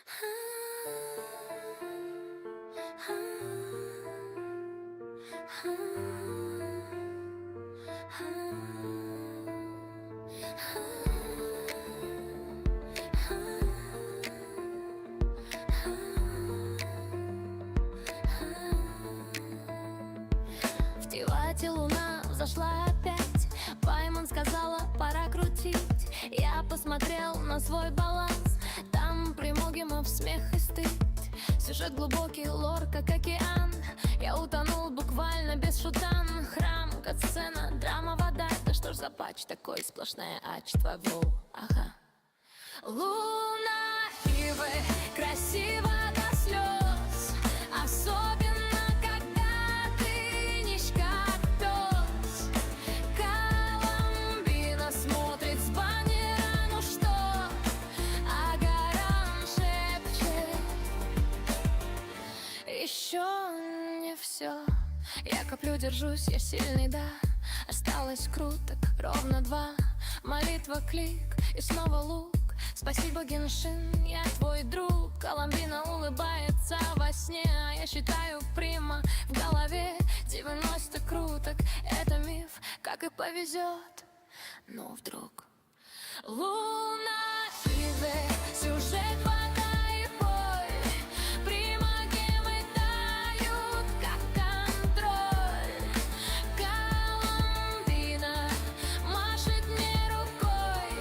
В Тивате луна взошла опять. Пайман сказала, пора крутить. Я посмотрел на свой баланс. Там примогимов смех и стыд. Сюжет глубокий, лор как океан. Я утонул буквально без шутан. Храм, катсцена, драма, вода. Да что ж за патч такой, сплошная ач твоего. Ага. Луна IV, красиво до слез. Особенно, когда ты нищ как пес. Коломбина смотрит с баннера, ну что? А Гаран шепчет: еще не все. Я коплю, держусь, я сильный, да. Осталось круток, ровно 2. Молитва, клик и снова лук. Спасибо, Genshin, я твой друг. Коломбина улыбается во сне, а я считаю прима в голове. 90 круток, это миф, как и повезет. Но вдруг Луна IV, сюжет, вода и бой. Примагемы дают как контроль. Коломбина машет мне рукой,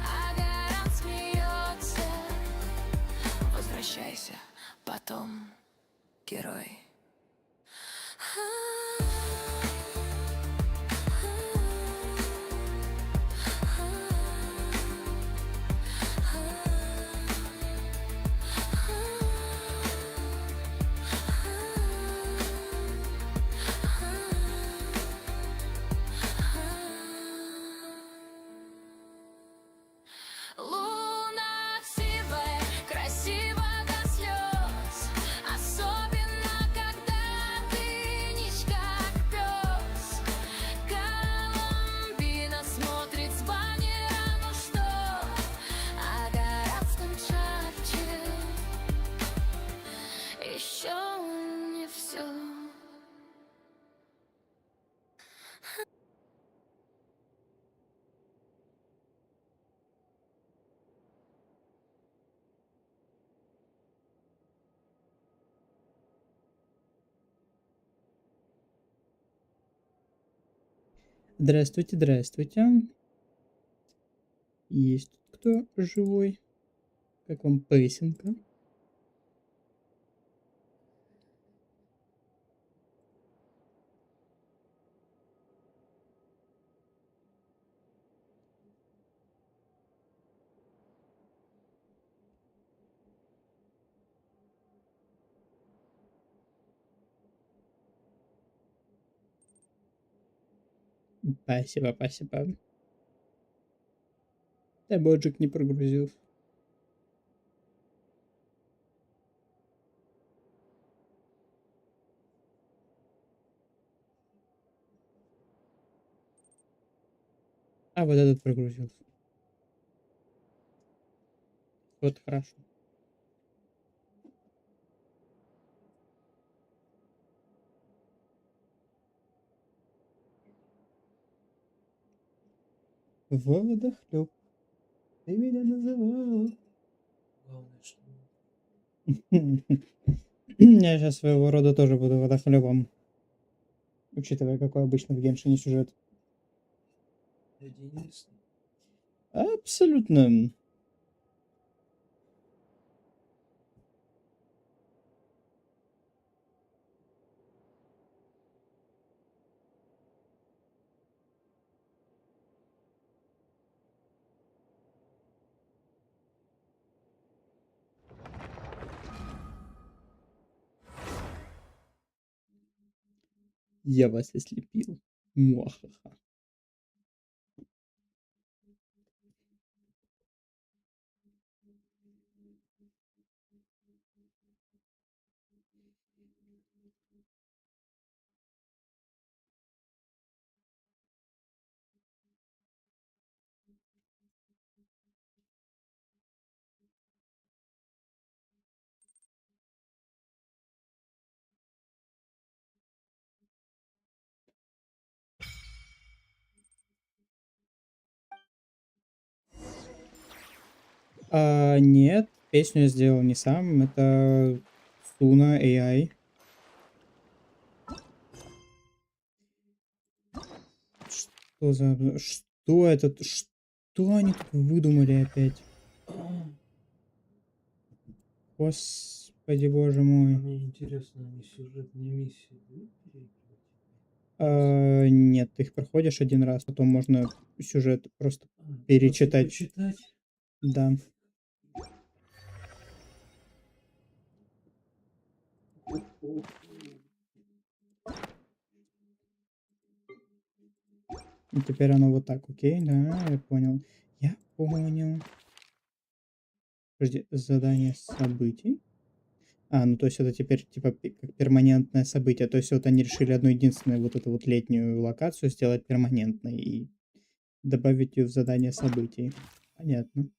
а Гарант смеется. Возвращайся, потом, герой. Луна сивая, красиво до слез. Особенно, когда ты нищ как пес. Коломбина смотрит с баннера, ну что? А гора в том чарче. Еще не все. Здравствуйте, здравствуйте. Есть тут кто живой? Как вам песенка? Спасибо, спасибо. Да, боджик не прогрузил. А вот этот прогрузился. Вот хорошо. Водохлеб. Ты меня называл. Главное, что Я сейчас своего рода тоже буду водохлебом. Учитывая, какой обычно в Геншине сюжет. единственное. Абсолютно. Я вас ослепил. Муахаха. Нет, песню я сделал не сам, это Луна AI. Что за... Что это? Что они тут выдумали опять? Господи, боже мой. Мне интересно, они сюжетные миссии будут переигрывать? Нет, ты их проходишь один раз, потом можно сюжет просто Просто перечитать. почитать? Да. О-о-о. И теперь оно вот так, окей, да, я понял. Я понял. Подожди, задание событий. Ну то есть это теперь типа как перманентное событие. То есть вот они решили одну единственную вот эту вот летнюю локацию сделать перманентной и добавить ее в задание событий. Понятно.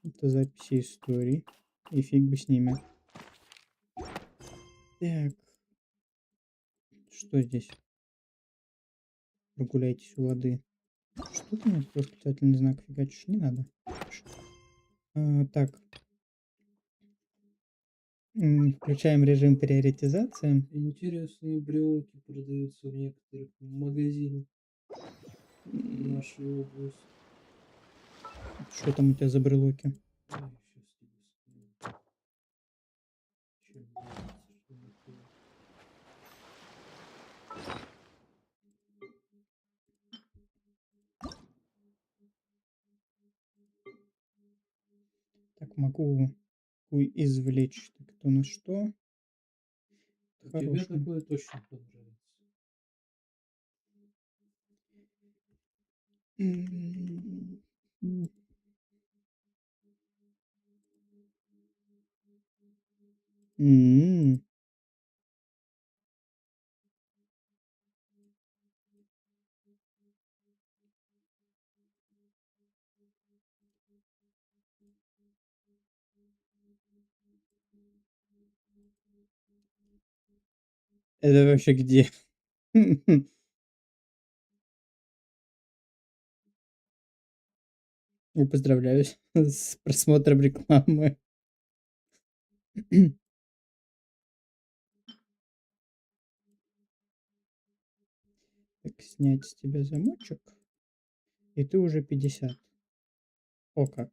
Это записи историй. И фиг бы с ними. Так. Что здесь? Прогуляйтесь у воды. Что ты мне тут восклицательный знак фигачишь? Не надо. Так. Включаем режим приоритизации. Интересные брелоки продаются в некоторых магазинах в нашей области. Что там у тебя за брелоки? Ай, щас тебе скажу. Чем нравится, что не то. Так, могу извлечь. Так, это у нас что? Тебе Хороший. такое точно понравится. М, м, м. Это вообще где? Я поздравляю с просмотром рекламы. Так, снять с тебя замочек. И ты уже 50. О как.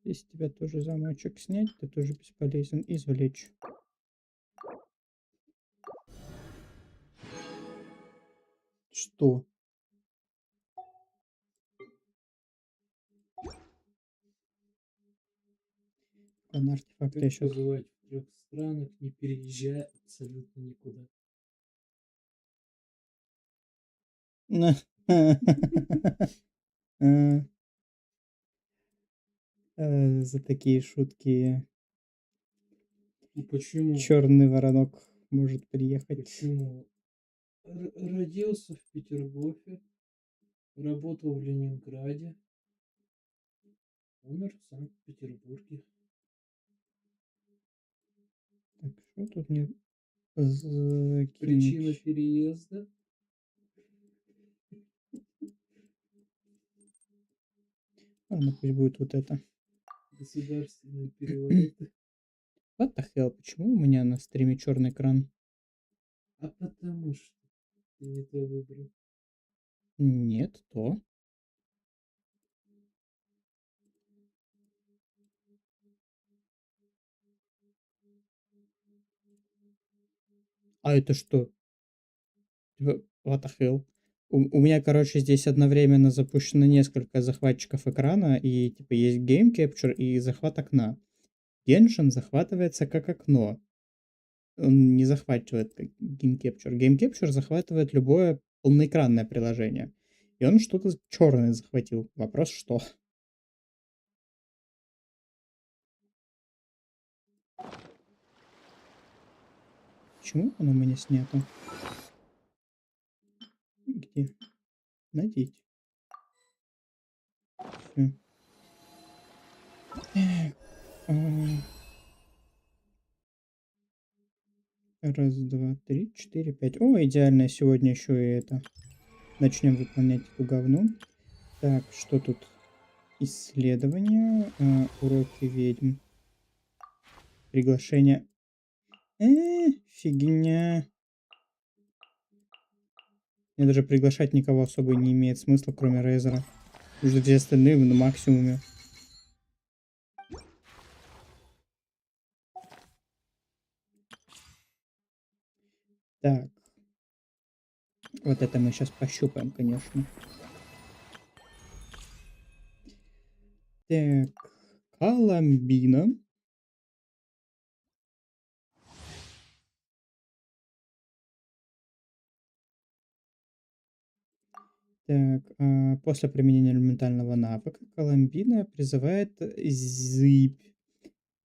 Если тебя тоже замочек снять, ты тоже бесполезен. Извлечь. Что? Артефакт я Как сейчас... пожелать в 3 странах, не переезжая абсолютно никуда. За такие шутки И почему? черный воронок может приехать. Почему? Родился в Петергофе, работал в Ленинграде, умер в Санкт-Петербурге. Так, что тут мне Причина закинуть? переезда? Ладно, пусть будет вот это. Государственные перевороты. What the hell? Почему у меня на стриме черный экран? А потому что ты не то выбрал. Нет, то. А это что? Типа, what the hell? У меня, короче, здесь одновременно запущено несколько захватчиков экрана, и типа есть Game Capture и захват окна. Genshin захватывается как окно. Он не захватывает как Game Capture. Game Capture захватывает любое полноэкранное приложение. И он что-то черное захватил. Вопрос, что? Почему оно у меня снято? Где? Найдите. Всё. Раз, два, три, четыре, пять. О, идеально. Сегодня еще и это. Начнем выполнять эту говну. Так, что тут? исследования, уроки ведьм, приглашение. Фигня. Мне даже приглашать никого особо не имеет смысла, кроме Рейзера. Потому что все остальные на максимуме. Так. Вот это мы сейчас пощупаем, конечно. Так. Коломбина. Так, после применения элементального навыка Коломбина призывает зыбь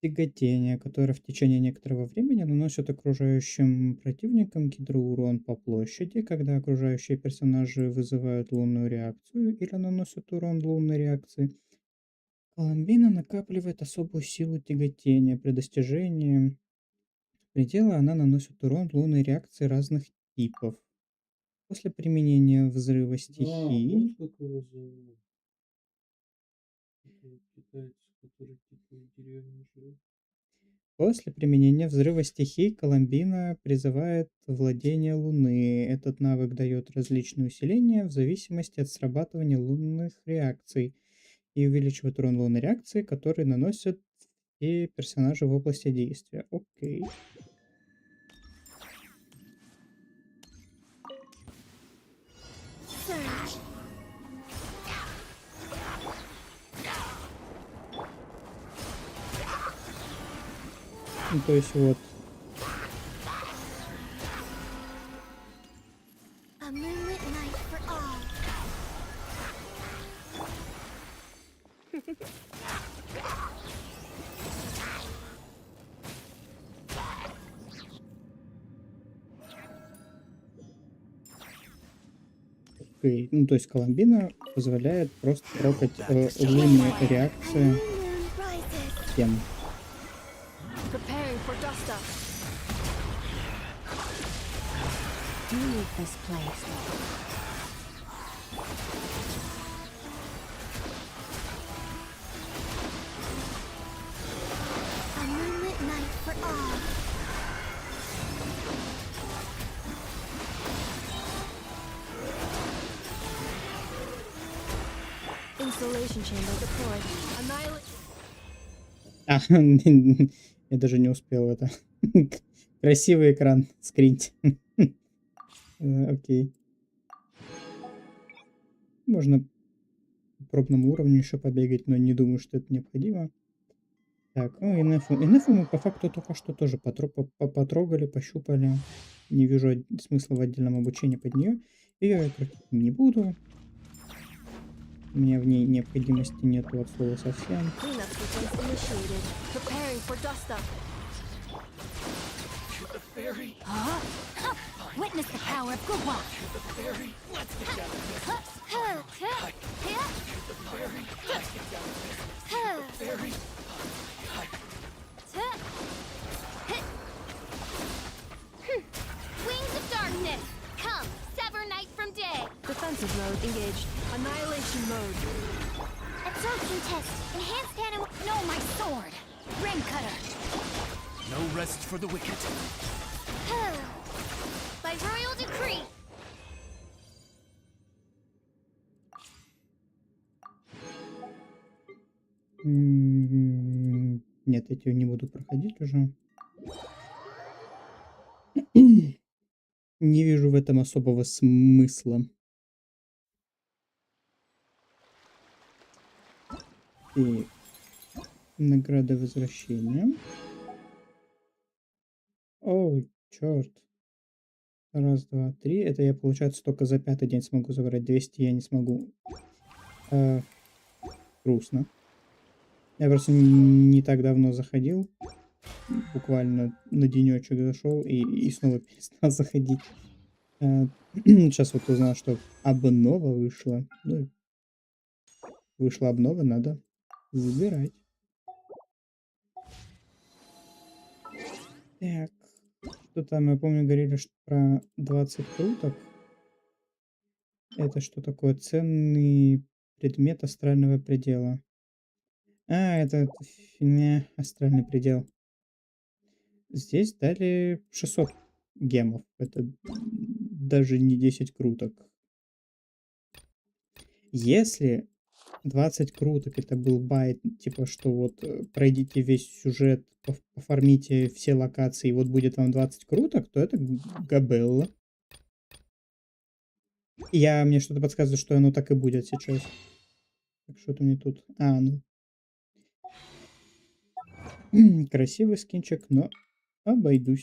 тяготения, которое в течение некоторого времени наносит окружающим противникам гидроурон по площади, когда окружающие персонажи вызывают лунную реакцию или наносят урон лунной реакции. Коломбина накапливает особую силу тяготения. При достижении предела она наносит урон лунной реакции разных типов. После применения взрыва Вот стихий как его зовут. Это китаец, который типа в деревне живет. После применения взрыва стихий Коломбина призывает владение Луны. Этот навык дает различные усиления в зависимости от срабатывания лунных реакций и увеличивает урон лунной реакции, которые наносят все персонажи в области действия. Окей. Ну, то есть вот. A moonlit night for all. Окей. Ну, то есть Коломбина позволяет просто трогать лунные реакции New moon rises. всем. Preparing for dust up. Leave this place. A moonlit night for all. Installation chamber deployed. Annihilate. Я даже не успел это. Красивый экран, скринить. Окей. Можно по пробному уровню еще побегать, но не думаю, что это необходимо. Так, ну инефу. Инефу мы по факту только что тоже потрогали, пощупали. Не вижу смысла в отдельном обучении под нее. Ее я крутить не буду. У меня в ней необходимости нету от слова совсем. Cleanup sequence initiated. Preparing for dust up. Huh? Witness the power of good luck. Wings of darkness, come, sever night from day. Defensive mode engaged. Annihilation mode. Absorption test. Enhanced cannon. No, my sword. Ring cutter. No rest for the wicked. By royal decree. Нет, эти не буду проходить уже. Не вижу в этом особого смысла. И награда возвращения. Ой, черт. Раз, два, три. Это я, получается, только за 5-й день смогу забрать. 200 я не смогу. Грустно. Я просто не так давно заходил. Буквально на денечек зашел и снова перестал заходить. Сейчас вот узнал, что обнова вышла. Ну, вышла обнова, надо забирать. Так. Что там, я помню, говорили, что про 20 круток. Это что такое? Ценный Предмет астрального предела. Это фигня, астральный предел. Здесь дали 600 гемов. Это даже не 10 круток. Если 20 круток это был байт, типа, что вот пройдите весь сюжет, пофармите все локации, и вот будет вам 20 круток, то это габелла. Мне что-то подсказывает, что оно так и будет сейчас. Так, что-то мне тут... ну. Красивый скинчик, но обойдусь.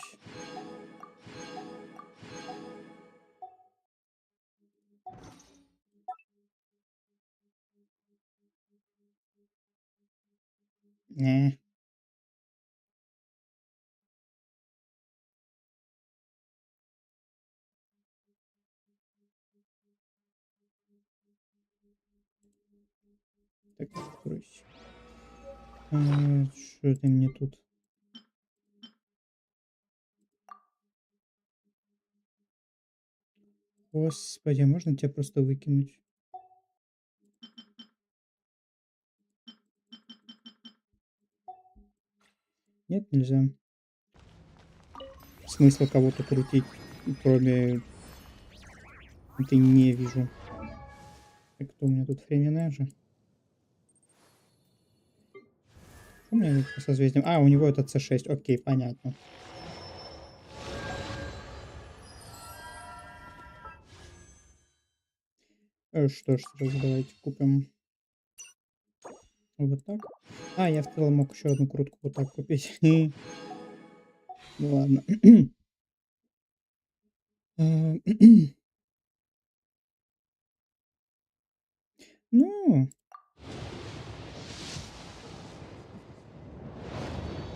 Не. Так, откройся. Что ты мне тут? Господи, а можно тебя просто выкинуть? Нет, нельзя. Смысла кого-то крутить, кроме... Это не вижу. Так, кто у меня тут временная же? Что у меня тут по созвездиям? У него это С6. Окей, понятно. Что ж, сразу давайте купим вот так. Я в целом мог еще одну крутку вот так купить. Ну ладно. Ну,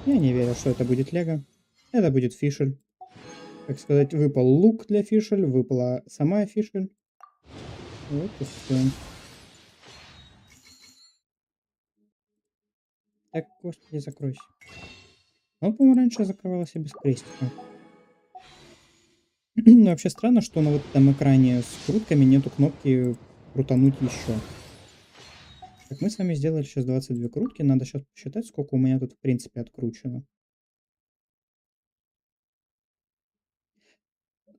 я не верю, что это будет лего. Это будет фишель. Так сказать, выпал лук для фишель, выпала сама фишель. Вот и все. Так, господи, закройся. Он, по-моему, раньше закрывался без крестика. Но вообще странно, что на вот этом экране с крутками нету кнопки крутануть еще. Так, мы с вами сделали сейчас 22 крутки. Надо сейчас посчитать, сколько у меня тут в принципе откручено.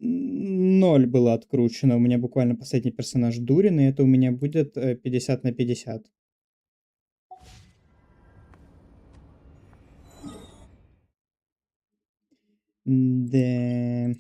0 было откручено. У меня буквально последний персонаж Дурин, и это у меня будет 50 на 50. Да.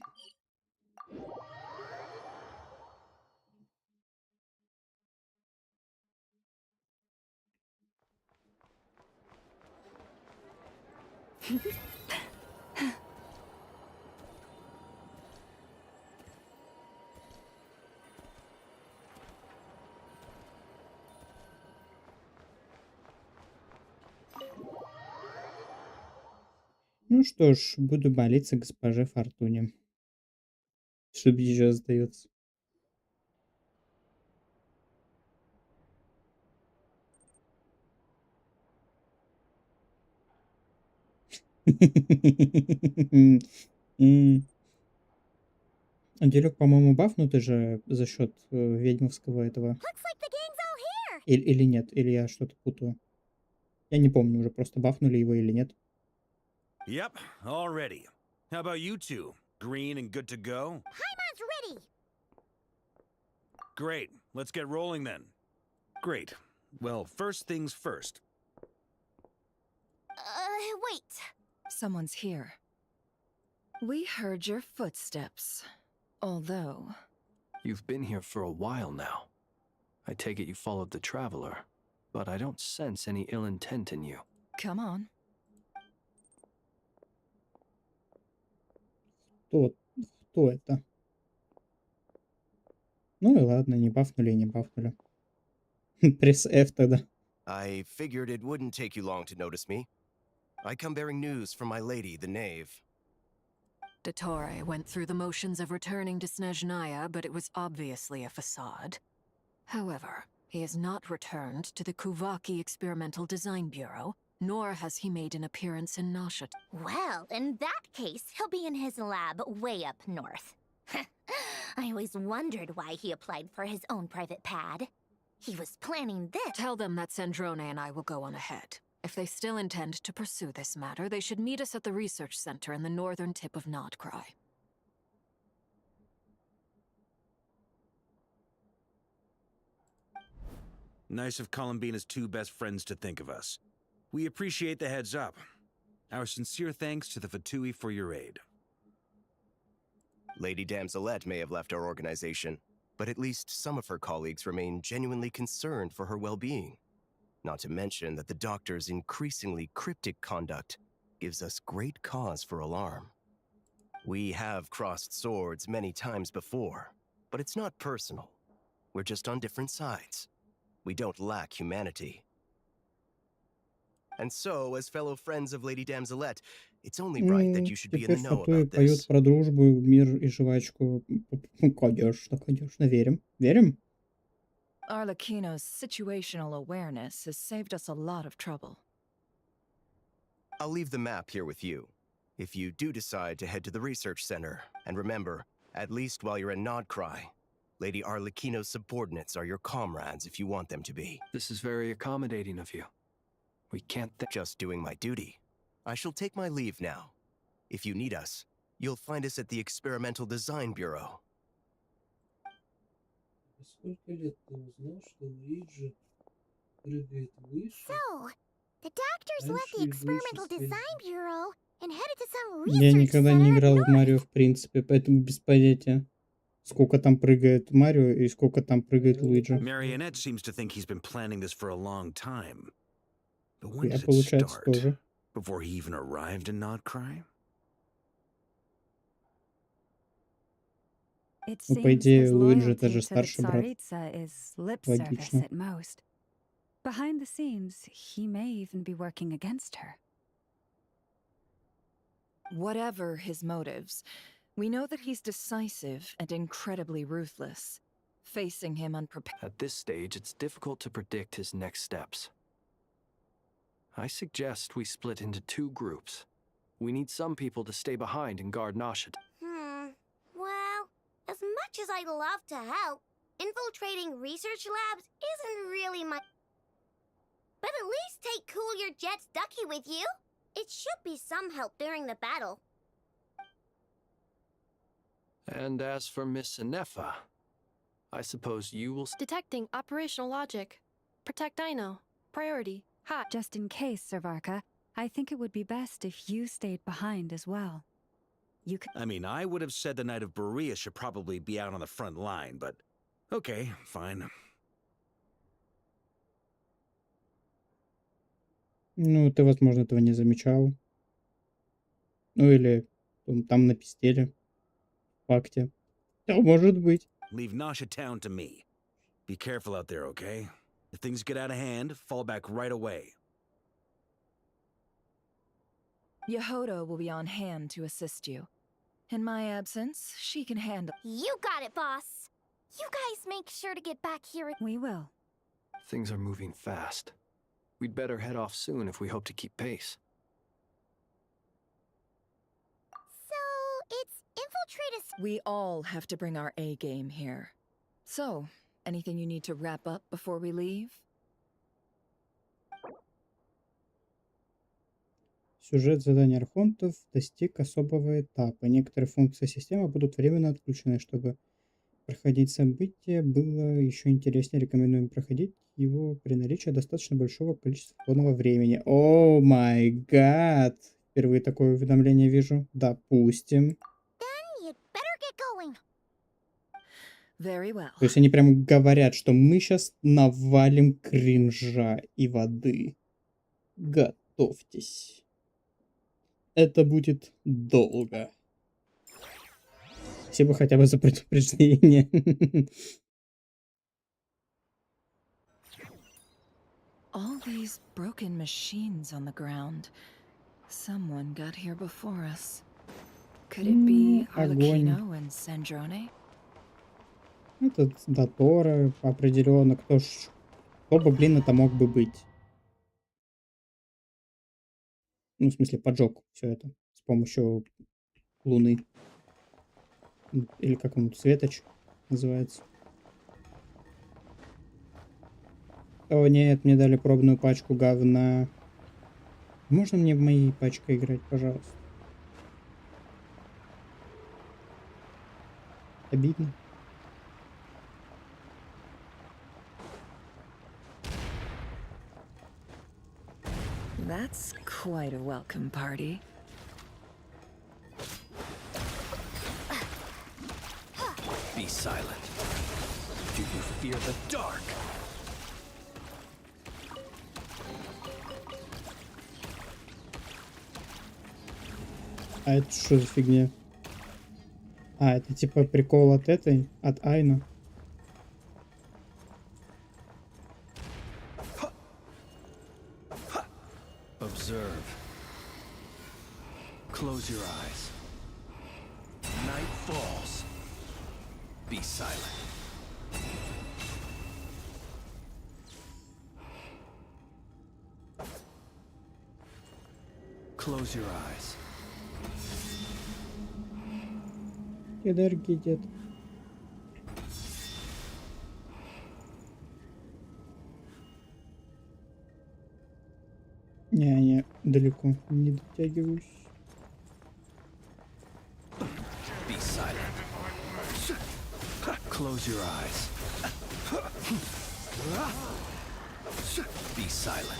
Ну что ж, буду молиться госпоже Фортуне. Что еще остается? Делюк, по-моему, бафнутый же за счет ведьмовского этого. Или нет, или я что-то путаю. Я не помню уже, просто бафнули его или нет. Yep, all ready. How about you two? Green and good to go? Paimon's ready! Great, let's get rolling then. Great. Well, first things first. Wait. Someone's here. We heard your footsteps. Although... You've been here for a while now. I take it you followed the Traveler, but I don't sense any ill intent in you. Come on. Кто это? Ну и ладно, не бафнули и не бафнули. Пресс F тогда. I figured it wouldn't take you long to notice me. I come bearing news from my lady, the knave. Dottore went through the motions of returning to Snezhnaya, but it was obviously a facade. However, he has not returned to the Kuvaki Experimental Design Bureau, nor has he made an appearance in Nashat. Well, in that case, he'll be in his lab way up north. I always wondered why he applied for his own private pad. He was planning this. Tell them that Sandrone and I will go on ahead. If they still intend to pursue this matter, they should meet us at the research center in the northern tip of Nodcry. Nice of Columbina's two best friends to think of us. We appreciate the heads up. Our sincere thanks to the Fatui for your aid. Lady Damselette may have left our organization, but at least some of her colleagues remain genuinely concerned for her well-being. Not to mention that the Doctor's increasingly cryptic conduct gives us great cause for alarm. We have crossed swords many times before, but it's not personal. We're just on different sides. We don't lack humanity. And so, as fellow friends of Lady Damselette, it's only right that you should be in the Теперь know Фатуи about поют this. про дружбу, мир и жвачку. Конечно, конечно, верим. Верим? Arlecchino's situational awareness has saved us a lot of trouble. I'll leave the map here with you. If you do decide to head to the research center, and remember, at least while you're in Nodcry, Lady Arlecchino's subordinates are your comrades if you want them to be. This is very accommodating of you. We can't Just doing my duty. I shall take my leave now. If you need us, you'll find us at the Experimental Design Bureau. Сколько лет ты узнал, что Луиджи прыгает выше? So, the doctors left the Дальше и Experimental выше Design скользит. Bureau and headed to some Я research никогда не center up играл в north. Марио, в принципе, поэтому без понятия, сколько там прыгает Марио и сколько там прыгает Луиджи. Marionette seems to think he's been planning this for a long time. But when Я, did it получается, start? тоже. Before he even arrived in Nodcry? It Ну, по seems идее, his Луиджи это loyalty же to the старший брат. Tsaritsa is lip service Логично. at most. Behind the scenes, he may even be working against her. Whatever his motives, we know that he's decisive and incredibly ruthless. Facing him unprepared. At this stage, it's difficult to predict his next steps. I suggest we split into two groups. We need some people to stay behind and guard Nashet. Well, as much as I'd love to help, infiltrating research labs isn't really my... But at least take Cool Your Jet's Ducky with you. It should be some help during the battle. And as for Miss Inefa, I suppose you will... Detecting operational logic. Protect Dino. Priority. Hot. Just in case, Servarka, I think it would be best if you stayed behind as well. You could... I mean, I would have said the Knight of Berea should probably be out on the front line, but okay, fine. Ну, ты, возможно, этого не замечал. Ну, или там на пистеле. В факте. Да, может быть. Leave Nasha Town to me. Be careful out there, okay? If things get out of hand, fall back right away. Yehoda will be on hand to assist you. In my absence, she can handle. You got it, boss. You guys make sure to get back here. We will. Things are moving fast. We'd better head off soon if we hope to keep pace. So, it's infiltrate a... We all have to bring our A game here. So, anything you need to wrap up before we leave? Сюжет задания архонтов достиг особого этапа. Некоторые функции системы будут временно отключены. Чтобы проходить события было еще интереснее, рекомендуем проходить его при наличии достаточно большого количества свободного времени. О май гад! Впервые такое уведомление вижу. Допустим. Then you'd better get going. Very well. То есть они прям говорят, что мы сейчас навалим кринжа и воды. Готовьтесь. Это будет долго. Спасибо хотя бы за предупреждение. All these broken machines on the ground. Someone got here before us. Could it be Огонь. Arlecchino and Sandrone? Это Дотора, определенно. Кто бы, блин, это мог бы быть? Ну, в смысле, поджег все это с помощью Луны. Или как он, светоч называется. О нет, мне дали пробную пачку говна. Можно мне в моей пачке играть, пожалуйста? Обидно. That's quite a welcome party. Be silent. Do you fear the dark? А это что за фигня? А, это типа прикол от этой, от Айна. Observe. Close your eyes. Night falls. Be silent. Close your eyes. Энергии нет. Не, далеко не дотягиваюсь. Be silent. Close your eyes. Be silent.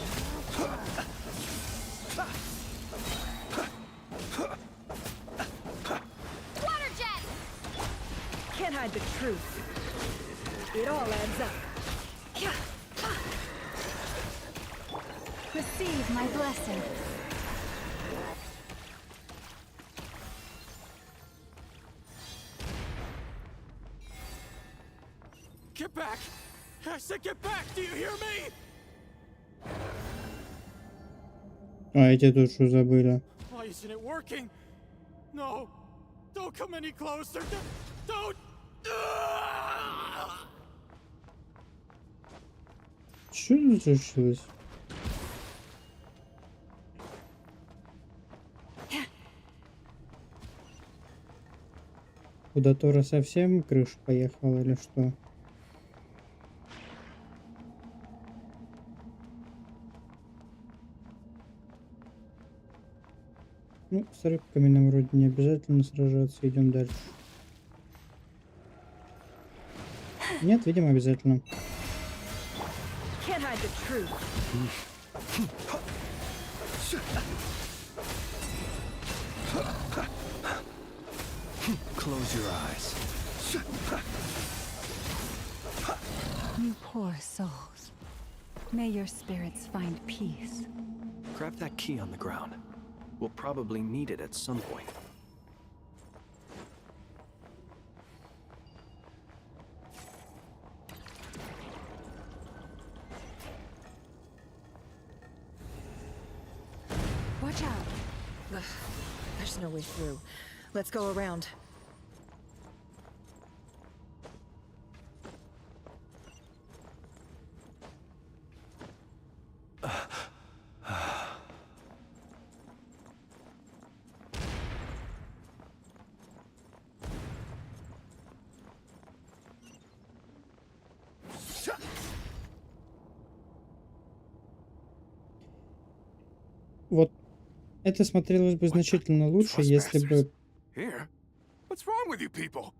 Water jet! Can't hide the truth. It all adds up. Receive my blessing. Get back! I said get back! Do you hear me? А эти тут что забыли? Why isn't it working? No! Don't come any closer! Don't! Что тут случилось? Куда Тора совсем крыша поехала или что? Ну, с рыбками нам вроде не обязательно сражаться, идем дальше. Нет, видимо, обязательно. Can't hide the truth. Close your eyes. You poor souls. May your spirits find peace. Grab that key on the ground. We'll probably need it at some point. Watch out. Ugh, there's no way through. Let's go around. Вот это смотрелось бы значительно лучше, если бы... Here? What's wrong with you people?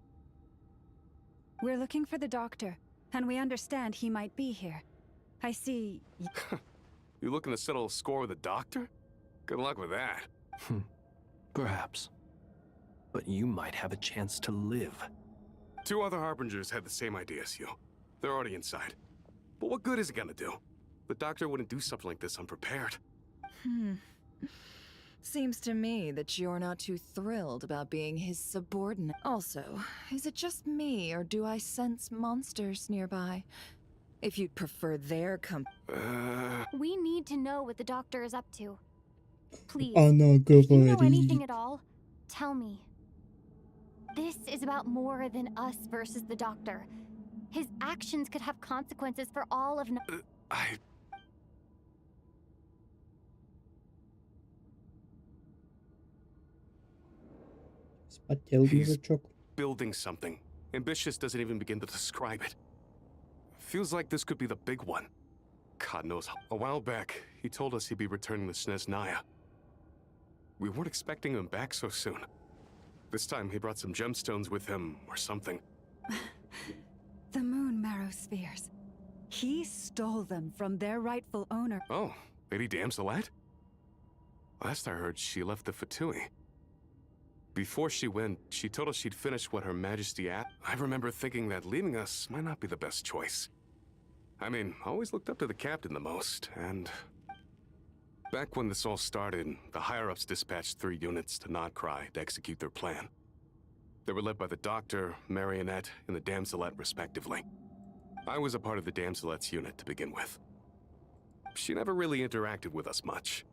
We're looking for the doctor, and we understand he might be here. I see. You looking to settle a score with a doctor? Good luck with that. Perhaps. But you might have a chance to live. Two other Harbingers had the same idea as you. They're already inside. But what good is it gonna do? The doctor wouldn't do something like this unprepared. Seems to me that you're not too thrilled about being his subordinate. Also, is it just me, or do I sense monsters nearby? If you'd prefer their company. We need to know what the doctor is up to. Please, Она if you know anything говорит. at all, tell me. This is about more than us versus the doctor. His actions could have consequences for all of... Спотел He's- язычок. Building something. Ambitious doesn't even begin to describe it. Feels like this could be the big one. God knows. A while back, he told us he'd be returning to Snezhnaya. We weren't expecting him back so soon. This time he brought some gemstones with him, or something. The moon marrow spheres. He stole them from their rightful owner. Oh, Lady Damselette? Last I heard, she left the Fatui. Before she went, she told us she'd finish what Her Majesty asked. I remember thinking that leaving us might not be the best choice. I mean, I always looked up to the captain the most, and... Back when this all started, the higher-ups dispatched 3 units to Nodcry to execute their plan. They were led by the Doctor, Marionette, and the Damselette, respectively. I was a part of the Damselette's unit to begin with. She never really interacted with us much.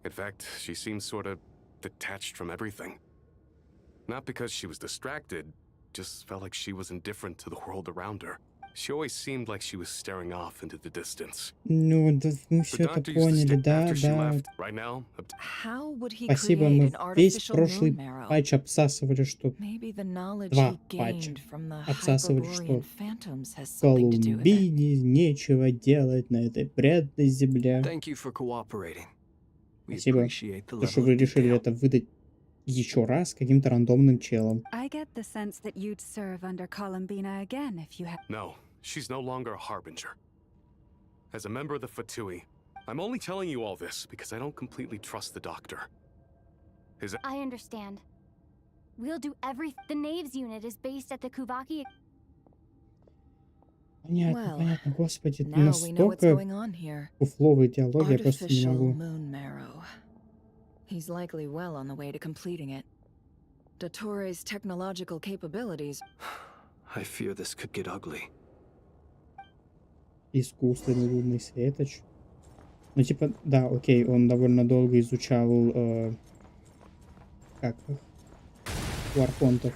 In fact, she seemed sort of detached from everything. Not because she was distracted, just felt like she was indifferent to the world around her. She always seemed like she was staring off into the distance. Ну, да, мы The все это doctor used to поняли, stick да, after she да. left. Right now, How would he Спасибо, create мы an весь artificial прошлый moon marrow? патч обсасывали, что Maybe the knowledge Два he патча gained from the обсасывали, Hyperborean что phantoms has в something to do with it. Колумбине нечего делать на этой бренной земле. Thank you for cooperating. We Спасибо, appreciate the то, что level вы of решили detail. это выдать еще раз каким-то рандомным челом. I get the sense that you'd serve under Columbina again if you had. no, she's no longer a harbinger. As a member of the Fatui, I'm only telling you all this because I don't completely trust the Doctor. I understand. We'll do everything. The Knaves unit is based at the Kuvaki. Понятно, Well, понятно, господи, это Now we know what's настолько going on here. фуфловый диалог, я просто не Artificial могу. moon marrow. He's likely well on the way to completing it. Dottore's technological capabilities. I fear this could get ugly. Искусственный лунный светоч. Ну, типа, да, окей, он довольно долго изучал, как их, у архонтов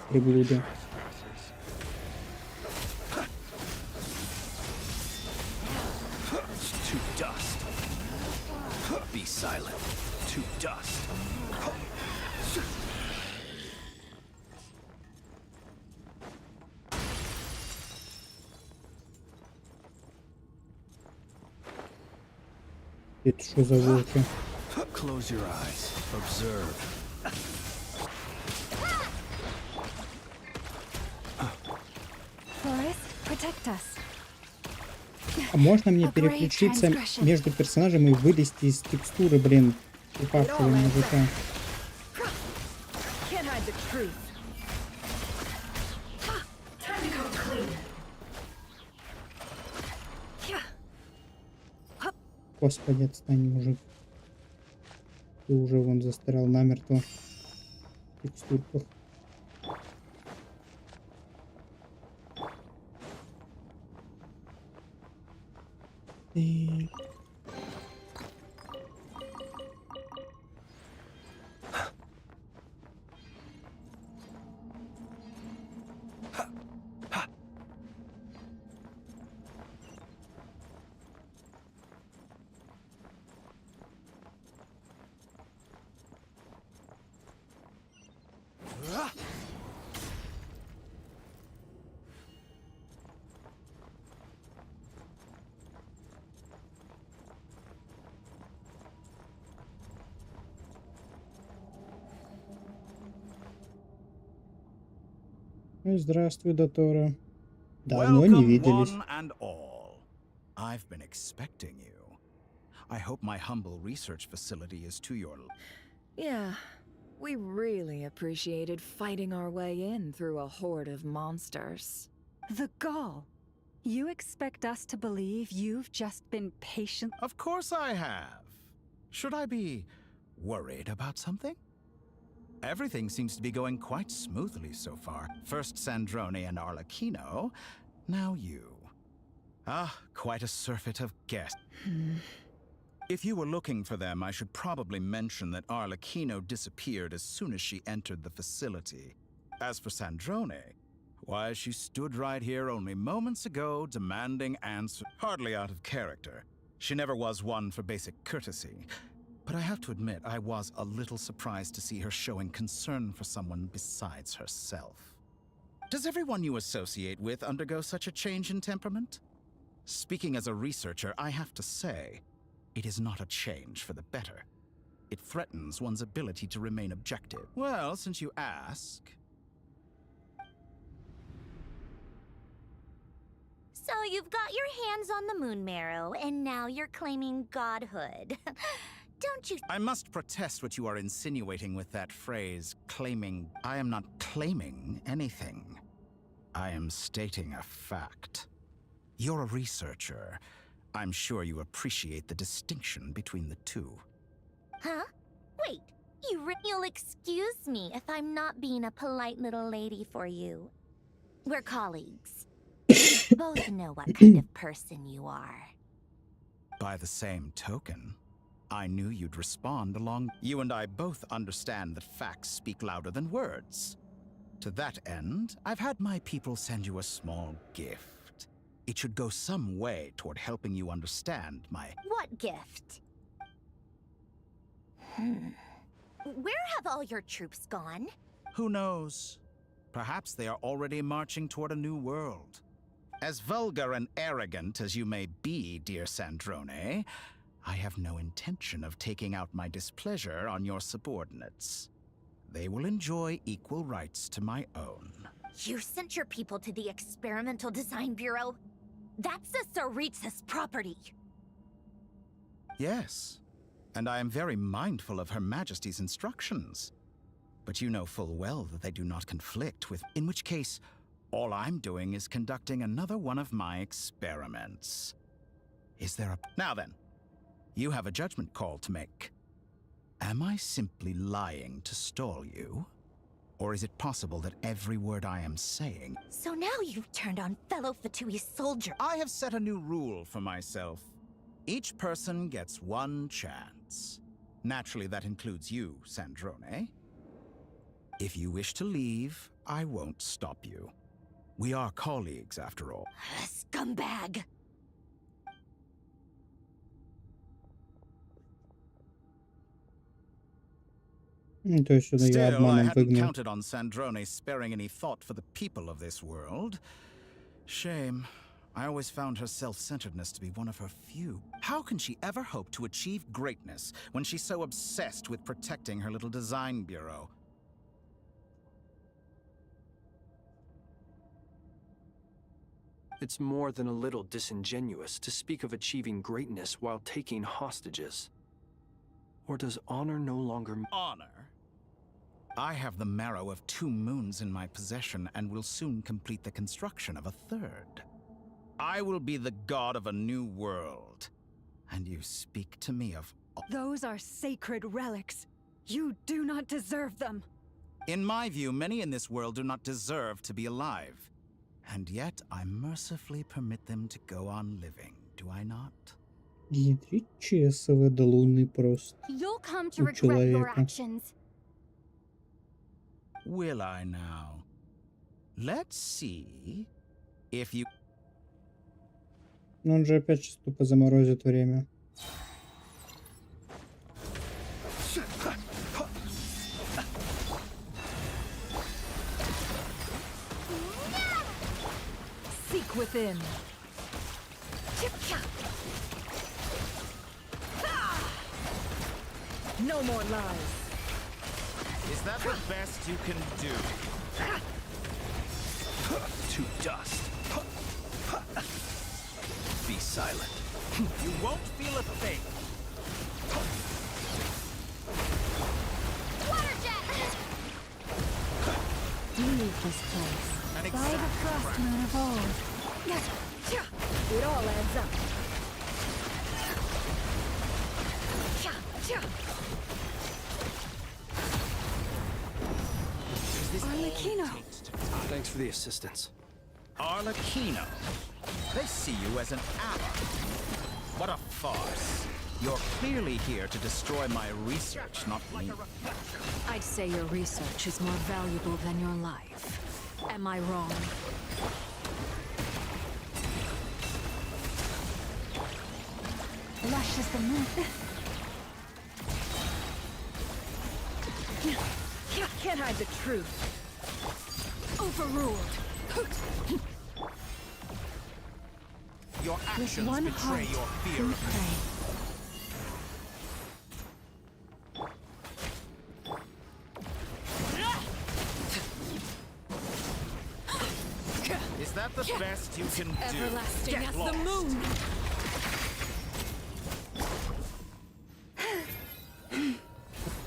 приблуды. To dust. Be silent. To dust. Это что за волки? Close your eyes. Observe. Forest, protect us. А можно мне A grave переключиться transgression. между персонажем и вылезти из текстуры, блин, упавшего мужика? Can't hide the truth. Time to go clean. Господи, отстань, мужик. Ты уже вон застрял намертво в текстурках. И... Ну, здравствуй, Дотора. Давно не виделись. One and all. I've been expecting you. I hope my humble research facility is to your... Yeah, we really appreciated fighting our way in through a horde of monsters. The gall. You expect us to believe you've just been patient? Of course I have. Should I be worried about something? Everything seems to be going quite smoothly so far. First Sandrone and Arlecchino, now you. Ah, quite a surfeit of guests. If you were looking for them, I should probably mention that Arlecchino disappeared as soon as she entered the facility. As for Sandrone, why, she stood right here only moments ago demanding answers. Hardly out of character. She never was one for basic courtesy. But I have to admit, I was a little surprised to see her showing concern for someone besides herself. Does everyone you associate with undergo such a change in temperament? Speaking as a researcher, I have to say, it is not a change for the better. It threatens one's ability to remain objective. Well, since you ask... So you've got your hands on the moon marrow, and now you're claiming godhood. Don't you... I must protest what you are insinuating with that phrase, claiming... I am not claiming anything. I am stating a fact. You're a researcher. I'm sure you appreciate the distinction between the two. Huh? Wait, you'll excuse me if I'm not being a polite little lady for you. We're colleagues. We both know what kind of person you are. By the same token, I knew you'd respond along. You and I both understand that facts speak louder than words. To that end, I've had my people send you a small gift. It should go some way toward helping you understand my... What gift? Where have all your troops gone? Who knows? Perhaps they are already marching toward a new world. As vulgar and arrogant as you may be, dear Sandrone, I have no intention of taking out my displeasure on your subordinates. They will enjoy equal rights to my own. You sent your people to the Experimental Design Bureau? That's a Tsaritsa's property. Yes, and I am very mindful of Her Majesty's instructions. But you know full well that they do not conflict with... In which case, all I'm doing is conducting another one of my experiments. Is there a... Now then, you have a judgment call to make. Am I simply lying to stall you? Or is it possible that every word I am saying... So now you've turned on fellow Fatui soldier. I have set a new rule for myself. Each person gets one chance. Naturally, that includes you, Sandrone. If you wish to leave, I won't stop you. We are colleagues, after all. Scumbag! То есть сюда я Still, I обманом hadn't выгнал. counted on Sandrone sparing any thought for the people of this world. Shame. I always found her self-centeredness to be one of her few. How can she ever hope to achieve greatness when she's so obsessed with protecting her little design bureau? It's more than a little disingenuous to speak of achieving greatness while taking hostages. Or does honor no longer... Honor? I have the marrow of 2 moons in my possession and will soon complete the construction of a 3rd. I will be the god of a new world. And you speak to me of... Those are sacred relics. You do not deserve them. In my view, many in this world do not deserve to be alive. And yet, I mercifully permit them to go on living, do I not? Ядрить чесово до луны просто. You'll come to У regret your человека. actions. Will I now? Let's see if you... Но он же опять сейчас тупо заморозит время. Seek within. No more lies. Is that the best you can do? To dust. Be silent. You won't feel a thing. Water jet! Leave this place. An By the exact craftsmen of old. It all adds up. Arlecchino. Thanks for the assistance. Arlecchino. They see you as an ally. What a farce. You're clearly here to destroy my research, not me. I'd say your research is more valuable than your life. Am I wrong? Lush as the moon. Can't hide the truth. Overruled. Your With actions one betray heart, your fear we of me. pray. Is that the best you can do? Everlasting Get as lost. the moon!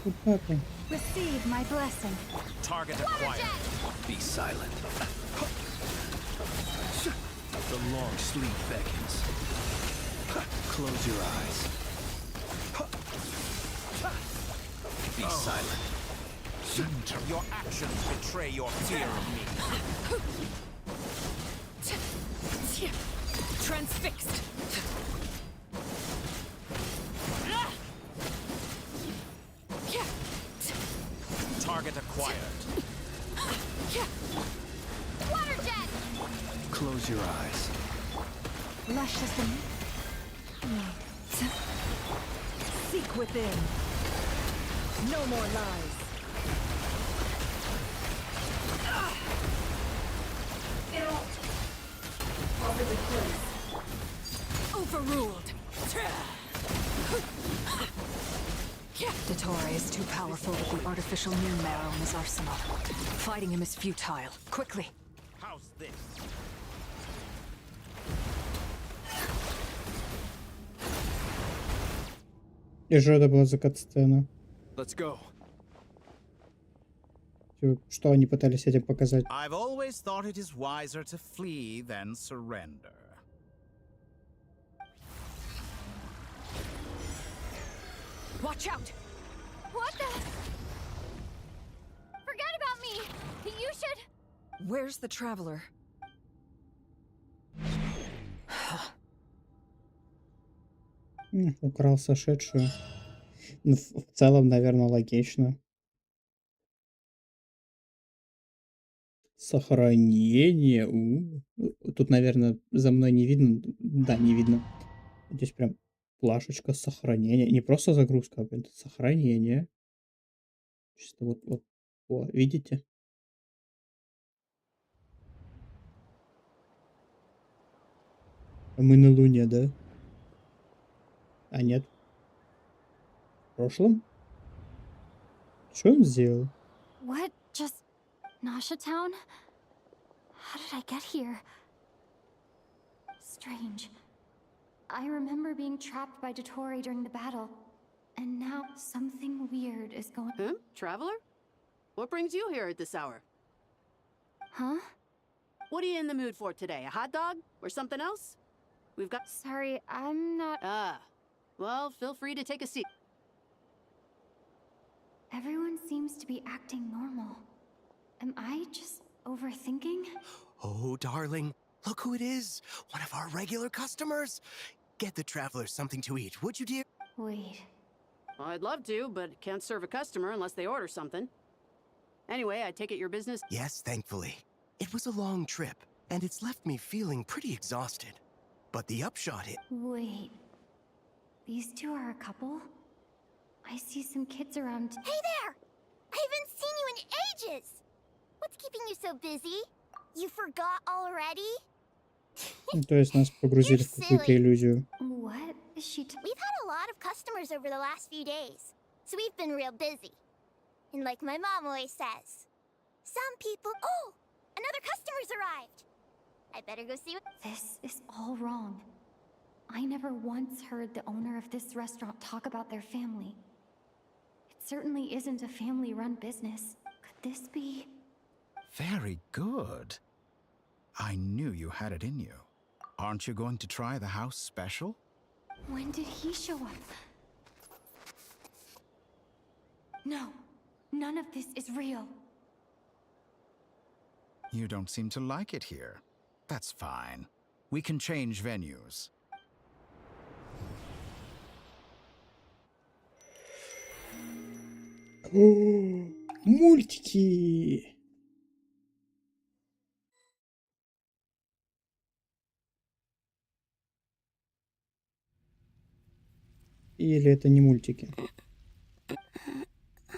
Куда ты? Receive my blessing. Target acquired. Be silent. The long sleep beckons. Close your eyes. Be silent. Your actions betray your fear of me. Transfixed! Target acquired. Water jet! Close your eyes. Luscious and seek within. No more lies. Overruled! Dottore is too powerful with the artificial moon marrow in his arsenal. Fighting him is futile. Quickly! How's this? И что это была за кат-сцена? Let's go. Типа, что они пытались этим показать? I've always thought it is wiser to flee than surrender. Watch out! What the? Forget about me! You should... Where's the traveler? Украл сошедшую. Ну, в целом, наверное, логично. Сохранение. Тут, наверное, за мной не видно. Да, не видно. Здесь прям плашечка сохранения. Не просто загрузка, а прям сохранение. Чисто вот. О, видите? А мы на Луне, да? А нет. В прошлом? Что он сделал? What? Just Nasha Town? How did I get here? Strange. I remember being trapped by Dottore during the battle. And now something weird is going... Huh? Traveler? What brings you here at this hour? Huh? What are you in the mood for today? A hot dog? Or something else? We've got... Sorry, I'm not... Ah. Well, feel free to take a seat. Everyone seems to be acting normal. Am I just overthinking? Oh, darling, look who it is. One of our regular customers. Get the traveler something to eat, would you, dear? Wait. Well, I'd love to, but can't serve a customer unless they order something. Anyway, I take it your business... Yes, thankfully. It was a long trip, and it's left me feeling pretty exhausted. But the upshot is... Wait. These two are a couple? I see some kids around. Hey there! I haven't seen you in ages! What's keeping you so busy? You forgot already? Ну, то есть нас погрузили в какую-то иллюзию. What is she We've had a lot of customers over the last few days, so we've been real busy. And like my mom always says, some people... Oh! Another customer's arrived! I better go see what... This is all wrong. I never once heard the owner of this restaurant talk about their family. It certainly isn't a family-run business. Could this be... Very good. I knew you had it in you. Aren't you going to try the house special? When did he show up? No. None of this is real. You don't seem to like it here. That's fine. We can change venues. О, мультики! Или это не мультики?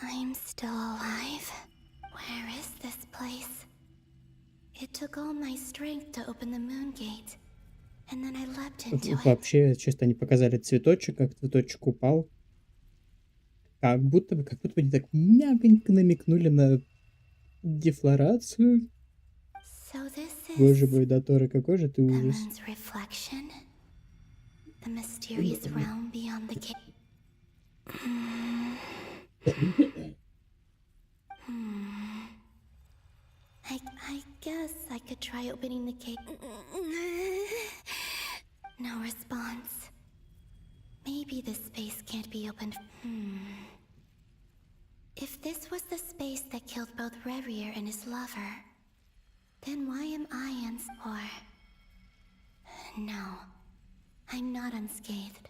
I'm still alive. Where is this place? It took all my strength to open the moon gate. and then I leapt into it. Вообще, чисто они показали цветочек, как цветочек упал. Как будто бы они так мягонько намекнули на дефлорацию. So this Боже is мой, Доторы, какой же ты the ужас. moon's reflection, the mysterious realm beyond the gate. I guess I could try opening the gate. No response. Maybe this space can't be opened. If this was the space that killed both Revier and his lover, then why am I or... No, I'm not unscathed.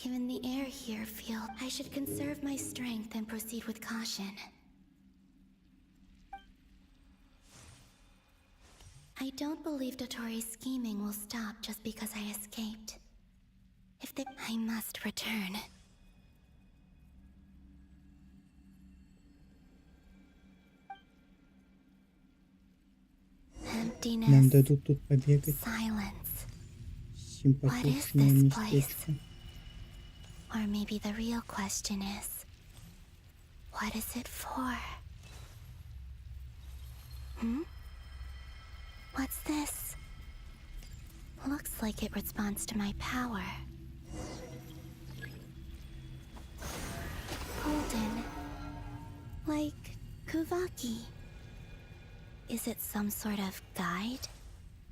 Even the air here feels... I should conserve my strength and proceed with caution. I don't believe Dotori's scheming will stop just because I escaped. I must return. Нам Emptiness, дадут тут побегать. silence. Симпатичное What is this местечко. Or maybe the real question is, what is it for? What's this? Looks like it responds to my power. Golden. Like Kuvaki. Is it some sort of guide?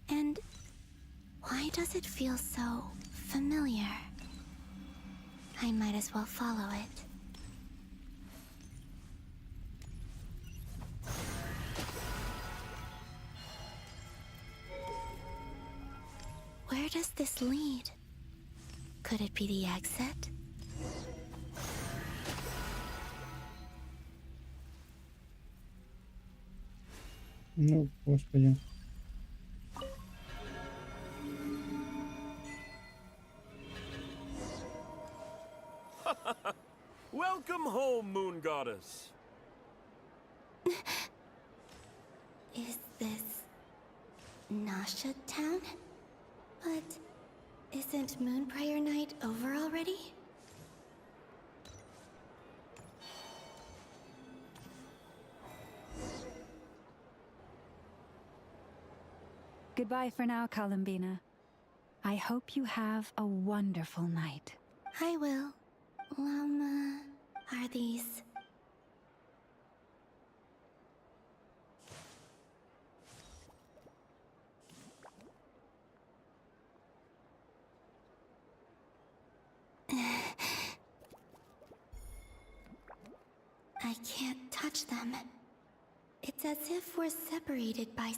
And why does it feel so familiar? I might as well follow it. Where does this lead? Could it be the exit? Ну, господи. Welcome home, Moon Goddess. Is this Nasha Town? But isn't Moon Prayer Night over already? Goodbye for now, Columbina. I hope you have a wonderful night. I will. Are these... I can't touch them. It's as if we're separated by...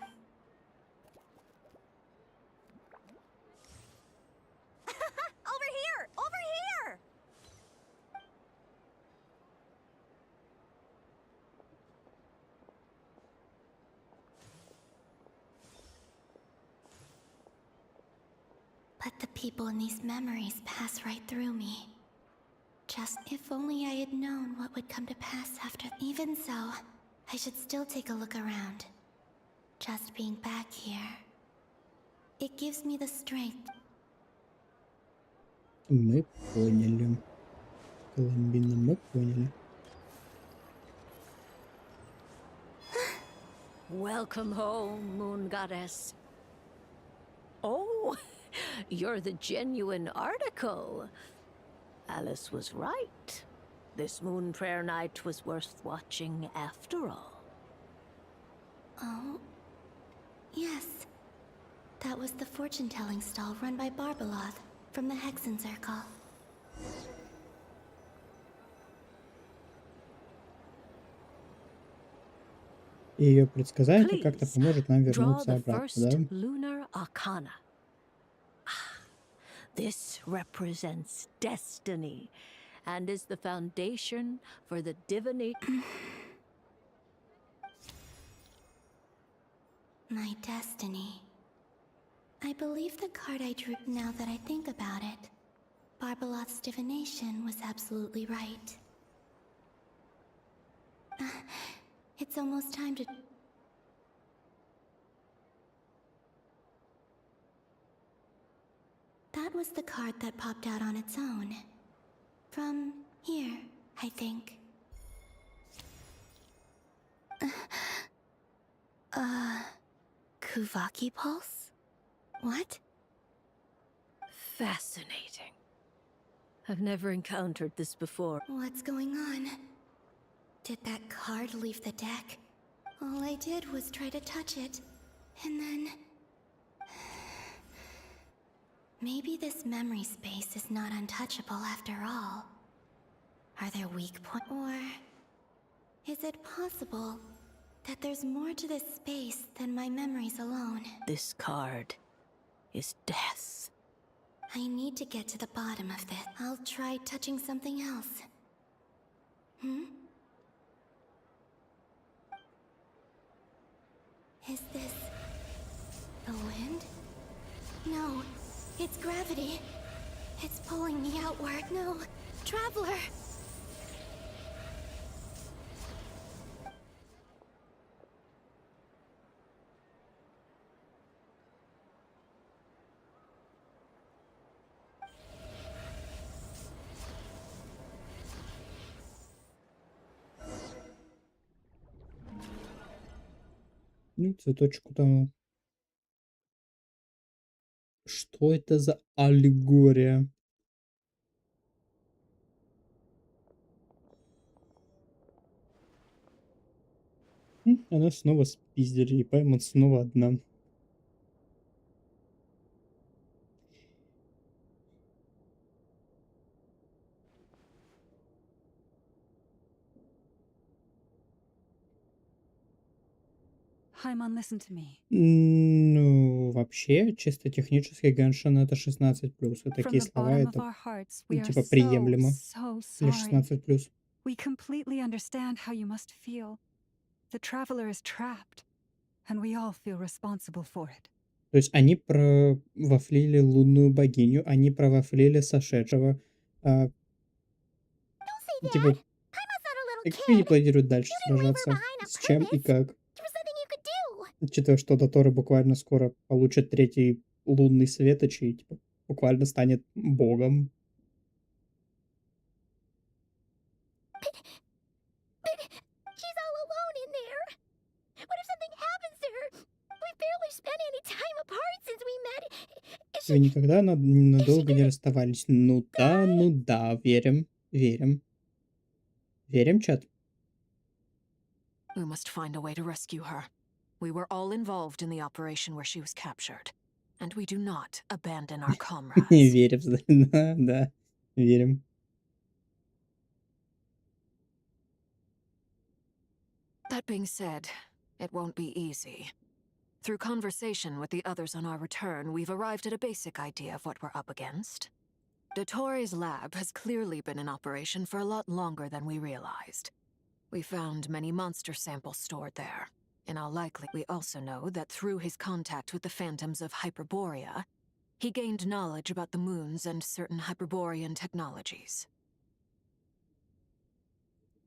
Over here! Over here! But the people in these memories pass right through me. Just if only I had known what would come to pass after... Even so, I should still take a look around. Just being back here. It gives me the strength. Мы поняли. Колумбина, мы поняли. Welcome home, Moon Goddess. Oh, you're the genuine article. Alice was right. This Moon Prayer Night was worth watching after all. Oh? Yes. That was the fortune-telling stall run by Barbeloth from the Hexen Circle. И ее предсказание как-то Please, поможет нам draw вернуться the обратно, first да? lunar arcana. This represents destiny and is the foundation for the divination. My destiny. I believe the card I drew, now that I think about it. Barbeloth's divination was absolutely right. It's almost time to... was the card that popped out on its own. From here, I think. Kuvaki Pulse? What? Fascinating. I've never encountered this before. What's going on? Did that card leave the deck? All I did was try to touch it, and then... Maybe this memory space is not untouchable after all. Are there weak points? Or... is it possible that there's more to this space than my memories alone? This card is death. I need to get to the bottom of this. I'll try touching something else. Is this... the wind? No, it's gravity. It's pulling me outward. No, Traveler! Ну, цветочек утонул. Что это за аллегория? Она снова спиздили, и Паймон снова одна. Paimon, listen to me. Ну, вообще, чисто технически Genshin это 16+. И такие слова это, типа, приемлемо для 16+. We completely understand how you must feel. The traveler is trapped, and we all feel responsible for it. То есть они провафлили лунную богиню, они провафлили сошедшего. Типа, как они планируют дальше сражаться? С чем и как? Учитывая, что Доторы буквально скоро получит 3-й лунный светоч и типа, буквально станет богом. Вы никогда надолго не расставались. Ну да, верим, верим. Верим, чат? We must find a way to rescue her. We were all involved in the operation where she was captured, and we do not abandon our comrades. Верим, да, верим. That being said, it won't be easy. Through conversation with the others on our return, we've arrived at a basic idea of what we're up against. Dottore's lab has clearly been in operation for a lot longer than we realized. We found many monster samples stored there. In all likelihood, we also know that through his contact with the phantoms of Hyperborea, he gained knowledge about the moons and certain Hyperborean technologies.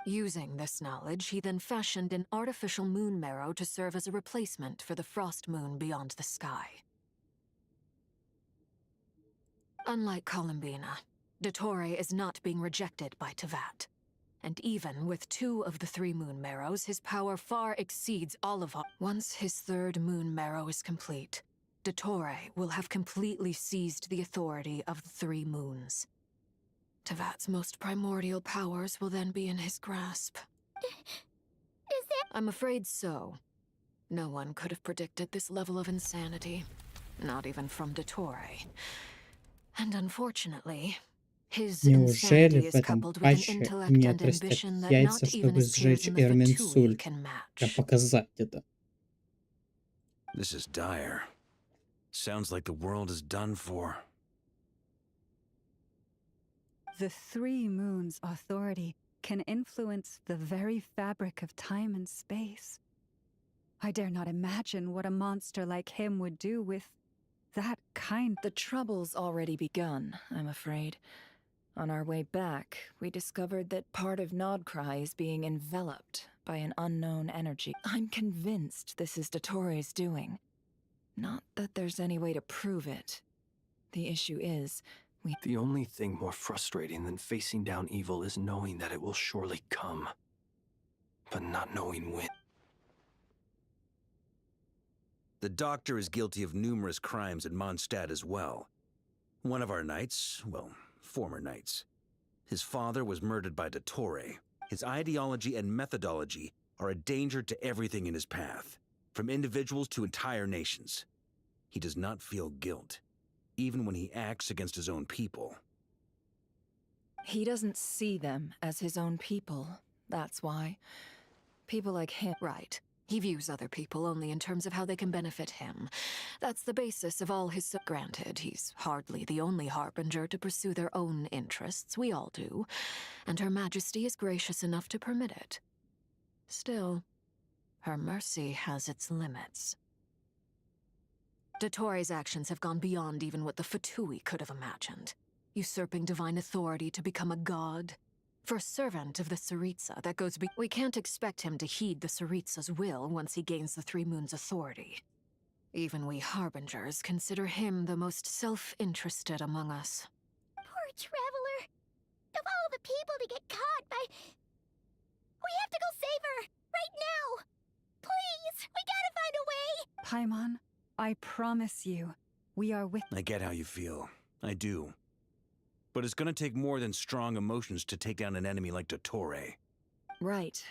Using this knowledge, he then fashioned an artificial moon marrow to serve as a replacement for the frost moon beyond the sky. Unlike Columbina, Dottore is not being rejected by Teyvat. And even with 2 of the 3 moon marrows, his power far exceeds all of our... Once his 3rd moon marrow is complete, Dottore will have completely seized the authority of the 3 moons. Teyvat's most primordial powers will then be in his grasp. I'm afraid so. No one could have predicted this level of insanity. Not even from Dottore. And unfortunately... Неужели в этом патче не отрастят яйца, чтобы сжечь Эрминсуль? А показать это. This is dire. Sounds like the world is done for. The 3 moons' authority can influence the very fabric of time and space. I dare not imagine what a monster like him would do with that kind. The trouble's already begun, I'm afraid. On our way back, we discovered that part of Nodcry is being enveloped by an unknown energy. I'm convinced this is Dottore's doing. Not that there's any way to prove it. The issue is, The only thing more frustrating than facing down evil is knowing that it will surely come, but not knowing when. The doctor is guilty of numerous crimes in Mondstadt as well. One of our knights, well, former knights. His father was murdered by Dottore. His ideology and methodology are a danger to everything in his path, from individuals to entire nations. He does not feel guilt, even when he acts against his own people. he doesn't see them as his own people. That's why. People like him. Right. He views other people only in terms of how they can benefit him. That's the basis of all his... Granted, he's hardly the only harbinger to pursue their own interests. We all do. And Her Majesty is gracious enough to permit it. Still, her mercy has its limits. Dottore's actions have gone beyond even what the Fatui could have imagined. Usurping divine authority to become a god. For a servant of the Tsaritsa, that goes we can't expect him to heed the Tsaritsa's will once he gains the Three Moons' authority. Even we Harbingers consider him the most self-interested among us. Poor Traveler. Of all the people to get caught by... We have to go save her! Right now! Please! We gotta find a way! Paimon, I promise you, we are with... I get how you feel. I do. But it's gonna take more than strong emotions to take down an enemy like Dottore. Right.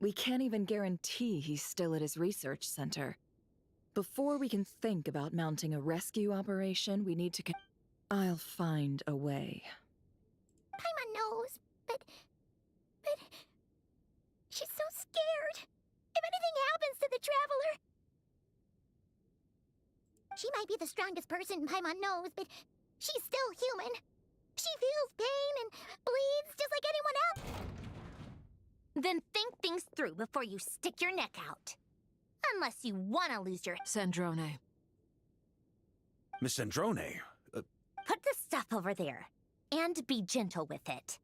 We can't even guarantee he's still at his research center. Before we can think about mounting a rescue operation, we need to I'll find a way. Paimon knows, but... She's so scared. If anything happens to the Traveler... She might be the strongest person Paimon knows, but she's still human. She feels pain and bleeds just like anyone else. Then think things through before you stick your neck out. Unless you want to lose your... Sandrone. Miss Sandrone? Put the stuff over there. And be gentle with it.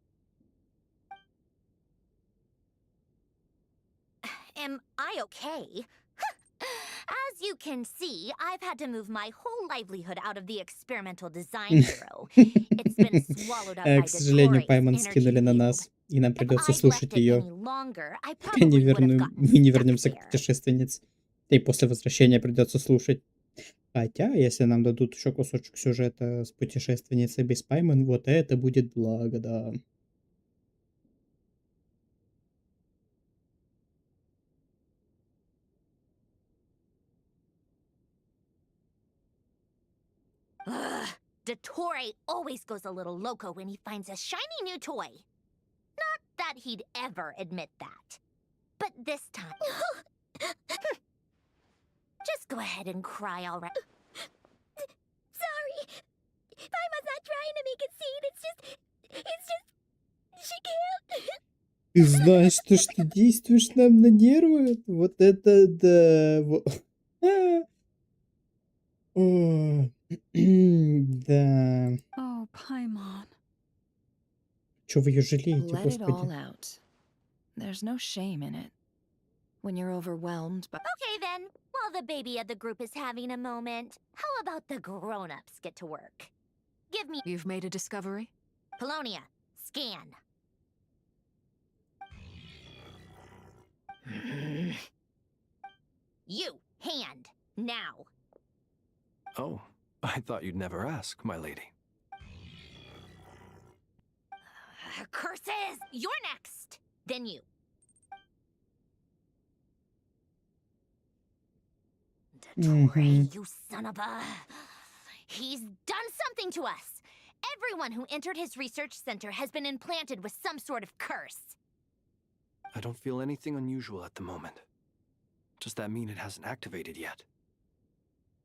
Am I okay? As you can see, I've had to move my whole livelihood out of the experimental design bureau. It's been swallowed up by К сожалению, Dottore's Паймон energy скинули на field. нас, и нам If придется I'd слушать left it ее, any longer, I пока не probably would have мы gotten не stuck вернемся к there. путешественнице. И после возвращения придется слушать. Хотя, если нам дадут еще кусочек сюжета с путешественницей без Паймон, вот это будет благо, да. Ugh, Dottore always goes a little loco when he finds a shiny new toy. Not that he'd ever admit that. But this time... Just go ahead and cry already. Sorry. Paimon's not trying to make a scene. It's just... She can't... Ты знаешь, что ж ты действуешь нам на нервы? Вот это да. О, да. Oh, Paimon. Чё вы ее жалеете, Let it all господи? out. There's no shame in it. When you're overwhelmed by... Okay then, while the baby of the group is having a moment, how about the grown-ups get to work? Give me... You've made a discovery? Polonia, scan. You, hand, now. Oh, I thought you'd never ask, my lady. Curses! You're next! Then you. Dottore, you son of a... He's done something to us! Everyone who entered his research center has been implanted with some sort of curse. I don't feel anything unusual at the moment. Does that mean it hasn't activated yet?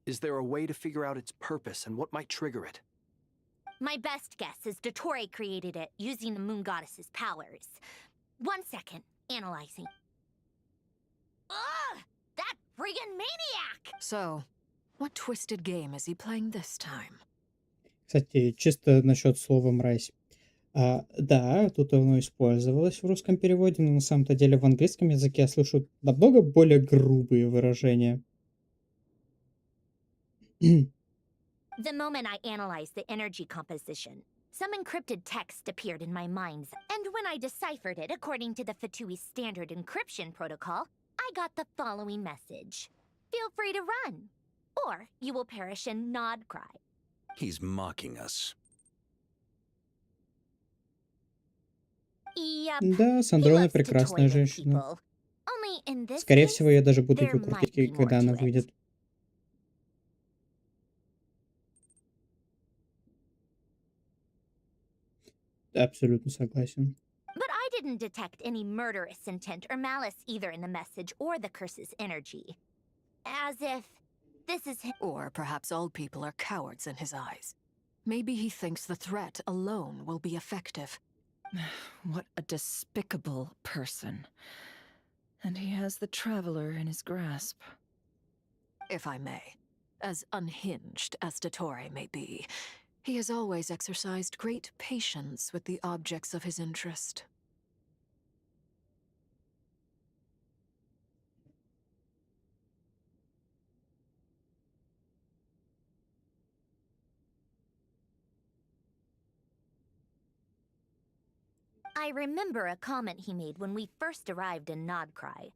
Is there a way to figure out its purpose and what might trigger it? My best guess is Dottore created it using the Moon Goddess's powers. 1 second, analyzing. Ugh! That friggin' maniac! So, what twisted game is he playing this time? Кстати, чисто насчет слова «мразь». Да, тут оно использовалось в русском переводе, но на самом-то деле в английском языке я слышу намного более грубые выражения. The moment I analyzed the energy composition, some encrypted text appeared in my mind, and when I deciphered it according to the Fatui standard encryption protocol, I got the following message. Feel free to run, or you will perish in nod cry. He's mocking us. Yep. Да, Сандроны прекрасная женщина. Only in this Скорее case, всего, я даже буду there ее might крутить, be more когда она to it. выйдет. Абсолютно согласен. But I didn't detect any murderous intent or malice either in the message or the curse's energy. As if this is him. Or perhaps all people are cowards in his eyes. Maybe he thinks the threat alone will be effective. What a despicable person. And he has the Traveler in his grasp. If I may. As unhinged as Dottore may be, he has always exercised great patience with the objects of his interest. I remember a comment he made when we first arrived in Nodcry.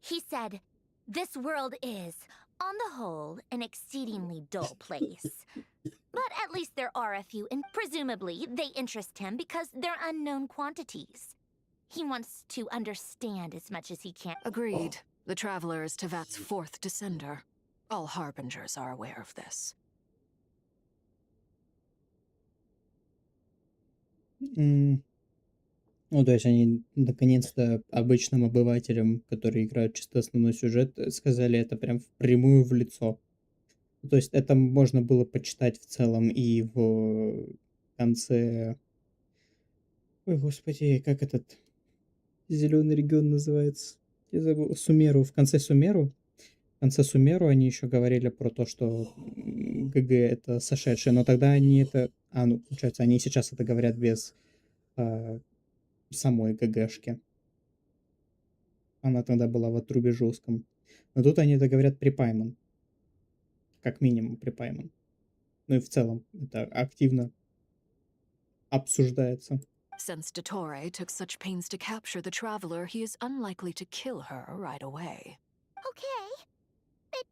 He said, "This world is, on the whole, an exceedingly dull place. But at least there are a few, and presumably they interest him because they're unknown quantities. He wants to understand as much as he can." Agreed. The Traveler is Tevat's fourth descender. All Harbingers are aware of this. Ну, то есть они наконец-то обычным обывателям, которые играют чисто основной сюжет, сказали это прям впрямую в лицо. То есть это можно было почитать в целом и в конце... Ой, господи, как этот зеленый регион называется? Я забыл. Сумеру. В конце Сумеру. В конце Сумеру они еще говорили про то, что ГГ это сошедшие, но тогда они это... ну, получается, они сейчас это говорят без самой ГГшки. Она тогда была в отрубе жестком. Но тут они это говорят при Пайман. Как минимум при Пайман. Ну и в целом это активно обсуждается. Since Dottore took such pains to capture the Traveler, he is unlikely to kill her right away. Okay. But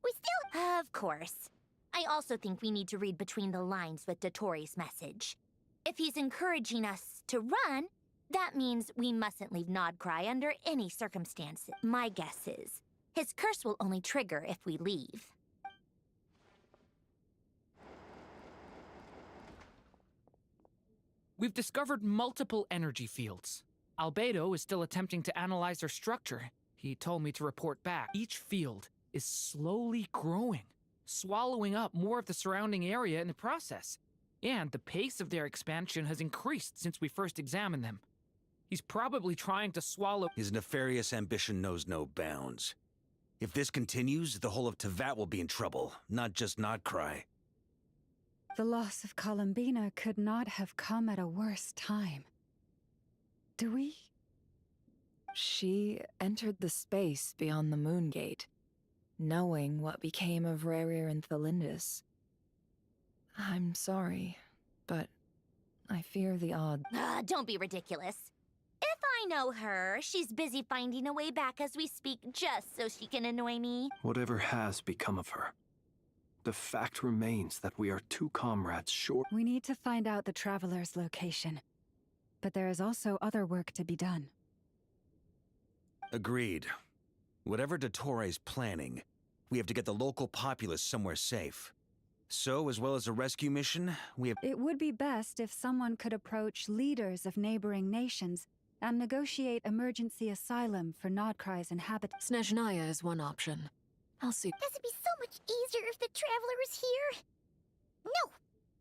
we still... Of course. I also think we need to read between the lines with Dottori's message. If he's encouraging us to run, that means we mustn't leave Nodcry under any circumstances. My guess is, his curse will only trigger if we leave. We've discovered multiple energy fields. Albedo is still attempting to analyze their structure. He told me to report back. Each field is slowly growing, swallowing up more of the surrounding area in the process. And the pace of their expansion has increased since we first examined them. He's probably trying to swallow... His nefarious ambition knows no bounds. If this continues, the whole of Tevat will be in trouble, not just Nodcry. The loss of Columbina could not have come at a worse time. Do we? She entered the space beyond the Moon Gate, knowing what became of Rerir and Thalindus. I'm sorry, but I fear the odds. Don't be ridiculous. If I know her, she's busy finding a way back as we speak just so she can annoy me. Whatever has become of her, the fact remains that we are two comrades short. We need to find out the Traveler's location. But there is also other work to be done. Agreed. Whatever Dottore's planning, we have to get the local populace somewhere safe. So, as well as a rescue mission, we have... It would be best if someone could approach leaders of neighboring nations and negotiate emergency asylum for Nodcry's inhabitants. Snezhnaya is one option. I'll see. This would be so much easier if the Traveler was here. No!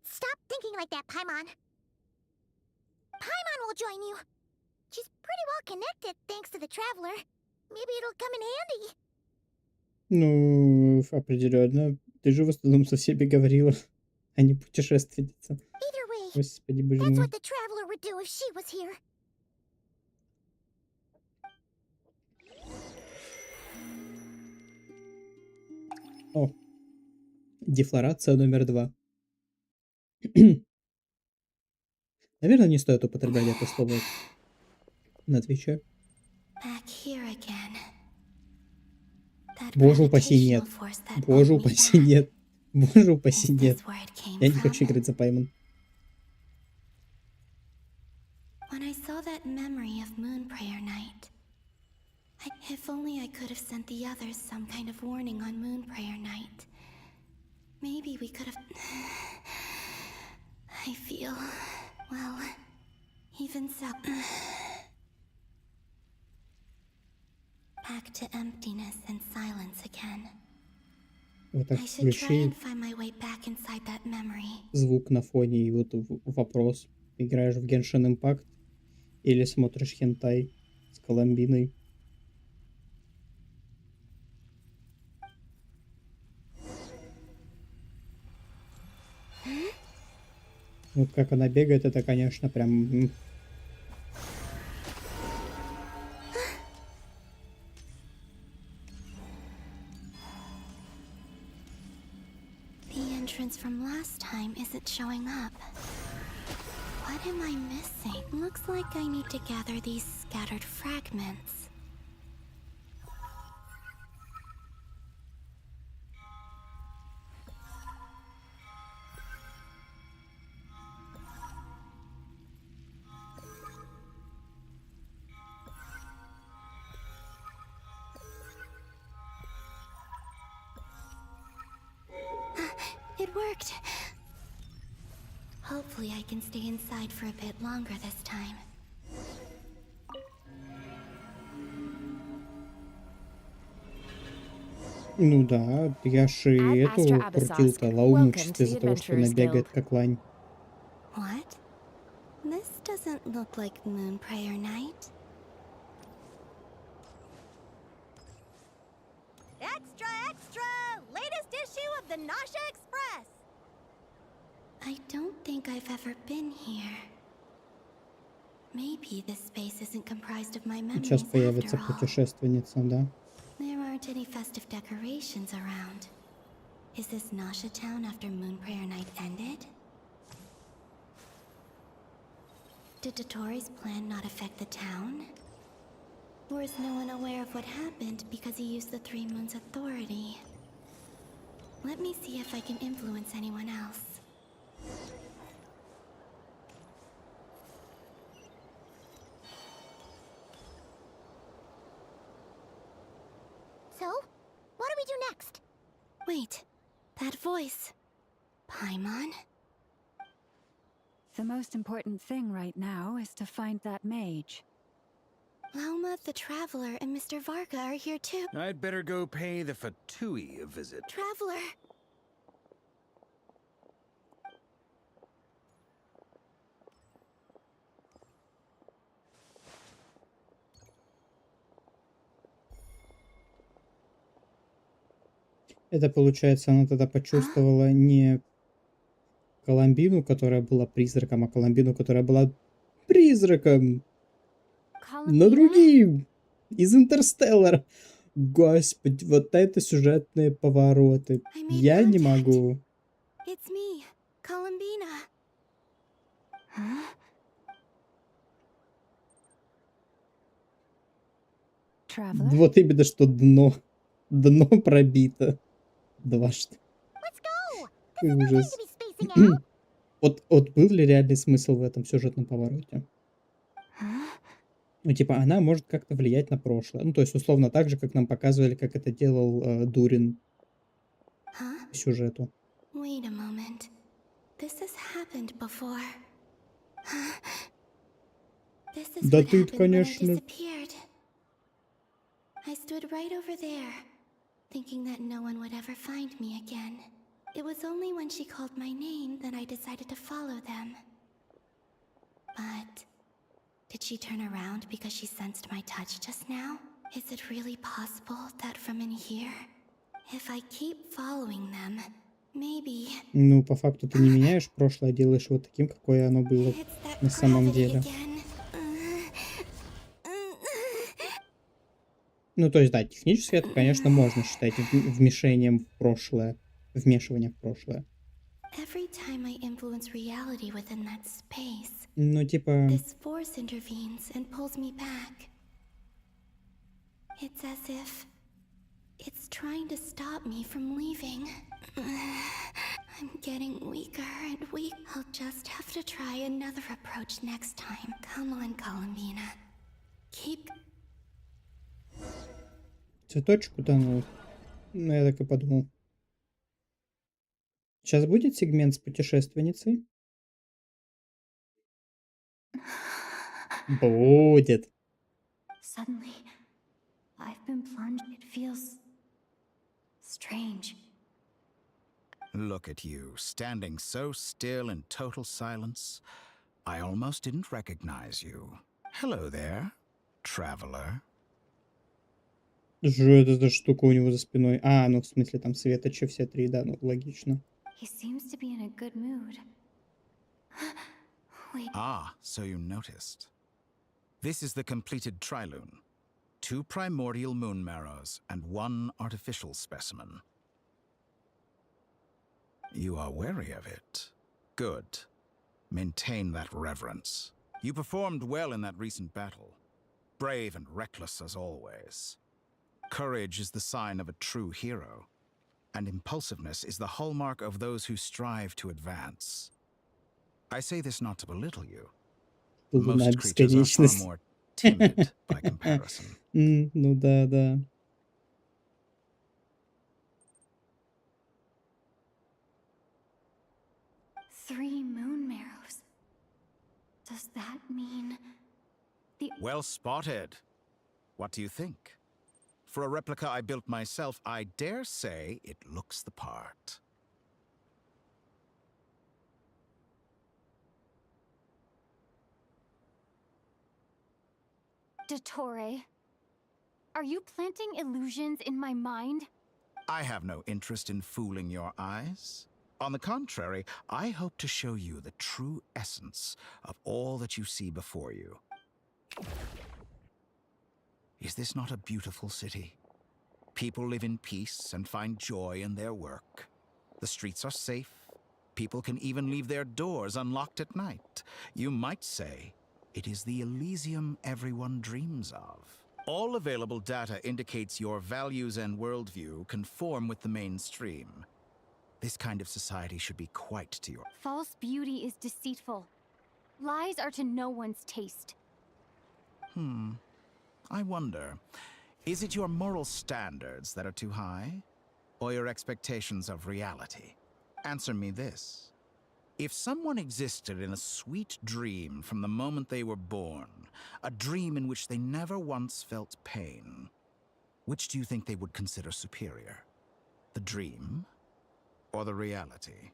Stop thinking like that, Paimon. Paimon will join you. She's pretty well connected thanks to the Traveler. Maybe it'll come in handy. Ну, определенно. Ты же в основном со всеми говорила, а не путешественница. Either way, Господи, боже that's мой. what the Traveler would do if she was here. О, Дефлорация номер 2. Наверное, не стоит употреблять это слово на Твиче. Back here again. That Боже упаси, нет. gravitational force that Боже pulled me упаси, back. нет. Боже упаси, Is нет. this where it came Я не from? хочу играть за Паймон. When I saw that memory of Moon Prayer Night, if only I could have sent the others some kind of warning on Moon Prayer Night. Maybe we could have... I feel... well... even so... back to emptiness and silence again. Вот так I should try включи and find my way back inside that memory. звук на фоне и вот вопрос. Играешь в Genshin Impact или смотришь хентай с Коломбиной? Вот как она бегает, это, конечно, прям... The entrance from last time isn't showing up. What am I missing? Looks like I need to gather these scattered fragments. It worked. Hopefully I can stay inside for a bit longer this time. Ну да, я ж и эту крутил-то Лауну чисто из-за того, что она бегает как лань. What? This doesn't look like Moon Prayer Night. Extra, extra! Latest issue of the Nasha Express! I don't think I've ever been here. Maybe this space isn't comprised of my memories Сейчас появится after all. путешественница, да? There aren't any festive decorations around. Is this Nasha town after Moon Prayer Night ended? Did Dotori's plan not affect the town? Or is no one aware of what happened because he used the Three Moons' authority? Let me see if I can influence anyone else. So, what do we do next? Wait, that voice. Paimon? The most important thing right now is to find that mage. Lauma the Traveler and Mr. Varga are here too. I'd better go pay the Fatui a visit. Traveler! Это, получается, она тогда почувствовала не Коломбину, которая была призраком, а Коломбину, которая была призраком. Но другим. Из Интерстеллара. Господи, вот это сюжетные повороты. Я не могу. It's me, Columbina. Huh? Traveler? Вот именно что дно. Дно пробито. Дважды. Какой ужас. Вот был ли реальный смысл в этом сюжетном повороте? Ну, типа, она может как-то влиять на прошлое. Ну, то есть, условно, так же, как нам показывали, как это делал Дурин по сюжету. Wait a moment. This has happened before. This is Да what ты, happened when I конечно... disappeared. I stood right over there, thinking that no one would ever find me again. It was only when she called my name that I decided to follow them. But did she turn around because she sensed my touch just now? Is it really possible that from in here, if I keep following them, maybe... Ну, по факту ты не меняешь прошлое, делаешь его таким, какое оно было на самом деле. Ну, то есть, да, технически это, конечно, можно считать вмешением в прошлое. Вмешивание в прошлое. Every time I influence reality within that space, Ну, типа... this force intervenes and pulls me back. It's as if it's trying to stop me from leaving. I'm getting weaker and weak. I'll just have to try another approach next time. Come on, Columbina. Keep... Цветочек утонул. Ну, я так и подумал. Сейчас будет сегмент с путешественницей? Будет. Suddenly, I've been plunged. It feels strange. Look at you, standing so still in total silence. I almost didn't recognize you. Hello there, traveler. Что это за штука у него за спиной? А, ну в смысле там светочи все три, да, ну логично. He seems to be in a good mood. Wait. Ah, so you noticed. This is the completed trilune. 2 primordial moon marrows and 1 artificial specimen. You are wary of it. Good. Maintain that reverence. You performed well in that recent battle. Brave and reckless as always. Courage is the sign of a true hero. And impulsiveness is the hallmark of those who strive to advance. I say this not to belittle you. Most creatures are far more timid by comparison. Ну да, да. Three moon marrows. Does that mean the... Well spotted. What do you think? For a replica I built myself, I dare say it looks the part. Dottore, are you planting illusions in my mind? I have no interest in fooling your eyes. On the contrary, I hope to show you the true essence of all that you see before you. Is this not a beautiful city? People live in peace and find joy in their work. The streets are safe. People can even leave their doors unlocked at night. You might say it is the Elysium everyone dreams of. All available data indicates your values and worldview conform with the mainstream. This kind of society should be quite to your... False beauty is deceitful. Lies are to no one's taste. I wonder, is it your moral standards that are too high? Or your expectations of reality? Answer me this. If someone existed in a sweet dream from the moment they were born, a dream in which they never once felt pain, which do you think they would consider superior? The dream or the reality?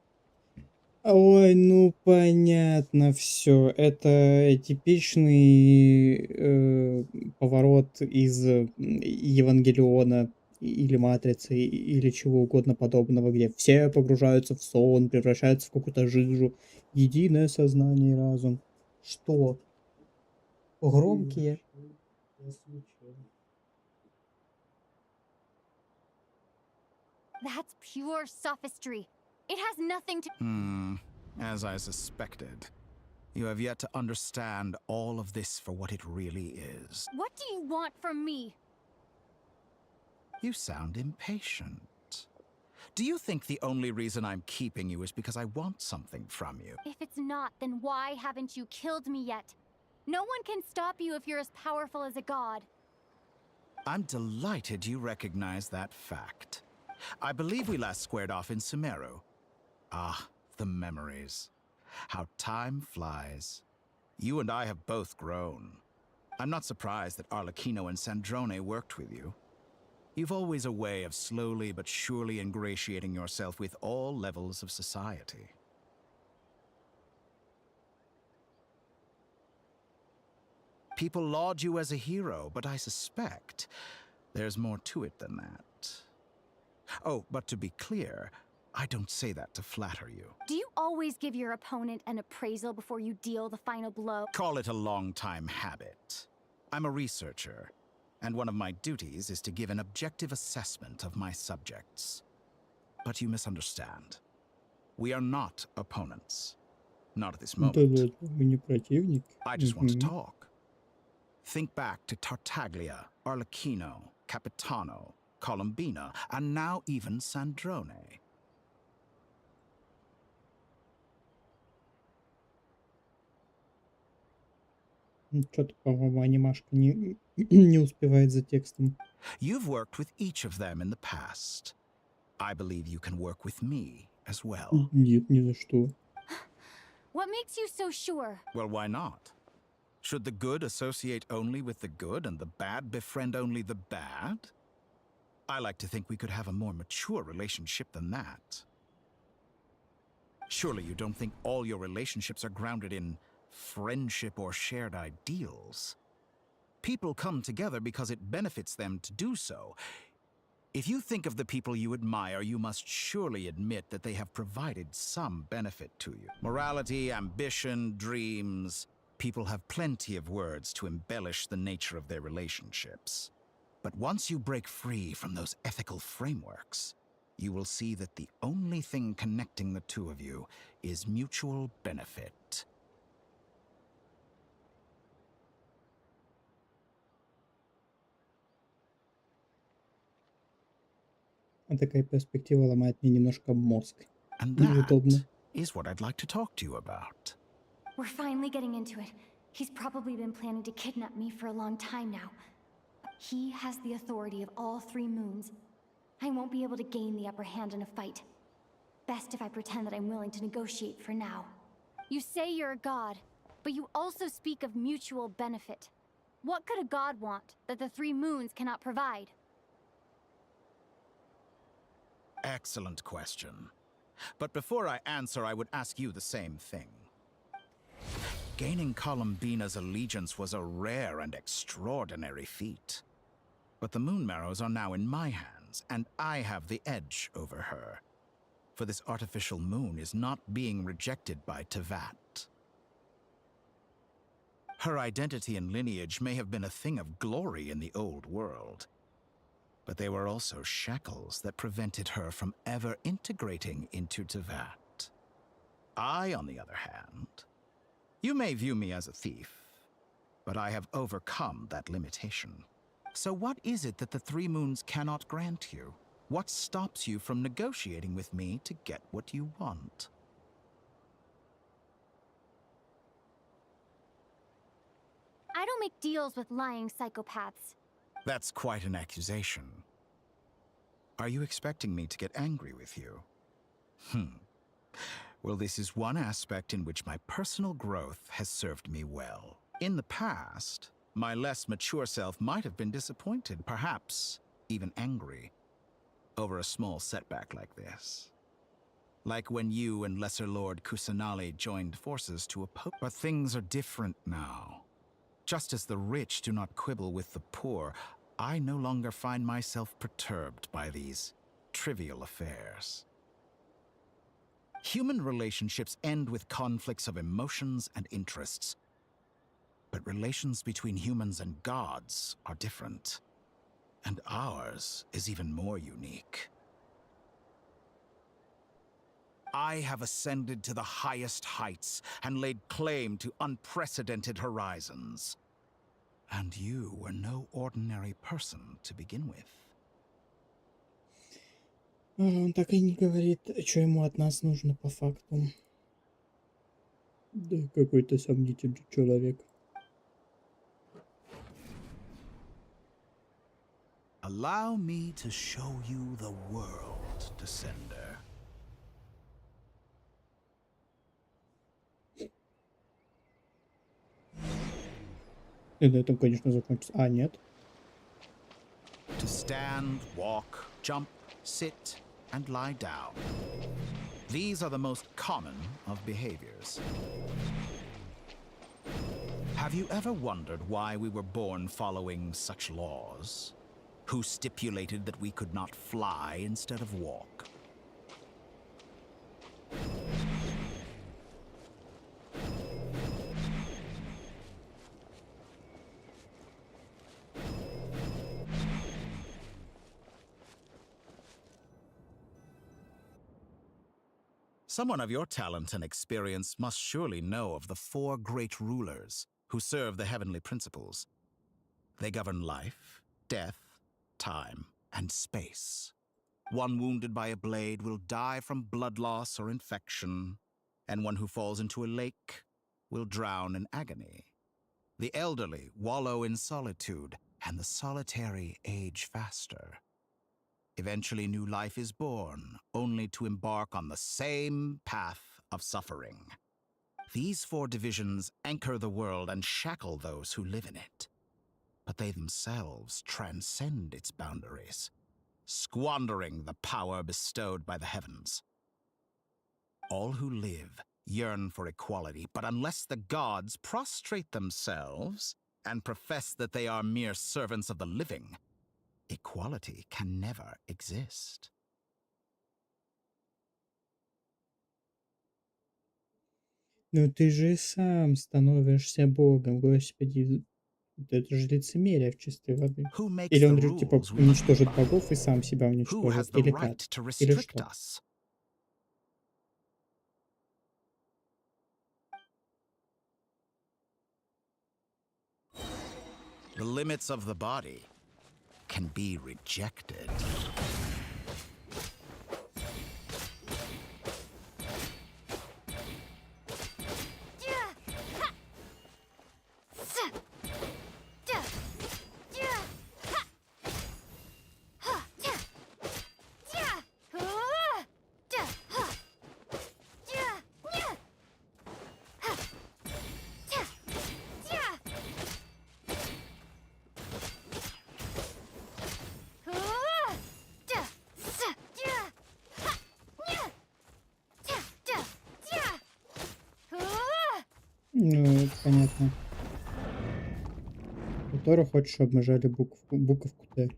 Ой, ну понятно все. Это типичный поворот из Евангелиона или Матрицы, или чего угодно подобного, где все погружаются в сон, превращаются в какую-то жижу. Единое сознание и разум. Что? Громкие. That's pure sophistry. It has nothing to... As I suspected. You have yet to understand all of this for what it really is. What do you want from me? You sound impatient. Do you think the only reason I'm keeping you is because I want something from you? If it's not, then why haven't you killed me yet? No one can stop you if you're as powerful as a god. I'm delighted you recognize that fact. I believe we last squared off in Sumeru. Ah, the memories. How time flies. You and I have both grown. I'm not surprised that Arlecchino and Sandrone worked with you. You've always a way of slowly but surely ingratiating yourself with all levels of society. People laud you as a hero, but I suspect there's more to it than that. Oh, but to be clear, I don't say that to flatter you. Do you always give your opponent an appraisal before you deal the final blow? Call it a long-time habit. I'm a researcher, and one of my duties is to give an objective assessment of my subjects. but you misunderstand. We are not opponents. Not at this Да, moment. мы не противники. I just want to Мгм. talk. Think back to Tartaglia, Arlecchino, Capitano, Colombina, and now even Sandrone. Что-то, по-моему, анимашка не, не успевает за текстом. You've worked with each of them in the past. I believe you can work with me as well. Нет, ни за что. What makes you so sure? Well, why not? Should the good associate only with the good and the bad befriend only the bad? I like to think we could have a more mature relationship than that. Surely you don't think all your relationships are grounded in friendship or shared ideals? People come together because it benefits them to do so. If you think of the people you admire, you must surely admit that they have provided some benefit to you. Morality, ambition, dreams. People have plenty of words to embellish the nature of their relationships. But once you break free from those ethical frameworks, you will see that the only thing connecting the two of you is mutual benefit. А такая перспектива ломает мне немножко мозг. And Неудобно. that is what I'd like to talk to you about. We're finally getting into it. He's probably been planning to kidnap me for a long time now. He has the authority of all 3 moons. I won't be able to gain the upper hand in a fight. Best if I pretend that I'm willing to negotiate for now. You say you're a god, but you also speak of mutual benefit. What could a god want that the 3 moons cannot provide? Excellent question. But before I answer, I would ask you the same thing. Gaining Columbina's allegiance was a rare and extraordinary feat. But the Moon Marrows are now in my hands, and I have the edge over her. For this artificial moon is not being rejected by Tevat. Her identity and lineage may have been a thing of glory in the old world, but they were also shackles that prevented her from ever integrating into Tevat. I, on the other hand, you may view me as a thief, but I have overcome that limitation. So what is it that the 3 moons cannot grant you? What stops you from negotiating with me to get what you want? I don't make deals with lying psychopaths. That's quite an accusation. Are you expecting me to get angry with you? Well, this is one aspect in which my personal growth has served me well. In the past, my less mature self might have been disappointed, perhaps even angry, over a small setback like this. Like when you and Lesser Lord Kusanali joined forces to oppose. But things are different now. Just as the rich do not quibble with the poor, I no longer find myself perturbed by these trivial affairs. Human relationships end with conflicts of emotions and interests. But relations between humans and gods are different. And ours is even more unique. I have ascended to the highest heights and laid claim to unprecedented horizons. And you were no ordinary person to begin with. Он так и не говорит, что ему от нас нужно по факту. Да, какой-то сомнительный человек. Allow me to show you the world, Descender. И на этом, конечно, закончится. А, нет. To stand, walk, jump, sit, and lie down. These are the most common of behaviors. Have you ever wondered why we were born following such laws? Who stipulated that we could not fly instead of walk? Someone of your talent and experience must surely know of the 4 great rulers who serve the heavenly principles. They govern life, death, time, and space. One wounded by a blade will die from blood loss or infection, and one who falls into a lake will drown in agony. The elderly wallow in solitude, and the solitary age faster. Eventually, new life is born, only to embark on the same path of suffering. These 4 divisions anchor the world and shackle those who live in it. But they themselves transcend its boundaries, squandering the power bestowed by the heavens. All who live yearn for equality, but unless the gods prostrate themselves and profess that they are mere servants of the living, equality can never exist. Ну ты же сам становишься богом, господи. Это же лицемерие в чистой воды. Who makes Или the он же, типа, rules we уничтожит follow? богов и сам себя Who уничтожит, has the или right как? to Или restrict что? us? The limits of the body can be rejected. Ну, понятно. Тора хочет, чтобы мы жали буковку Т.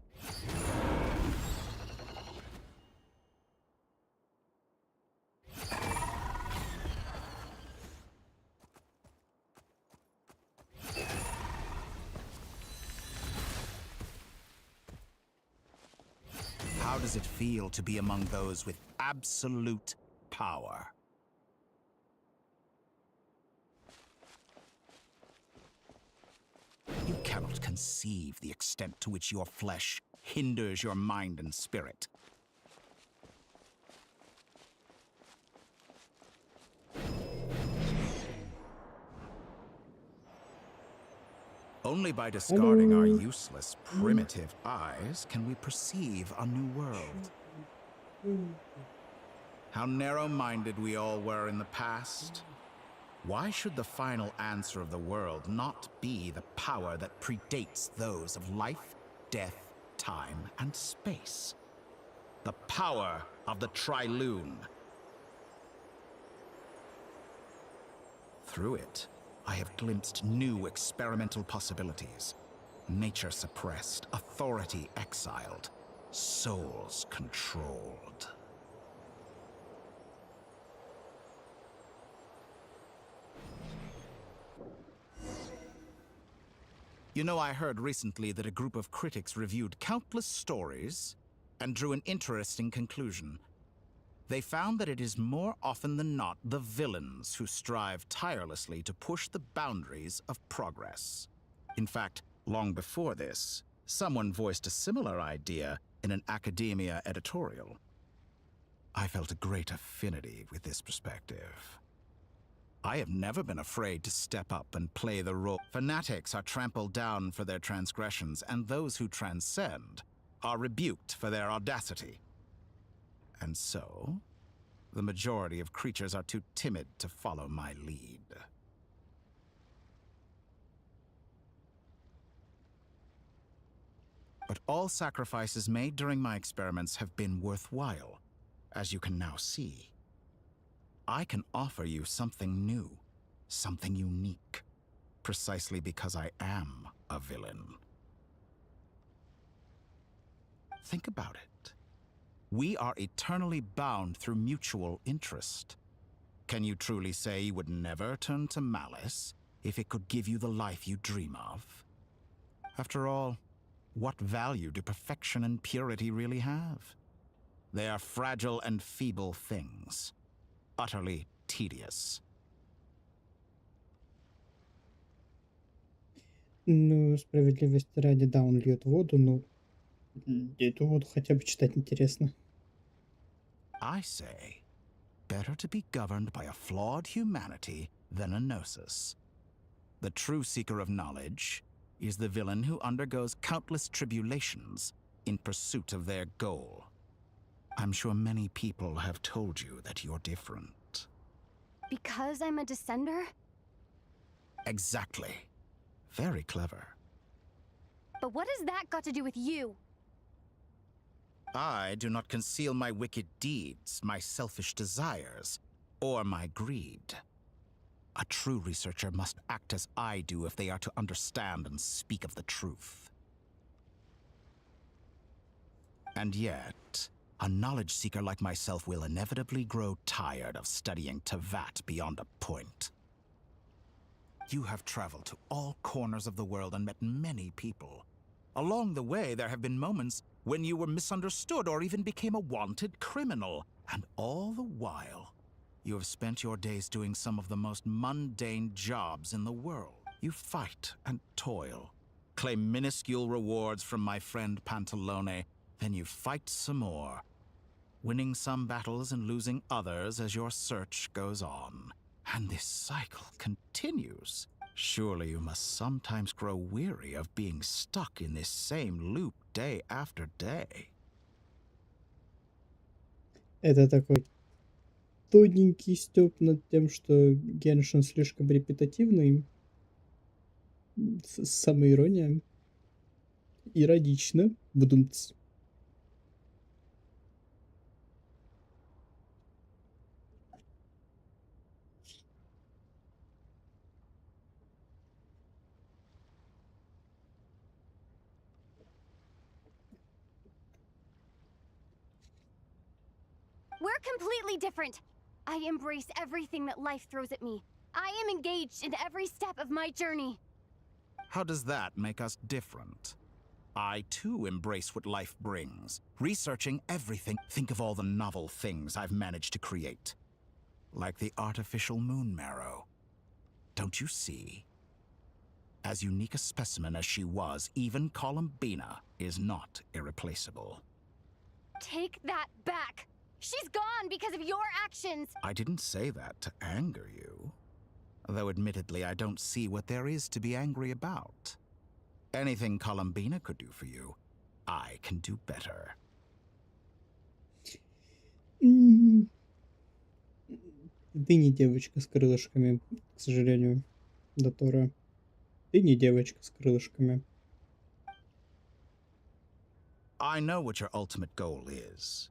How does it feel to be among those with absolute power? You cannot conceive the extent to which your flesh hinders your mind and spirit. Only by discarding our useless, primitive eyes can we perceive a new world. How narrow-minded we all were in the past. Why should the final answer of the world not be the power that predates those of life, death, time, and space? The power of the Trilune. Through it, I have glimpsed new experimental possibilities. Nature suppressed, authority exiled, souls controlled. You know, I heard recently that a group of critics reviewed countless stories and drew an interesting conclusion. They found that it is more often than not the villains who strive tirelessly to push the boundaries of progress. In fact, long before this, someone voiced a similar idea in an academia editorial. I felt a great affinity with this perspective. I have never been afraid to step up and play the role. Fanatics are trampled down for their transgressions, and those who transcend are rebuked for their audacity. And so, the majority of creatures are too timid to follow my lead. But all sacrifices made during my experiments have been worthwhile, as you can now see. I can offer you something new, something unique, precisely because I am a villain. Think about it. We are eternally bound through mutual interest. Can you truly say you would never turn to malice if it could give you the life you dream of? After all, what value do perfection and purity really have? They are fragile and feeble things. utterly tedious. Ну, справедливости ради, да, он льет воду, но эту воду хотя бы читать интересно. I say, better to be governed by a flawed humanity than a gnosis. The true seeker of knowledge is the villain who undergoes countless tribulations in pursuit of their goal. I'm sure many people have told you that you're different. Because I'm a descender? Exactly. Very clever. But what has that got to do with you? I do not conceal my wicked deeds, my selfish desires, or my greed. A true researcher must act as I do if they are to understand and speak of the truth. And yet, a knowledge seeker like myself will inevitably grow tired of studying Tevat beyond a point. You have traveled to all corners of the world and met many people. Along the way, there have been moments when you were misunderstood or even became a wanted criminal. And all the while, you have spent your days doing some of the most mundane jobs in the world. You fight and toil, claim minuscule rewards from my friend Pantalone, then you fight some more, winning some battles and losing others as your search goes on. And this cycle continues. Surely you must sometimes grow weary of being stuck in this same loop day after day. Это такой тоненький стёб над тем, что Геншин слишком репетативный. Самоирония. Иронично. Бдумц. We're completely different. I embrace everything that life throws at me. I am engaged in every step of my journey. How does that make us different? I too embrace what life brings, researching everything. Think of all the novel things I've managed to create. Like the artificial moon marrow. Don't you see? As unique a specimen as she was, even Columbina is not irreplaceable. Take that back. She's gone because of your actions. I didn't say that to anger you. Though admittedly, I don't see what there is to be angry about. Anything Columbina could do for you, I can do better. Ты не девочка с крылышками, к сожалению, Дотора. Ты не девочка с крылышками. I know what your ultimate goal is.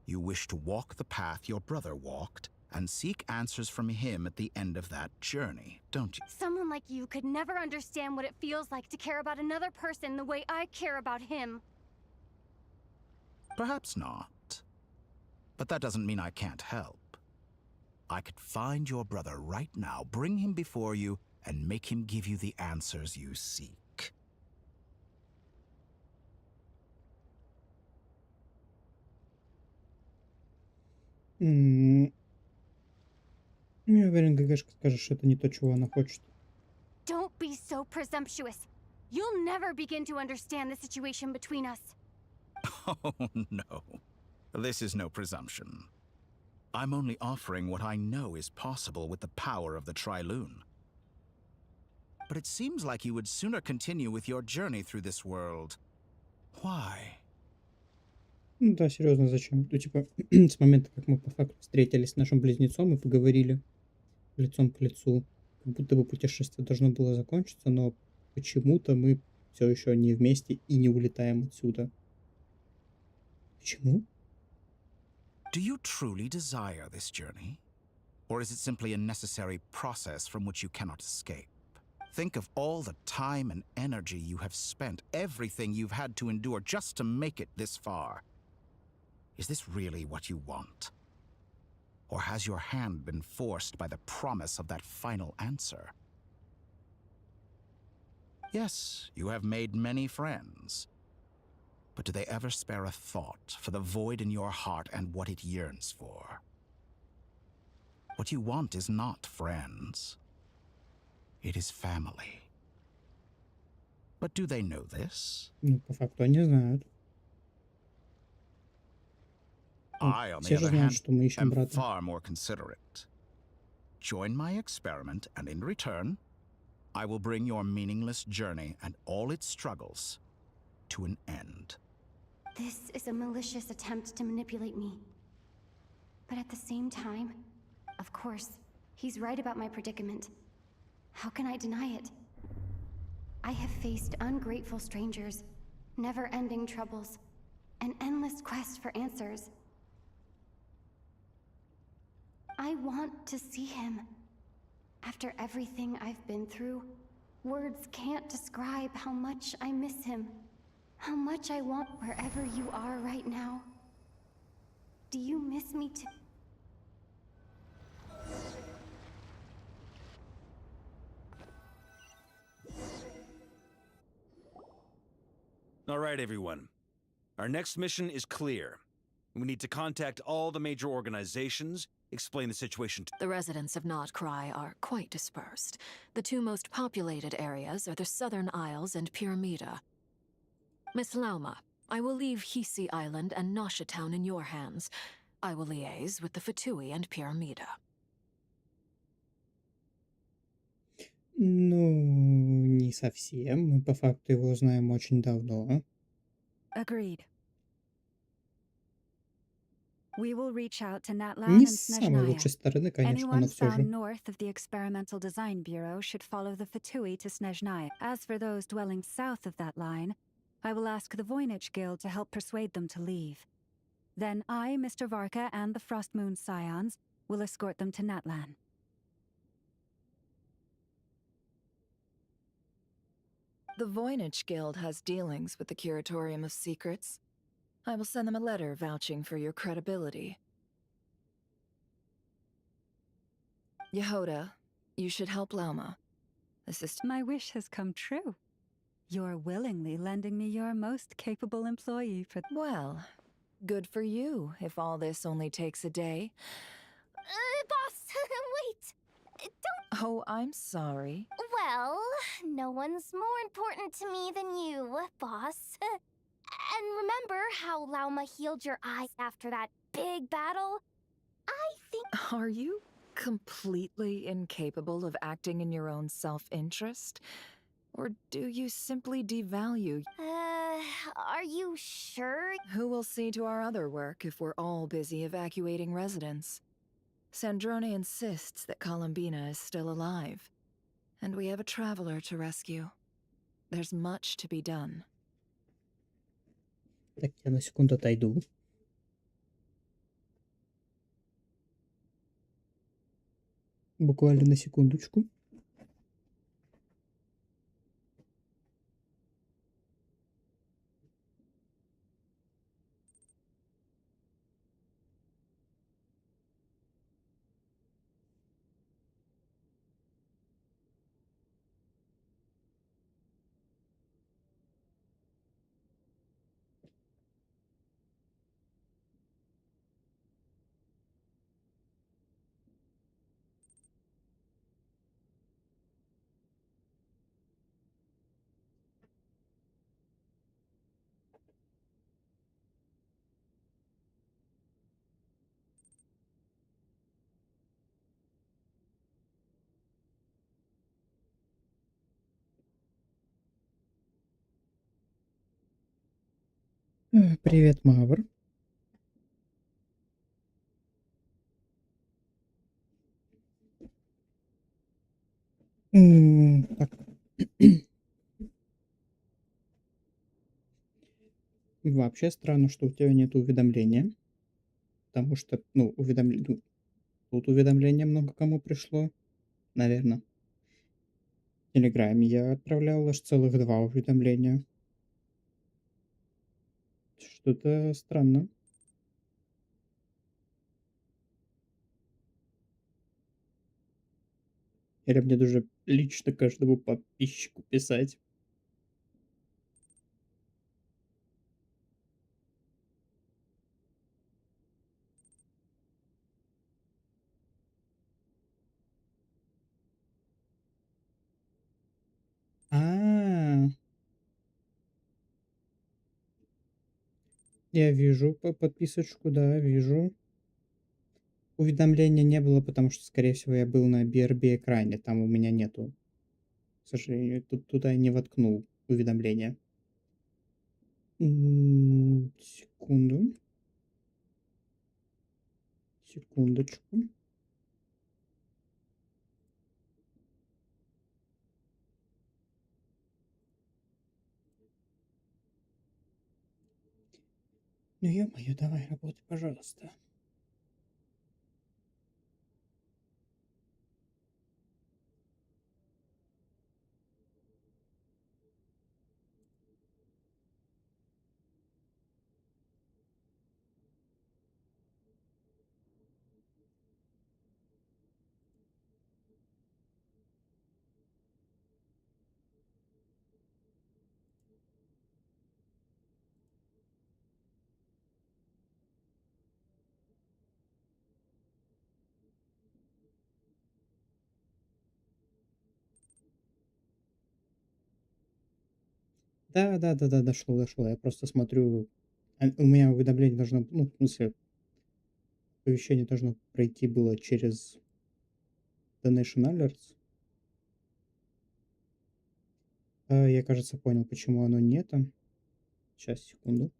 You wish to walk the path your brother walked and seek answers from him at the end of that journey, don't you? Someone like you could never understand what it feels like to care about another person the way I care about him. Perhaps not. But that doesn't mean I can't help. I could find your brother right now, bring him before you, and make him give you the answers you seek. Я уверен, ГГшка скажет, что это не то, чего она хочет. Don't be so presumptuous. You'll never begin to understand the situation between us. Oh, no. This is no presumption. I'm only offering what I know is possible with the power of the Trilune. But it seems like you would sooner continue with your journey through this world. Why? Ну да, серьезно, зачем? Ну, типа, с момента, как мы по факту встретились с нашим близнецом и поговорили лицом к лицу, как будто бы путешествие должно было закончиться, но почему-то мы все еще не вместе и не улетаем отсюда. Почему? Do you truly desire this journey? Or is it simply a necessary process from which you cannot escape? Think of all the time and energy you have spent, everything you've had to endure just to make it this far. Is this really what you want? Or has your hand been forced by the promise of that final answer? Yes, you have made many friends. But do they ever spare a thought for the void in your heart and what it yearns for? What you want is not friends. It is family. But do they know this? Ну, по факту они знают. I, on the Все же other знают, hand, что мы ищем am брата. far more considerate. Join my experiment, and in return, I will bring your meaningless journey and all its struggles to an end. This is a malicious attempt to manipulate me. But at the same time, of course, he's right about my predicament. How can I deny it? I have faced ungrateful strangers, never-ending troubles, an endless quest for answers. I want to see him. After everything I've been through, words can't describe how much I miss him. How much I want wherever you are right now. Do you miss me too? All right, everyone. Our next mission is clear. We need to contact all the major organizations, explain the situation to... The residents of Notcry are quite dispersed. The two most populated areas are the Southern Isles and Pyramida. Miss Lauma, I will leave Hisi Island and Nasha Town in your hands. I will liaise with the Fatui and Pyramida. Ну, не совсем. Мы по факту его знаем очень давно. Agreed. We will reach out to Natlan Не and с самой Snezhnaya. лучшей стороны, конечно, Anyone но все же. found north of the Experimental Design Bureau should follow the Fatui to Snezhnaya. As for those dwelling south of that line, I will ask the Voynich Guild to help persuade them to leave. Then I, Mr. Varka, and the Frostmoon Scions will escort them to Natlan. The Voynich Guild has dealings with the Curatorium of Secrets. I will send them a letter vouching for your credibility. Yehoda, you should help Lauma. My wish has come true. You're willingly lending me your most capable employee for... Well, good for you, if all this only takes a day. Boss, wait. Don't... Oh, I'm sorry. Well, no one's more important to me than you, boss. And remember how Lauma healed your eyes after that big battle? I think... Are you completely incapable of acting in your own self-interest? Or do you simply devalue? Are you sure? Who will see to our other work if we're all busy evacuating residents? Sandrone insists that Columbina is still alive, and we have a traveler to rescue. There's much to be done. Так, я на секунду отойду. Буквально на секундочку. Привет, Мавр. Так. Вообще странно, что у тебя нет уведомления. Потому что, ну, тут уведомления много кому пришло. Наверное. В Телеграме я отправлял аж целых 2 уведомления. Что-то странно. Или мне даже лично каждому подписчику писать? Я вижу подписочку, да, вижу. Уведомления не было, потому что, скорее всего, я был на BRB экране. Там у меня нету. К сожалению, туда не воткнул уведомления. Секунду. Секундочку. Ну, ё-моё, давай, работай, пожалуйста. Да, дошло. Я просто смотрю, у меня уведомление должно, ну, в смысле, оповещение должно пройти было через Donation Alerts. Я, кажется, понял, почему оно не там. Сейчас, секунду.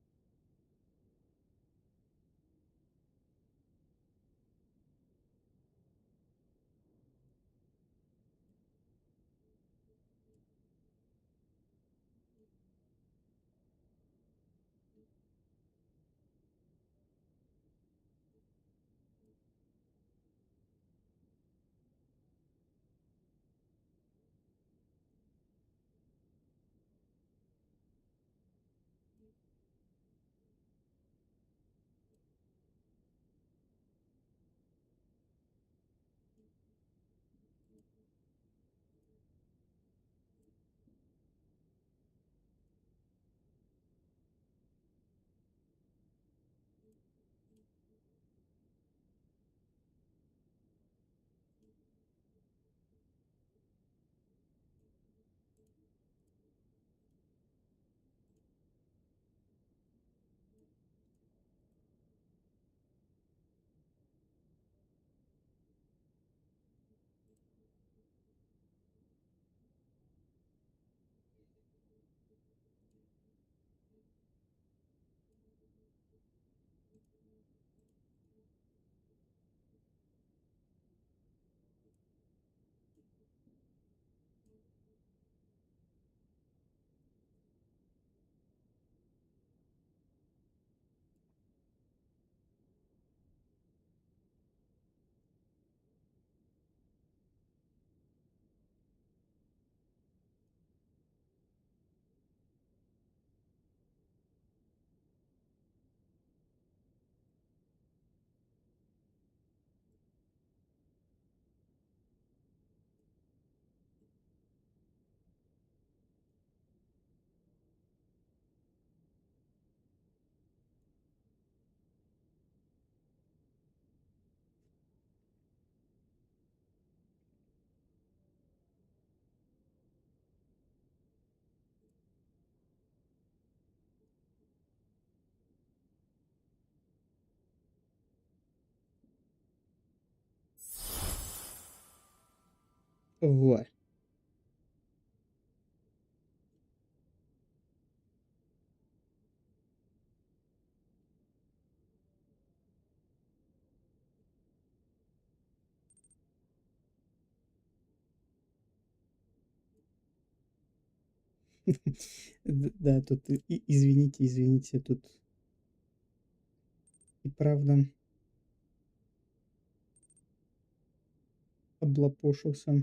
Вот. Да, тут, извините, тут и правда облапошился.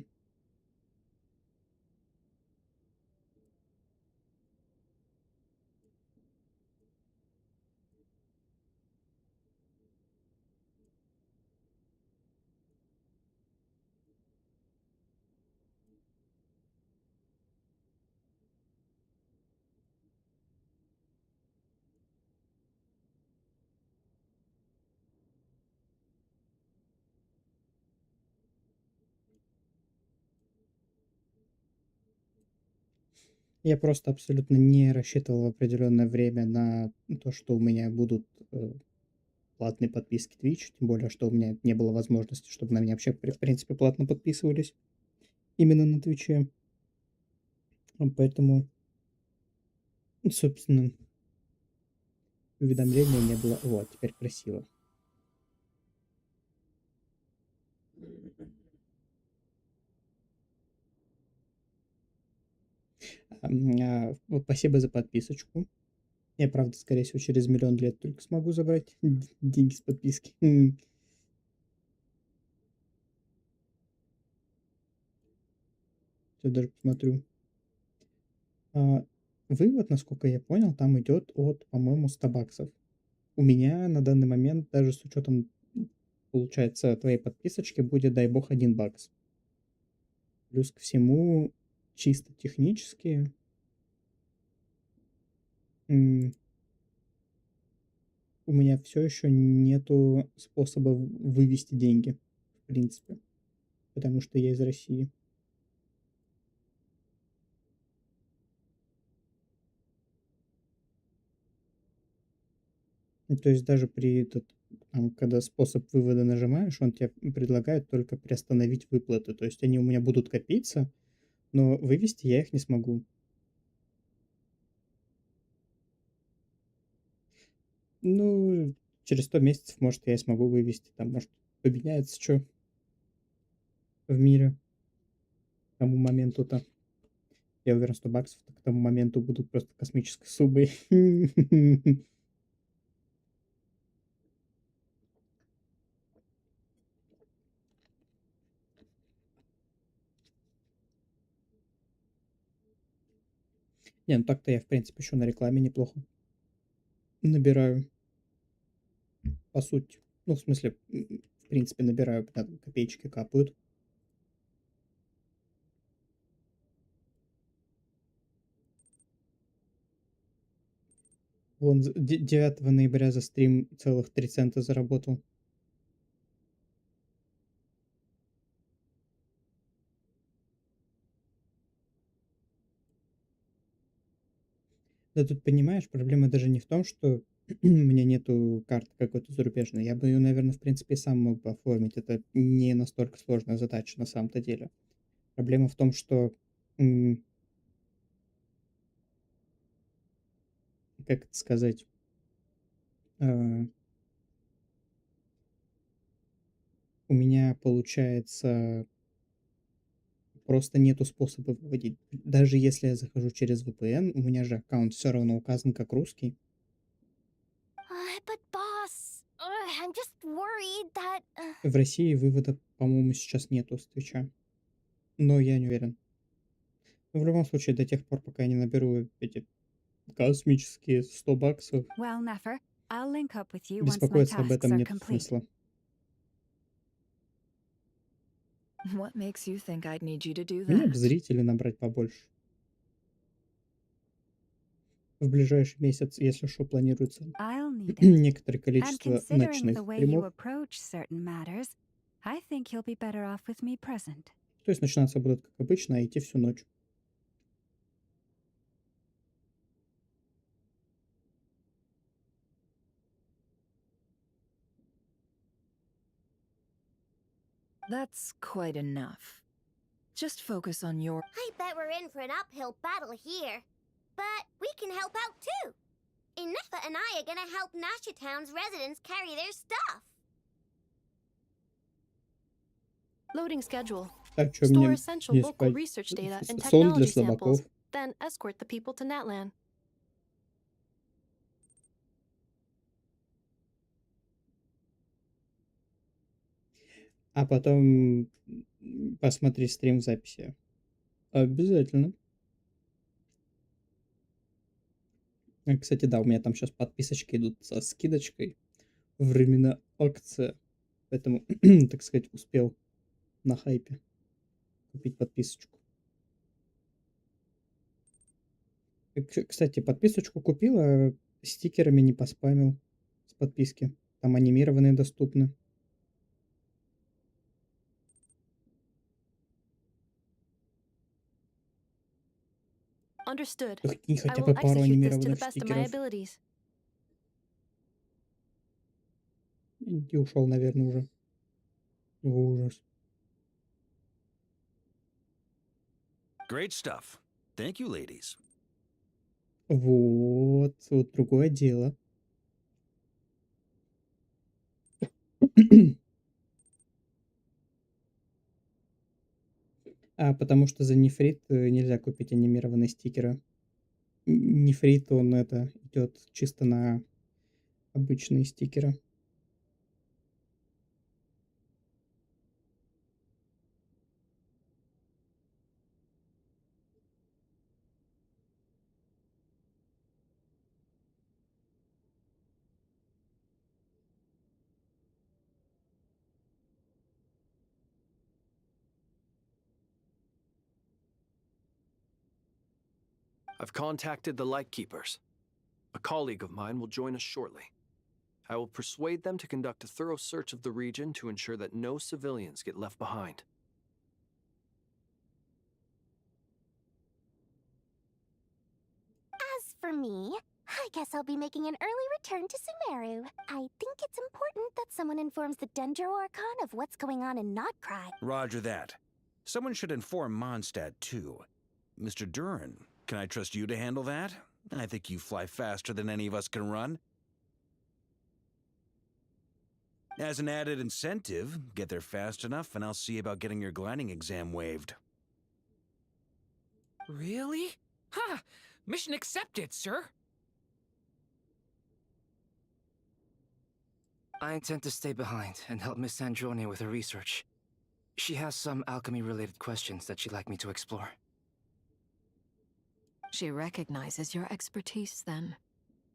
Я просто абсолютно не рассчитывал в определенное время на то, что у меня будут платные подписки Twitch, тем более, что у меня не было возможности, чтобы на меня вообще, в принципе, платно подписывались именно на Твиче. Поэтому, собственно, уведомления не было. Вот, теперь красиво. Вот спасибо за подписочку. Я, правда, скорее всего, через миллион лет только смогу забрать деньги с подписки. Сейчас даже посмотрю. Вывод, насколько я понял, там идет от, по-моему, 100 баксов. У меня на данный момент, даже с учетом, получается, твоей подписочки, будет, дай бог, 1 бакс. Плюс ко всему, чисто технически, у меня все еще нету способа вывести деньги, в принципе, потому что я из России. То есть даже когда способ вывода нажимаешь, он тебе предлагает только приостановить выплаты. То есть они у меня будут копиться, но вывести я их не смогу. Ну, через 100 месяцев, может, я и смогу вывести. Там, может, поменяется что в мире к тому моменту-то. Я уверен, 100 баксов к тому моменту будут просто космической суммой. Не, ну так-то я, в принципе, еще на рекламе неплохо набираю, по сути. Ну, в смысле, в принципе, набираю, там копеечки капают. Вон 9 ноября за стрим целых 3 цента заработал. Да тут, понимаешь, проблема даже не в том, что у меня нету карты какой-то зарубежной. Я бы ее, наверное, в принципе, и сам мог бы оформить. Это не настолько сложная задача на самом-то деле. Проблема в том, что, как это сказать, у меня, получается, просто нету способа выводить. Даже если я захожу через VPN, у меня же аккаунт все равно указан как русский. But boss, I'm just worried that... В России вывода, по-моему, сейчас нету с Твича. Но я не уверен. Но в любом случае, до тех пор, пока я не наберу эти космические 100 баксов, Well, Nefer, I'll link up with you once my беспокоиться об tasks этом are нет complete. смысла. What makes you think I'd need you to do Мне бы that? зрителей набрать побольше. В ближайший месяц, если что, планируется I'll need it. некоторое And количество considering ночных the way you стримов. approach certain matters, I think you'll be better off with me present. То есть начинаться будут как обычно, а идти всю ночь. That's quite enough. Just focus on your... I bet we're in for an uphill battle here. But we can help out too. Inefa and I are gonna help Nasha Town's residents carry their stuff. Loading schedule. Так, что Store мне essential не local спать? research data and Сон для technology samples, слабаков. then escort the people to Natlan. А потом посмотри стрим в записи. Обязательно. Кстати, да, у меня там сейчас подписочки идут со скидочкой. Времена акция. Поэтому, так сказать, успел на хайпе купить подписочку. Кстати, подписочку купил, а стикерами не поспамил с подписки. Там анимированные доступны. Understood. Прикинь, I хотя will бы пару execute this to the анимированных best of my стикеров. abilities. И ушел, наверное, уже. Ужас. Great stuff. Thank you, ladies. Вот другое дело. Потому что за нефрит нельзя купить анимированные стикеры. Нефрит, он идет чисто на обычные стикеры. I've contacted the Lightkeepers. A colleague of mine will join us shortly. I will persuade them to conduct a thorough search of the region to ensure that no civilians get left behind. As for me, I guess I'll be making an early return to Sumeru. I think it's important that someone informs the Dendro Archon of what's going on in Notcry. Roger that. Someone should inform Mondstadt, too. Mr. Duran, can I trust you to handle that? I think you fly faster than any of us can run. As an added incentive, get there fast enough and I'll see about getting your gliding exam waived. Really? Ha! Mission accepted, sir. I intend to stay behind and help Miss Androni with her research. She has some alchemy-related questions that she'd like me to explore. She recognizes your expertise, then.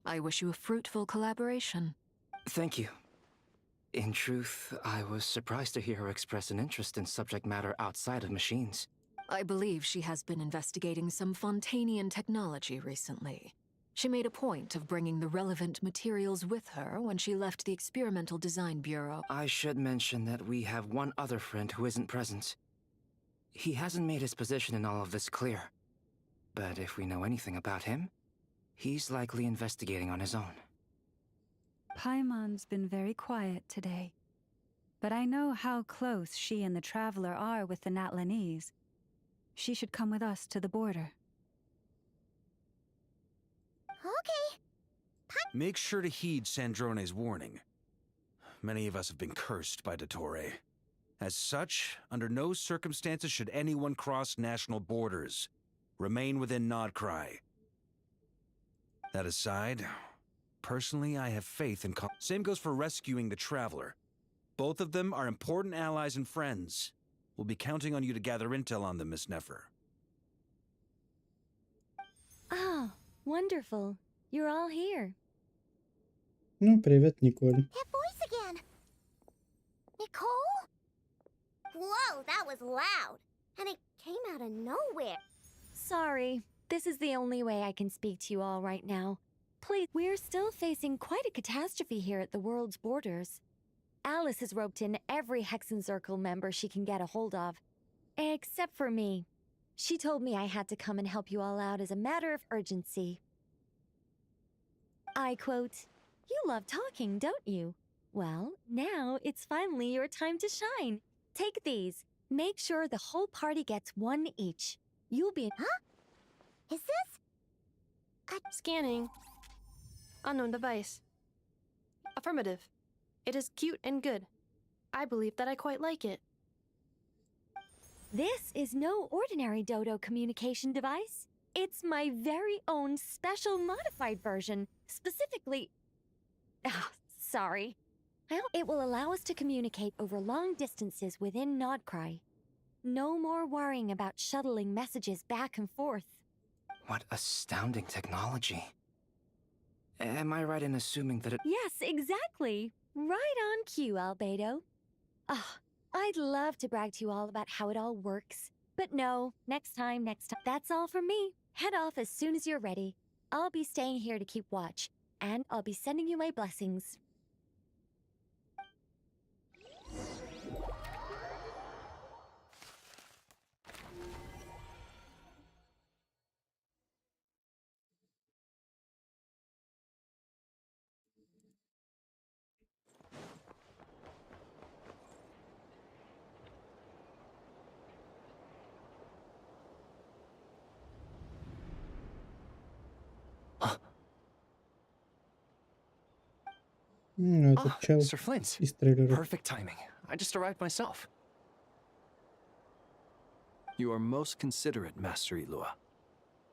I wish you a fruitful collaboration. Thank you. In truth, I was surprised to hear her express an interest in subject matter outside of machines. I believe she has been investigating some Fontanian technology recently. She made a point of bringing the relevant materials with her when she left the Experimental Design Bureau. I should mention that we have one other friend who isn't present. He hasn't made his position in all of this clear. But if we know anything about him, he's likely investigating on his own. Paimon's been very quiet today. But I know how close she and the Traveler are with the Natlanese. She should come with us to the border. Okay. Make sure to heed Sandrone's warning. Many of us have been cursed by Dottore. As such, under no circumstances should anyone cross national borders. Remain within Nodcry. That aside, personally, I have faith in... Same goes for rescuing the Traveler. Both of them are important allies and friends. We'll be counting on you to gather intel on them, Miss Nefer. Oh, wonderful. You're all here. Ну, привет, Николь. That voice again. Nicole? Whoa, that was loud. And it came out of nowhere. Sorry. This is the only way I can speak to you all right now. Please, we're still facing quite a catastrophe here at the world's borders. Alice has roped in every Hexencircle member she can get a hold of. Except for me. She told me I had to come and help you all out as a matter of urgency. I quote, "You love talking, don't you? Well, now it's finally your time to shine. Take these. Make sure the whole party gets one each. You'll be... Huh? Is this? Scanning. Unknown device. Affirmative. It is cute and good. I believe that I quite like it. This is no ordinary Dodo communication device. It's my very own special modified version, specifically... sorry. It will allow us to communicate over long distances within Nodcry. No more worrying about shuttling messages back and forth. What astounding technology. Am I right in assuming that it... Yes, exactly. Right on cue, Albedo. I'd love to brag to you all about how it all works. But no, next time. That's all from me. Head off as soon as you're ready. I'll be staying here to keep watch, and I'll be sending you my blessings. Ну, этот чел Sir Flint. из трейлера. Perfect timing. I just arrived myself. You are most considerate, Master Ilua.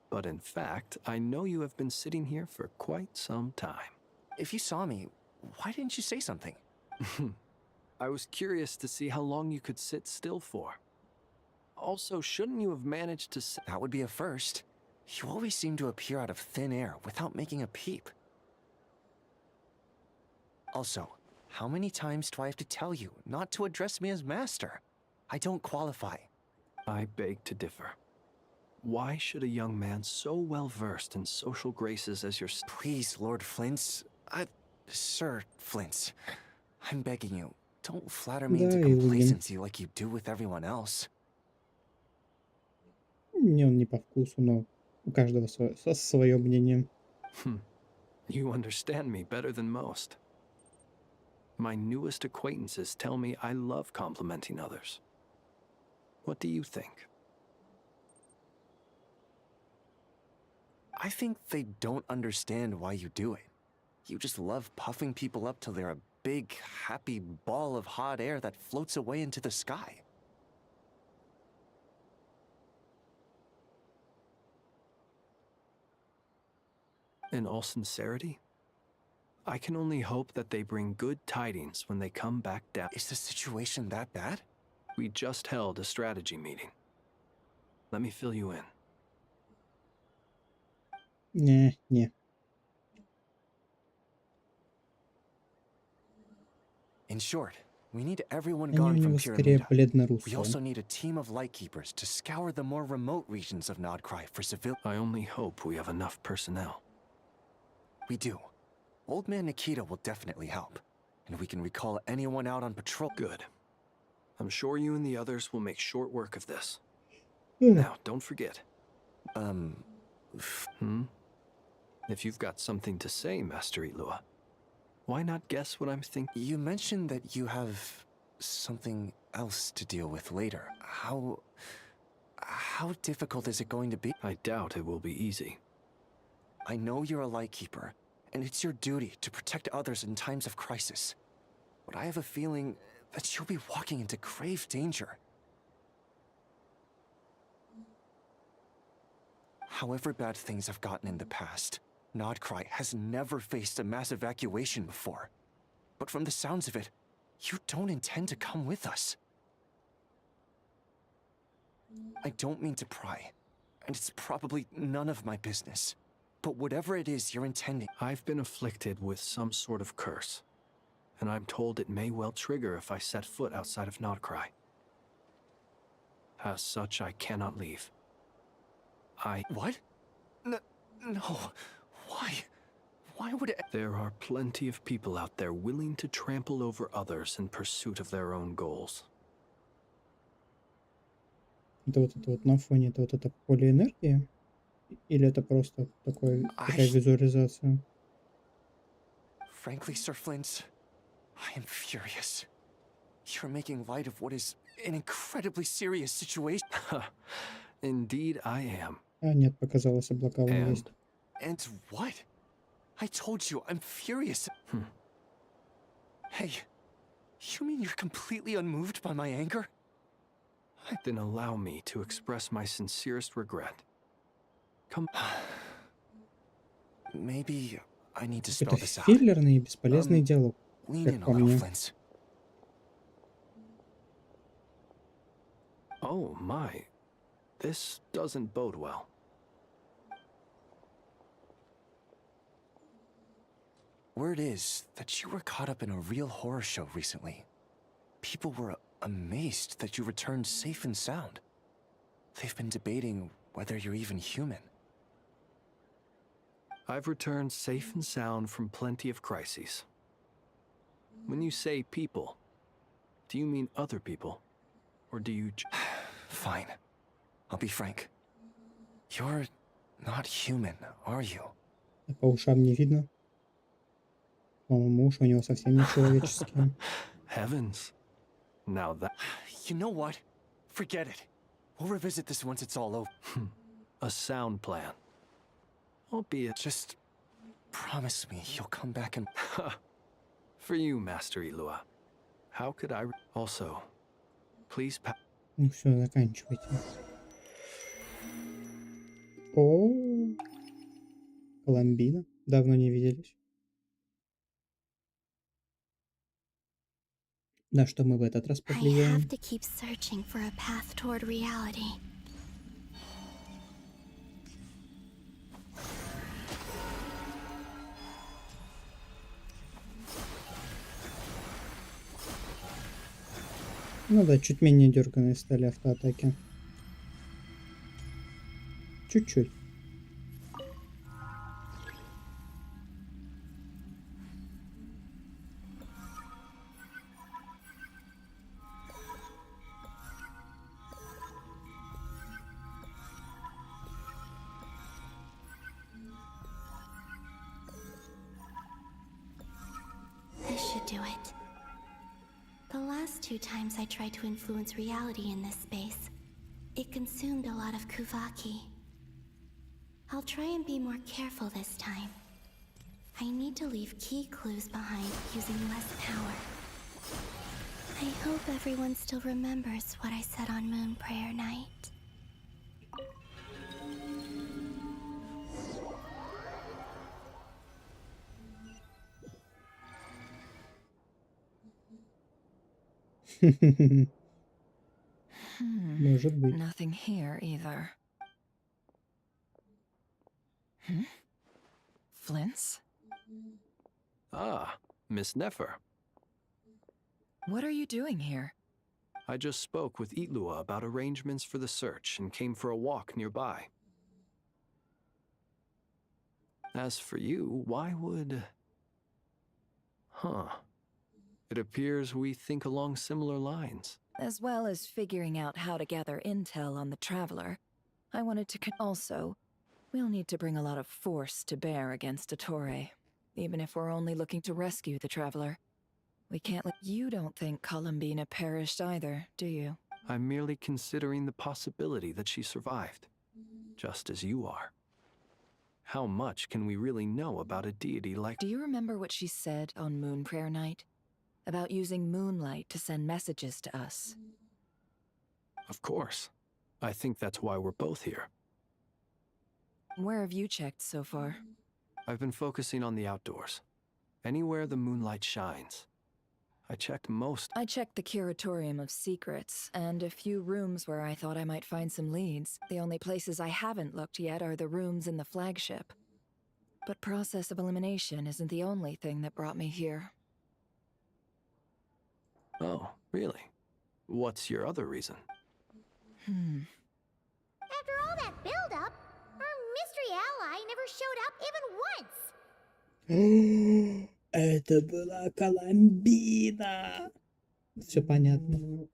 But in fact, I know you have been sitting here for quite some time. If you saw me, why didn't you say something? I was curious to see how long you could sit still for. Also, shouldn't you have managed to That would be a first. You always seem to appear out of thin air without making a peep. Also, how many times do I have to tell you not to address me as master? I don't qualify. I beg to differ. Why should a young man so well versed in social graces as your... Please, Lord Flint. Sir Flint. I'm begging you, don't flatter me into Да, Илуин. complacency like you do with everyone else. Мне он не по вкусу, но у каждого свое мнение. You understand me better than most. My newest acquaintances tell me I love complimenting others. What do you think? I think they don't understand why you do it. You just love puffing people up till they're a big, happy ball of hot air that floats away into the sky. In all sincerity, I can only hope that they bring good tidings when they come back down. Is the situation that bad? We just held a strategy meeting. Let me fill you in. Не. In short, we need everyone Они у gone from него скорее Pyramida. We бледно-русые. also need a team of lightkeepers to scour the more remote regions of Nodcry for civil. I only hope we have enough personnel. We do. Old Man Nikita will definitely help, and we can recall anyone out on patrol. Good. I'm sure you and the others will make short work of this. Hmm. Now, don't forget. If you've got something to say, Master Ilua, why not guess what I'm thinking? You mentioned that you have something else to deal with later. How difficult is it going to be? I doubt it will be easy. I know you're a lightkeeper, and it's your duty to protect others in times of crisis. But I have a feeling that you'll be walking into grave danger. However bad things have gotten in the past, Nodcry has never faced a mass evacuation before. But from the sounds of it, you don't intend to come with us. I don't mean to pry, and it's probably none of my business. But whatever it is you're intending... I've been afflicted with some sort of curse, and I'm told it may well trigger if I set foot outside of Nodcry. As such, I cannot leave. What? No. Why? Why would it... There are plenty of people out there willing to trample over others in pursuit of their own goals. Это вот на фоне, это вот это поле энергии? Или это просто такая визуализация? Frankly, Sir Flint, I am furious. You're making light of what is an incredibly serious situation. Indeed, I am. А, нет, показалось, облака вон есть. And what? I told you, I'm furious. Hey, you mean you're completely unmoved by my anger? Then allow me to express my sincerest regret. Come. Maybe I need to spell Это this out. филлерный и бесполезный диалог, Lean как in по a little, мне. Flint. Oh my. This doesn't bode well. Word is that you were caught up in a real horror show recently. People were amazed that you returned safe and sound. They've been debating whether you're even human. I've returned safe and sound from plenty of crises. When you say people, do you mean other people? Or do you... Fine. I'll be frank. You're not human, are you? По ушам не видно. По-моему, уши у него совсем не человеческие. Heavens. Now that... You know what? Forget it. We'll revisit this once it's all over. A sound plan. Albeit... Just promise me you'll come back and... for you, Master Ilua. How could I also? Please Ну все, заканчивайте. О, Коломбина. Давно не виделись. На что мы в этот раз I повлияем? have to keep searching for a path toward reality. Ну да, чуть менее дерганые стали автоатаки. Чуть-чуть. This should do it. The last 2 times I tried to influence reality in this space, it consumed a lot of Kuvaki. I'll try and be more careful this time. I need to leave key clues behind using less power. I hope everyone still remembers what I said on Moon Prayer Night. Может быть. Nothing here either. Flints? Ah, Miss Nefer. What are you doing here? I just spoke with Ilua about arrangements for the search and came for a walk nearby. As for you, why would... Huh. It appears we think along similar lines. As well as figuring out how to gather intel on the Traveler, I wanted to also, we'll need to bring a lot of force to bear against Dottore, even if we're only looking to rescue the Traveler. We can't let... You don't think Columbina perished either, do you? I'm merely considering the possibility that she survived, just as you are. How much can we really know about a deity like... Do you remember what she said on Moon Prayer Night? About using moonlight to send messages to us? Of course. I think that's why we're both here. Where have you checked so far? I've been focusing on the outdoors. Anywhere the moonlight shines. I checked the Curatorium of Secrets, and a few rooms where I thought I might find some leads. The only places I haven't looked yet are the rooms in the flagship. But process of elimination isn't the only thing that brought me here. Oh, really? What's your other reason? After all that build-up, our mystery ally never showed up even once. Это была Коломбина. Все понятно.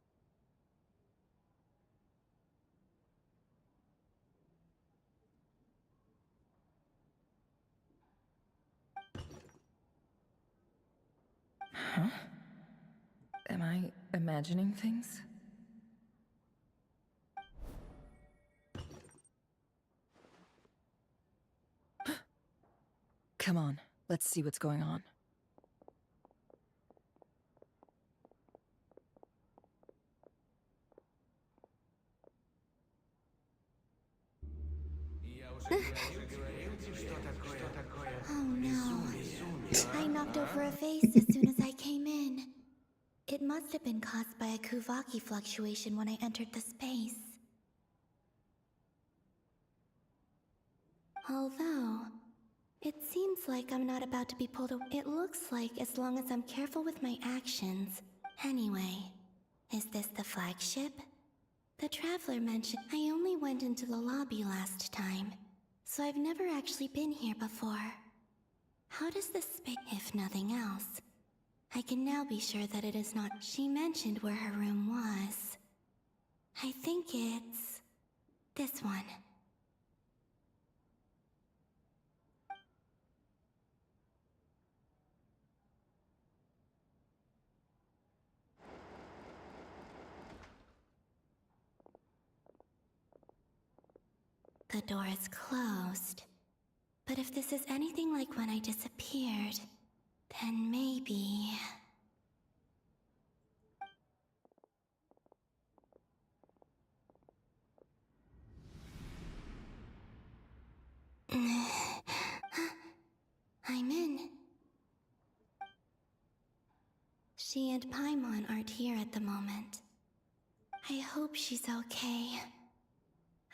Huh? Am I imagining things? Come on, let's see what's going on. Oh no. I knocked over a vase as soon as I came in. It must have been caused by a Kuvaki fluctuation when I entered the space. Although, it seems like I'm not about to be pulled away. It looks like as long as I'm careful with my actions. Anyway, is this the flagship? The Traveler mentioned I only went into the lobby last time, so I've never actually been here before. How does this space, if nothing else? I can now be sure that it is not. She mentioned where her room was. I think it's this one. The door is closed. But if this is anything like when I disappeared, Then maybe... I'm in. She and Paimon aren't here at the moment. I hope she's okay.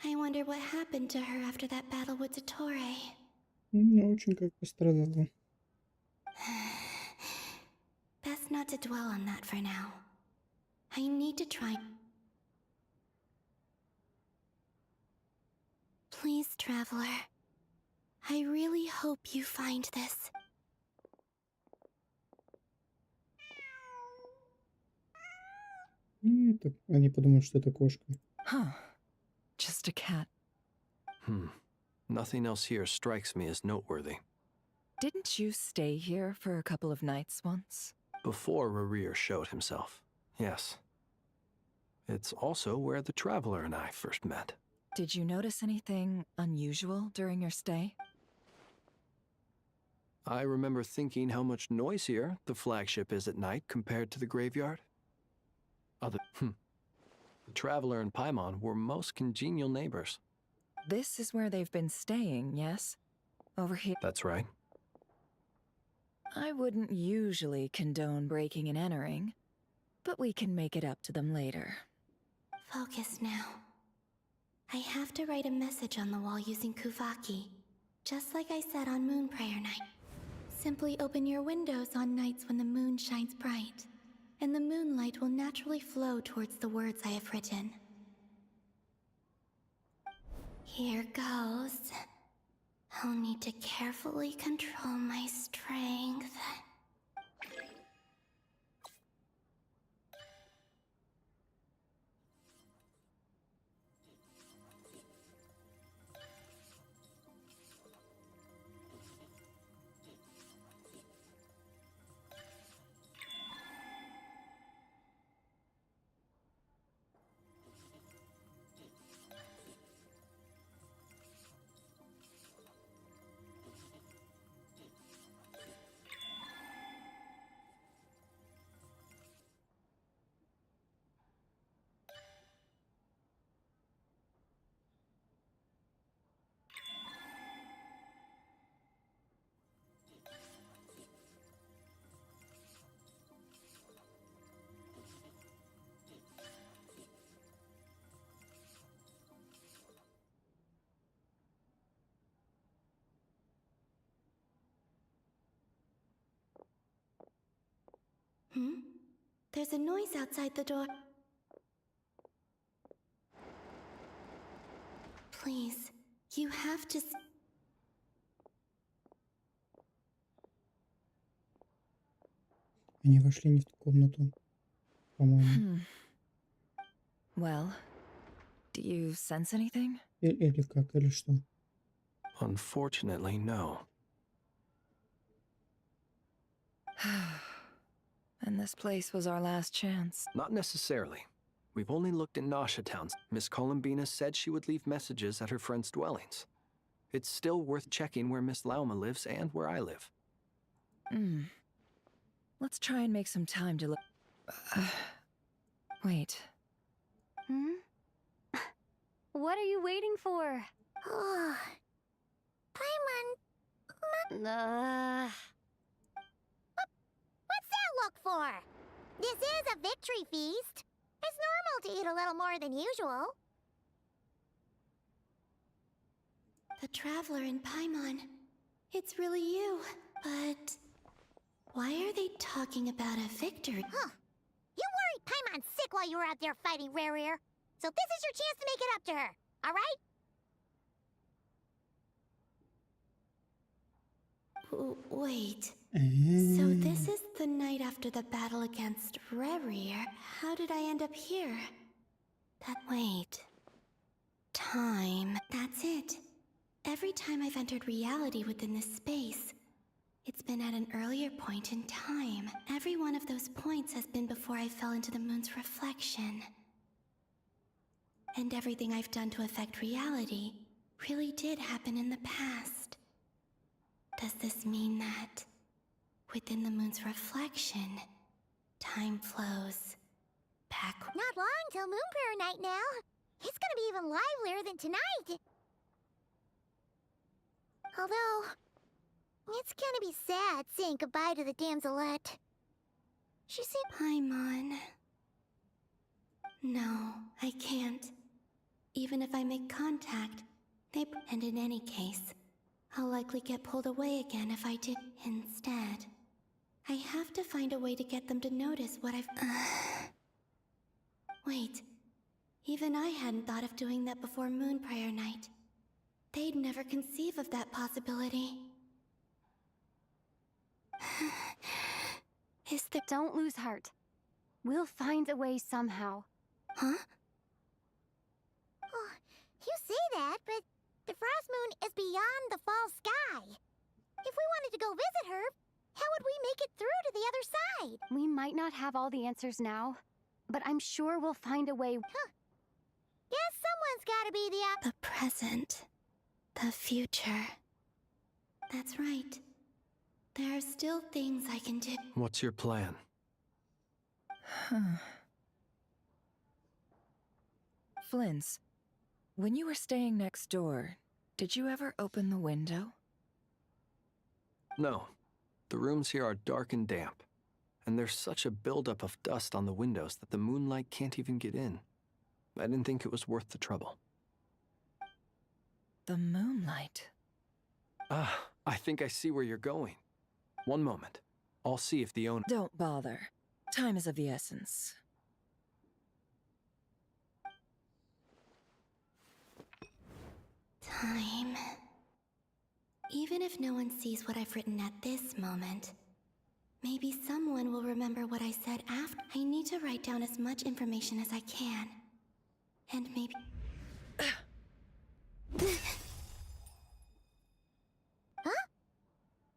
I wonder what happened to her after that battle with Dottore. Очень как пострадала. Best not to dwell on that for now. I need to try... Please, Traveler. I really hope you find this. Они подумают, что это кошка. Huh. Just a cat. Nothing else here strikes me as noteworthy. Didn't you stay here for a couple of nights once? Before Rerir showed himself, yes. It's also where the Traveler and I first met. Did you notice anything unusual during your stay? I remember thinking how much noisier the flagship is at night compared to the graveyard. The Traveler and Paimon were most congenial neighbors. This is where they've been staying, yes? Over here? That's right. I wouldn't usually condone breaking and entering, but we can make it up to them later. Focus now. I have to write a message on the wall using Kuvaki, just like I said on Moon Prayer Night. Simply open your windows on nights when the moon shines bright, and the moonlight will naturally flow towards the words I have written. Here goes. I'll need to carefully control my strength. There's a noise outside the door. Please, you have to... Они вошли не в ту комнату, по-моему. Well, do you sense anything? Или как, или что? Unfortunately, no. And this place was our last chance. Not necessarily. We've only looked in Nasha towns. Miss Columbina said she would leave messages at her friends' dwellings. It's still worth checking where Miss Lauma lives and where I live. Let's try and make some time to look. Wait. What are you waiting for? Paimon... What's that look for? This is a victory feast. It's normal to eat a little more than usual. The Traveler and Paimon. It's really you. But... why are they talking about a victory? Huh. You worried Paimon sick while you were out there fighting Rerir. So this is your chance to make it up to her, alright? Wait. So this is the night after the battle against Rerir. How did I end up here? Wait. Time. That's it. Every time I've entered reality within this space, it's been at an earlier point in time. Every one of those points has been before I fell into the moon's reflection. And everything I've done to affect reality really did happen in the past. Does this mean that Within the moon's reflection, time flows back. Not long till Moon Prayer Night now. It's gonna be even livelier than tonight. Although, it's gonna be sad saying goodbye to the damselette. She seemed... Paimon. No, I can't. Even if I make contact, they... And in any case, I'll likely get pulled away again if I do. Instead, I have to find a way to get them to notice what I've... Wait. Even I hadn't thought of doing that before Moon Prayer Night. They'd never conceive of that possibility. Is there... Don't lose heart. We'll find a way somehow. Huh? Oh, you say that, but the Frost Moon is beyond the fall sky. If we wanted to go visit her, how would we make it through to the other side? We might not have all the answers now, but I'm sure we'll find a way. Huh. Guess someone's gotta be the present. The future. That's right. There are still things I can do. What's your plan? Flint's, when you were staying next door, did you ever open the window? No. The rooms here are dark and damp, and there's such a buildup of dust on the windows that the moonlight can't even get in. I didn't think it was worth the trouble. The moonlight. Ah, I think I see where you're going. One moment. I'll see if the owner... Don't bother. Time is of the essence. Time. Even if no one sees what I've written at this moment, maybe someone will remember what I said after. I need to write down as much information as I can. And maybe... Huh?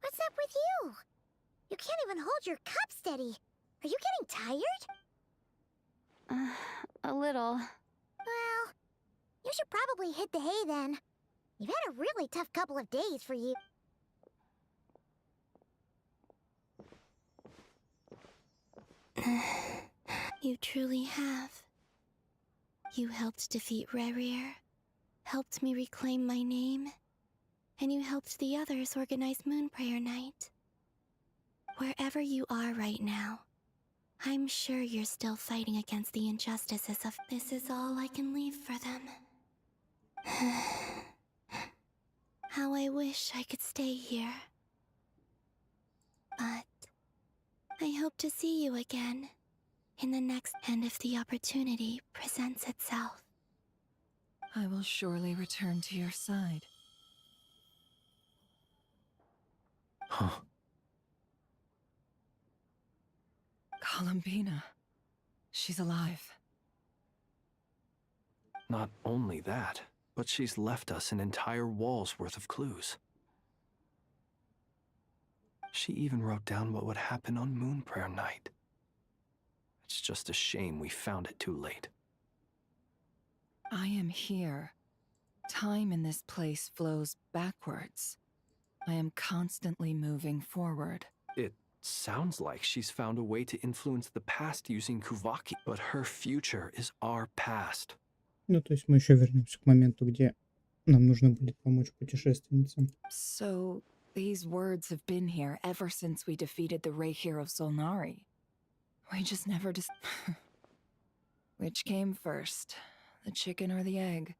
What's up with you? You can't even hold your cup steady. Are you getting tired? A little. Well, you should probably hit the hay then. You've had a really tough couple of days for you. You truly have. You helped defeat Rerir, helped me reclaim my name, and you helped the others organize Moon Prayer Night. Wherever you are right now, I'm sure you're still fighting against the injustices of... This is all I can leave for them. How I wish I could stay here. But I hope to see you again in the next... And if the opportunity presents itself. I will surely return to your side. Huh. Columbina. She's alive. Not only that, but she's left us an entire wall's worth of clues. She even wrote down what would happen on Moon Prayer Night. It's just a shame we found it too late. I am here. Time in this place flows backwards. I am constantly moving forward. It sounds like she's found a way to influence the past using Kuvaki, but her future is our past. Ну, то есть мы еще вернемся к моменту, где нам нужно будет помочь путешественницам. So, these words have been here ever since we defeated the Reihir of Solnari. We just never Which came first, the chicken or the egg?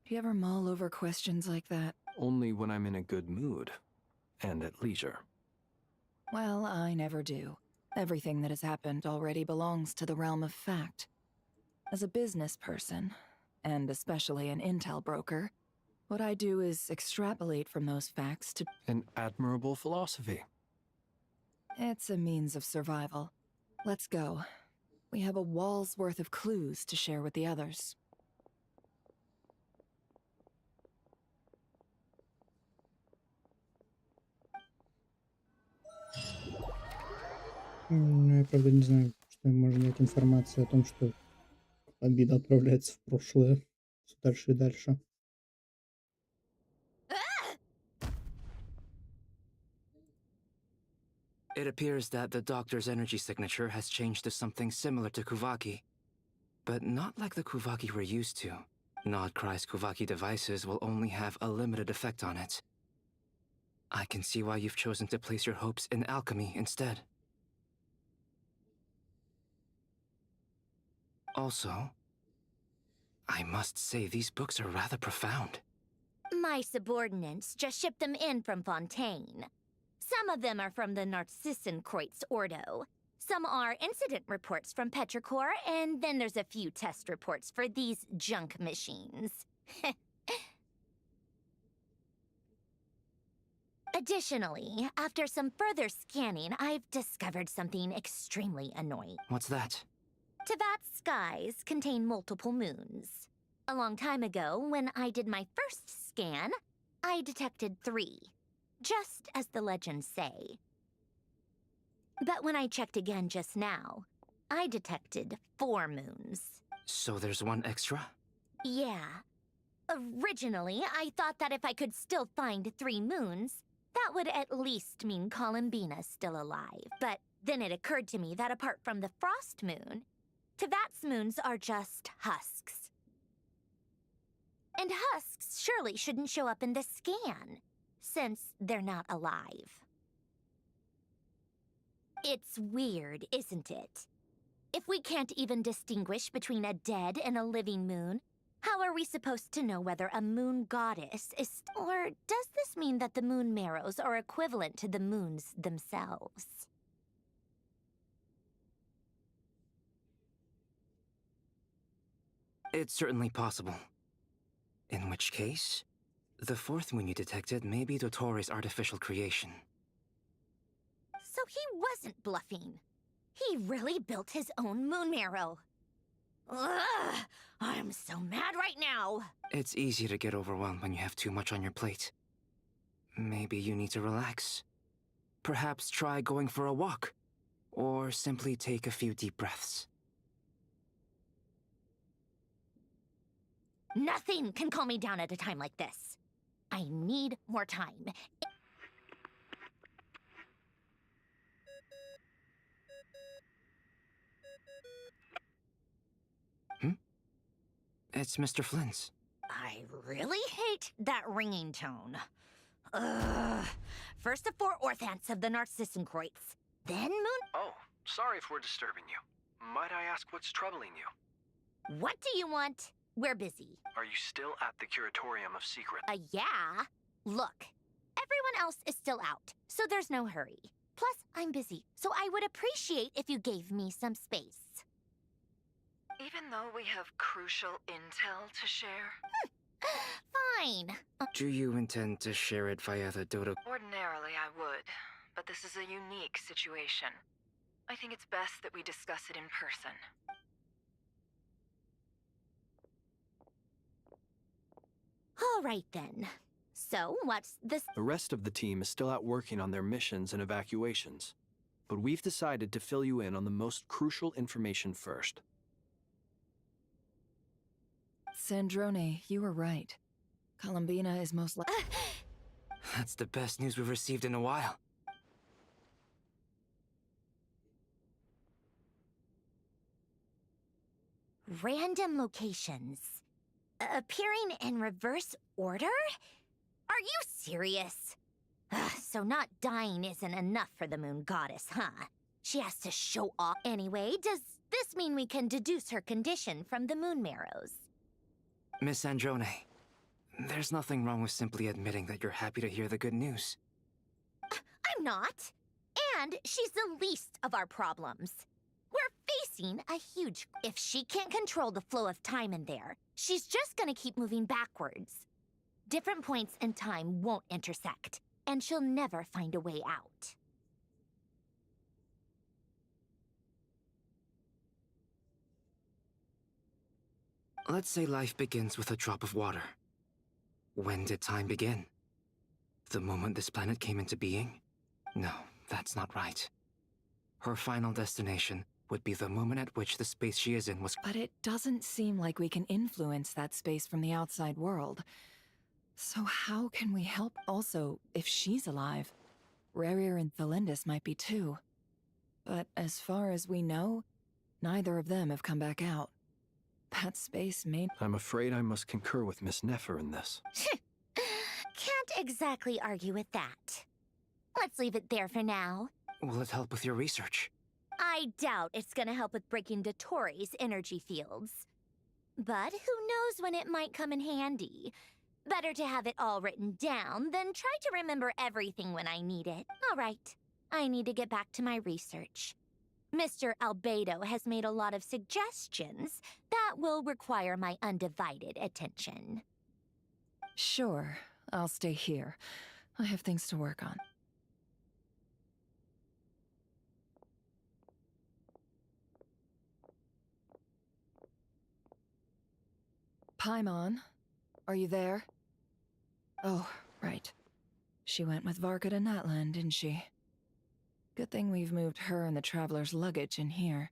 Do you ever mull over questions like that? Only when I'm in a good mood, and at leisure. Well, I never do. Everything that has happened already belongs to the realm of fact. As a business person, and especially an intel broker, what I do is extrapolate from those facts to... An admirable philosophy. It's a means of survival. Let's go. We have a wall's worth of clues to share with the others. Ну, я, правда, не знаю, что можно дать информацию о том, что обида отправляется в прошлое. Все дальше и дальше. It appears that the doctor's energy signature has changed to something similar to Kuvaki, but not like the Kuvaki we're used to. Nodcry's Kuvaki devices will only have a limited effect on it. I can see why you've chosen to place your hopes in alchemy instead. Also, I must say these books are rather profound. My subordinates just shipped them in from Fontaine. Some of them are from the Narcissenkreuz Ordo. Some are incident reports from Petrichor, and then there's a few test reports for these junk machines. Additionally, after some further scanning, I've discovered something extremely annoying. What's that? Tevat's skies contain multiple moons. A long time ago, when I did my first scan, I detected 3, just as the legends say. But when I checked again just now, I detected 4 moons. So there's one extra? Yeah. Originally, I thought that if I could still find 3 moons, that would at least mean Columbina's still alive. But then it occurred to me that apart from the frost moon, Tevat's moons are just husks. And husks surely shouldn't show up in the scan, since they're not alive. It's weird, isn't it? If we can't even distinguish between a dead and a living moon, how are we supposed to know whether a moon goddess is... Or does this mean that the moon marrows are equivalent to the moons themselves? It's certainly possible. In which case, the 4th moon you detected may be Dottore's artificial creation. So he wasn't bluffing. He really built his own moon marrow. Ugh! I'm so mad right now! It's easy to get overwhelmed when you have too much on your plate. Maybe you need to relax. Perhaps try going for a walk, or simply take a few deep breaths. Nothing can calm me down at a time like this. I need more time. It's Mr. Flynn's. I really hate that ringing tone. Ugh. First the 4 Orthants of the Narcissenkreuz, then Moon... Oh, sorry if we're disturbing you. Might I ask what's troubling you? What do you want? We're busy. Are you still at the Curatorium of Secret? Yeah. Look, everyone else is still out, so there's no hurry. Plus, I'm busy, so I would appreciate if you gave me some space. Even though we have crucial intel to share? Fine. Do you intend to share it via the Dodo? Ordinarily, I would, but this is a unique situation. I think it's best that we discuss it in person. All right, then. So, what's this? The rest of the team is still out working on their missions and evacuations, but we've decided to fill you in on the most crucial information first. Sandrone, you were right. Columbina is most likely... That's the best news we've received in a while. Random locations. Appearing in reverse order? Are you serious? So not dying isn't enough for the moon goddess, huh? She has to show off anyway. Does this mean we can deduce her condition from the moon marrows? Miss Sandrone, there's nothing wrong with simply admitting that you're happy to hear the good news. I'm not. And she's the least of our problems. We're facing a huge... If she can't control the flow of time in there, she's just gonna keep moving backwards. Different points in time won't intersect, and she'll never find a way out. Let's say life begins with a drop of water. When did time begin? The moment this planet came into being? No, that's not right. Her final destination would be the moment at which the space she is in was... But it doesn't seem like we can influence that space from the outside world. So how can we help? Also, if she's alive, Rarier and Thalindus might be too. But as far as we know, neither of them have come back out. That space may... I'm afraid I must concur with Miss Nefer in this. Can't exactly argue with that. Let's leave it there for now. Will it help with your research? I doubt it's gonna help with breaking Dottoro's energy fields. But who knows when it might come in handy. Better to have it all written down than try to remember everything when I need it. All right, I need to get back to my research. Mr. Albedo has made a lot of suggestions that will require my undivided attention. Sure, I'll stay here. I have things to work on. Paimon, are you there? Oh, right. She went with Varka to Natlan, didn't she? Good thing we've moved her and the Traveler's luggage in here.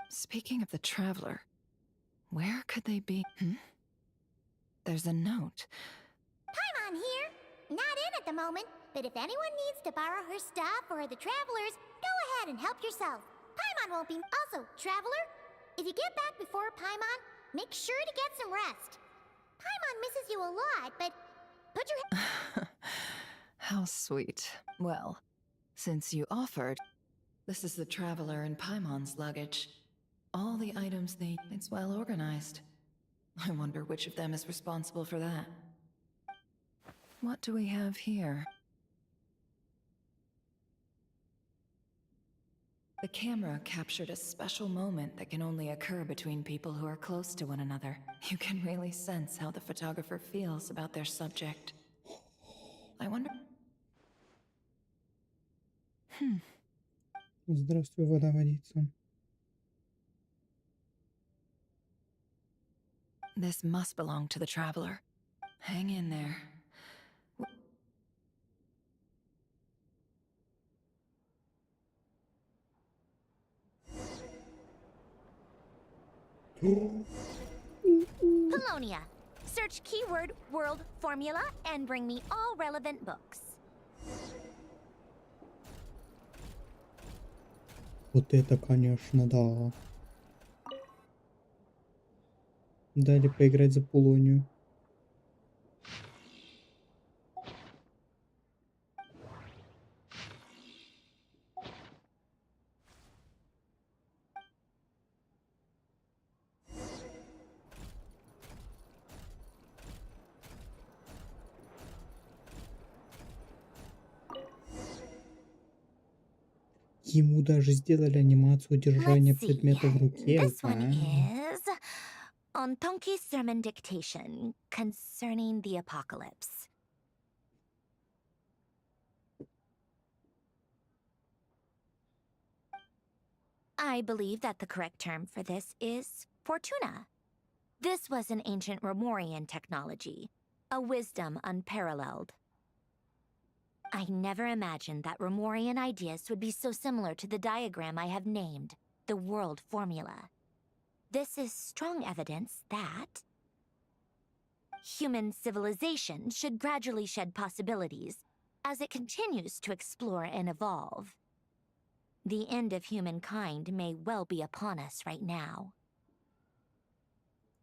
Speaking of the Traveler, where could they be? There's a note. Paimon here. Not in at the moment, but if anyone needs to borrow her stuff or the Traveler's, go ahead and help yourself. Paimon won't be... Also, Traveler, if you get back before Paimon, make sure to get some rest. Paimon misses you a lot, but put your... How sweet. Well, since you offered, this is the Traveler and Paimon's luggage. All the items they... It's well organized. I wonder which of them is responsible for that. What do we have here? The camera captured a special moment that can only occur between people who are close to one another. You can really sense how the photographer feels about their subject. I wonder... Здравствуй, вода-водица. This must belong to the Traveler. Hang in there. Polonia, search keyword world formula and bring me all relevant books. Вот это, конечно, да. Дали поиграть за Полонию. Ему даже сделали анимацию удержания предмета в руке. This one is on Tonki's sermon dictation concerning the apocalypse. I believe that the correct term for this is Fortuna. This was an ancient Romorian technology, a wisdom unparalleled. I never imagined that Romorian ideas would be so similar to the diagram I have named, the world formula. This is strong evidence that human civilization should gradually shed possibilities as it continues to explore and evolve. The end of humankind may well be upon us right now.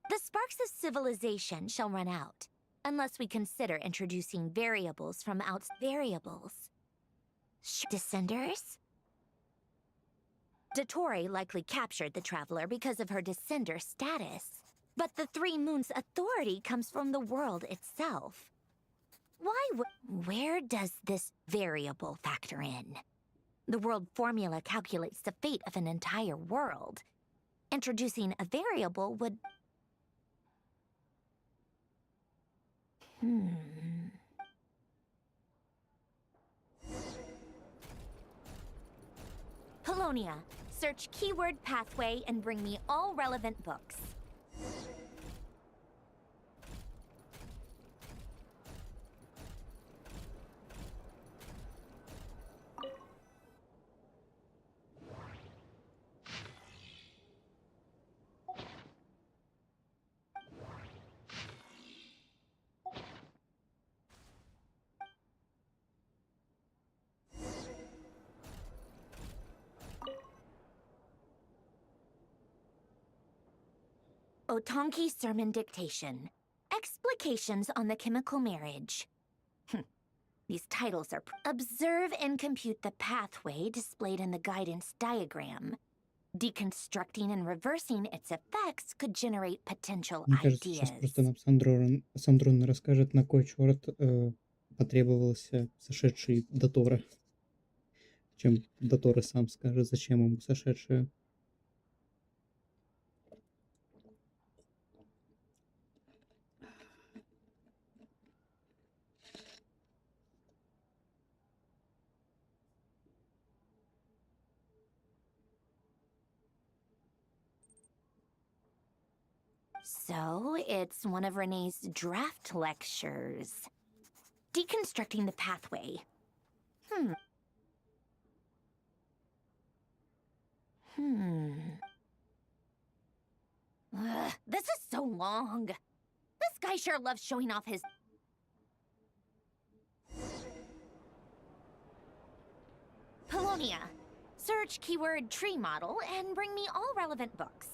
The sparks of civilization shall run out, unless we consider introducing variables from outside. Variables? Descenders? Dottore likely captured the Traveler because of her descender status. But the Three Moons' authority comes from the world itself. Where does this variable factor in? The world formula calculates the fate of an entire world. Introducing a variable would... Polonia, search keyword pathway and bring me all relevant books. Otonki Sermon Dictation. Explications on the Chemical Marriage. These titles are... Observe and compute the pathway displayed in the guidance diagram. Deconstructing and reversing its effects could generate potential Мне кажется, сейчас ideas. просто нам Сандрон расскажет, на кой черт потребовался сошедший до Тора. Чем до Тора сам скажет, зачем ему сошедшая. So, it's one of Renee's draft lectures. Deconstructing the pathway. This is so long. This guy sure loves showing off his... Polonia. Search keyword tree model and bring me all relevant books.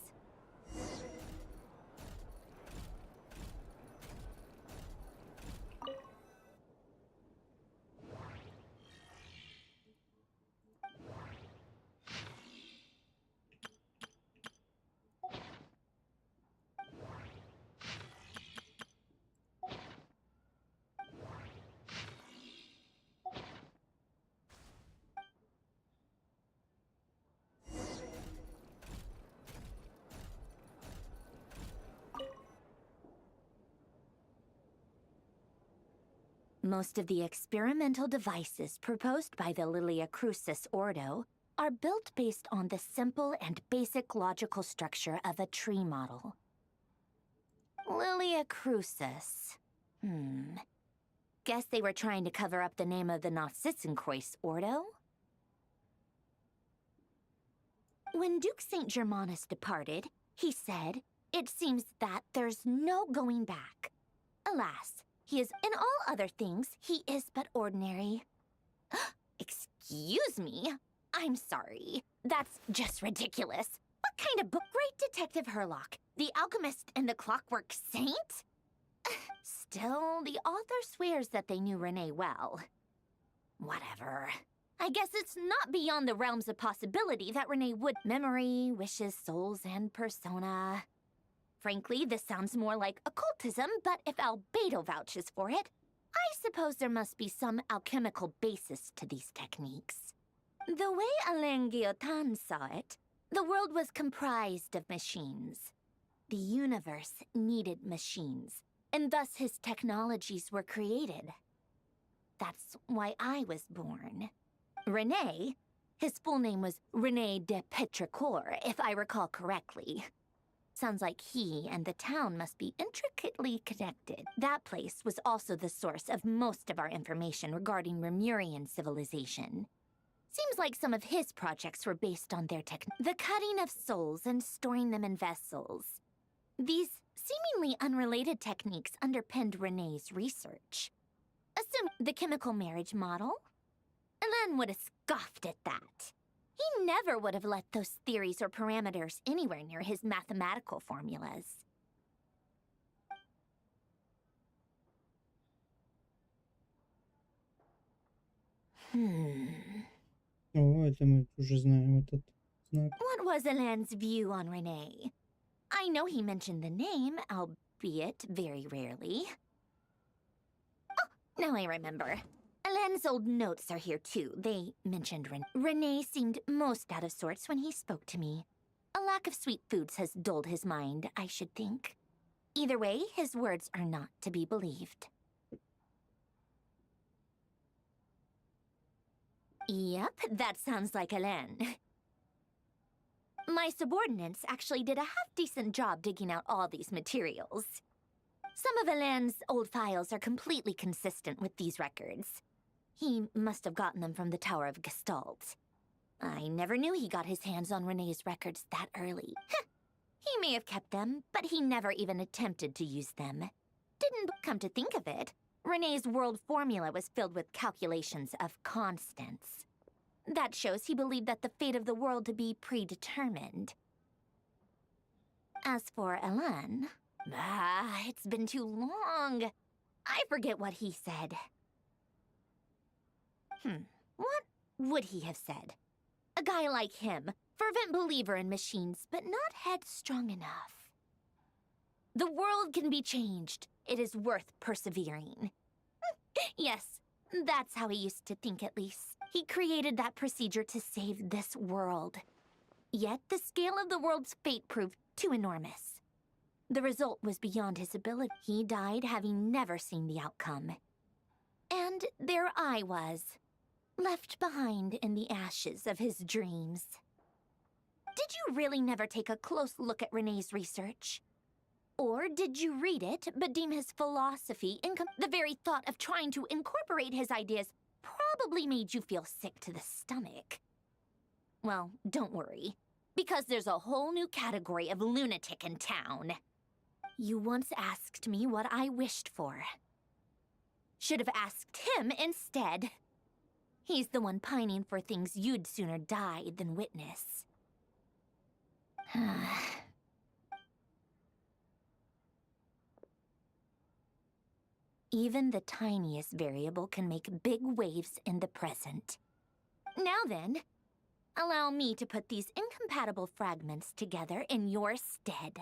Most of the experimental devices proposed by the Lilia Crucis Ordo are built based on the simple and basic logical structure of a tree model. Lilia Crucis. Guess they were trying to cover up the name of the Nautitzenkreuz Ordo? When Duke St. Germanus departed, he said, "It seems that there's no going back. Alas, he is, in all other things, he is but ordinary." Excuse me? I'm sorry. That's just ridiculous. What kind of book? Great Detective Herlock, The Alchemist and the Clockwork Saint? Still, the author swears that they knew Renee well. Whatever. I guess it's not beyond the realms of possibility that Renee would... Memory, wishes, souls, and persona. Frankly, this sounds more like occultism, but if Albedo vouches for it, I suppose there must be some alchemical basis to these techniques. The way Alain Guillotin saw it, the world was comprised of machines. The universe needed machines, and thus his technologies were created. That's why I was born. Renee, his full name was Renee de Petrichor, if I recall correctly. Sounds like he and the town must be intricately connected. That place was also the source of most of our information regarding Remurian civilization. Seems like some of his projects were based on their the cutting of souls and storing them in vessels. These seemingly unrelated techniques underpinned Renee's research. Assume the chemical marriage model? Alain would have scoffed at that. He never would have let those theories or parameters anywhere near his mathematical formulas. О, это мы уже знаем этот знак. What was Alain's view on Renee? I know he mentioned the name, albeit very rarely. Oh, now I remember. Alain's old notes are here too. They mentioned Renee seemed most out of sorts when he spoke to me. A lack of sweet foods has dulled his mind, I should think. Either way, his words are not to be believed. Yep, that sounds like Alain. My subordinates actually did a half-decent job digging out all these materials. Some of Alain's old files are completely consistent with these records. He must have gotten them from the Tower of Gestalt. I never knew he got his hands on Renee's records that early. He may have kept them, but he never even attempted to use them. Didn't come to think of it, Renee's world formula was filled with calculations of constants. That shows he believed that the fate of the world to be predetermined. As for Elan, it's been too long. I forget what he said. What would he have said? A guy like him, fervent believer in machines, but not headstrong enough. The world can be changed. It is worth persevering. Yes, that's how he used to think at least. He created that procedure to save this world. Yet the scale of the world's fate proved too enormous. The result was beyond his ability. He died having never seen the outcome. And there I was, left behind in the ashes of his dreams. Did you really never take a close look at Renee's research? Or did you read it, but deem his philosophy the very thought of trying to incorporate his ideas probably made you feel sick to the stomach? Well, don't worry, because there's a whole new category of lunatic in town. You once asked me what I wished for. Should have asked him instead. He's the one pining for things you'd sooner die than witness. Even the tiniest variable can make big waves in the present. Now then, allow me to put these incompatible fragments together in your stead.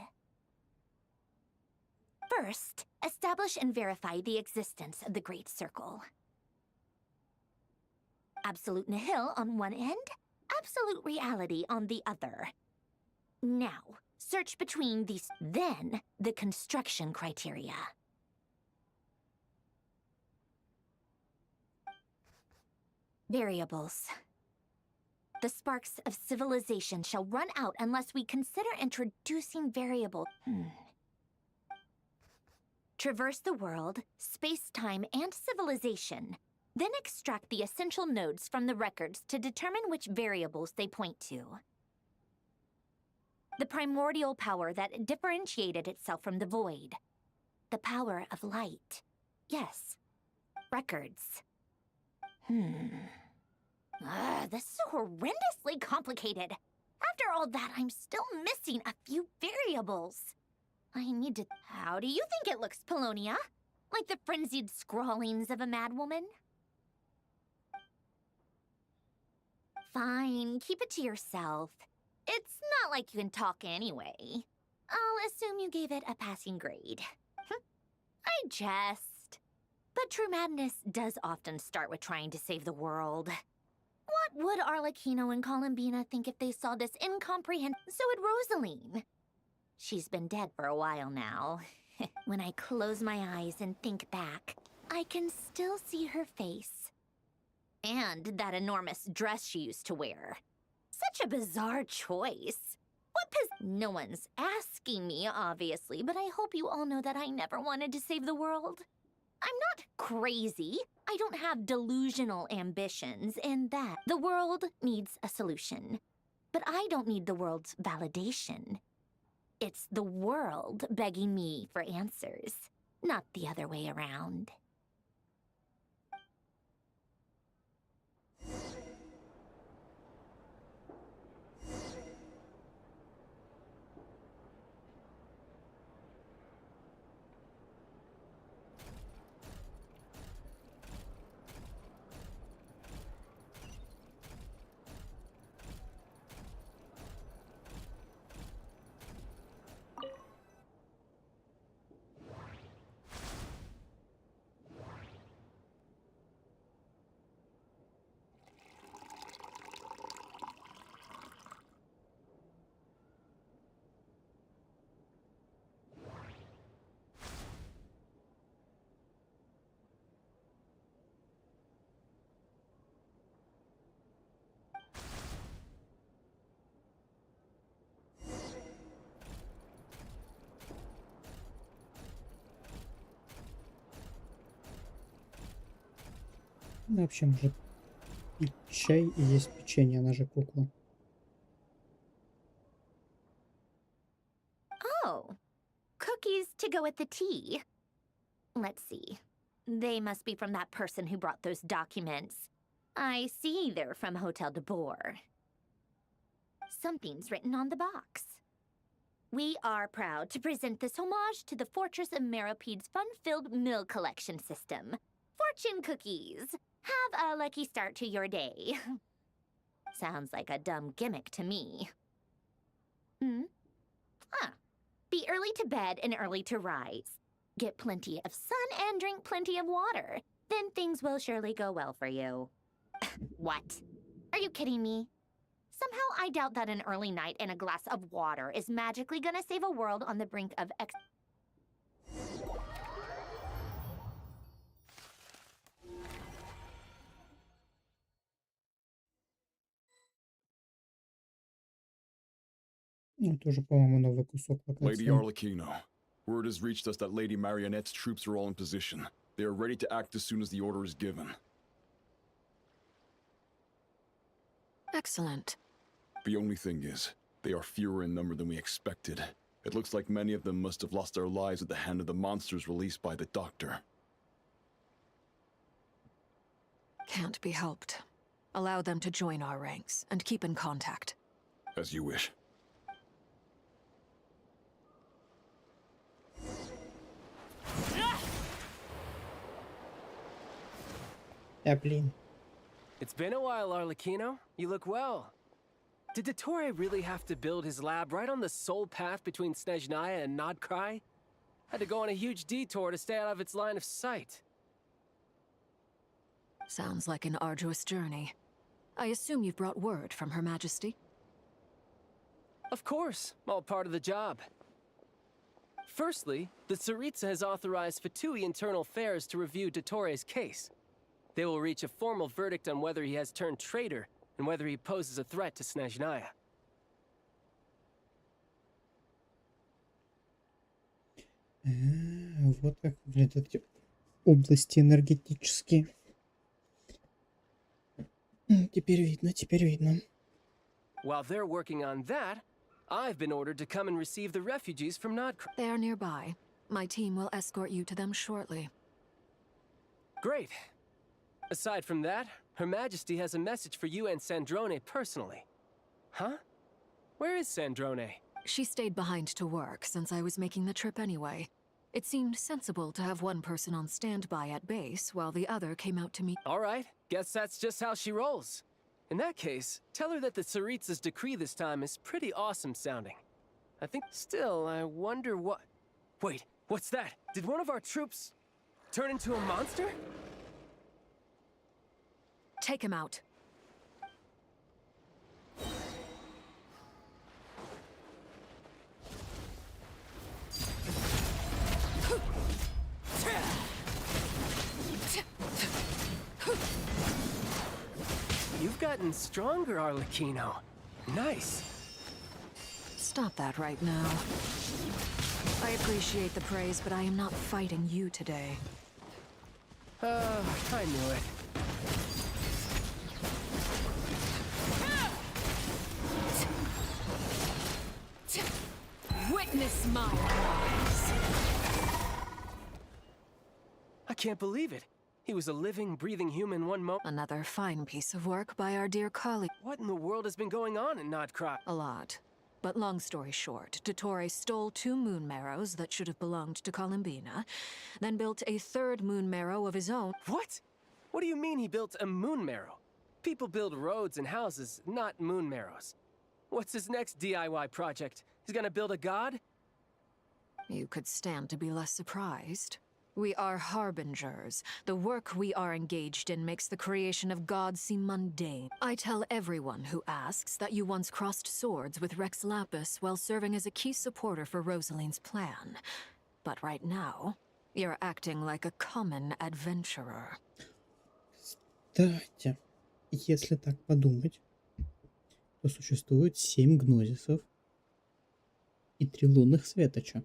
First, establish and verify the existence of the Great Circle. Absolute nihil on one end, absolute reality on the other. Now, search between these, then the construction criteria. Variables. The sparks of civilization shall run out unless we consider introducing variables. Traverse the world, space-time, and civilization. Then extract the essential nodes from the records to determine which variables they point to. The primordial power that differentiated itself from the void. The power of light. Yes. Records. This is so horrendously complicated. After all that, I'm still missing a few variables. I need to... How do you think it looks, Polonia? Like the frenzied scrawlings of a madwoman? Fine, keep it to yourself. It's not like you can talk anyway. I'll assume you gave it a passing grade. I jest. But true madness does often start with trying to save the world. What would Arlecchino and Columbina think if they saw this incomprehensible... So would Rosaline. She's been dead for a while now. When I close my eyes and think back, I can still see her face. And that enormous dress she used to wear. Such a bizarre choice. No one's asking me, obviously, but I hope you all know that I never wanted to save the world. I'm not crazy. I don't have delusional ambitions in that. The world needs a solution. But I don't need the world's validation. It's the world begging me for answers, not the other way around. Да, вообще, может, пить чай и есть печенье, она же кукла. Oh, cookies to go with the tea. Let's see. They must be from that person who brought those documents. I see they're from Hotel de Boer. Something's written on the box. We are proud to present this homage to the Fortress of Meropede's fun-filled mill collection system. Fortune cookies. Have a lucky start to your day. Sounds like a dumb gimmick to me. Be early to bed and early to rise. Get plenty of sun and drink plenty of water. Then things will surely go well for you. What? Are you kidding me? Somehow I doubt that an early night and a glass of water is magically gonna save a world on the brink of Ну, тоже, по-моему, новый кусок Lady локации. Arlecchino, word has reached us that Lady Marionette's troops are all in position. They are ready to act as soon as the order is given. Excellent. The only thing is, they are fewer in number than we expected. It looks like many of them must have lost their lives at the hand of the monsters released by the Doctor. Can't be helped. Allow them to join our ranks and keep in contact. As you wish. Блин. It's been a while, Arlecchino. You look well. Did Dottore really have to build his lab right on the sole path between Snezhnaya and Nodcry? Had to go on a huge detour to stay out of its line of sight. Sounds like an arduous journey. I assume you've brought word from Her Majesty? Of course, all part of the job. Firstly, the Tsaritsa has authorized Fatui Internal Affairs to review Dottore's case. They will reach a formal verdict on whether he has turned traitor and whether he poses a threat to Snezhnaya. Вот как выглядят эти области энергетические. Теперь видно, теперь видно. While they're working on that, I've been ordered to come and receive the refugees from Nodcry. They are nearby. My team will escort you to them shortly. Great. Aside from that, Her Majesty has a message for you and Sandrone personally. Huh? Where is Sandrone? She stayed behind to work since I was making the trip anyway. It seemed sensible to have one person on standby at base while the other came out to meet. All right, guess that's just how she rolls. In that case, tell her that the Tsaritsa's decree this time is pretty awesome sounding. I think still, I wonder what... Wait, what's that? Did one of our troops turn into a monster? Take him out. You've gotten stronger, Arlecchino. Nice. Stop that right now. I appreciate the praise, but I am not fighting you today. I knew it. Witness my rise. I can't believe it. He was a living, breathing human one moment. Another fine piece of work by our dear colleague. What in the world has been going on in Nodcry? A lot. But long story short, Dottore stole 2 moon marrows that should have belonged to Columbina, then built a 3rd moon marrow of his own. What? What do you mean he built a moon marrow? People build roads and houses, not moon marrows. What's his next DIY project? He's gonna build a god? You could stand to be less surprised. We are harbingers. The work we are engaged in makes the creation of gods seem mundane. I tell everyone who asks that you once crossed swords with Rex Lapis while serving as a key supporter for Rosaline's plan. But right now, you're acting like a common adventurer. Кстати, если так подумать, то существует 7 гнозисов и 3 лунных светоча.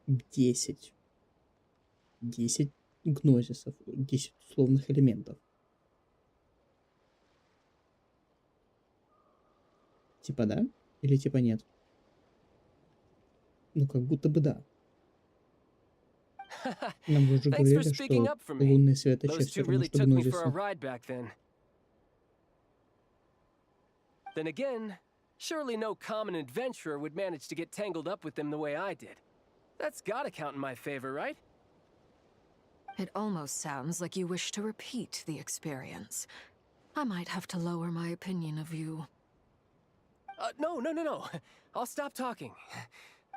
10 гнозисов, 10 условных элементов. Типа да? Или типа нет? Ну, как будто бы да. Нам уже говорили, что лунные светочи все равно, что гнозисы. Then again, Surely no common adventurer would manage to get tangled up with them the way I did. That's gotta count in my favor, right? It almost sounds like you wish to repeat the experience. I might have to lower my opinion of you. No. I'll stop talking.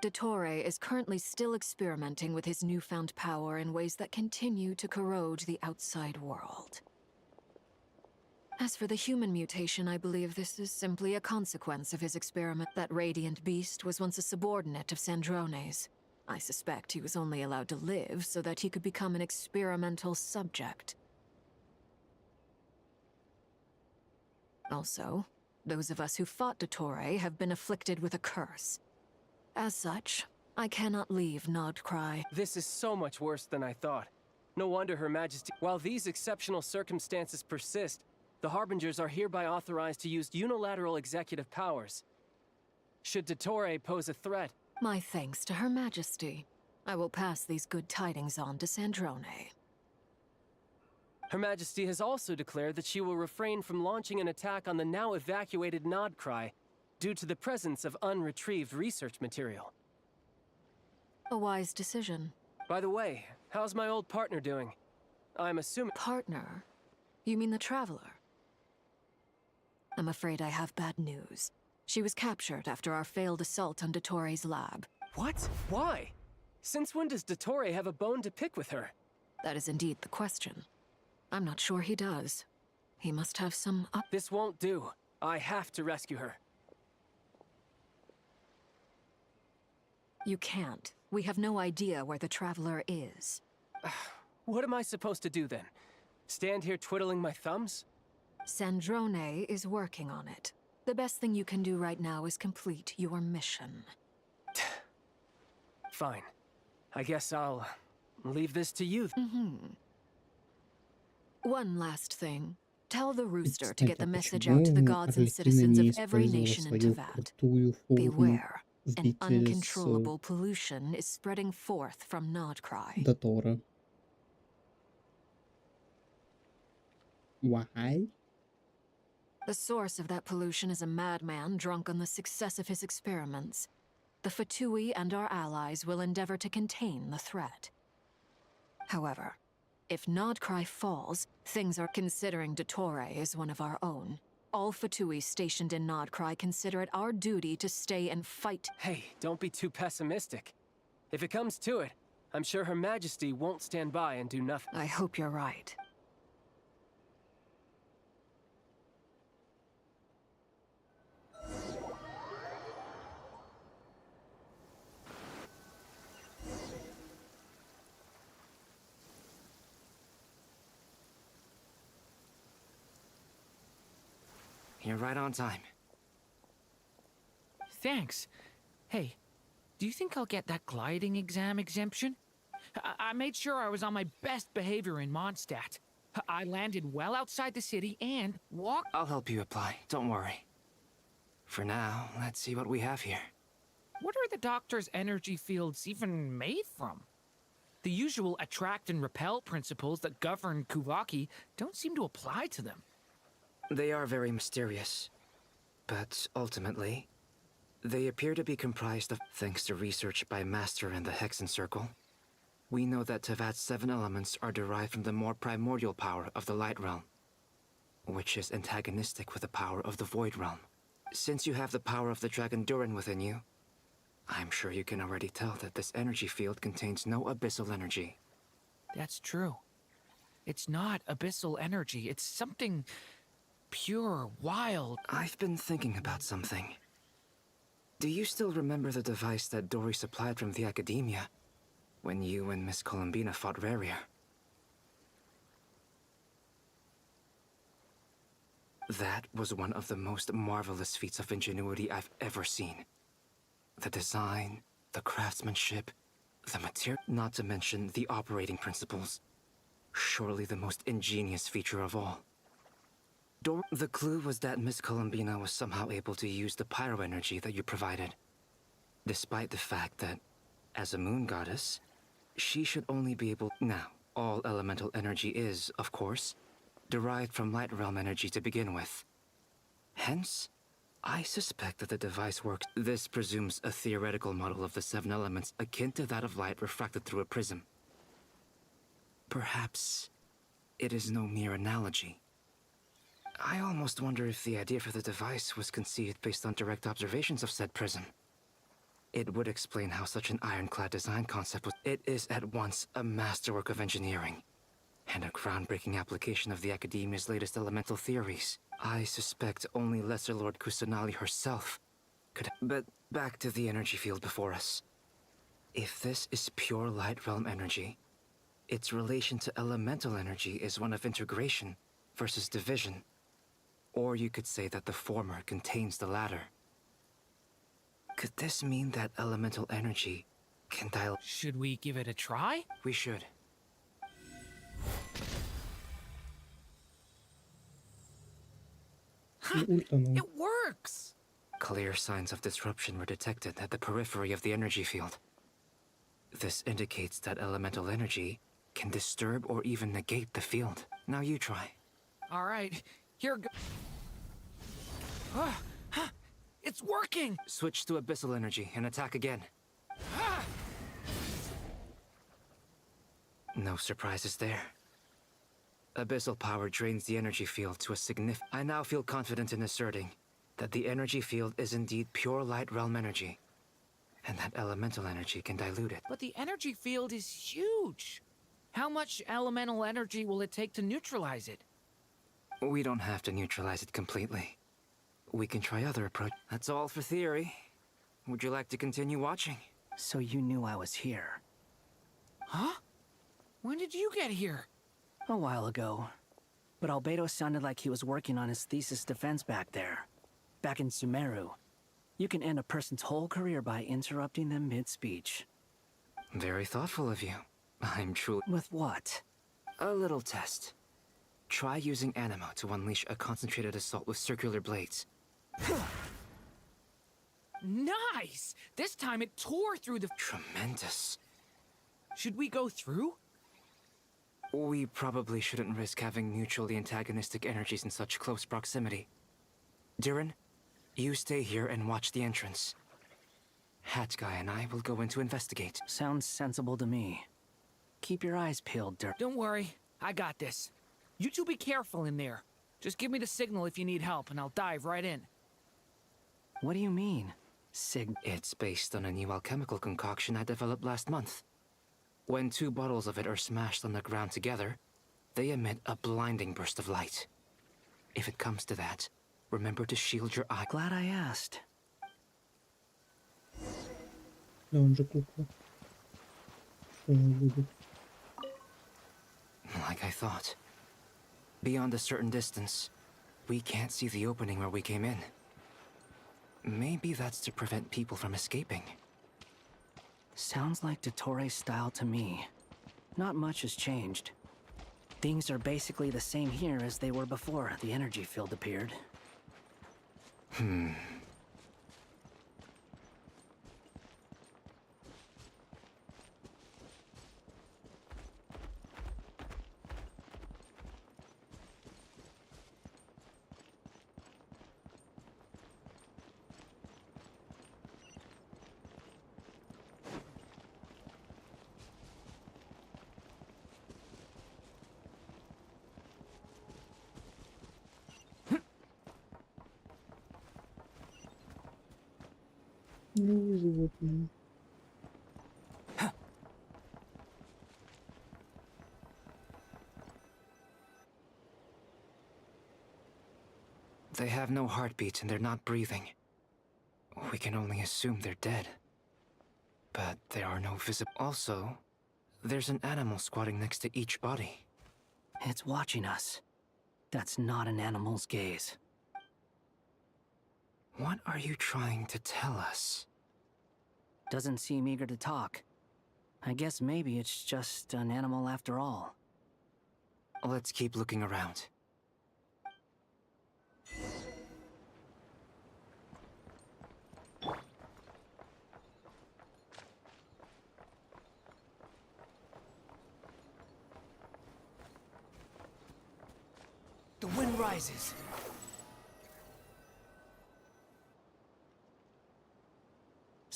Dottore is currently still experimenting with his newfound power in ways that continue to corrode the outside world. As for the human mutation, I believe this is simply a consequence of his experiment. That radiant beast was once a subordinate of Sandrone's. I suspect he was only allowed to live so that he could become an experimental subject. Also, those of us who fought Dottore have been afflicted with a curse. As such, I cannot leave Nodcry. This is so much worse than I thought. No wonder Her Majesty... While these exceptional circumstances persist, the Harbingers are hereby authorized to use unilateral executive powers. Should Dottore pose a threat... My thanks to Her Majesty. I will pass these good tidings on to Sandrone. Her Majesty has also declared that she will refrain from launching an attack on the now evacuated Nodcry due to the presence of unretrieved research material. A wise decision. By the way, how's my old partner doing? I'm assuming... Partner? You mean the Traveler? I'm afraid I have bad news. She was captured after our failed assault on Dottore's lab. What? Why? Since when does Dottore have a bone to pick with her? That is indeed the question. I'm not sure he does. He must have some This won't do. I have to rescue her. You can't. We have no idea where the Traveler is. What am I supposed to do then? Stand here twiddling my thumbs? Sandrone is working on it. The best thing you can do right now is complete your mission. Fine. I guess I'll leave this to you. One last thing. Tell the rooster to get the message out to the gods and citizens of every nation in Tevat. Beware. An uncontrollable pollution is spreading forth from Nodcry. Dottore. Why? The source of that pollution is a madman drunk on the success of his experiments. The Fatui and our allies will endeavor to contain the threat. However, if Nodcry falls, things are considering Dottore as one of our own. All Fatui stationed in Nodcry consider it our duty to stay and fight. Hey, don't be too pessimistic. If it comes to it, I'm sure Her Majesty won't stand by and do nothing. I hope you're right. You're right on time. Thanks. Hey, do you think I'll get that gliding exam exemption? I made sure I was on my best behavior in Mondstadt. I landed well outside the city and walked... I'll help you apply, don't worry. For now, let's see what we have here. What are the doctor's energy fields even made from? The usual attract and repel principles that govern Kuvaki don't seem to apply to them. They are very mysterious, but ultimately, they appear to be comprised of, thanks to research by Master in the Hexen Circle, we know that Tevat's 7 elements are derived from the more primordial power of the Light Realm, which is antagonistic with the power of the Void Realm. Since you have the power of the Dragon Durin within you, I'm sure you can already tell that this energy field contains no abyssal energy. That's true. It's not abyssal energy, it's something... pure, wild. I've been thinking about something. Do you still remember the device that Dory supplied from the Academia when you and Miss Columbina fought Raria? That was one of the most marvelous feats of ingenuity I've ever seen. The design, the craftsmanship, the material, not to mention the operating principles. Surely the most ingenious feature of all. The clue was that Miss Columbina was somehow able to use the pyro energy that you provided. Despite the fact that, as a moon goddess, she should only be able... Now, all elemental energy is, of course, derived from light realm energy to begin with. Hence, I suspect that the device works. This presumes a theoretical model of the 7 elements akin to that of light refracted through a prism. Perhaps it is no mere analogy. I almost wonder if the idea for the device was conceived based on direct observations of said prism. It would explain how such an ironclad design concept was. It is at once a masterwork of engineering and a groundbreaking application of the Academia's latest elemental theories. I suspect only Lesser Lord Kusanali herself could. But back to the energy field before us. If this is pure light realm energy, its relation to elemental energy is one of integration versus division. Or you could say that the former contains the latter. Could this mean that elemental energy can dilate? Should we give it a try? We should. It works! Clear signs of disruption were detected at the periphery of the energy field. This indicates that elemental energy can disturb or even negate the field. Now you try. All right, here go. It's working! Switch to abyssal energy and attack again. No surprises there. Abyssal power drains the energy field to a significant... I now feel confident in asserting that the energy field is indeed pure light realm energy, and that elemental energy can dilute it. But the energy field is huge. How much elemental energy will it take to neutralize it? We don't have to neutralize it completely. We can try other approach. That's all for theory. Would you like to continue watching? So you knew I was here. Huh? When did you get here? A while ago. But Albedo sounded like he was working on his thesis defense back there. Back in Sumeru. You can end a person's whole career by interrupting them mid-speech. Very thoughtful of you. I'm truly... With what? A little test. Try using Animo to unleash a concentrated assault with circular blades. Nice! This time it tore through the... Tremendous. Should we go through? We probably shouldn't risk having mutually antagonistic energies in such close proximity. Durin, you stay here and watch the entrance. Hat Guy and I will go in to investigate. Sounds sensible to me. Keep your eyes peeled, Durin. Don't worry, I got this. You two be careful in there. Just give me the signal if you need help, and I'll dive right in. What do you mean? It's based on a new alchemical concoction I developed last month. When 2 bottles of it are smashed on the ground together, they emit a blinding burst of light. If it comes to that, remember to shield your eye. Glad I asked. Да он же кукла. Что ему будет? Like I thought. Beyond a certain distance, we can't see the opening where we came in. Maybe that's to prevent people from escaping. Sounds like Dottore's style to me. Not much has changed. Things are basically the same here as they were before the energy field appeared. Ну, животные. They have no heartbeat and they're not breathing. We can only assume they're dead. But there are no visible... Also, there's an animal squatting next to each body. It's watching us. That's not an animal's gaze. What are you trying to tell us? Doesn't seem eager to talk. I guess maybe it's just an animal after all. Let's keep looking around. The wind rises.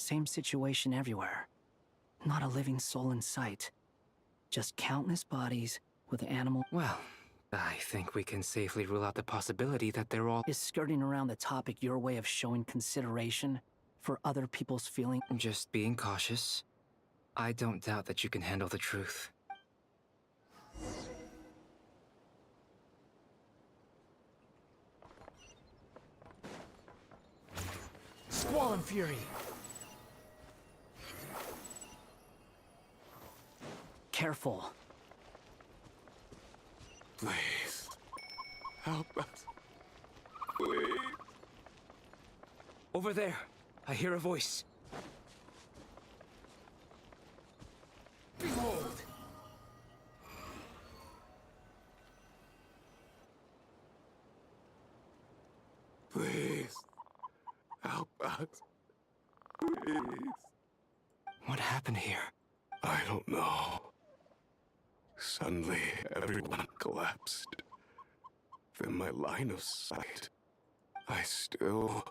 same situation everywhere. Not a living soul in sight. Just countless bodies with animal. Well, I think we can safely rule out the possibility that they're all Is skirting around the topic your way of showing consideration for other people's feelings? just being cautious. I don't doubt that you can handle the truth. Squall and fury. Careful. Please. Help us. Please. Over there, I hear a voice. Behold! Please. Help us. Please. What happened here? I don't know. Suddenly, everyone collapsed. Then my line of sight. I still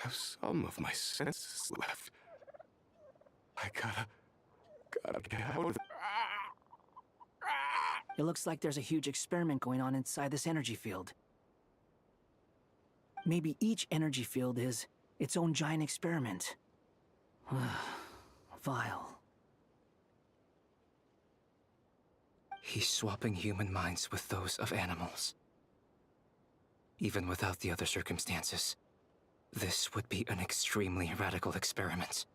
have some of my senses left. I gotta get out of It looks like there's a huge experiment going on inside this energy field. Maybe each energy field is its own giant experiment. Vile. He's swapping human minds with those of animals. Even without the other circumstances, this would be an extremely radical experiment.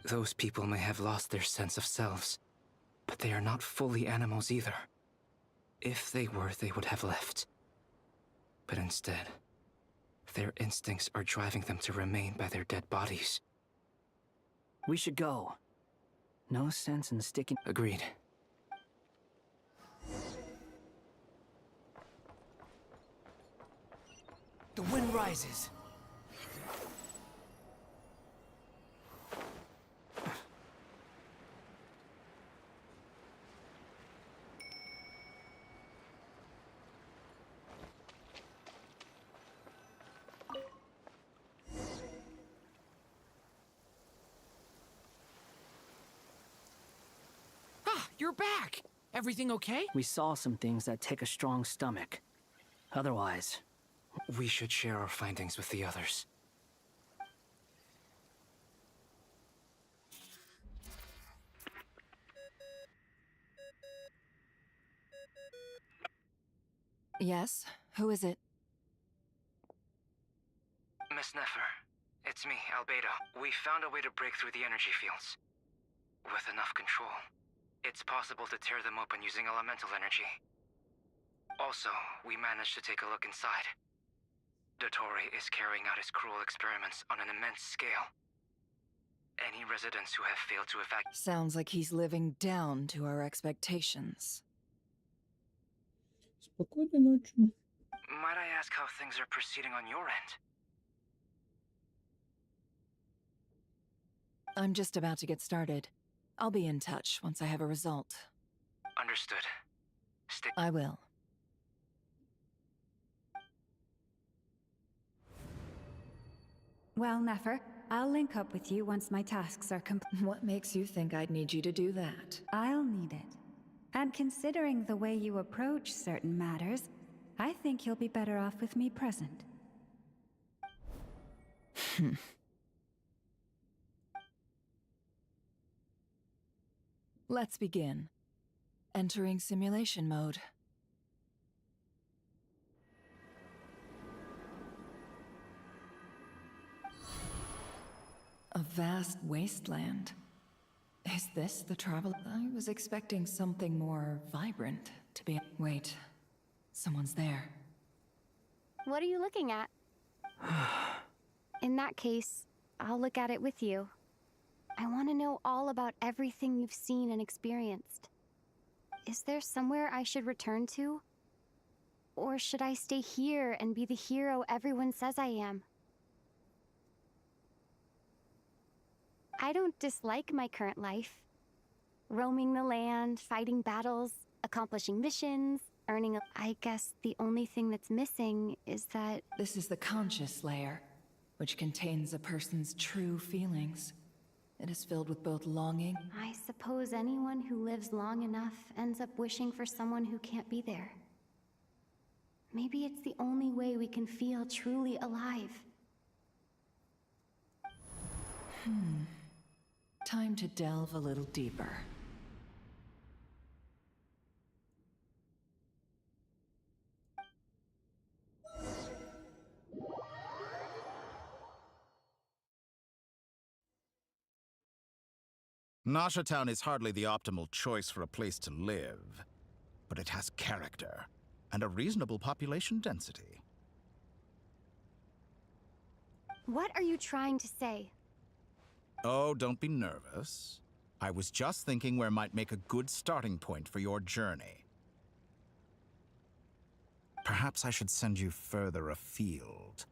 Those people may have lost their sense of selves, but they are not fully animals either. If they were, they would have left. But instead, their instincts are driving them to remain by their dead bodies. We should go. No sense in sticking. Agreed. The wind rises. Ah, you're back! Everything okay? We saw some things that take a strong stomach. Otherwise, we should share our findings with the others. Yes? Who is it? Miss Nefer, it's me, Albedo. We found a way to break through the energy fields. With enough control, it's possible to tear them open using elemental energy. Also, we managed to take a look inside. Dottore is carrying out his cruel experiments on an immense scale. Any residents who have failed to evacuate... Sounds like he's living down to our expectations. Спокойной ночи. Might I ask how things are proceeding on your end? I'm just about to get started. I'll be in touch once I have a result. Understood. I will. Well, Nefer, I'll link up with you once my tasks are complete. What makes you think I'd need you to do that? I'll need it. And considering the way you approach certain matters, I think you'll be better off with me present. Let's begin. Entering simulation mode. A vast wasteland. Is this the travel? I was expecting something more vibrant to be. Wait, someone's there. What are you looking at? In that case, I'll look at it with you. I want to know all about everything you've seen and experienced. Is there somewhere I should return to? Or should I stay here and be the hero everyone says I am? I don't dislike my current life. Roaming the land, fighting battles, accomplishing missions, earning a... I guess the only thing that's missing is that... This is the conscious layer. which contains a person's true feelings. It is filled with both longing. I suppose anyone who lives long enough ends up wishing for someone who can't be there. Maybe it's the only way we can feel truly alive. Time to delve a little deeper. Nasha Town is hardly the optimal choice for a place to live, but it has character and a reasonable population density. What are you trying to say? Oh, don't be nervous. I was just thinking where might make a good starting point for your journey. Perhaps I should send you further afield.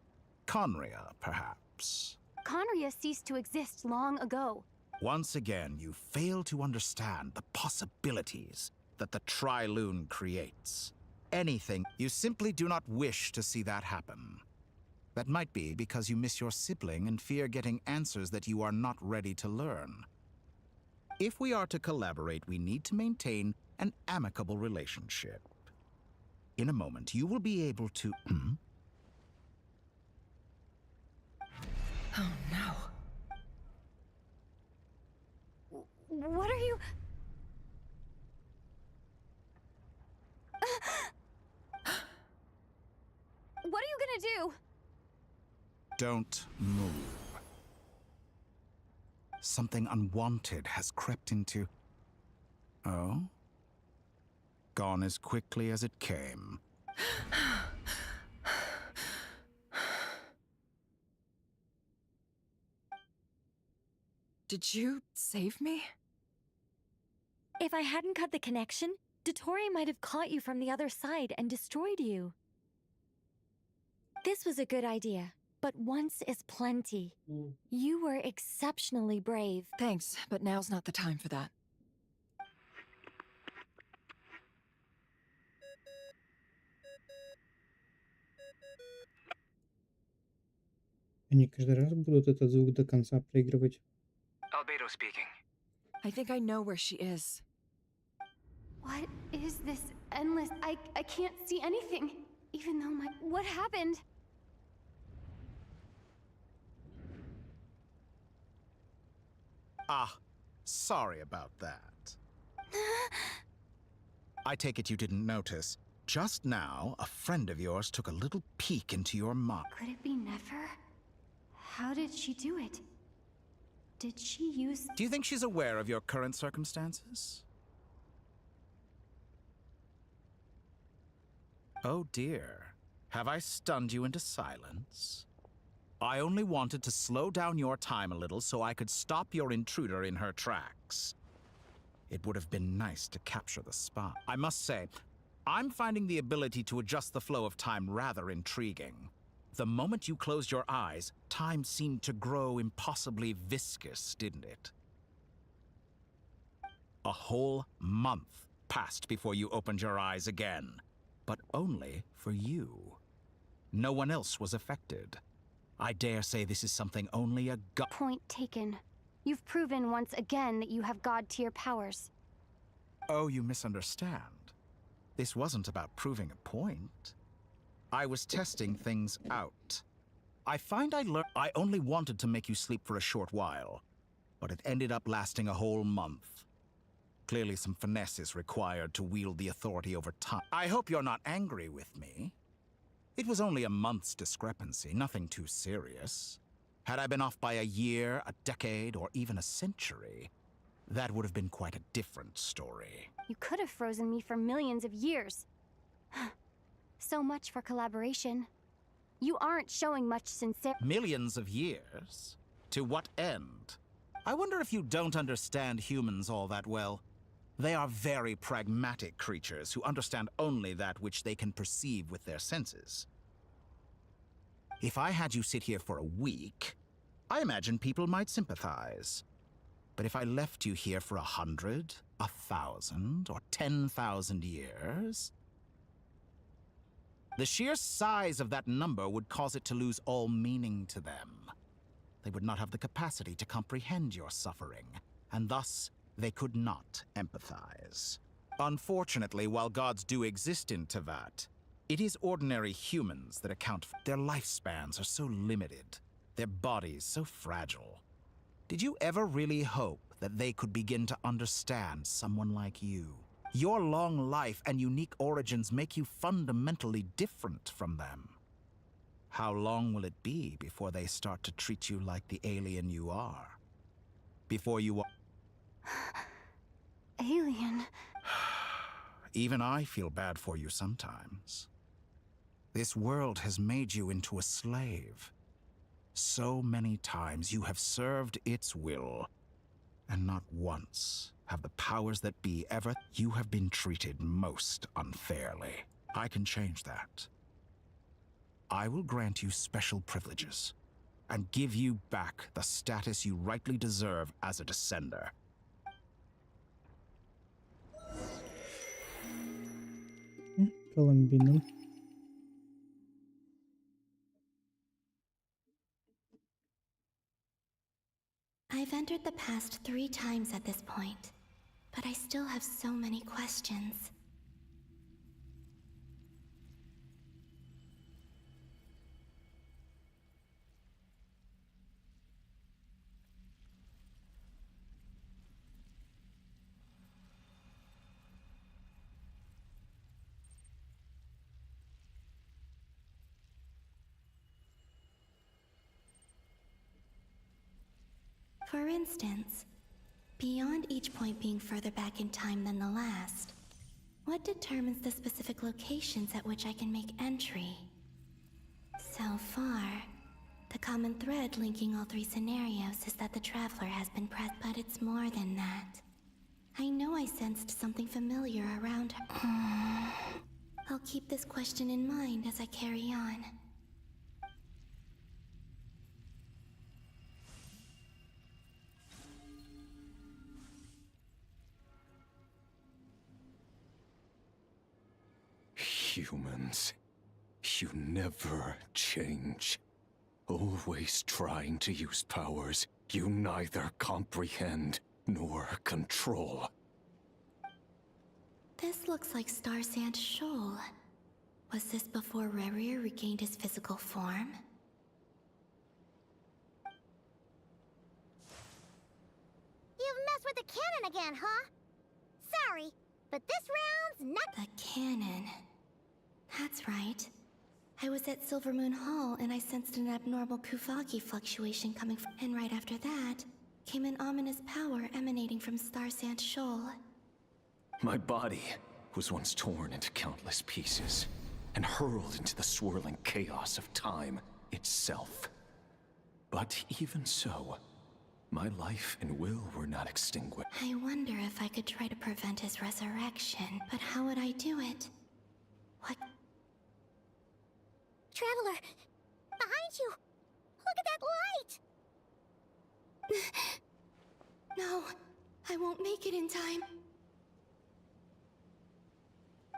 Conria, perhaps. Conria ceased to exist long ago. Once again, you fail to understand the possibilities that the Tri-Lune creates. Anything, you simply do not wish to see that happen. That might be because you miss your sibling and fear getting answers that you are not ready to learn. If we are to collaborate, we need to maintain an amicable relationship. In a moment, you will be able to... Oh no. What are you... What are you gonna do? Don't move. Something unwanted has crept into... Oh? Gone as quickly as it came. Did you save me? If I hadn't cut the connection, Dottore might have caught you from the other side and destroyed you. This was a good idea, but once is plenty. You were exceptionally brave. Thanks, but now's not the time for that. Они каждый раз будут этот звук до конца проигрывать. Albedo speaking. I think I know where she is. What is this endless... I can't see anything. Even though my... What happened? Ah, sorry about that. I take it you didn't notice. Just now, a friend of yours took a little peek into your mind. Could it be Nefer? How did she do it? Did she use... Do you think she's aware of your current circumstances? Oh dear. Have I stunned you into silence? I only wanted to slow down your time a little so I could stop your intruder in her tracks. It would have been nice to capture the spot. I must say, I'm finding the ability to adjust the flow of time rather intriguing. The moment you closed your eyes, time seemed to grow impossibly viscous, didn't it? A whole month passed before you opened your eyes again, but only for you. No one else was affected. I dare say this is something only a god... Point taken. You've proven once again that you have god-tier powers. Oh, you misunderstand. This wasn't about proving a point. I was testing things out. I find I learned... I only wanted to make you sleep for a short while, but it ended up lasting a whole month. Clearly some finesse is required to wield the authority over time. I hope you're not angry with me. It was only a month's discrepancy, nothing too serious. Had I been off by a year, a decade, or even a century, that would have been quite a different story. You could have frozen me for millions of years. So much for collaboration. You aren't showing much sincerity. Millions of years? To what end? I wonder if you don't understand humans all that well. They are very pragmatic creatures who understand only that which they can perceive with their senses. If I had you sit here for a week, I imagine people might sympathize. But if I left you here for 100, 1,000, or 10,000 years... The sheer size of that number would cause it to lose all meaning to them. They would not have the capacity to comprehend your suffering, and thus they could not empathize. Unfortunately, while gods do exist in Tevat, it is ordinary humans that account for their lifespans are so limited, their bodies so fragile. Did you ever really hope that they could begin to understand someone like you? Your long life and unique origins make you fundamentally different from them. How long will it be before they start to treat you like the alien you are? Before you are... Alien? Even I feel bad for you sometimes. This world has made you into a slave. So many times you have served its will, and not once have the powers that be ever... You have been treated most unfairly. I can change that. I will grant you special privileges, and give you back the status you rightly deserve as a descender. Колумбина. I've entered the past 3 times at this point, but I still have so many questions. For instance, beyond each point being further back in time than the last, what determines the specific locations at which I can make entry? So far, the common thread linking all 3 scenarios is that the Traveler has been pressed, but it's more than that. I know I sensed something familiar around her. I'll keep this question in mind as I carry on. Humans, you never change. Always trying to use powers you neither comprehend nor control. This looks like Star Sand Shoal. Was this before Rerir regained his physical form? You've messed with the cannon again, huh? Sorry, but this round's not... The cannon. That's right. I was at Silver Moon Hall and I sensed an abnormal Kuvaki fluctuation coming from... And right after that, came an ominous power emanating from Star Sand Shoal. My body was once torn into countless pieces and hurled into the swirling chaos of time itself. But even so, my life and will were not extinguished. I wonder if I could try to prevent his resurrection, but how would I do it? What? Traveler! Behind you! Look at that light! No, I won't make it in time.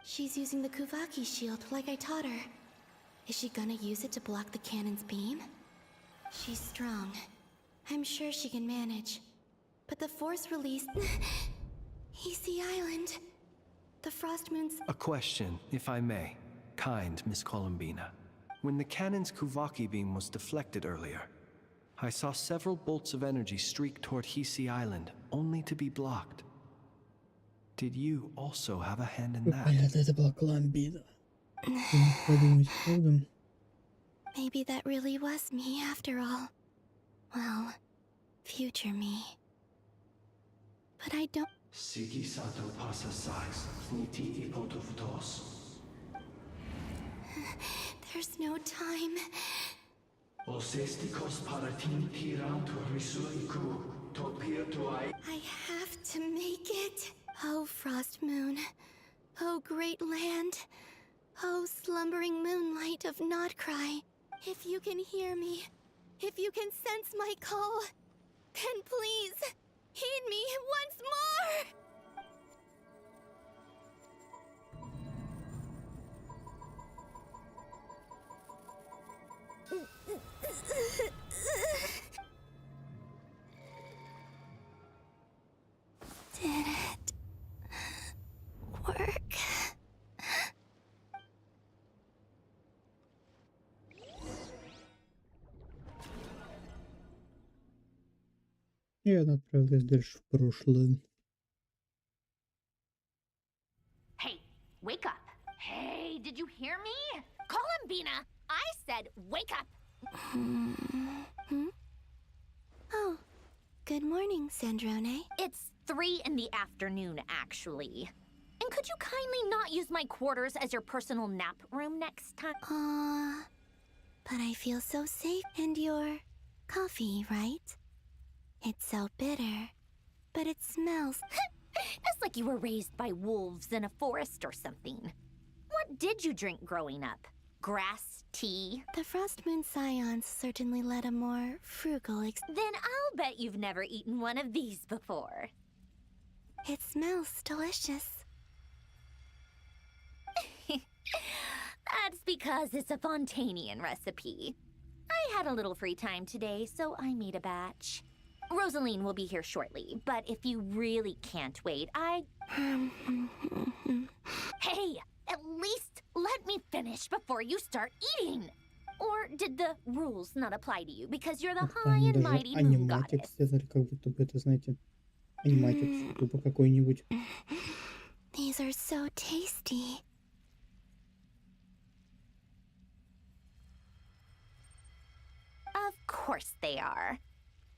She's using the Kuvaki shield like I taught her. Is she gonna use it to block the cannon's beam? She's strong. I'm sure she can manage. But the force released... Easy Island. The Frost Moon's... A question, if I may. Kind Miss Columbina. When the cannon's Kuvaki beam was deflected earlier, I saw several bolts of energy streak toward Hisi Island, only to be blocked. Did you also have a hand in that? Понятно, это была Колумбина. Подумать, правда? Maybe that really was me after all. Well, future me. But I don't... Siki sato pasa sax, sniti ipotoftos. There's no time. Osestikos paratin tiranto risuiku, topirto I... I have to make it. Oh, Frost Moon. Oh, great land. Oh, slumbering moonlight of Notcry. If you can hear me, if you can sense my call, then please, heed me once more! И она отправилась дальше в прошлое. Hey, wake up. Hey, did you hear me? Columbina, I said wake up. Oh, good morning, Sandrone. It's 3 in the afternoon, actually. And could you kindly not use my quarters as your personal nap room next time? But I feel so safe. And your coffee, right? It's so bitter, but it smells. It's like you were raised by wolves in a forest or something. What did you drink growing up? Grass tea? The Frost Moon Scions certainly led a more frugal Then I'll bet you've never eaten one of these before. It smells delicious. That's because it's a Fontanian recipe. I had a little free time today, so I made a batch. Rosaline will be here shortly, but if you really can't wait, Hey, at least let me finish before you start eating! Or did the rules not apply to you because you're the high Там and даже mighty moon аниматик goddess? сделали, как будто бы это, знаете, аниматик тупо какой-нибудь. These are so tasty. Of course they are.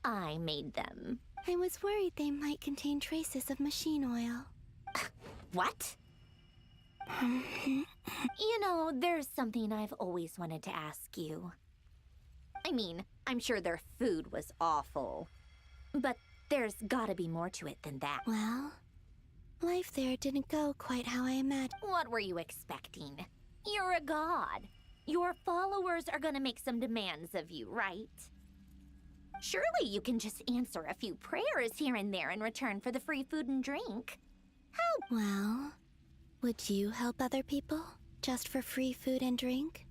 I made them. I was worried they might contain traces of machine oil. What? You know, there's something I've always wanted to ask you. I mean, I'm sure their food was awful. But there's gotta be more to it than that. Well, life there didn't go quite how I imagined. What were you expecting? You're a god. Your followers are gonna make some demands of you, right? Surely you can just answer a few prayers here and there in return for the free food and drink. How? Well, would you help other people just for free food and drink?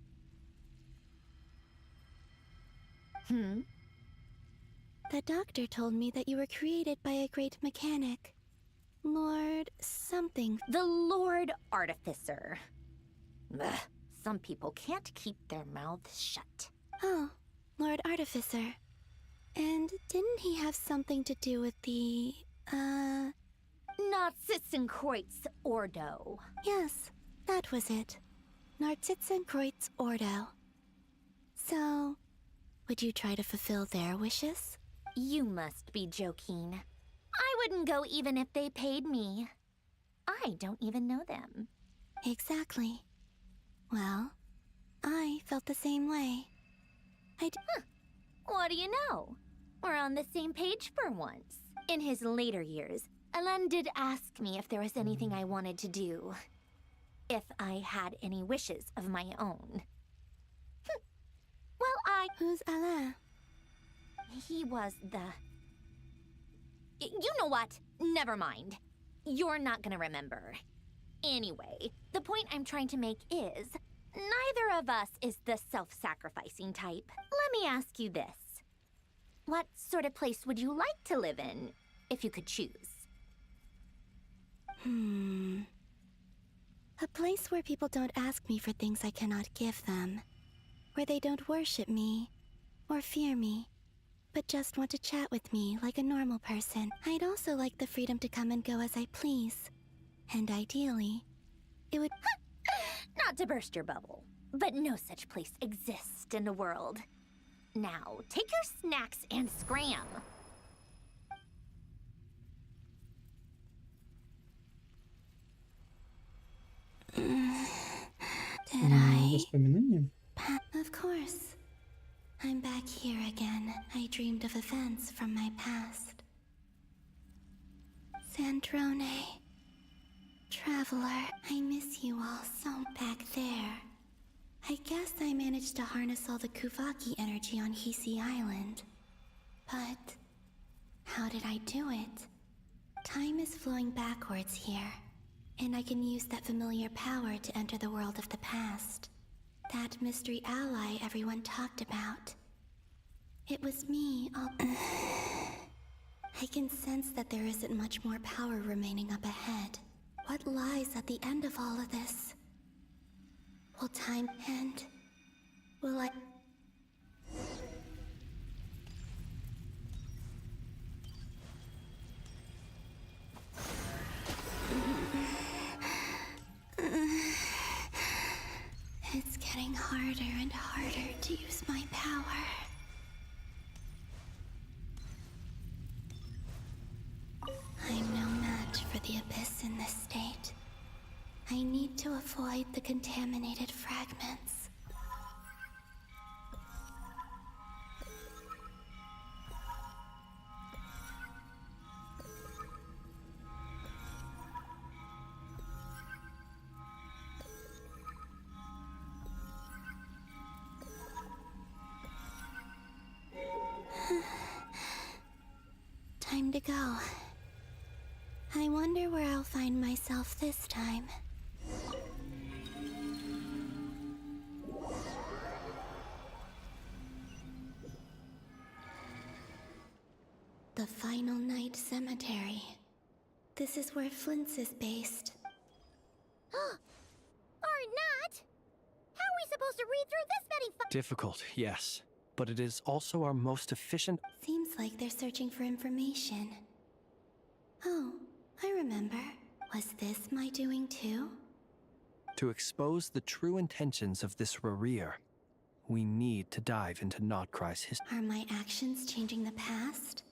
The doctor told me that you were created by a great mechanic. Lord something. The Lord Artificer. Ugh, some people can't keep their mouths shut. Oh, Lord Artificer. And didn't he have something to do with the, Narcissenkreuz Ordo. Yes, that was it. Narcissenkreuz Ordo. So, would you try to fulfill their wishes? You must be joking. I wouldn't go even if they paid me. I don't even know them. Exactly. Well, I felt the same way. What do you know? We're on the same page for once. In his later years, Alan did ask me if there was anything I wanted to do. If I had any wishes of my own. Well, Who's Alain? He was the... You know what? Never mind. You're not gonna remember. Anyway, the point I'm trying to make is, neither of us is the self-sacrificing type. Let me ask you this. What sort of place would you like to live in, if you could choose? A place where people don't ask me for things I cannot give them. Where they don't worship me, or fear me, but just want to chat with me like a normal person. I'd also like the freedom to come and go as I please. And ideally, it would... Not to burst your bubble, but no such place exists in the world. Now, take your snacks and scram. Did I? Воспоминания? Of course. I'm back here again. I dreamed of events from my past. Sandrone. Traveler, I miss you all so back there. I guess I managed to harness all the Kuvaki energy on Hisi Island. But how did I do it? Time is flowing backwards here, and I can use that familiar power to enter the world of the past. That mystery ally everyone talked about. It was me, I can sense that there isn't much more power remaining up ahead. What lies at the end of all of this? Will time end? Will I... harder and harder to use my power. I'm no match for the Abyss in this state. I need to avoid the contaminated fragments. Time to go. I wonder where I'll find myself this time. The Final Night Cemetery. This is where Flint's is based. Or not! How are we supposed to read through this many Difficult, yes. But it is also our most efficient. Seems like they're searching for information. Oh, I remember. Was this my doing too? To expose the true intentions of this Rereer, we need to dive into Notcry's history. Are my actions changing the past?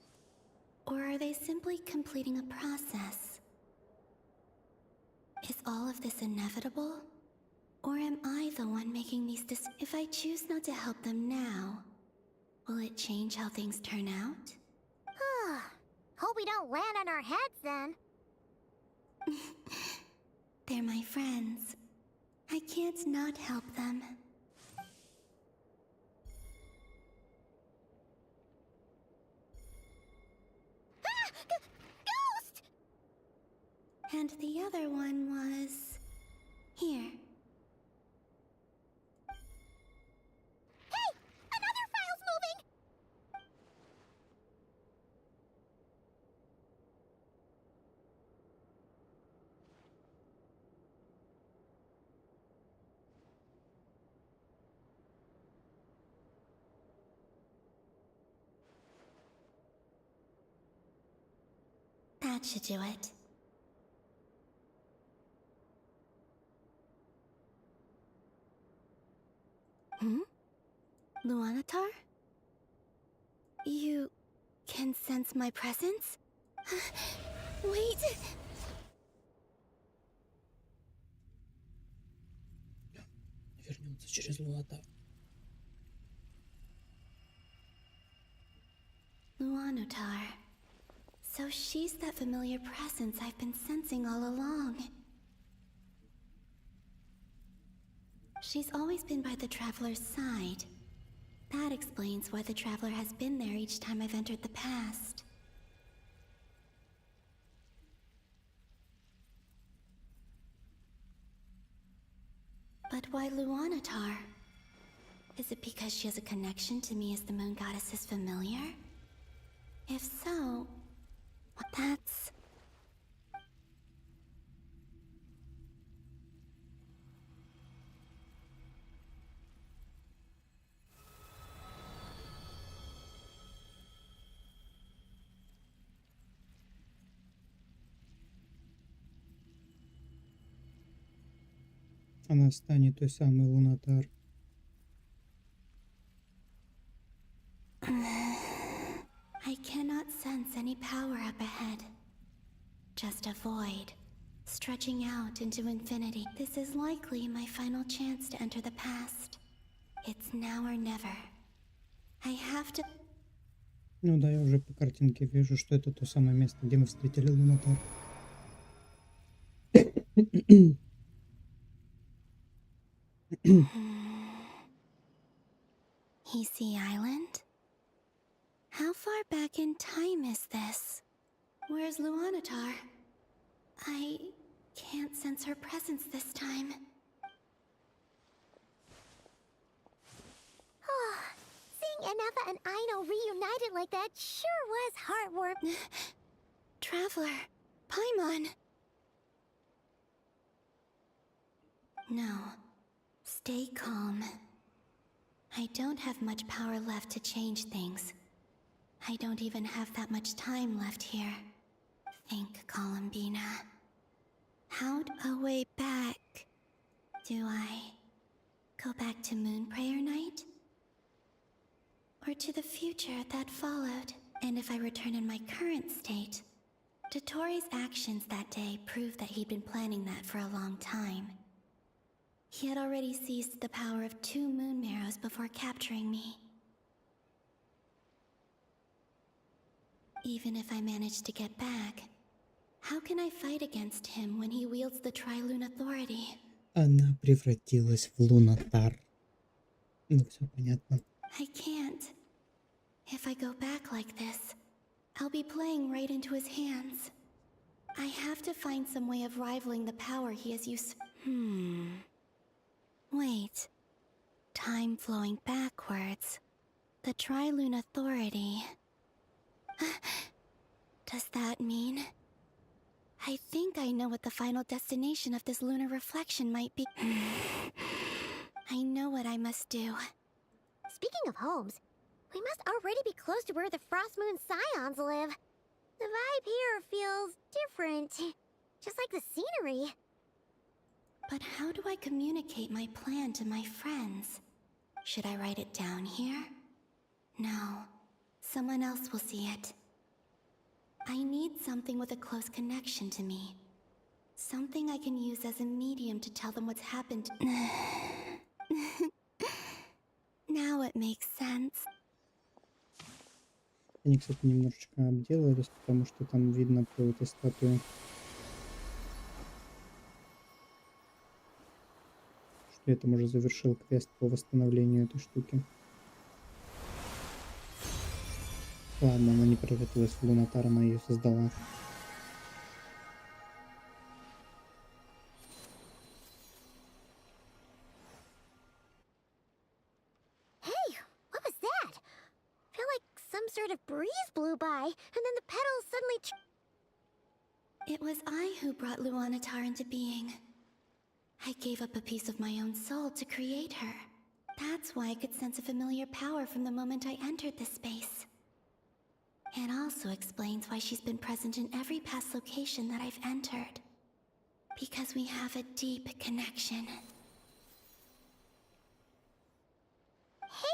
Or are they simply completing a process? Is all of this inevitable? Or am I the one making these decisions? If I choose not to help them now, will it change how things turn out? Hope we don't land on our heads then. They're my friends. I can't not help them. Ghost! And the other one was... here. Hey! Another file's moving! That should do it. Luanatar? You can sense my presence? Wait! Вернется через Луата. Luanatar. So she's that familiar presence I've been sensing all along. She's always been by the Traveler's side. That explains why the Traveler has been there each time I've entered the past. But why Luanatar? Is it because she has a connection to me as the Moon Goddess's familiar? If so, that's... Она станет той самой Лунатар. I cannot sense any power up ahead. Just a void, stretching out into infinity. This is likely my final chance to enter the past. It's now or never. I have to... Ну да, я уже по картинке вижу, что это то самое место, где мы встретили Лунатар. Easy Island? How far back in time is this? Where's Luanatar? I can't sense her presence this time. Seeing Anafa and Aino reunited like that sure was heartwarming. Traveler, Paimon. No, stay calm. I don't have much power left to change things. I don't even have that much time left here. Think, Columbina. How'd a way back do I Go back to Moon Prayer Night? Or to the future that followed? And if I return in my current state, Dottoro's actions that day proved that he'd been planning that for a long time. He had already seized the power of 2 moon marrows before capturing me. Even if I manage to get back, how can I fight against him when he wields the Tri-Lune Authority? Она превратилась в Лунатар. Ну, все понятно. I can't. If I go back like this, I'll be playing right into his hands. I have to find some way of rivaling the power he has used. Wait. Time flowing backwards. The Tri-Lune Authority. Does that mean... I think I know what the final destination of this lunar reflection might be. I know what I must do. Speaking of homes, we must already be close to where the Frost Moon Scions live. The vibe here feels different, just like the scenery. But how do I communicate my plan to my friends? Should I write it down here? No, someone else will see it. I need something with a close connection to me. Something I can use as a medium to tell them what's happened. Now it makes sense. Они, кстати, немножечко обделались, потому что там видно по этой статуе, что я там уже завершил квест по восстановлению этой штуки. Ладно, она не превратилась в Лунатар, она ее создала. Hey, what was that? I feel like some sort of breeze blew by, and then the petals suddenly... It was I who brought Luanatar into being. I gave up a piece of my own soul to create her. That's why I could sense a familiar power from the moment I entered this space. It also explains why she's been present in every past location that I've entered. Because we have a deep connection. Hey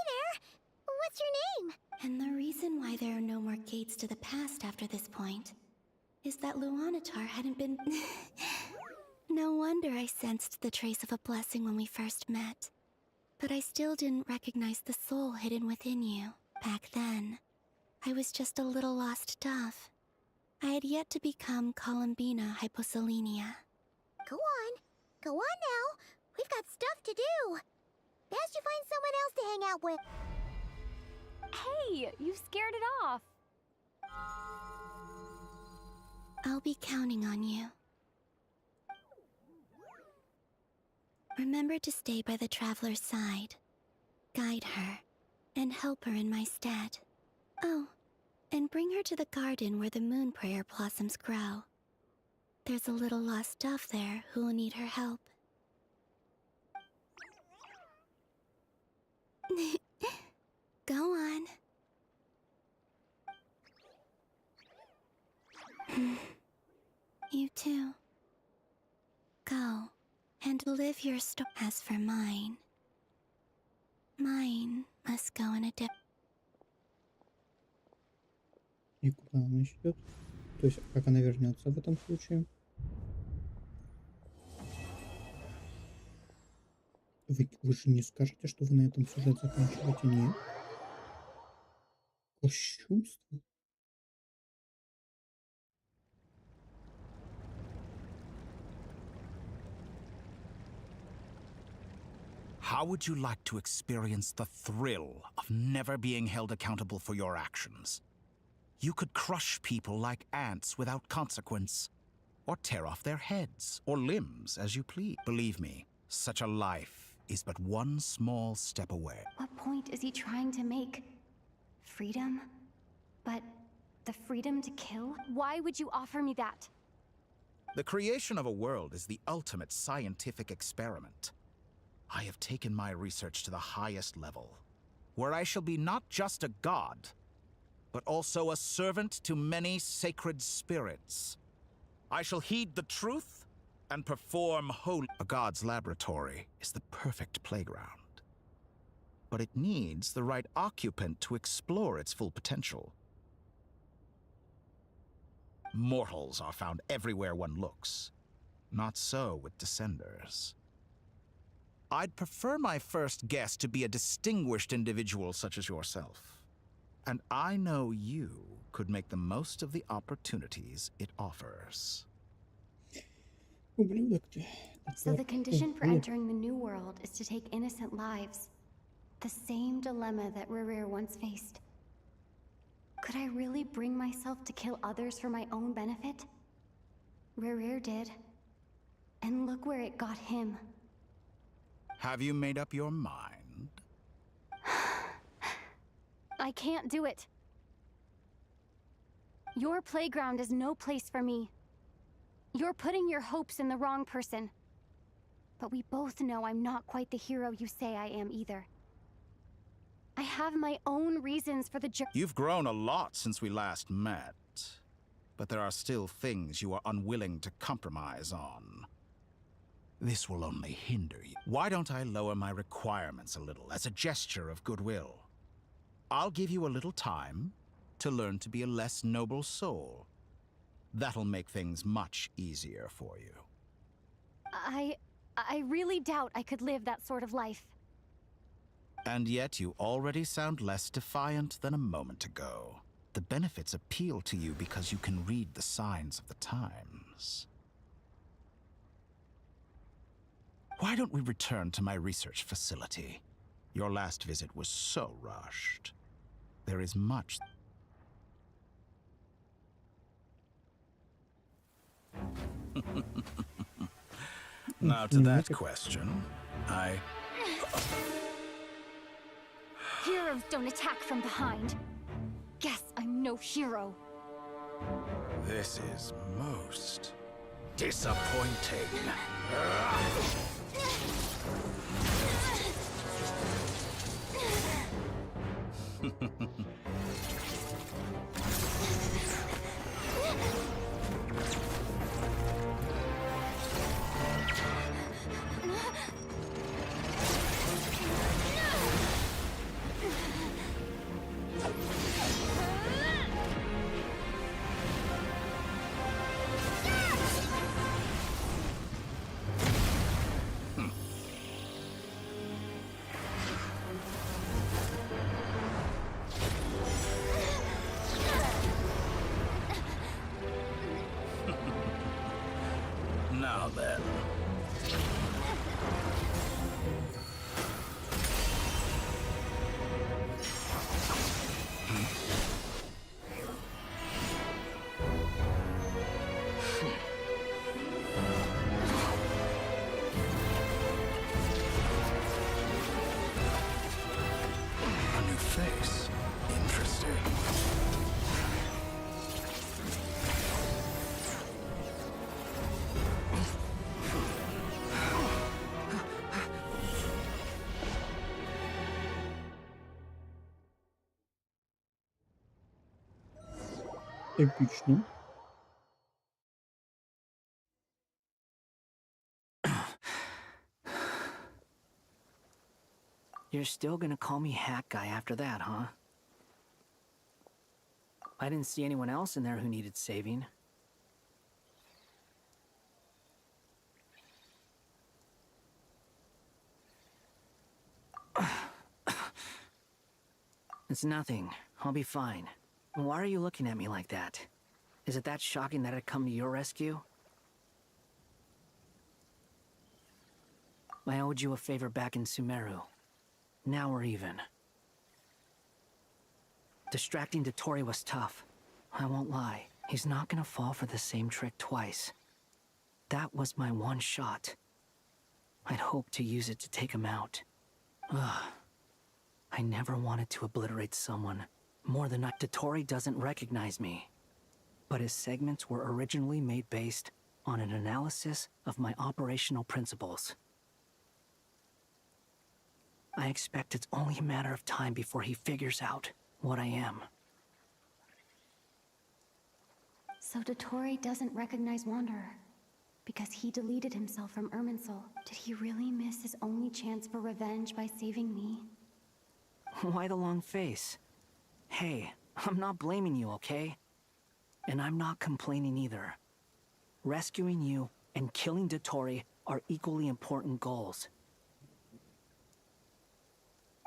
there! What's your name? And the reason why there are no more gates to the past after this point is that Luanatar hadn't been... No wonder I sensed the trace of a blessing when we first met. But I still didn't recognize the soul hidden within you. Back then, I was just a little lost dove. I had yet to become Columbina Hyposelenia. Go on now. We've got stuff to do. Best you find someone else to hang out with. Hey, you scared it off. I'll be counting on you. Remember to stay by the traveler's side, guide her, and help her in my stead. Oh, and bring her to the garden where the moon prayer blossoms grow. There's a little lost dove there who will need her help. Go on. You too. Go and live your story. As for mine must go in a dip. И куда она идет? То есть, как она вернется в этом случае? Вы же не скажете, что вы на этом сюжет заканчиваете? Нет? Кощунство. How would you like to experience the thrill of never being held accountable for your actions? You could crush people like ants without consequence, or tear off their heads or limbs as you please. Believe me, such a life is but one small step away. What point is he trying to make? Freedom? But the freedom to kill? Why would you offer me that? The creation of a world is the ultimate scientific experiment. I have taken my research to the highest level, where I shall be not just a god, but also a servant to many sacred spirits. I shall heed the truth and perform holy. A god's laboratory is the perfect playground. But it needs the right occupant to explore its full potential. Mortals are found everywhere one looks. Not so with Descenders. I'd prefer my first guest to be a distinguished individual such as yourself. And I know you could make the most of the opportunities it offers. So the condition for entering the new world is to take innocent lives. The same dilemma that Rerir once faced. Could I really bring myself to kill others for my own benefit? Rerir did. And look where it got him. Have you made up your mind? I can't do it. Your playground is no place for me. You're putting your hopes in the wrong person. But we both know I'm not quite the hero you say I am either. I have my own reasons for the You've grown a lot since we last met. But there are still things you are unwilling to compromise on. This will only hinder you. Why don't I lower my requirements a little as a gesture of goodwill? I'll give you a little time to learn to be a less noble soul. That'll make things much easier for you. I really doubt I could live that sort of life. And yet you already sound less defiant than a moment ago. The benefits appeal to you because you can read the signs of the times. Why don't we return to my research facility? Your last visit was so rushed. There is much... Now to that question, Heroes don't attack from behind. Guess I'm no hero. This is most disappointing. Now then. A new face. Interesting. Эпично. You're still gonna call me Hack Guy after that, huh? I didn't see anyone else in there who needed saving. It's nothing. I'll be fine. Why are you looking at me like that? Is it that shocking that I'd come to your rescue? I owed you a favor back in Sumeru. Now we're even. Distracting Dotori was tough. I won't lie. He's not gonna fall for the same trick twice. That was my one shot. I'd hoped to use it to take him out. Ugh. I never wanted to obliterate someone. More than not, Dotori doesn't recognize me. But his segments were originally made based on an analysis of my operational principles. I expect it's only a matter of time before he figures out what I am. So Dotori doesn't recognize Wanderer. Because he deleted himself from Irminsul. Did he really miss his only chance for revenge by saving me? Why the long face? Hey, I'm not blaming you, okay? And I'm not complaining either. Rescuing you and killing Dottore are equally important goals.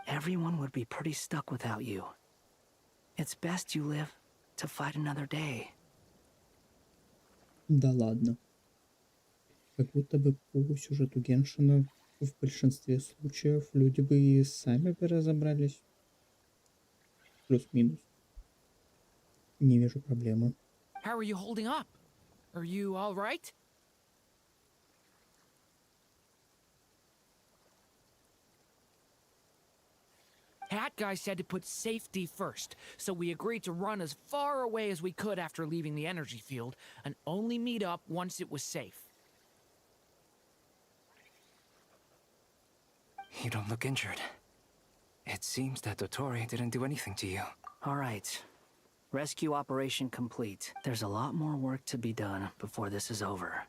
Everyone would be pretty stuck without you. It's best you live to fight another day. Да ладно. Как будто бы по сюжету Геншина в большинстве случаев люди бы и сами бы разобрались. Плюс-минус. Не вижу проблемы. How are you holding up? Are you all right? Hat guy said to put safety first, so we agreed to run as far away as we could after leaving the energy field and only meet up once it was safe. You don't look injured. It seems that Dottore didn't do anything to you. All right. Rescue operation complete. There's a lot more work to be done before this is over.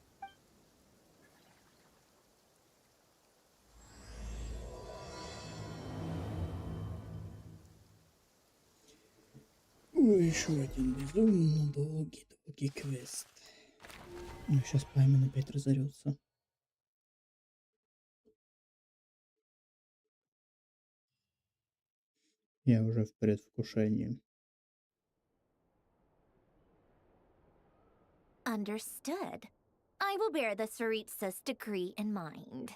Еще один безумно долгий квест. Ну, сейчас пламен опять разорется. Я уже в предвкушении. Understood. I will bear the Tsaritsa's decree in mind.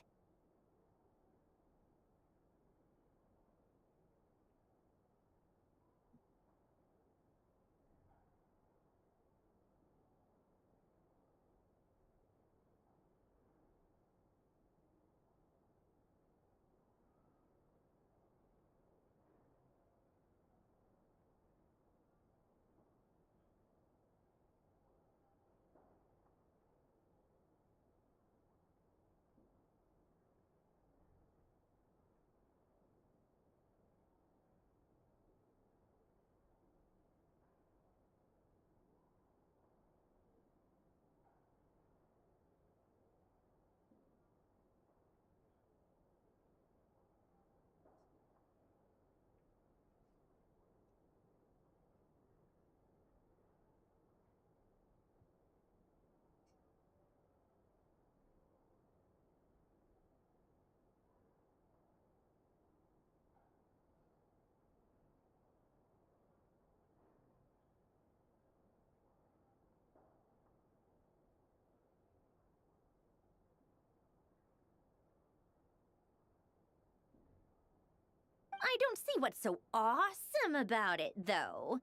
I don't see what's so awesome about it, though.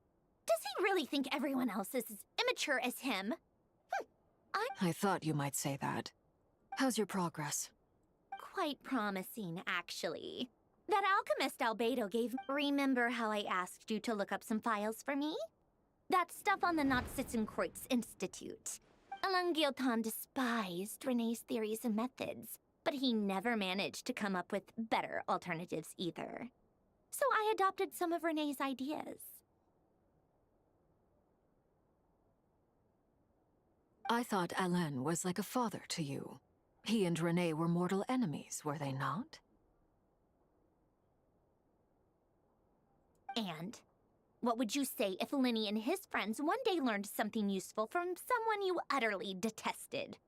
Does he really think everyone else is as immature as him? I thought you might say that. How's your progress? Quite promising, actually. That alchemist Albedo gave... Remember how I asked you to look up some files for me? That stuff on the Nazi-Kreuz Institute. Alain Guillotin despised Renee's theories and methods, but he never managed to come up with better alternatives either. So I adopted some of Renee's ideas. I thought Alain was like a father to you. He and Renee were mortal enemies, were they not? And what would you say if Lenny and his friends one day learned something useful from someone you utterly detested?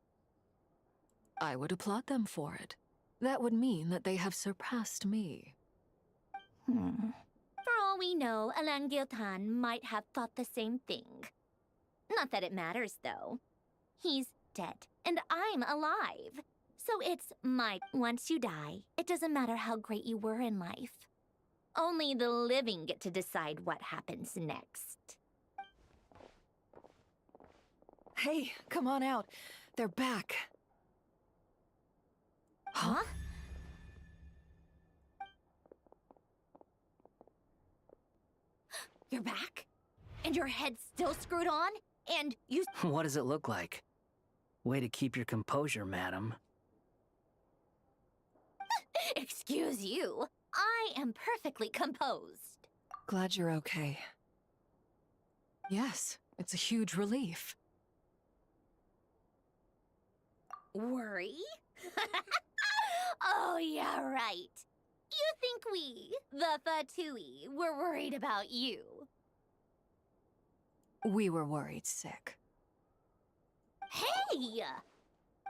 I would applaud them for it. That would mean that they have surpassed me. For all we know, Alain Guillotin might have thought the same thing. Not that it matters, though. He's dead, and I'm alive. So it's my... Once you die, it doesn't matter how great you were in life. Only the living get to decide what happens next. Hey, come on out. They're back. Huh? You're back? And your head's still screwed on? And you... What does it look like? Way to keep your composure, madam. Excuse you. I am perfectly composed. Glad you're okay. Yes, it's a huge relief. Worry? Oh, yeah, right. You think we, the Fatui, were worried about you? We were worried sick. Hey!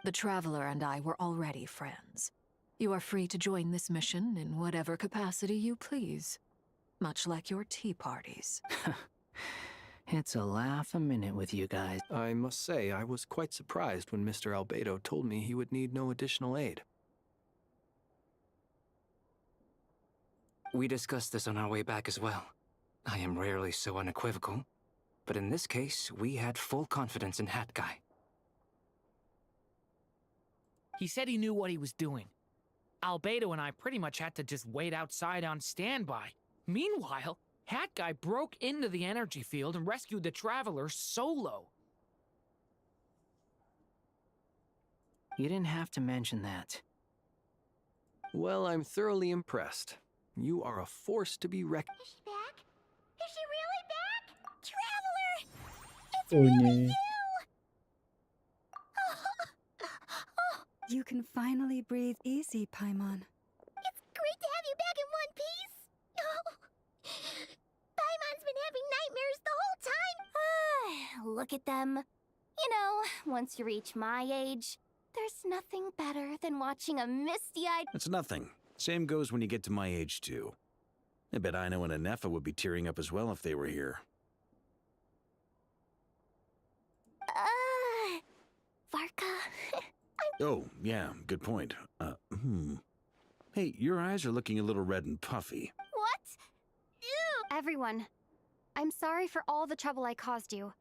The Traveler and I were already friends. You are free to join this mission in whatever capacity you please. Much like your tea parties. It's a laugh a minute with you guys. I must say, I was quite surprised when Mr. Albedo told me he would need no additional aid. We discussed this on our way back as well. I am rarely so unequivocal, but in this case, we had full confidence in Hat Guy. He said he knew what he was doing. Albedo and I pretty much had to just wait outside on standby. Meanwhile, Hat Guy broke into the energy field and rescued the Traveler solo. You didn't have to mention that. Well, I'm thoroughly impressed. You are a force to be reckoned. Is she back? Is she really back? Traveler! It's Oh, really no. you! You can finally breathe easy, Paimon. It's great to have you back in one piece. Oh, Paimon's been having nightmares the whole time. Look at them. You know, once you reach my age, there's nothing better than watching a misty-eyed... It's nothing. Same goes when you get to my age, too. I bet Ino and Anefa would be tearing up as well if they were here. Varka. Oh, yeah, good point. Hey, your eyes are looking a little red and puffy. What? Ew! Everyone, I'm sorry for all the trouble I caused you.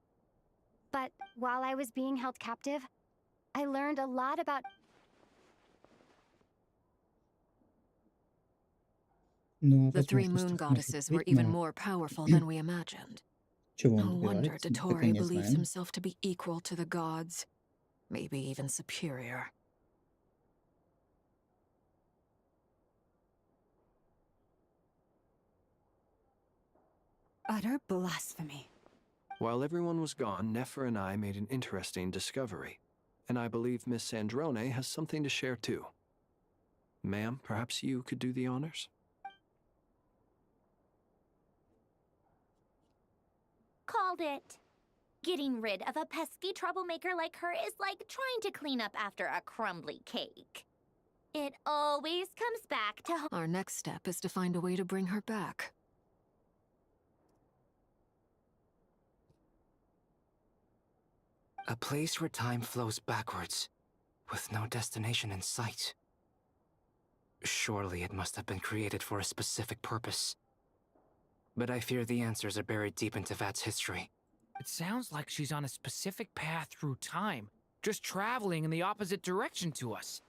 But while I was being held captive, I learned a lot about... Ну, а The three возможности moon их может goddesses were быть even много. more powerful than we imagined. Чего No он wonder добивается, мы пока Dottore не believes знаем. himself to be equal to the gods. Maybe even superior. Utter blasphemy. While everyone was gone, Nefer and I made an interesting discovery. And I believe Miss Sandrone has something to share too. Ma'am, perhaps you could do the honors? Called it. Getting rid of a pesky troublemaker like her is like trying to clean up after a crumbly cake. It always comes back to... Our next step is to find a way to bring her back. A place where time flows backwards, with no destination in sight. Surely it must have been created for a specific purpose. But I fear the answers are buried deep into Vat's history. It sounds like she's on a specific path through time, just traveling in the opposite direction to us.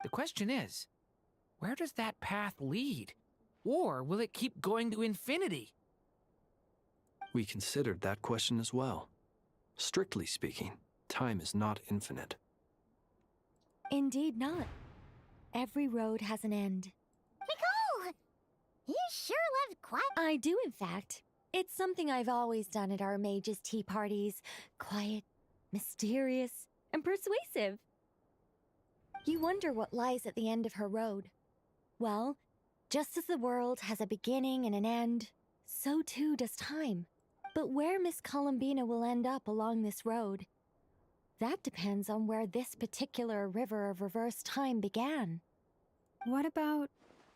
The question is, where does that path lead? Or will it keep going to infinity? We considered that question as well. Strictly speaking, time is not infinite. Indeed not. Every road has an end. Nicole! You sure loved quiet. I do, in fact. It's something I've always done at our mages' tea parties. Quiet, mysterious, and persuasive. You wonder what lies at the end of her road. Well, just as the world has a beginning and an end, so too does time. But where Miss Columbina will end up along this road, that depends on where this particular river of reverse time began. What about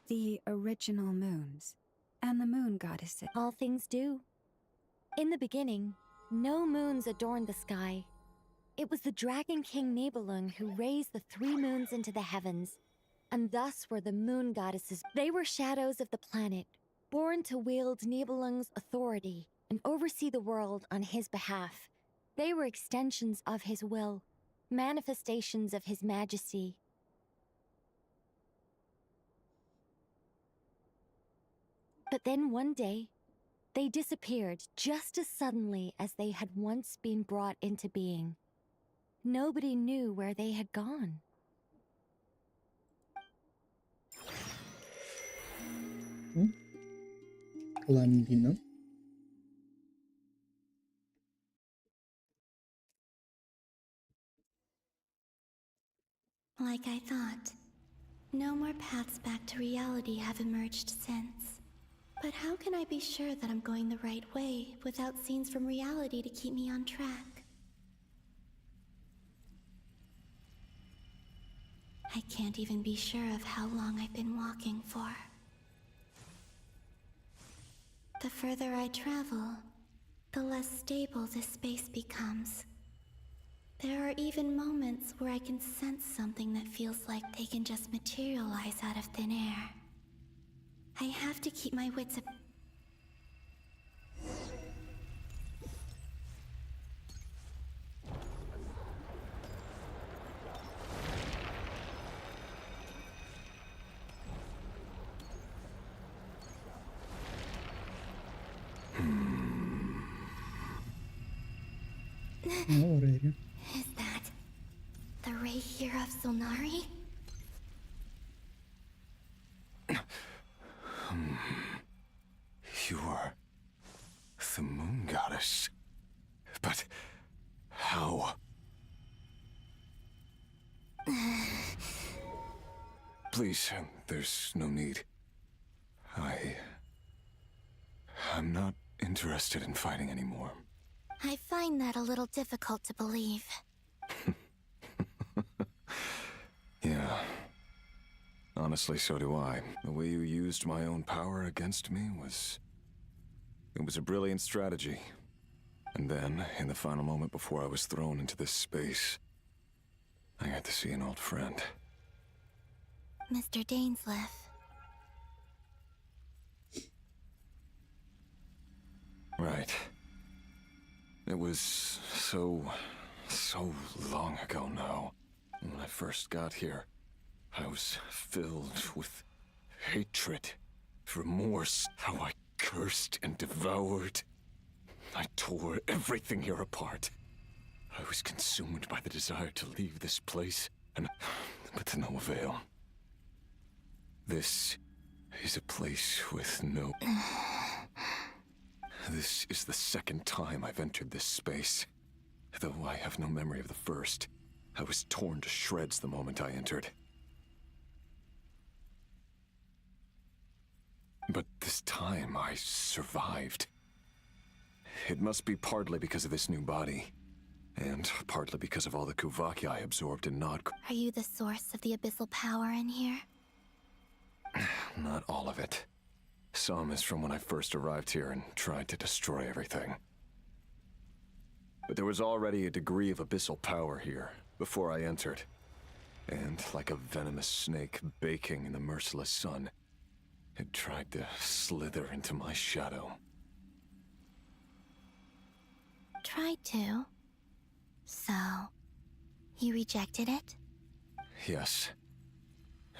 the original moons and the moon goddesses? All things do. In the beginning, no moons adorned the sky. It was the Dragon King Nibelung who raised the three moons into the heavens, and thus were the moon goddesses. They were shadows of the planet, born to wield Nibelung's authority and oversee the world on his behalf. They were extensions of his will, manifestations of his majesty. But then one day, they disappeared just as suddenly as they had once been brought into being. Nobody knew where they had gone. Ламбина. Like I thought. No more paths back to reality have emerged since. But how can I be sure that I'm going the right way without scenes from reality to keep me on track? I can't even be sure of how long I've been walking for. The further I travel, the less stable this space becomes. There are even moments where I can sense something that feels like they can just materialize out of thin air. I have to keep my wits about. Alrighty. Is that the ray here of Solnari? You are the moon goddess. But how? Please, there's no need. I'm not interested in fighting anymore. I find that a little difficult to believe. Yeah. Honestly, so do I. The way you used my own power against me was... It was a brilliant strategy. And then, in the final moment before I was thrown into this space, I got to see an old friend. Mr. Dainsleif. Right. It was so long ago now. When I first got here, I was filled with hatred, remorse, how I cursed and devoured. I tore everything here apart. I was consumed by the desire to leave this place, but to no avail. This is a place with no... This is the second time I've entered this space. Though I have no memory of the first, I was torn to shreds the moment I entered. But this time I survived. It must be partly because of this new body, and partly because of all the Kuvaki I absorbed in Nod. Are you the source of the abyssal power in here? Not all of it. Some is from when I first arrived here and tried to destroy everything. But there was already a degree of abyssal power here before I entered. And like a venomous snake baking in the merciless sun, it tried to slither into my shadow. Tried to? So, you rejected it? Yes.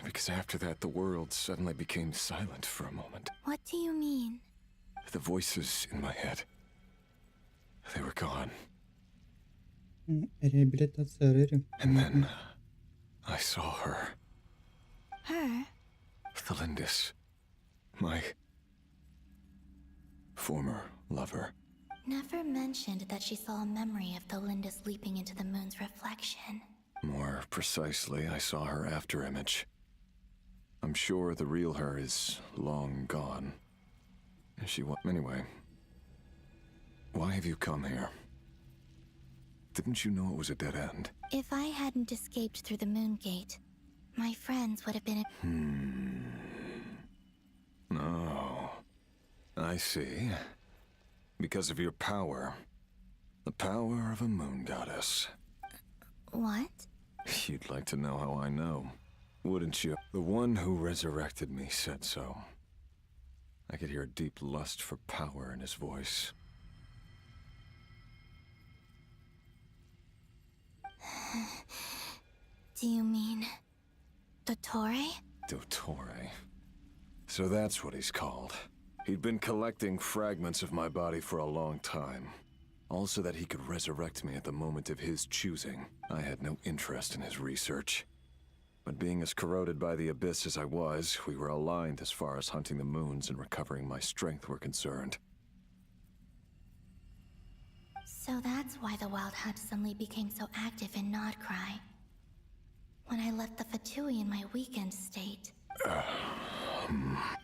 Because after that, the world suddenly became silent for a moment. What do you mean? The voices in my head, they were gone. Реабилитация Рэри. And then I saw her. Her? Thelindis. My former lover. Never mentioned that she saw a memory of Thelindis leaping into the moon's reflection. More precisely, I saw her after-image. I'm sure the real her is long gone. Anyway, why have you come here? Didn't you know it was a dead end? If I hadn't escaped through the moon gate, my friends would have been... Oh, I see. Because of your power. The power of a moon goddess. What? You'd like to know how I know, wouldn't you? The one who resurrected me said so. I could hear a deep lust for power in his voice. Do you mean... Dottore? Dottore. So that's what he's called. He'd been collecting fragments of my body for a long time. Also that he could resurrect me at the moment of his choosing. I had no interest in his research. But being as corroded by the abyss as I was, we were aligned as far as hunting the moons and recovering my strength were concerned. So that's why the Wild Hunt suddenly became so active in Nodcry. when I left the Fatui in my weakened state.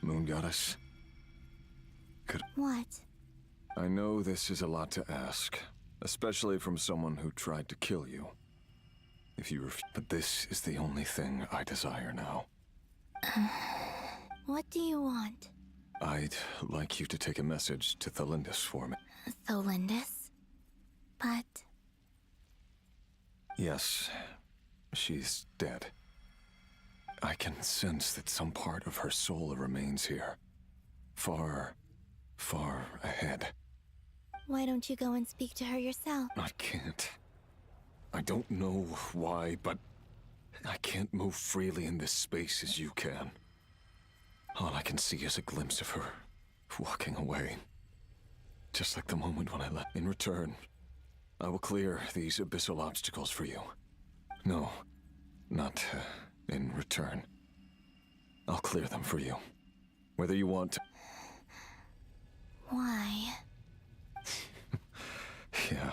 Moon Goddess. What? I know this is a lot to ask, especially from someone who tried to kill you. If you but this is the only thing I desire now. What do you want? I'd like you to take a message to Thelindis for me. Thelindis? But... Yes, she's dead. I can sense that some part of her soul remains here. Far, far ahead. Why don't you go and speak to her yourself? I can't. I don't know why, but I can't move freely in this space as you can. All I can see is a glimpse of her walking away. Just like the moment when I left. In return, I will clear these abyssal obstacles for you. No, not in return. I'll clear them for you. Whether you want to. Why? Yeah.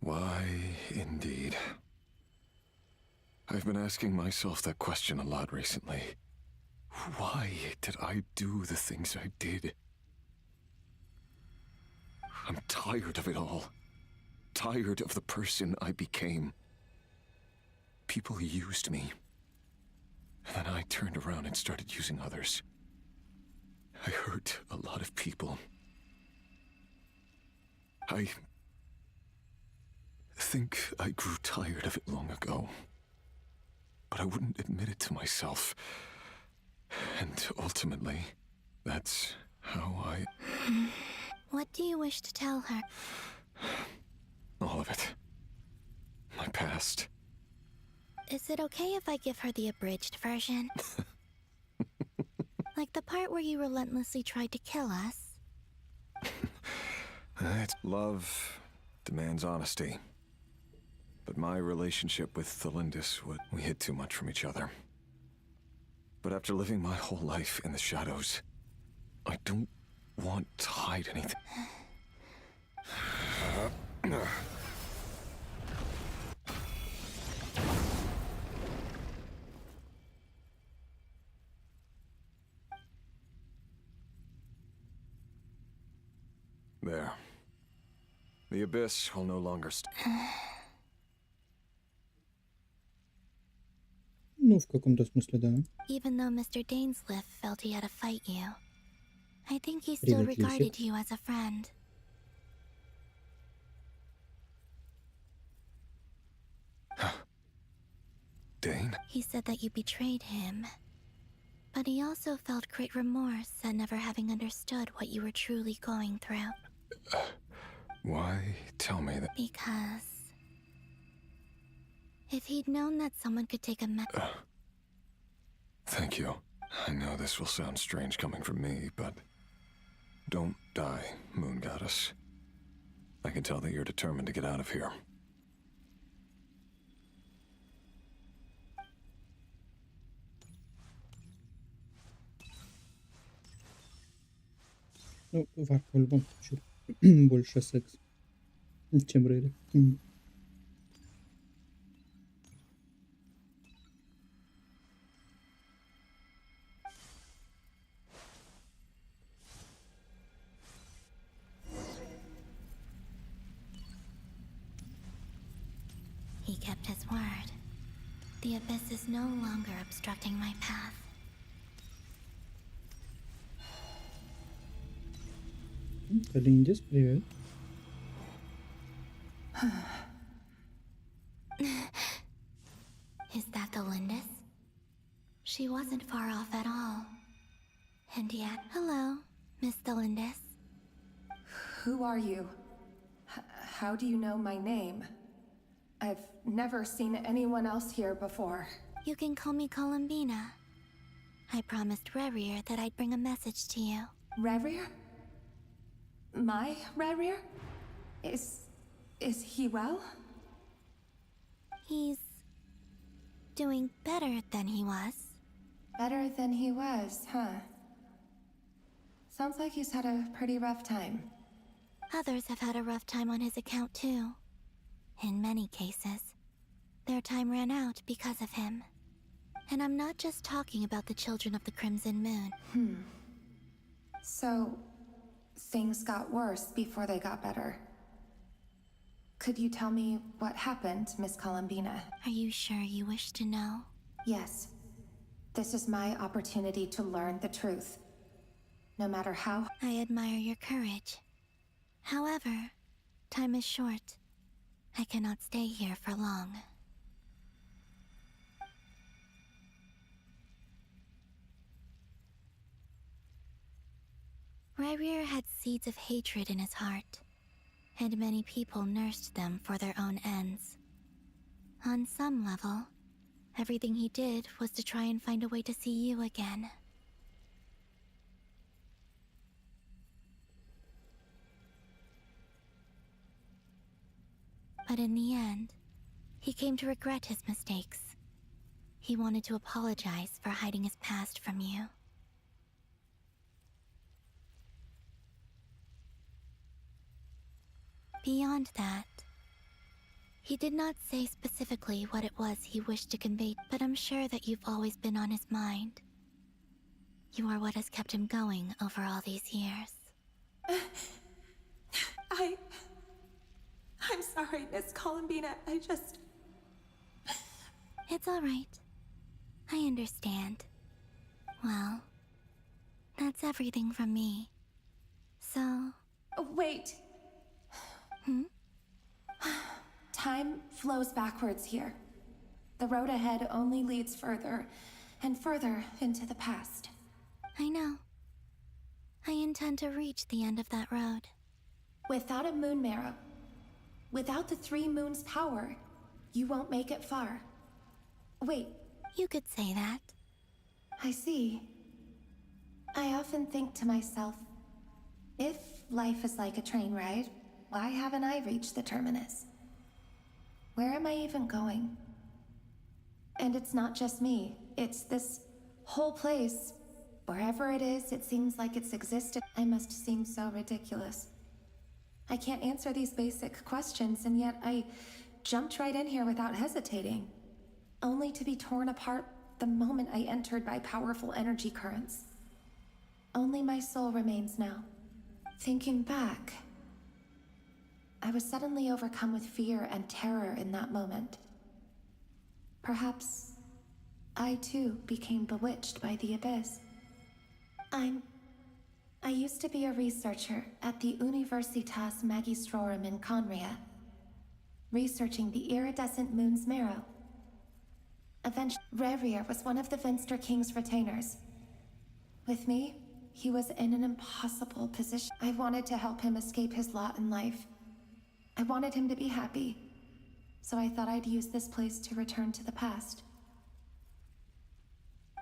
Why, indeed. I've been asking myself that question a lot recently. Why did I do the things I did? I'm tired of it all. Tired of the person I became. People used me. And then I turned around and started using others. I hurt a lot of people. I think I grew tired of it long ago. But I wouldn't admit it to myself. And ultimately, that's how I... What do you wish to tell her? All of it. My past. Is it okay if I give her the abridged version? Like the part where you relentlessly tried to kill us? Love demands honesty. But my relationship with Thelindis, we hid too much from each other. But after living my whole life in the shadows, I don't want to hide anything. There. The abyss will no longer Ну, в каком-то смысле, да. Even though Mr. Dainsliff felt he had to fight you, I think he still Привет, regarded Лисик. you as a friend. Dane? He said that you betrayed him. But he also felt great remorse at never having understood what you were truly going through. Why tell me that? Because... if he'd known that someone could take a Thank you. I know this will sound strange coming from me, but... don't die, Moon Goddess. I can tell that you're determined to get out of here. Ну, Варк в любом случае больше секс, чем Рейли. He kept his word. The abyss is no longer obstructing my path. Линдис, привет. Is that the Lindis? She wasn't far off at all. And yet, hello, Miss Thelindis. Who are you? How do you know my name? I've never seen anyone else here before. You can call me Columbina. I promised Rerir that I'd bring a message to you. Rerir? My Rerir? Is he well? He's doing better than he was. Better than he was, huh? Sounds like he's had a pretty rough time. Others have had a rough time on his account too. In many cases. Their time ran out because of him. And I'm not just talking about the children of the Crimson Moon. So, things got worse before they got better. Could you tell me what happened, Miss Columbina? Are you sure you wish to know? Yes. This is my opportunity to learn the truth. No matter how... I admire your courage. However, time is short. I cannot stay here for long. Ryrir had seeds of hatred in his heart, and many people nursed them for their own ends. On some level, everything he did was to try and find a way to see you again. But in the end, he came to regret his mistakes. He wanted to apologize for hiding his past from you. Beyond that, he did not say specifically what it was he wished to convey, but I'm sure that you've always been on his mind. You are what has kept him going over all these years. I'm sorry, Miss Columbina. It's all right. I understand. Well, that's everything from me. So... Wait. Time flows backwards here. The road ahead only leads further and further into the past. I know. I intend to reach the end of that road. Without a moon marrow, without the 3 moons' power, you won't make it far. Wait. You could say that. I see. I often think to myself, if life is like a train ride, why haven't I reached the terminus? Where am I even going? And it's not just me. It's this whole place. Wherever it is, it seems like it's existed. I must seem so ridiculous. I can't answer these basic questions, and yet I jumped right in here without hesitating, only to be torn apart the moment I entered by powerful energy currents. Only my soul remains now. Thinking back, I was suddenly overcome with fear and terror in that moment. Perhaps I too became bewitched by the abyss. I used to be a researcher at the Universitas Magistrorum in Conria, researching the iridescent moon's marrow. Eventually, Ryrir was one of the Finster King's retainers. With me, he was in an impossible position. I wanted to help him escape his lot in life. I wanted him to be happy, so I thought I'd use this place to return to the past.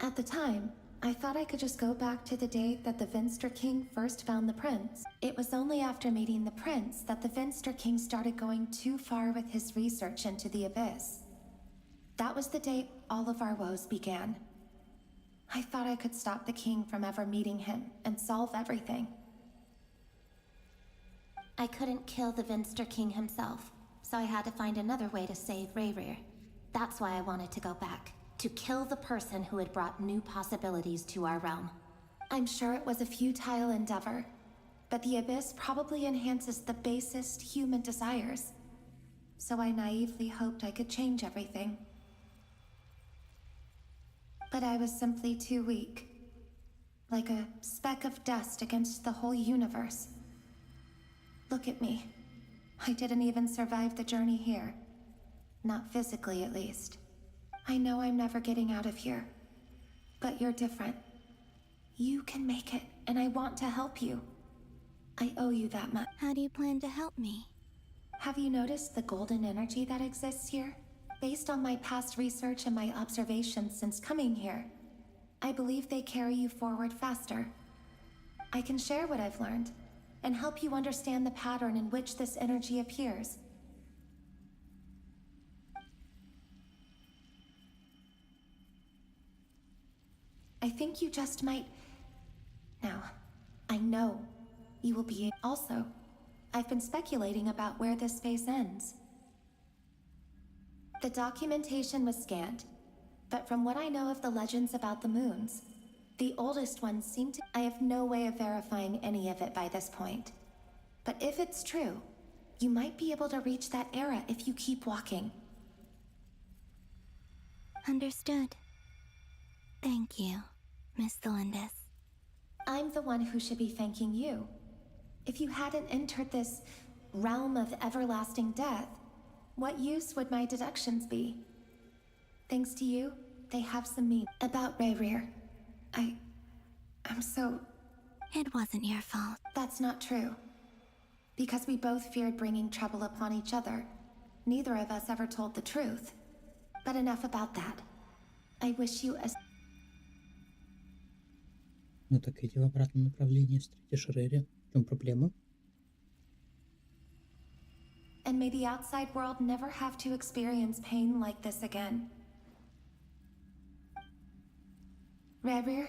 At the time, I thought I could just go back to the day that the Finster King first found the prince. It was only after meeting the prince that the Finster King started going too far with his research into the abyss. That was the day all of our woes began. I thought I could stop the king from ever meeting him and solve everything. I couldn't kill the Finster King himself, so I had to find another way to save Ryrir. That's why I wanted to go back. To kill the person who had brought new possibilities to our realm. I'm sure it was a futile endeavor, but the abyss probably enhances the basest human desires. So I naively hoped I could change everything. But I was simply too weak. Like a speck of dust against the whole universe. Look at me. I didn't even survive the journey here. Not physically, at least. I know I'm never getting out of here. But you're different. You can make it, and I want to help you. I owe you that much. How do you plan to help me? Have you noticed the golden energy that exists here? Based on my past research and my observations since coming here, I believe they carry you forward faster. I can share what I've learned, and help you understand the pattern in which this energy appears. I think you just might... Now, I know you will be... Also, I've been speculating about where this space ends. The documentation was scanned, but from what I know of the legends about the moons, the oldest ones seem to... I have no way of verifying any of it by this point. But if it's true, you might be able to reach that era if you keep walking. Understood. Thank you, Miss Delindis. I'm the one who should be thanking you. If you hadn't entered this realm of everlasting death, what use would my deductions be? Thanks to you, they have some meaning. About Rayrear, I'm so... It wasn't your fault. That's not true. Because we both feared bringing trouble upon each other, neither of us ever told the truth. But enough about that. I wish you a... Ну так иди в обратном направлении, встретишь Рэри. В чем проблема? And may the outside world never have to experience pain like this again. Rayrear,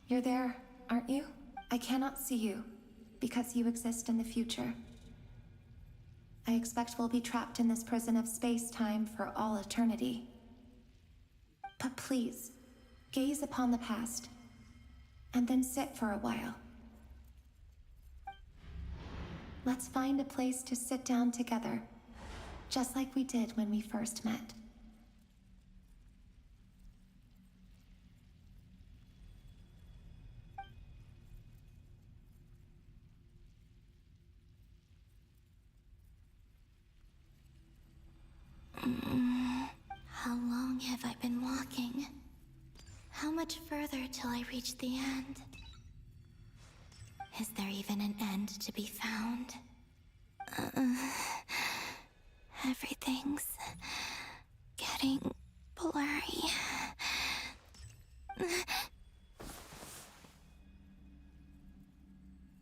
you're there, aren't you? I cannot see you, because you exist in the future. I expect we'll be trapped in this prison of space-time for all eternity. But please, gaze upon the past, and then sit for a while. Let's find a place to sit down together, just like we did when we first met. How long have I been walking? How much further till I reach the end? Is there even an end to be found? Everything's getting blurry.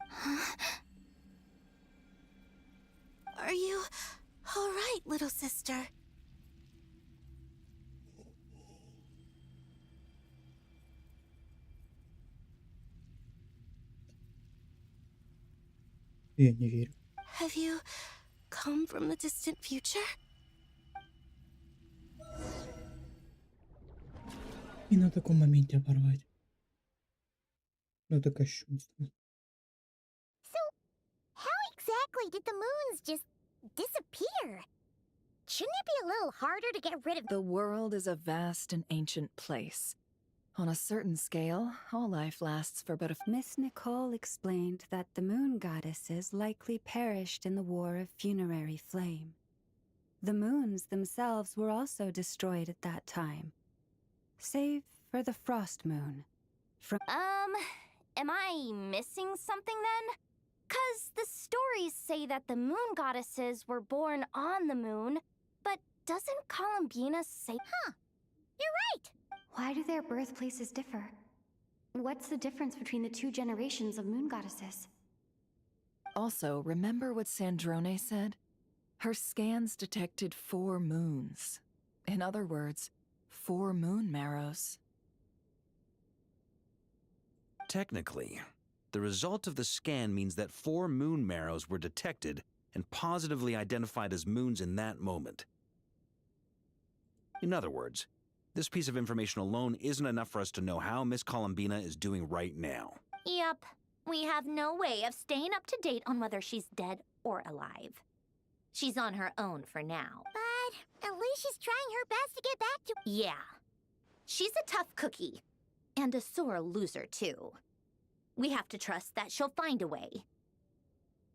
Huh? Are you all right, little sister? Я не верю. Have you come from the distant future? И на таком моменте оборвать. Ну это кощунство. So, how exactly did the moons just disappear? Shouldn't it be a little harder to get rid of... The world is a vast and ancient place. On a certain scale, all life lasts for but a... Miss Nicole explained that the moon goddesses likely perished in the War of Funerary Flame. The moons themselves were also destroyed at that time, save for the frost moon. Am I missing something then? 'Cause the stories say that the moon goddesses were born on the moon, but doesn't Columbina say... Huh, you're right! Why do their birthplaces differ? What's the difference between the two generations of moon goddesses? Also, remember what Sandrone said? Her scans detected 4 moons. In other words, 4 moon marrows. Technically, the result of the scan means that 4 moon marrows were detected and positively identified as moons in that moment. In other words, this piece of information alone isn't enough for us to know how Miss Columbina is doing right now. Yep. We have no way of staying up to date on whether she's dead or alive. She's on her own for now. But at least she's trying her best to get back to... Yeah. She's a tough cookie. And a sore loser, too. We have to trust that she'll find a way.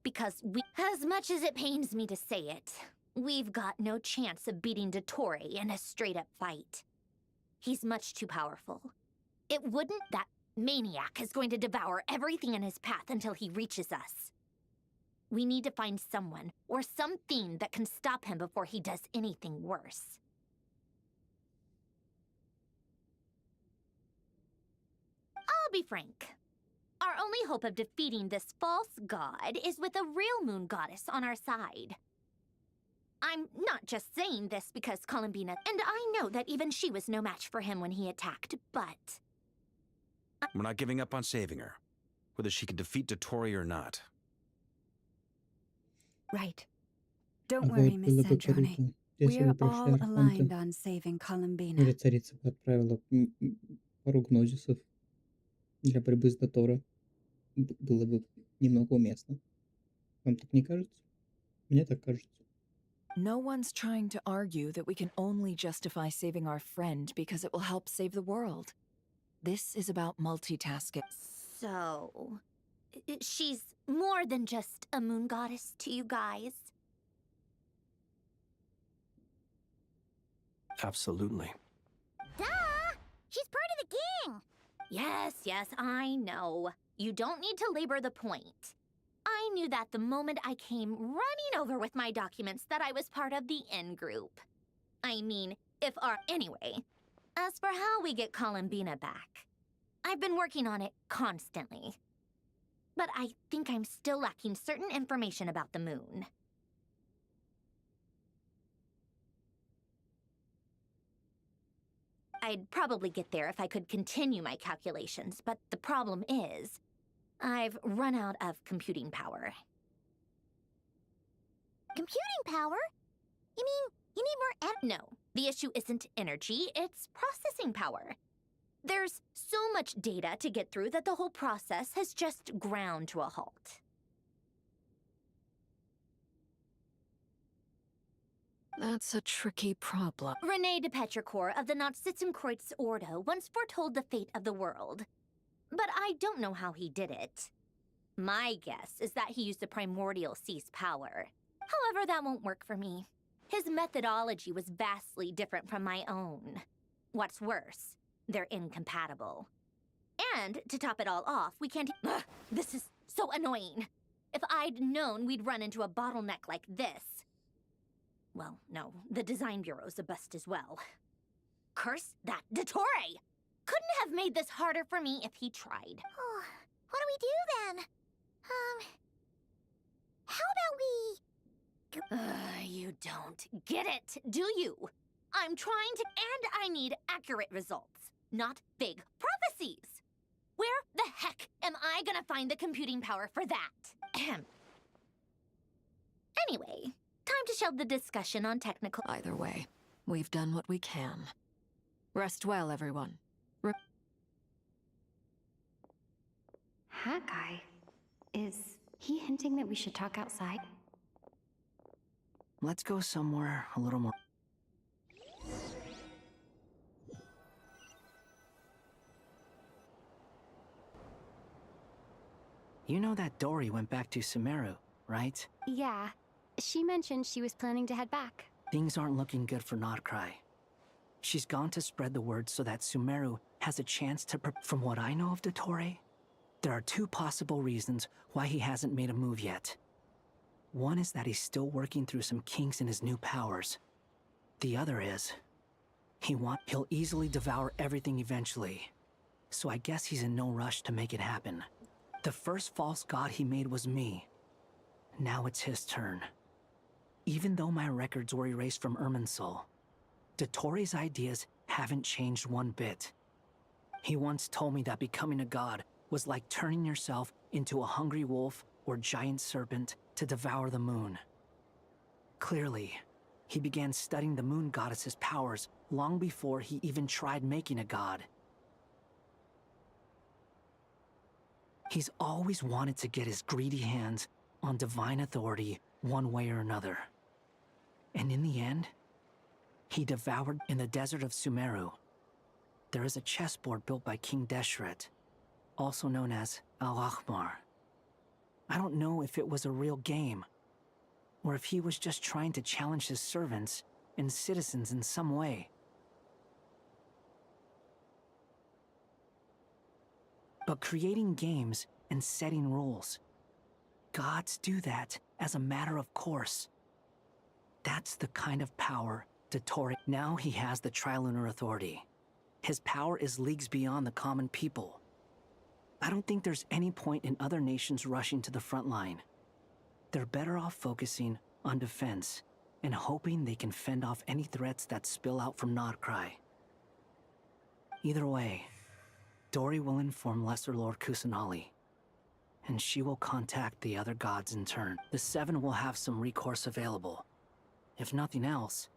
Because as much as it pains me to say it, we've got no chance of beating Dottore in a straight-up fight. He's much too powerful. It wouldn't... That maniac is going to devour everything in his path until he reaches us. We need to find someone, or something that can stop him before he does anything worse. I'll be frank. Our only hope of defeating this false god is with a real moon goddess on our side. I'm not just saying this because Columbina... And I know that even she was no match for him when he attacked, but... We're not giving up on saving her, whether she can defeat Dottore or not. Right. Don't Вот worry, Miss было бы Sandrone. круто, Если We're вы прошли all Архонта, aligned on saving Columbina. или царица отправила пару гнозисов для борьбы с Дотора, было бы немного уместно. Вам так не кажется? Мне так кажется. No one's trying to argue that we can only justify saving our friend because it will help save the world. This is about multitasking. So, she's more than just a moon goddess to you guys. Absolutely. Duh! She's part of the gang! Yes, I know. You don't need to labor the point. I knew that the moment I came running over with my documents that I was part of the in-group. I mean, Anyway, as for how we get Columbina back, I've been working on it constantly. But I think I'm still lacking certain information about the moon. I'd probably get there if I could continue my calculations, but the problem is, I've run out of computing power. Computing power? You mean you need more No, the issue isn't energy, it's processing power. There's so much data to get through that the whole process has just ground to a halt. That's a tricky problem. René de Petrichor of the Nazissenkreuz Ordo once foretold the fate of the world. But I don't know how he did it. My guess is that he used the primordial sea's power. However, that won't work for me. His methodology was vastly different from my own. What's worse, they're incompatible. And to top it all off, we can't... Ugh, this is so annoying. If I'd known we'd run into a bottleneck like this... Well, no, the design bureau's a bust as well. Curse that Dottore! Couldn't have made this harder for me if he tried. Oh, what do we do then? How about we... You don't get it, do you? I'm trying to... And I need accurate results, not big prophecies. Where the heck am I gonna find the computing power for that? Anyway, time to shelve the discussion on technical... Either way, we've done what we can. Rest well, everyone. Hawkeye? Is he hinting that we should talk outside? Let's go somewhere a little more... You know that Dory went back to Sumeru, right? Yeah. She mentioned she was planning to head back. Things aren't looking good for Notcry. She's gone to spread the word so that Sumeru has a chance to... From what I know of Dottore, there are two possible reasons why he hasn't made a move yet. One is that he's still working through some kinks in his new powers. The other is... He'll easily devour everything eventually. So I guess he's in no rush to make it happen. The first false god he made was me. Now it's his turn. Even though my records were erased from Irminsul, Dottore's ideas haven't changed one bit. He once told me that becoming a god was like turning yourself into a hungry wolf or giant serpent to devour the moon. Clearly, he began studying the moon goddess's powers long before he even tried making a god. He's always wanted to get his greedy hands on divine authority one way or another. And in the end, he devoured in the desert of Sumeru. There is a chessboard built by King Deshret, also known as Al-Ahmar. I don't know if it was a real game, or if he was just trying to challenge his servants and citizens in some way. But creating games and setting rules, gods do that as a matter of course. That's the kind of power Dottore... Now he has the Trilunar Authority. His power is leagues beyond the common people. I don't think there's any point in other nations rushing to the front line. They're better off focusing on defense and hoping they can fend off any threats that spill out from Notcry. Either way, Dory will inform Lesser Lord Kusanali, and she will contact the other gods in turn. The Seven will have some recourse available. If nothing else,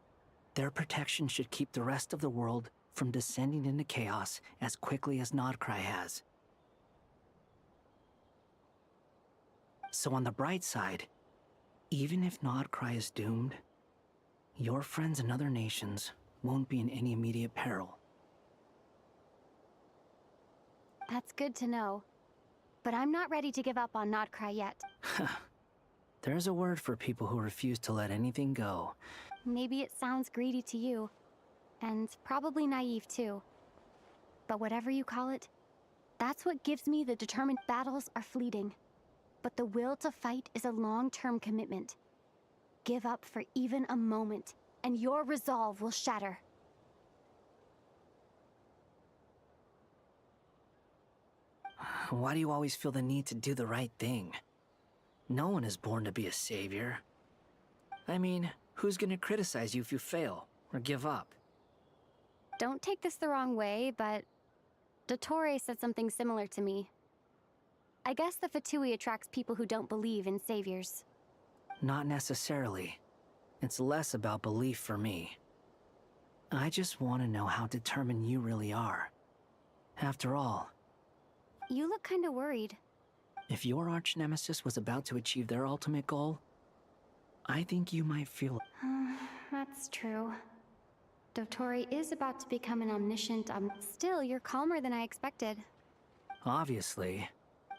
Their protection should keep the rest of the world from descending into chaos as quickly as Nodcry has. So on the bright side, even if Nodcry is doomed, your friends in other nations won't be in any immediate peril. That's good to know. But I'm not ready to give up on Nodcry yet. There's a word for people who refuse to let anything go. Maybe it sounds greedy to you, and probably naive too. But whatever you call it, that's what gives me the determined. Battles are fleeting, but the will to fight is a long-term commitment. Give up for even a moment, and your resolve will shatter. Why do you always feel the need to do the right thing? No one is born to be a savior. I mean, who's gonna criticize you if you fail or give up? Don't take this the wrong way, but Dottore said something similar to me. I guess the Fatui attracts people who don't believe in saviors. Not necessarily. It's less about belief for me. I just want to know how determined you really are. After all, You look kinda worried. if your arch-nemesis was about to achieve their ultimate goal, I think you might feel... That's true. Dottore is about to become an omniscient. Still, you're calmer than I expected. Obviously,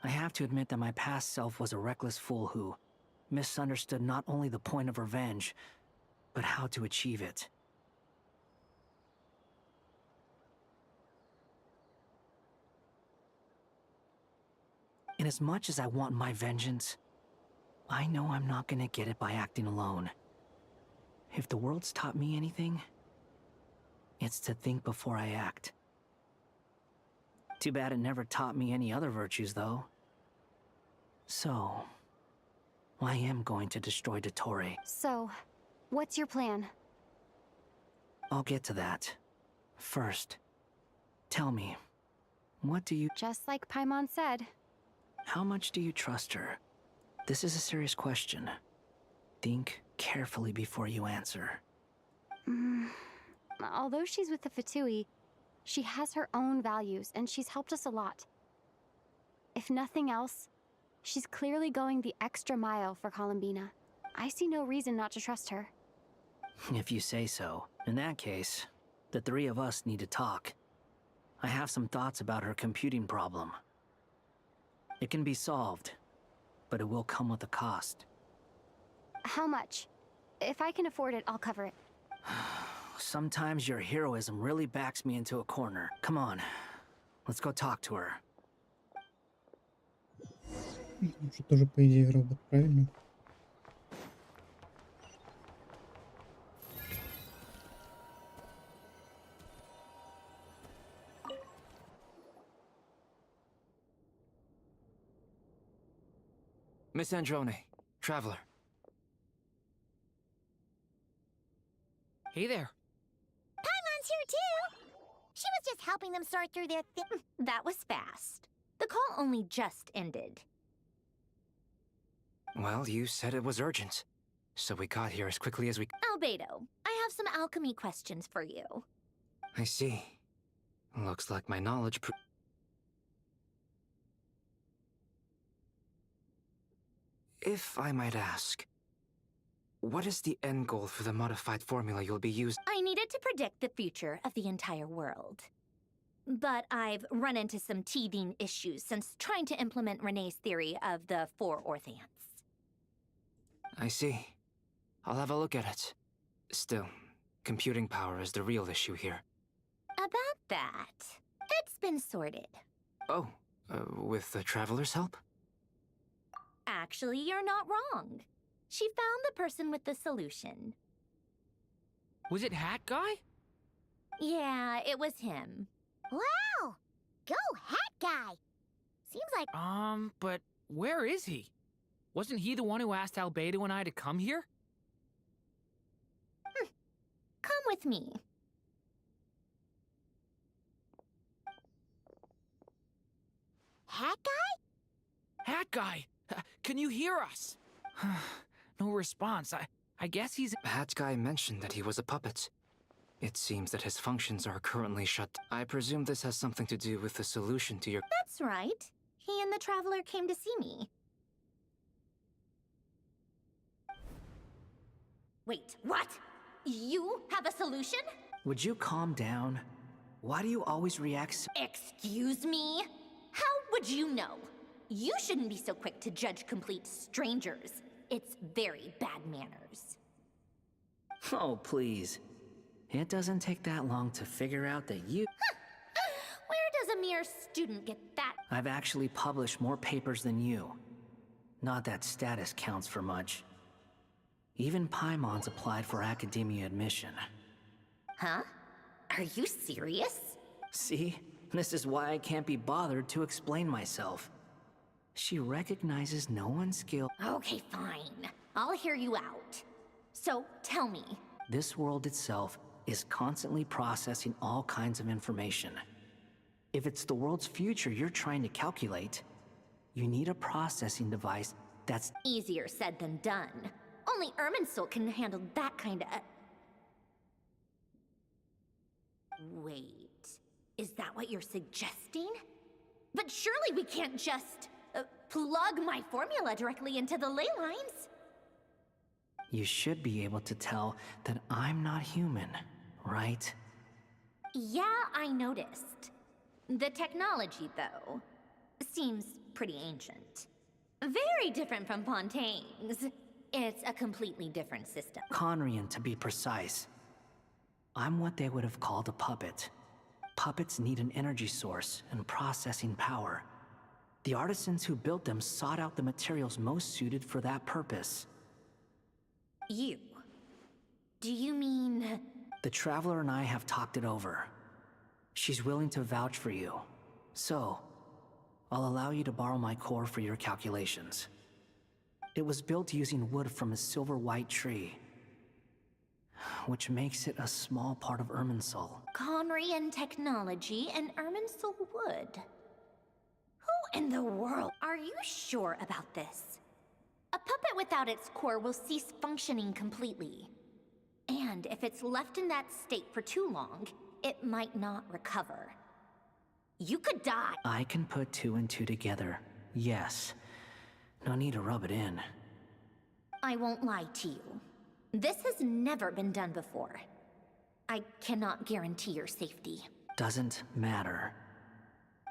I have to admit that my past self was a reckless fool who misunderstood not only the point of revenge, but how to achieve it. And as much as I want my vengeance, I know I'm not gonna get it by acting alone. If the world's taught me anything, it's to think before I act. Too bad it never taught me any other virtues, though. So, I am going to destroy Dottore. So, what's your plan? I'll get to that. First, tell me, what do you... Just like Paimon said. How much do you trust her? This is a serious question. Think carefully before you answer. Although she's with the Fatui, she has her own values, and she's helped us a lot. If nothing else, she's clearly going the extra mile for Columbina. I see no reason not to trust her. If you say so. In that case, the three of us need to talk. I have some thoughts about her computing problem. It can be solved, but it will come with a cost. How much? If I can afford it, I'll cover it. Sometimes your heroism really backs me into a corner. Come on, let's go talk to her. Он же тоже, по идее, робот, правильно? Miss Androne, traveler. Hey there. Paimon's here too! She was just helping them sort through their That was fast. The call only just ended. Well, you said it was urgent, so we got here as quickly as we... Albedo, I have some alchemy questions for you. I see. Looks like my knowledge If I might ask, what is the end goal for the modified formula you'll be using? I needed to predict the future of the entire world. But I've run into some teething issues since trying to implement Renee's theory of the 4 Orthants. I see. I'll have a look at it. Still, computing power is the real issue here. About that, it's been sorted. Oh, with the Traveler's help? Actually, you're not wrong. She found the person with the solution. Was it Hat Guy? Yeah, it was him. Wow! Go, Hat Guy! Seems like... But where is he? Wasn't he the one who asked Albedo and I to come here? Come with me. Hat Guy? Hat Guy! Can you hear us? No response. I guess he's... Hat Guy mentioned that he was a puppet. It seems that his functions are currently shut. I presume this has something to do with the solution to your... That's right. He and the Traveler came to see me. Wait, what? You have a solution? Would you calm down? Why do you always react so... Excuse me? How would you know? You shouldn't be so quick to judge complete strangers. It's very bad manners. Oh, please. It doesn't take that long to figure out that you... Where does a mere student get that? I've actually published more papers than you. Not that status counts for much. Even Paimon's applied for academia admission. Huh? Are you serious? See? This is why I can't be bothered to explain myself. She recognizes no one's skill. Okay, fine. I'll hear you out. So, tell me. This world itself is constantly processing all kinds of information. If it's the world's future you're trying to calculate, you need a processing device that's... Easier said than done. Only Irminsul can handle that kind of... Wait, is that what you're suggesting? But surely we can't just plug my formula directly into the ley lines. You should be able to tell that I'm not human, right? Yeah, I noticed. The technology, though, seems pretty ancient. Very different from Fontaine's. It's a completely different system. Conrian, to be precise. I'm what they would have called a puppet. Puppets need an energy source and processing power. The artisans who built them sought out the materials most suited for that purpose. You? Do you mean... The Traveler and I have talked it over. She's willing to vouch for you. So, I'll allow you to borrow my core for your calculations. It was built using wood from a silver-white tree, which makes it a small part of Irminsul. Conrian technology and Irminsul wood. Who in the world? Are you sure about this? A puppet without its core will cease functioning completely. And if it's left in that state for too long, it might not recover. You could die. I can put two and two together, yes. No need to rub it in. I won't lie to you. This has never been done before. I cannot guarantee your safety. Doesn't matter.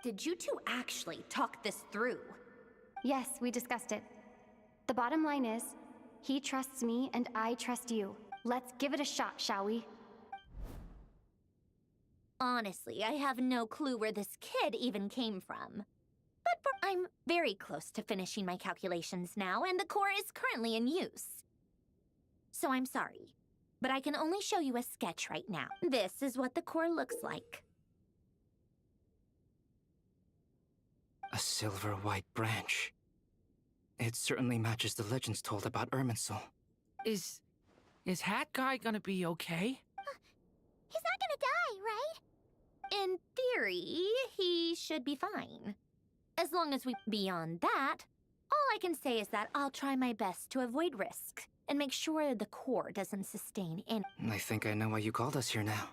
Did you two actually talk this through? Yes, we discussed it. The bottom line is, he trusts me and I trust you. Let's give it a shot, shall we? Honestly, I have no clue where this kid even came from. I'm very close to finishing my calculations now, and the core is currently in use. So I'm sorry, but I can only show you a sketch right now. This is what the core looks like. A silver-white branch. It certainly matches the legends told about Irminsul. Is Hat Guy gonna be okay? He's not gonna die, right? In theory, he should be fine. As long as we... Beyond that, all I can say is that I'll try my best to avoid risk and make sure the core doesn't sustain any... I think I know why you called us here now.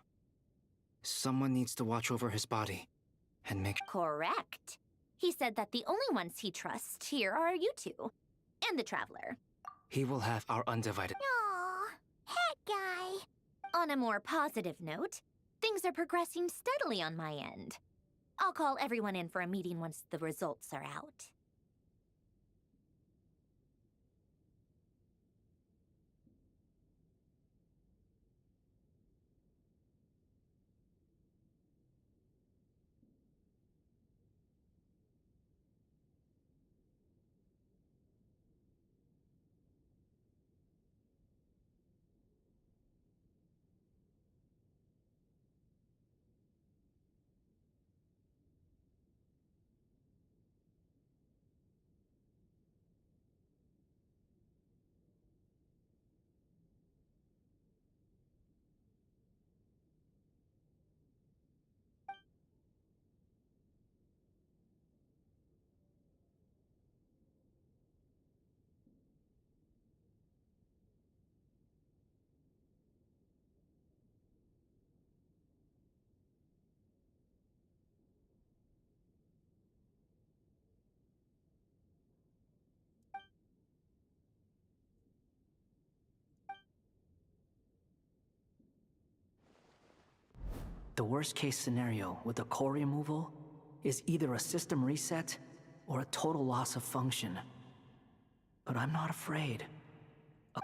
Someone needs to watch over his body and make... Correct. He said that the only ones he trusts here are you two, and the Traveler. He will have our undivided... Aww, Hat Guy. On a more positive note, things are progressing steadily on my end. I'll call everyone in for a meeting once the results are out. The worst case scenario with the core removal is either a system reset or a total loss of function. But I'm not afraid.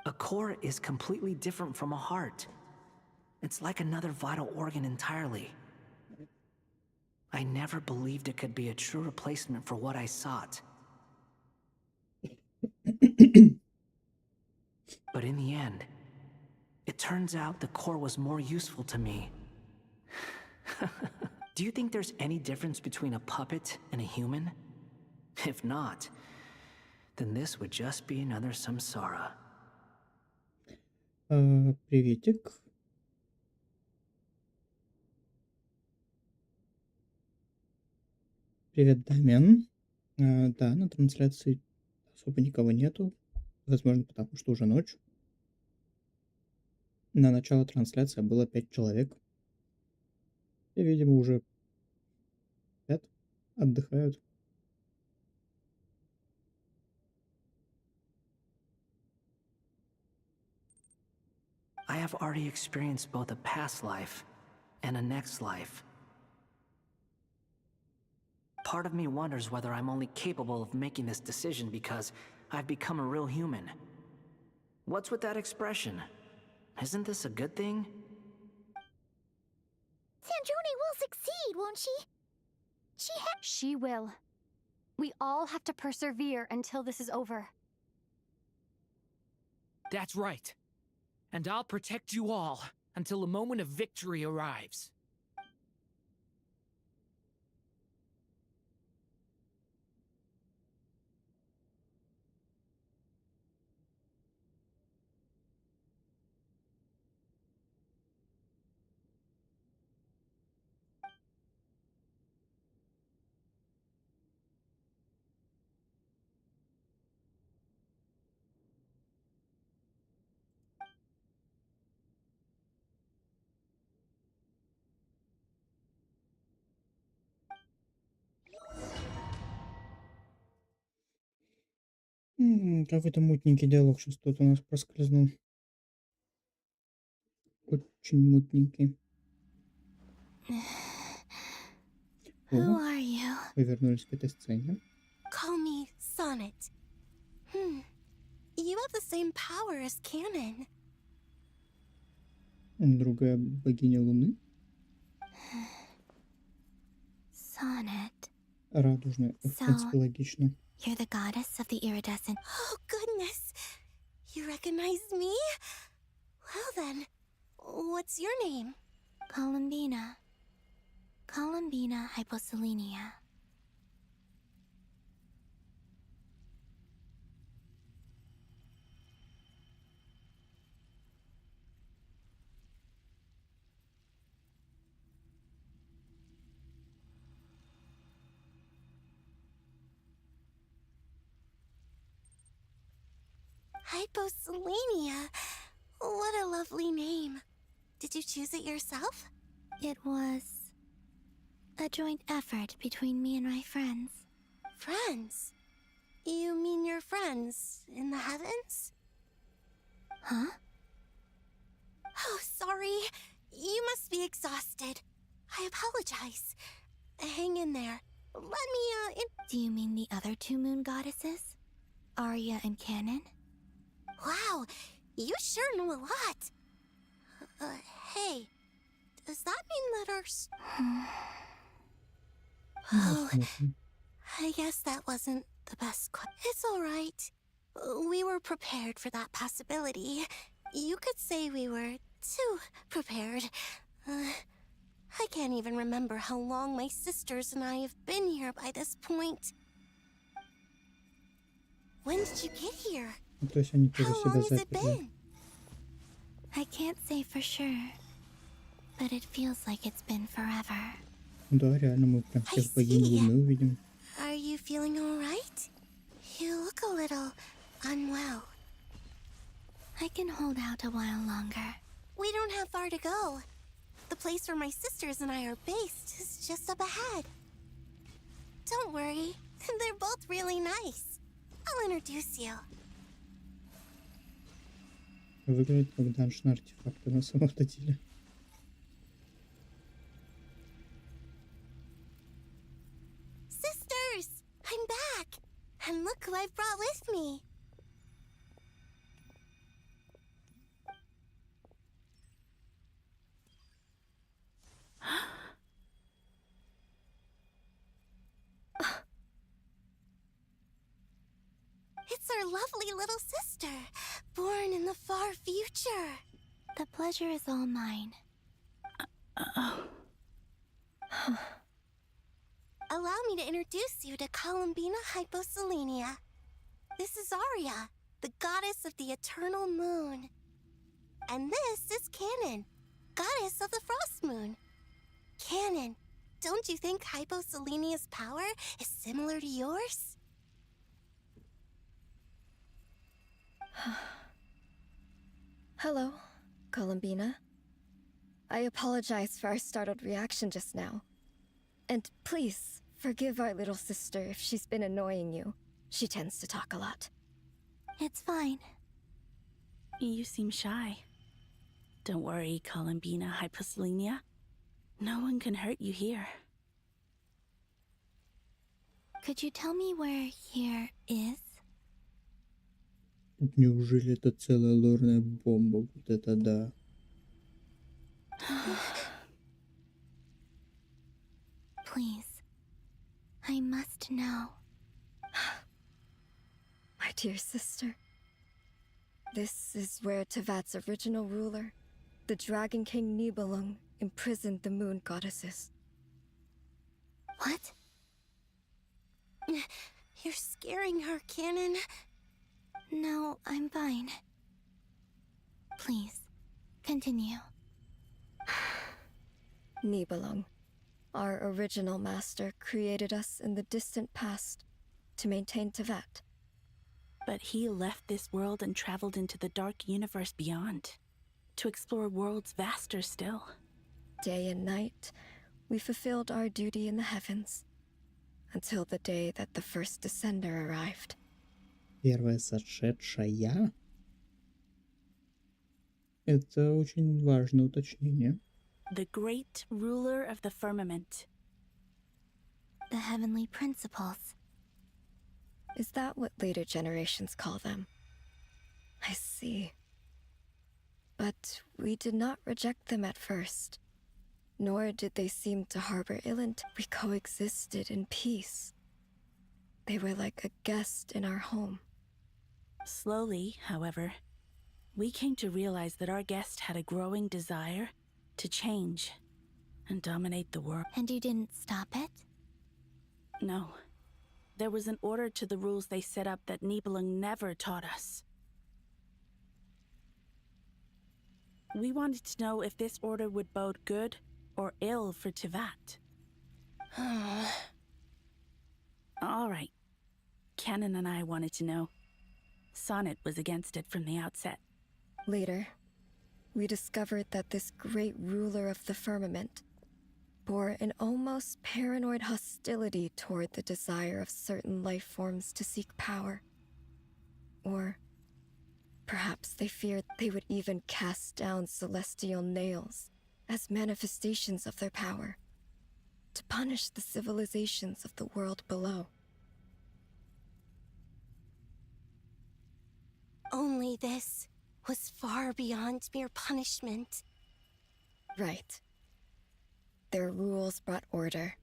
A core is completely different from a heart. It's like another vital organ entirely. I never believed it could be a true replacement for what I sought. But in the end, it turns out the core was more useful to me. Do you think there's any difference between a puppet and a human? If not, then this would just be another samsara. Приветик. Привет, Дамиан. Да, на трансляции особо никого нету. Возможно, потому что уже ночь. На начало трансляции было 5 человек. И, видимо, уже 5 отдыхают. I have already experienced both a past life and a next life. Part of me wonders whether I'm only capable of making this decision because I've become a real human. What's with that expression? Isn't this a good thing? Sandrone will succeed, won't she? She will. We all have to persevere until this is over. That's right. And I'll protect you all until a moment of victory arrives. Какой-то мутненький диалог сейчас тут у нас проскользнул. Очень мутненький. Who are you? Вы вернулись к этой сцене. Call me Sonnet. You have the same power as Canon. Другая богиня Луны. Sonnet. Радужная. В принципе, логично. You're the goddess of the iridescent. Oh, goodness! You recognize me? Well then, what's your name? Columbina. Columbina hyposelenia. Hyposelenia? What a lovely name. Did you choose it yourself? It was a joint effort between me and my friends. Friends? You mean your friends in the heavens? Huh? Oh, sorry. You must be exhausted. I apologize. Hang in there. Let me, Do you mean the other two moon goddesses? Arya and Canon? Wow, you sure know a lot. Hey, does that mean that our... Oh, I guess that wasn't the best It's all right. We were prepared for that possibility. You could say we were too prepared. I can't even remember how long my sisters and I have been here by this point. When did you get here? То есть они тоже How себя long has it заперли. been? I can't say for sure, but it feels like it's been forever. Да, реально, мы прям всех богинь Луны увидим. Are you feeling all right? You look a little unwell. I can hold out a while longer. We don't have far to go. The place where my sisters and I are based is just up ahead. Don't worry, they're both really nice. I'll introduce you. Выглядит как данж на артефакты на самом-то деле. I've brought with me. It's our lovely little sister, born in the far future. The pleasure is all mine. Allow me to introduce you to Columbina Hyposelenia. This is Arya, the goddess of the eternal moon. And this is Canon, goddess of the frost moon. Canon, don't you think Hyposelenia's power is similar to yours? Hello, Columbina. I apologize for our startled reaction just now. And please, forgive our little sister if she's been annoying you. She tends to talk a lot. It's fine. You seem shy. Don't worry, Columbina Hyposelenia. No one can hurt you here. Could you tell me where here is? Неужели это целая лорная бомба? Вот это да. Please. I must know. My dear sister. This is where Tevat's original ruler, the Dragon King Nibelung, imprisoned the moon goddesses. What? You're scaring her, Canon. No, I'm fine. Please, continue. Nibelung, our original master, created us in the distant past to maintain Tevat. But he left this world and traveled into the dark universe beyond, to explore worlds vaster still. Day and night, we fulfilled our duty in the heavens, until the day that the first descender arrived. Первая сошедшая? Это очень важное уточнение. The great ruler of the firmament. The heavenly principles. Is that what later generations call them? I see. But we did not reject them at first, nor did they seem to harbor ill intent. We coexisted in peace. They were like a guest in our home. Slowly, however, we came to realize that our guest had a growing desire to change and dominate the world. And you didn't stop it? No. There was an order to the rules they set up that Nibelung never taught us. We wanted to know if this order would bode good or ill for Tevat. All right. Canon and I wanted to know. Sonnet was against it from the outset. Later, we discovered that this great ruler of the firmament bore an almost paranoid hostility toward the desire of certain life forms to seek power. Or perhaps they feared they would even cast down celestial nails as manifestations of their power, to punish the civilizations of the world below. Only this was far beyond mere punishment. Right. Their rules brought order,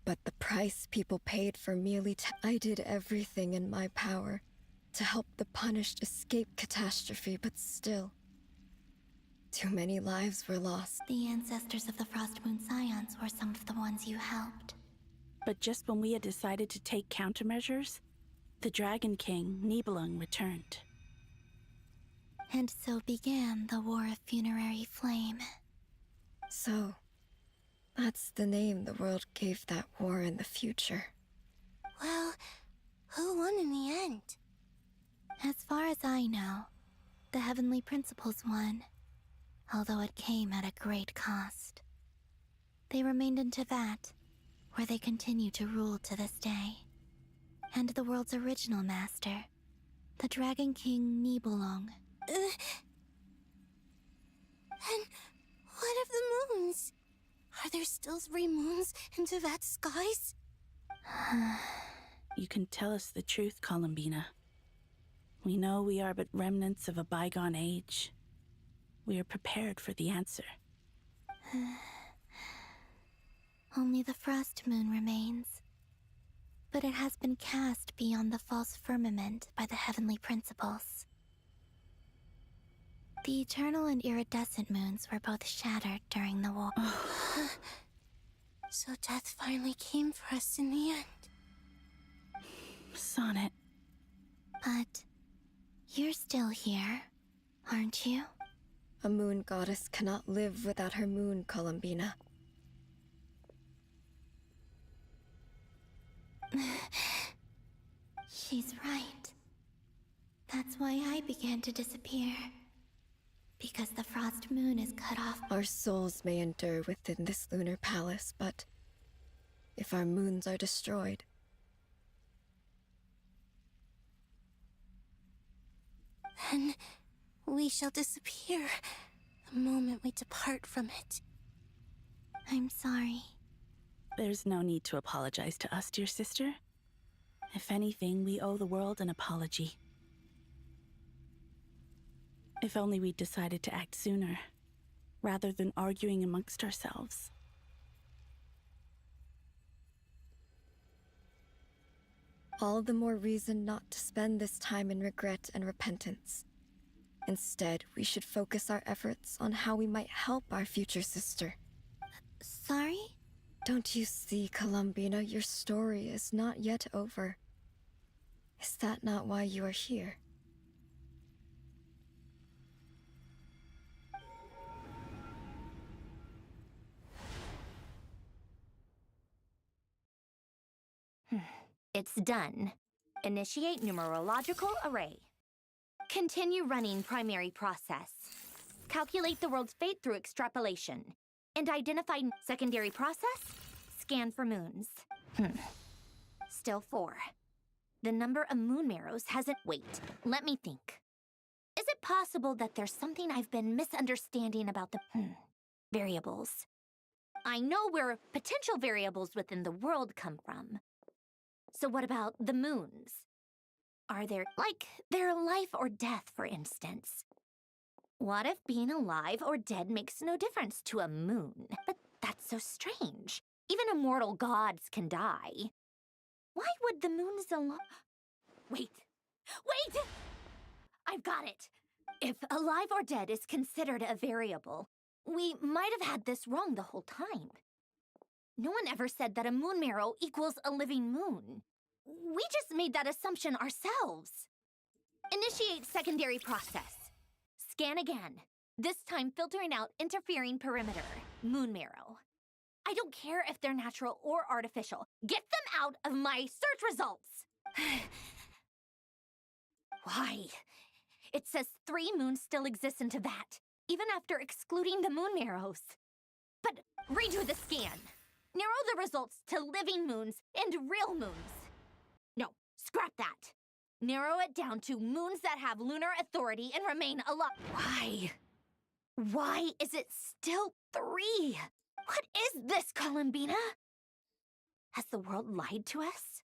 but the price people paid for merely I did everything in my power to help the punished escape catastrophe, but still, too many lives were lost. The ancestors of the Frost Moon Scions were some of the ones you helped. But just when we had decided to take countermeasures, the Dragon King, Nibelung, returned. And so began the War of Funerary Flame. So, that's the name the world gave that war in the future. Well, who won in the end? As far as I know, the Heavenly Principles won, although it came at a great cost. They remained in Tevat, where they continue to rule to this day. And the world's original master, the Dragon King Nibelung. And what of the moons? Are there still 3 moons in Tevat's skies? You can tell us the truth, Columbina. We know we are but remnants of a bygone age. We are prepared for the answer. Only the frost moon remains. But it has been cast beyond the false firmament by the heavenly principles. The eternal and iridescent moons were both shattered during the war. So death finally came for us in the end. Sonnet. But you're still here, aren't you? A moon goddess cannot live without her moon, Columbina. She's right. That's why I began to disappear. Because the frost moon is cut off. Our souls may endure within this lunar palace, but if our moons are destroyed, then we shall disappear the moment we depart from it. I'm sorry. There's no need to apologize to us, dear sister. If anything, we owe the world an apology. If only we'd decided to act sooner, rather than arguing amongst ourselves. all the more reason not to spend this time in regret and repentance. Instead, we should focus our efforts on how we might help our future sister. Sorry? Don't you see, Columbina, your story is not yet over. Is that not why you are here? It's done. Initiate numerological array. Continue running primary process. Calculate the world's fate through extrapolation. And identify secondary process. Scan for moons. Still 4. The number of moon marrows hasn't... Wait, let me think. Is it possible that there's something I've been misunderstanding about the... variables? I know where potential variables within the world come from. So what about the moons? Are there, like, their life or death, for instance? What if being alive or dead makes no difference to a moon? But that's so strange. Even immortal gods can die. Why would the moons alone... Wait! I've got it! If alive or dead is considered a variable, we might have had this wrong the whole time. No one ever said that a moon marrow equals a living moon. We just made that assumption ourselves. Initiate secondary process. Scan again. This time filtering out interfering perimeter. Moon marrow. I don't care if they're natural or artificial. Get them out of my search results! Why? It says 3 moons still exist into that, even after excluding the moon marrows. But redo the scan. Narrow the results to living moons and real moons. No, scrap that. Narrow it down to moons that have lunar authority and remain alive. Why? Why is it still 3? What is this, Columbina? Has the world lied to us?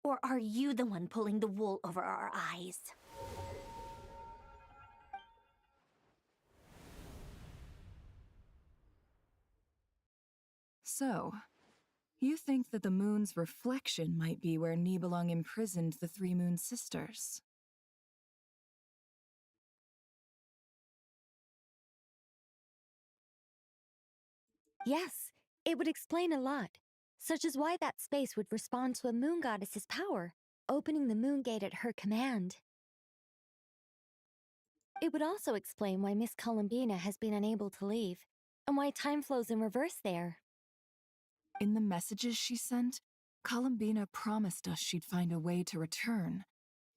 Or are you the one pulling the wool over our eyes? So, you think that the moon's reflection might be where Nibelung imprisoned the 3 moon sisters? Yes, it would explain a lot, such as why that space would respond to a moon goddess's power, opening the moon gate at her command. It would also explain why Miss Columbina has been unable to leave, and why time flows in reverse there. In the messages she sent, Columbina promised us she'd find a way to return,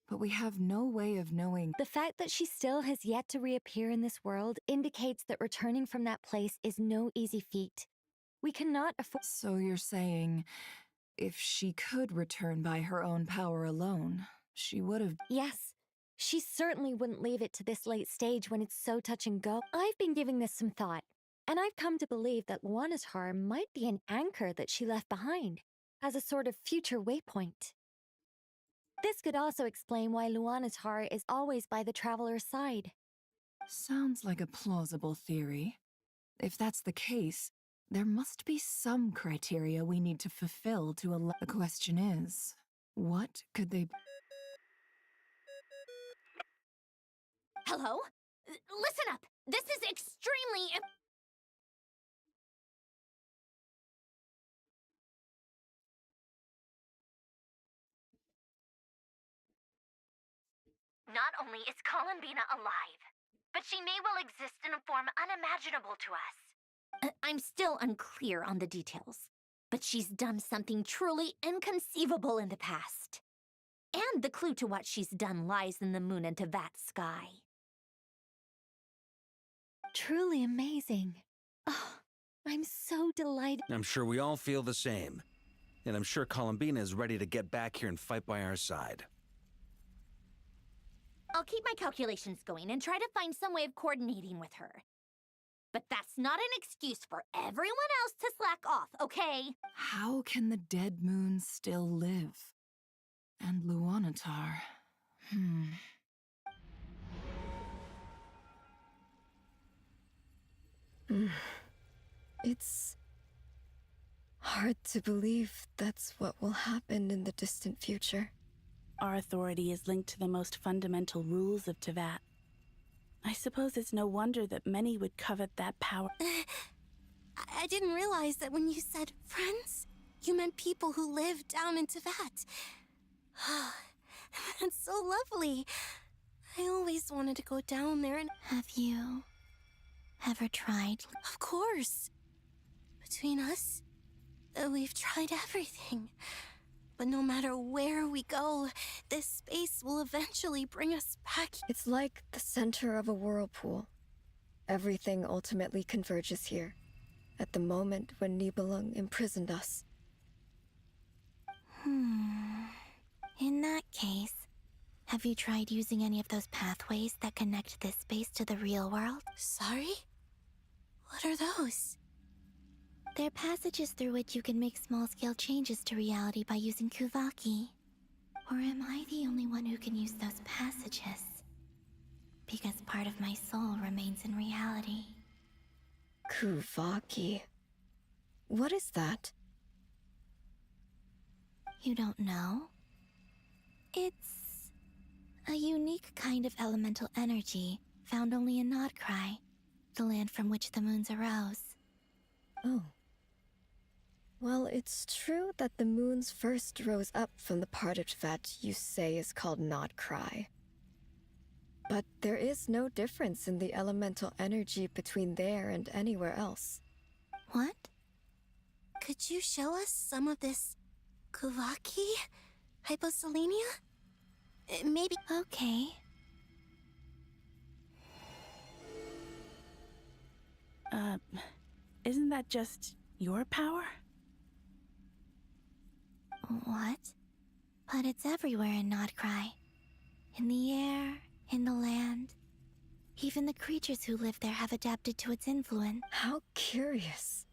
but we have no way of knowing. The fact that she still has yet to reappear in this world indicates that returning from that place is no easy feat. We cannot afford... So you're saying, if she could return by her own power alone, she would have... Yes. She certainly wouldn't leave it to this late stage when it's so touch and go. I've been giving this some thought, and I've come to believe that Luana's harm might be an anchor that she left behind, as a sort of future waypoint. This could also explain why Luna IV is always by the traveler's side. Sounds like a plausible theory. If that's the case, there must be some criteria we need to fulfill to allow. The question is, what could they... Hello? Listen up! This is extremely... Not only is Columbina alive, but she may well exist in a form unimaginable to us. I'm still unclear on the details, but she's done something truly inconceivable in the past. And the clue to what she's done lies in the moon and Tevat sky. Truly amazing. Oh, I'm so delighted. I'm sure we all feel the same. And I'm sure Columbina is ready to get back here and fight by our side. I'll keep my calculations going and try to find some way of coordinating with her. But that's not an excuse for everyone else to slack off, okay? How can the dead moon still live? And Luna IV... It's hard to believe that's what will happen in the distant future. Our authority is linked to the most fundamental rules of Tevat. I suppose it's no wonder that many would covet that power. I didn't realize that when you said friends, you meant people who live down in Tevat. That's so lovely. I always wanted to go down there and... Have you ever tried? Of course. Between us, we've tried everything. But no matter where we go, this space will eventually bring us back. It's like the center of a whirlpool. Everything ultimately converges here, at the moment when Nibelung imprisoned us. In that case, have you tried using any of those pathways that connect this space to the real world? Sorry? What are those? They're passages through which you can make small-scale changes to reality by using Kuvaki. Or am I the only one who can use those passages? Because part of my soul remains in reality. Kuvaki. What is that? You don't know? It's a unique kind of elemental energy found only in Nodcry, the land from which the moons arose. Oh. Well, it's true that the moons first rose up from the part of Tevat you say is called Nodcry. But there is no difference in the elemental energy between there and anywhere else. What? Could you show us some of this Kuvaki? Hyposelenia? Maybe... Okay. Isn't that just your power? What? But it's everywhere in Nodcry. In the air, in the land. Even the creatures who live there have adapted to its influence. How curious.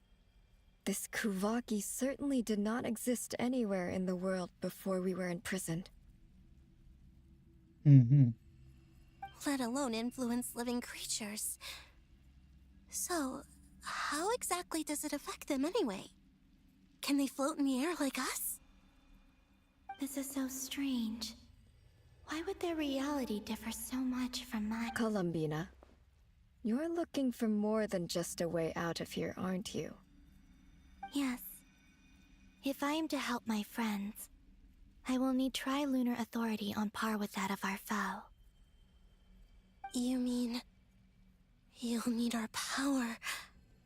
This Kuvaki certainly did not exist anywhere in the world before we were imprisoned. Let alone influence living creatures. So, how exactly does it affect them anyway? Can they float in the air like us? This is so strange. Why would their reality differ so much from mine? Columbina, you're looking for more than just a way out of here, aren't you? Yes. If I am to help my friends, I will need tri-lunar authority on par with that of our foe. You mean... you'll need our power?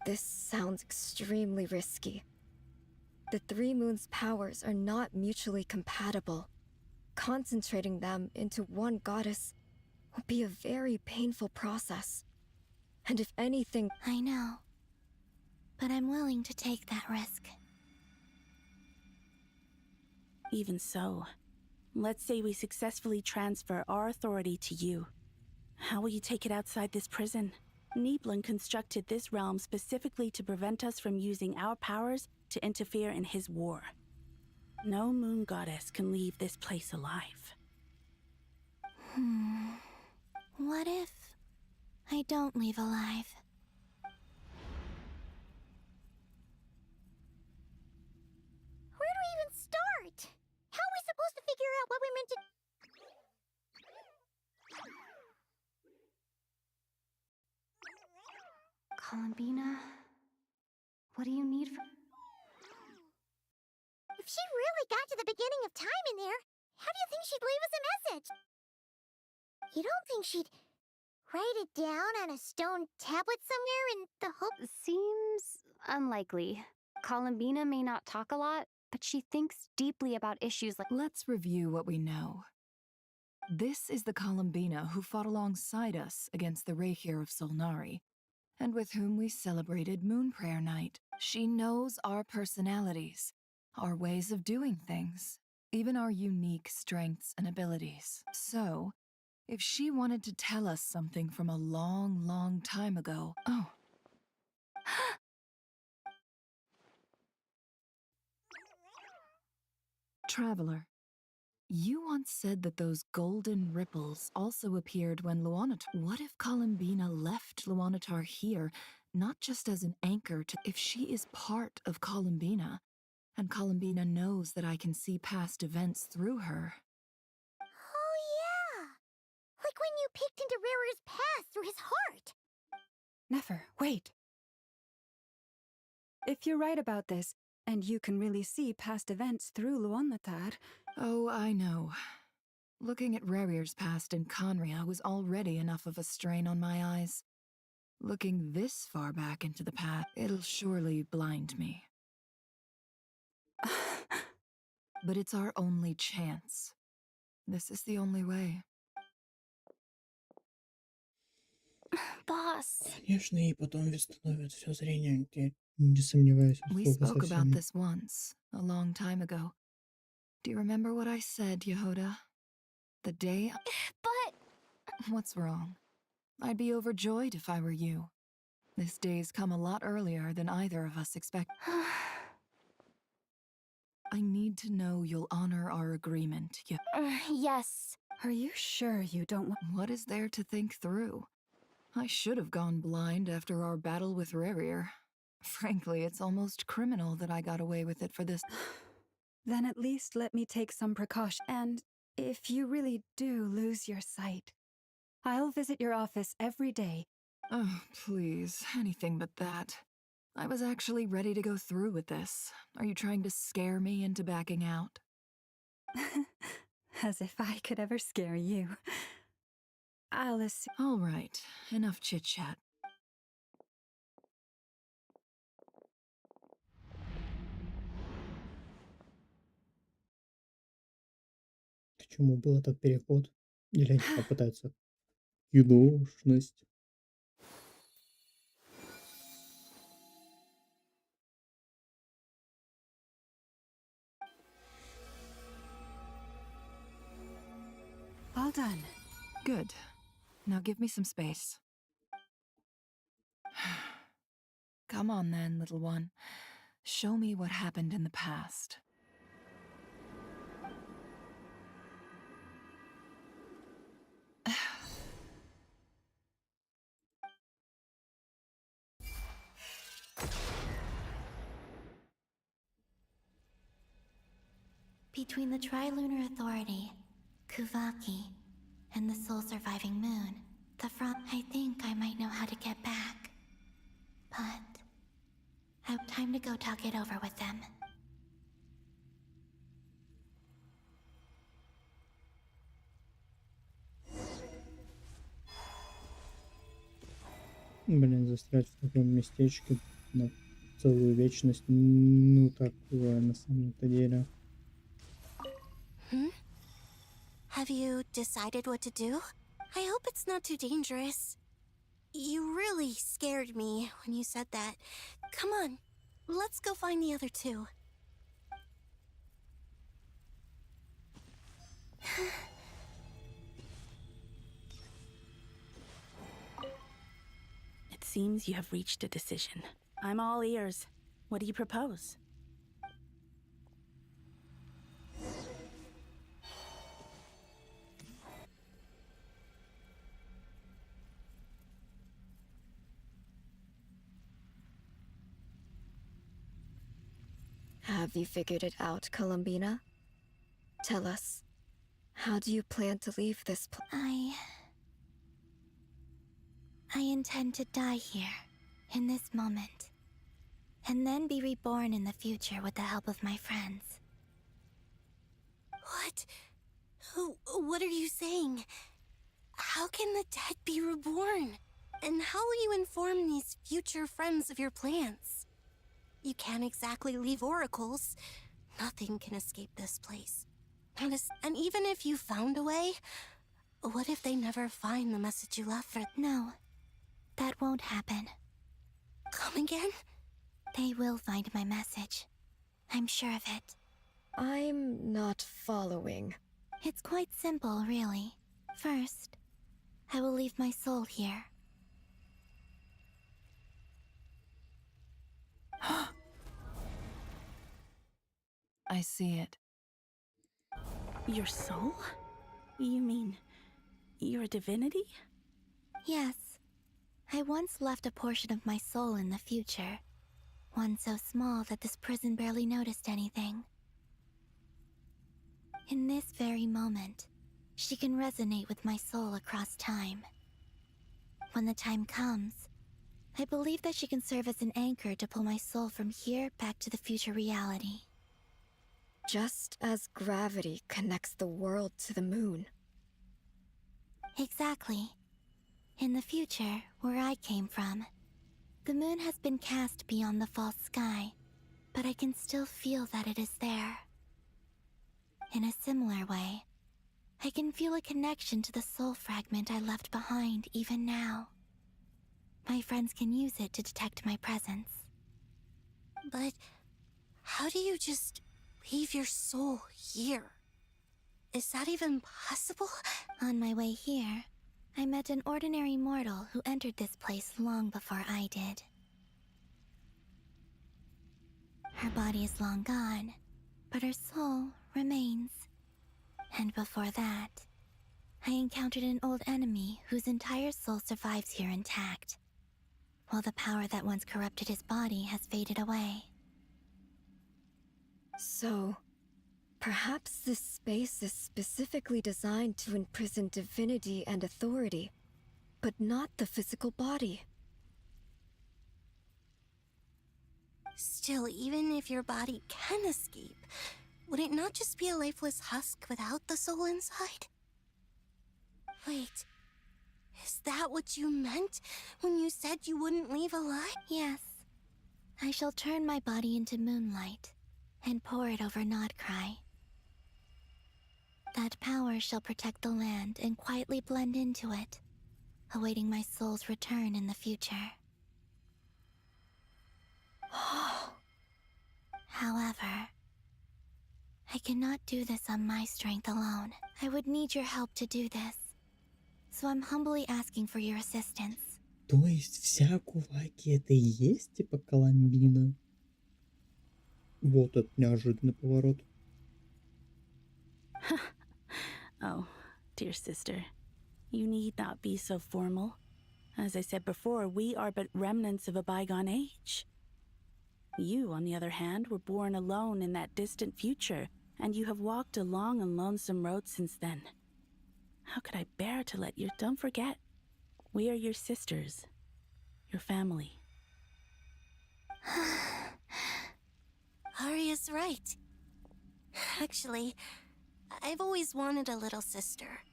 This sounds extremely risky. The three moons' powers are not mutually compatible. Concentrating them into one goddess will be a very painful process. And if anything... I know. But I'm willing to take that risk. Even so, let's say we successfully transfer our authority to you. How will you take it outside this prison? Nibelung constructed this realm specifically to prevent us from using our powers to interfere in his war. No moon goddess can leave this place alive. What if I don't leave alive? Where do we even start? How are we supposed to figure out what we're meant to... Columbina, what do you need from... If she really got to the beginning of time in there, how do you think she'd leave us a message? You don't think she'd write it down on a stone tablet somewhere in the hope... Seems unlikely. Columbina may not talk a lot, but she thinks deeply about issues like... Let's review what we know. This is the Columbina who fought alongside us against the Reikir of Solnari, and with whom we celebrated Moon Prayer Night. She knows our personalities, our ways of doing things, even our unique strengths and abilities. So, if she wanted to tell us something from a long, long time ago... Oh. Traveler, you once said that those golden ripples also appeared when Luanatar... What if Columbina left Luanatar here, not just as an anchor to... If she is part of Columbina, and Columbina knows that I can see past events through her... Oh, yeah! Like when you peeked into Rarer's past through his heart! Nefer, wait. If you're right about this, and you can really see past events through Luanatar... Oh, I know. Looking at Rerir's past in Conria was already enough of a strain on my eyes. Looking this far back into the past, it'll surely blind me. But it's our only chance. This is the only way. Boss. Конечно, и потом восстановят все зрение, я не сомневаюсь. We spoke about this once, a long time ago. Do you remember what I said, Yehoda? The day... But... What's wrong? I'd be overjoyed if I were you. This day's come a lot earlier than either of us expected. I need to know you'll honor our agreement, Yes. Are you sure you don't want... What is there to think through? I should have gone blind after our battle with Rerir. Frankly, it's almost criminal that I got away with it for this... Then at least let me take some precaution. And if you really do lose your sight, I'll visit your office every day. Oh, please, anything but that. I was actually ready to go through with this. Are you trying to scare me into backing out? As if I could ever scare you. I'll assume... All right, enough chit-chat. К чему был этот переход? Или они попытаются юношность? All done. Good. Now give me some space. Come on then, little one. Show me what happened in the past. Between the Trilunar Authority, Kuvaki, and the soul-surviving moon, the front... I think I might know how to get back. But... I have time to go talk it over with them. Блин, застрять в таком местечке на целую вечность. Ну, такое на самом-то деле. Have you decided what to do? I hope it's not too dangerous. You really scared me when you said that. Come on, let's go find the other two. It seems you have reached a decision. I'm all ears. What do you propose? Have you figured it out, Columbina? Tell us, how do you plan to leave this place? I intend to die here, in this moment, and then be reborn in the future with the help of my friends. What? What are you saying? How can the dead be reborn? And how will you inform these future friends of your plans? You can't exactly leave oracles. Nothing can escape this place. And even if you found a way, what if they never find the message you left for? No, that won't happen. Come again? They will find my message. I'm sure of it. I'm not following. It's quite simple, really. First, I will leave my soul here. I see it. Your soul? You mean you're a divinity? Yes. I once left a portion of my soul in the future. One so small that this prison barely noticed anything. In this very moment, she can resonate with my soul across time. When the time comes, I believe that she can serve as an anchor to pull my soul from here back to the future reality. Just as gravity connects the world to the moon. Exactly. In the future, where I came from, the moon has been cast beyond the false sky, but I can still feel that it is there. In a similar way, I can feel a connection to the soul fragment I left behind even now. My friends can use it to detect my presence. But how do you just leave your soul here? Is that even possible? On my way here, I met an ordinary mortal who entered this place long before I did. Her body is long gone, but her soul remains. And before that, I encountered an old enemy whose entire soul survives here intact, while the power that once corrupted his body has faded away. So, perhaps this space is specifically designed to imprison divinity and authority, but not the physical body. Still, even if your body can escape, would it not just be a lifeless husk without the soul inside? Wait, is that what you meant when you said you wouldn't leave alive? Yes. I shall turn my body into moonlight and pour it over Nodcry. That power shall protect the land and quietly blend into it, awaiting my soul's return in the future. However, I cannot do this on my strength alone. I would need your help to do this. So I'm humbly asking for your assistance. То есть вся Куваки это и есть типа Коломбина? Вот это неожиданный поворот. Oh, dear sister, you need not be so formal. As I said before, we are but remnants of a bygone age. You, on the other hand, were born alone in that distant future, and you have walked a long and lonesome road since then. How could I bear to let you... Don't forget, we are your sisters, your family. Arya's right. Actually, I've always wanted a little sister.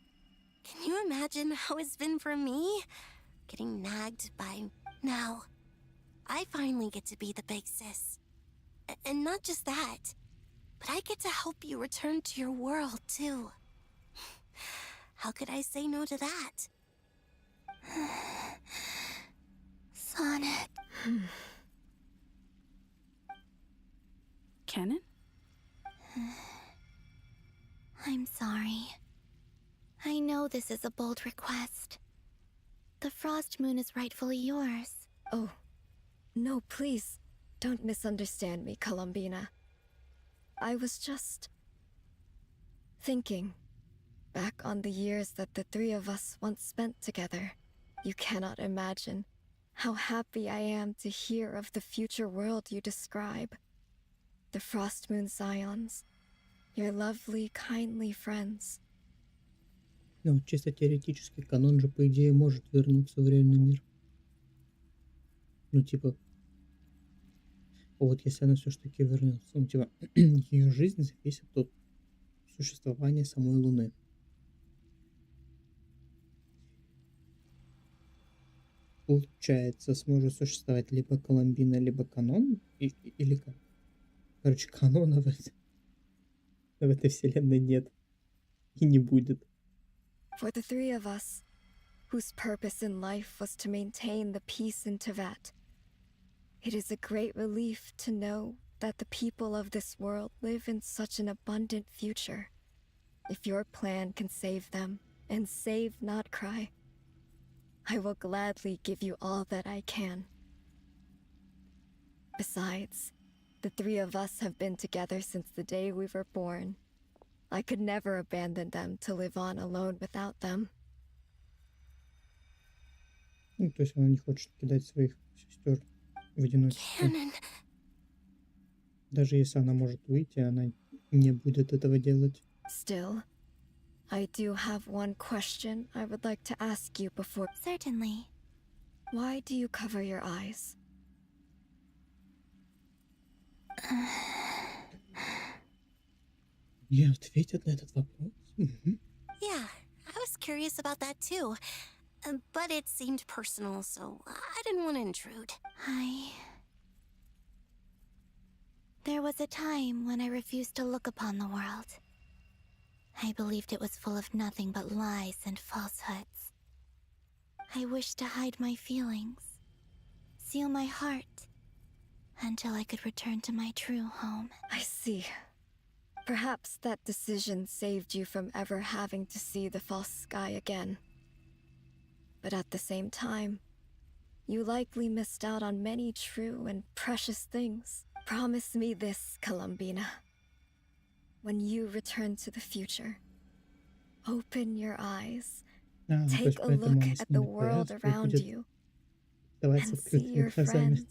Can you imagine how it's been for me? Getting nagged by... Now, I finally get to be the big sis. And not just that, but I get to help you return to your world, too. How could I say no to that? Sonnet. Canon? I'm sorry. I know this is a bold request. The Frost Moon is rightfully yours. Oh, no, please, don't misunderstand me, Columbina. I was just... thinking back on the years that the three of us once spent together. You cannot imagine how happy I am to hear of the future world you describe. the Frost Moon Scions, your lovely, kindly friends. Ну, чисто теоретически, канон же, по идее, может вернуться в реальный мир. Ну, типа, вот если она все-таки вернется, ну, типа, ее жизнь зависит от существования самой Луны. Получается, сможет существовать либо Колумбина, либо канон, или как? Короче, канона в этой вселенной нет и не будет. For the three of us, whose purpose in life was to maintain the peace in Teyvat, it is a great relief to know that the people of this world live in such an abundant future. If your plan can save them, and save not cry, I will gladly give you all that I can. Besides, the three of us have been together since the day we were born. I could never abandon them to live on alone without them. Ну, то есть она не хочет кидать своих сестер в одиночестве. Даже если она может выйти, она не будет этого делать. Still, I do have one question I would like to ask you before. Certainly. Why do you cover your eyes? Не ответят на этот вопрос. Yeah, I was curious about that too. But it seemed personal, so I didn't want to intrude. There was a time when I refused to look upon the world. I believed it was full of nothing but lies and falsehoods. I wished to hide my feelings, seal my heart, until I could return to my true home. I see. Perhaps that decision saved you from ever having to see the false sky again. But at the same time, you likely missed out on many true and precious things. Promise me this, Columbina. When you return to the future, open your eyes, take a look at the world around you, and see your friends.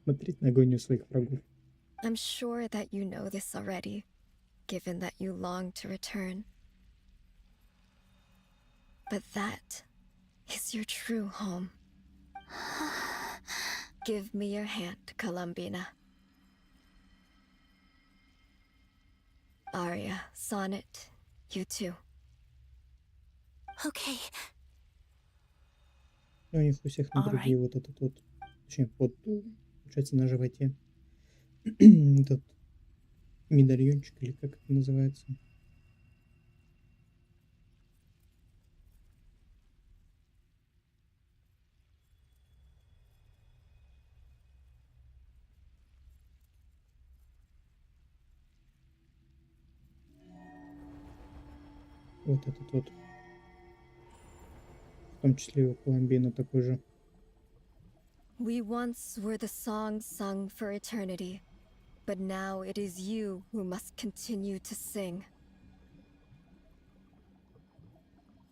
Смотреть на агонию своих врагов. I'm sure that you know this already, given that you long to return. But that is your true home. Give me your hand, Columbina. Aria, Sonnet, you too. Okay. У них у всех на груди вот этот вот, точнее, под, получается, на животе. Этот медальончик, или как это называется. Вот этот вот. В том числе и у Колумбина такой же. We once were the songs sung for eternity, but now it is you who must continue to sing.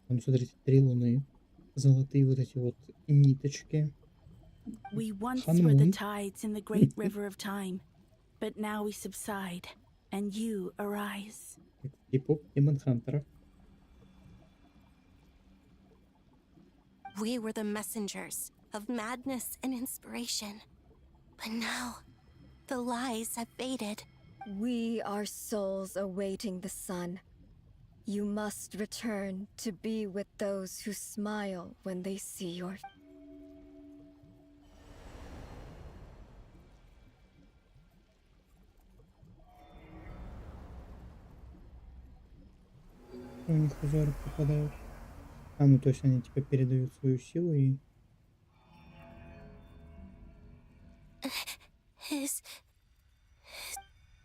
Ну, смотрите, 3 луны. Золотые вот эти вот ниточки. We once were the tides in the great river of time, but now we subside, and you arise. Типа Демон Хантера. We were the messengers of madness and inspiration. But now, the lies have faded. We are souls awaiting the sun. You must return to be with those who smile when they see your... У них узоры попадают. А, ну то есть они типа передают свою силу и...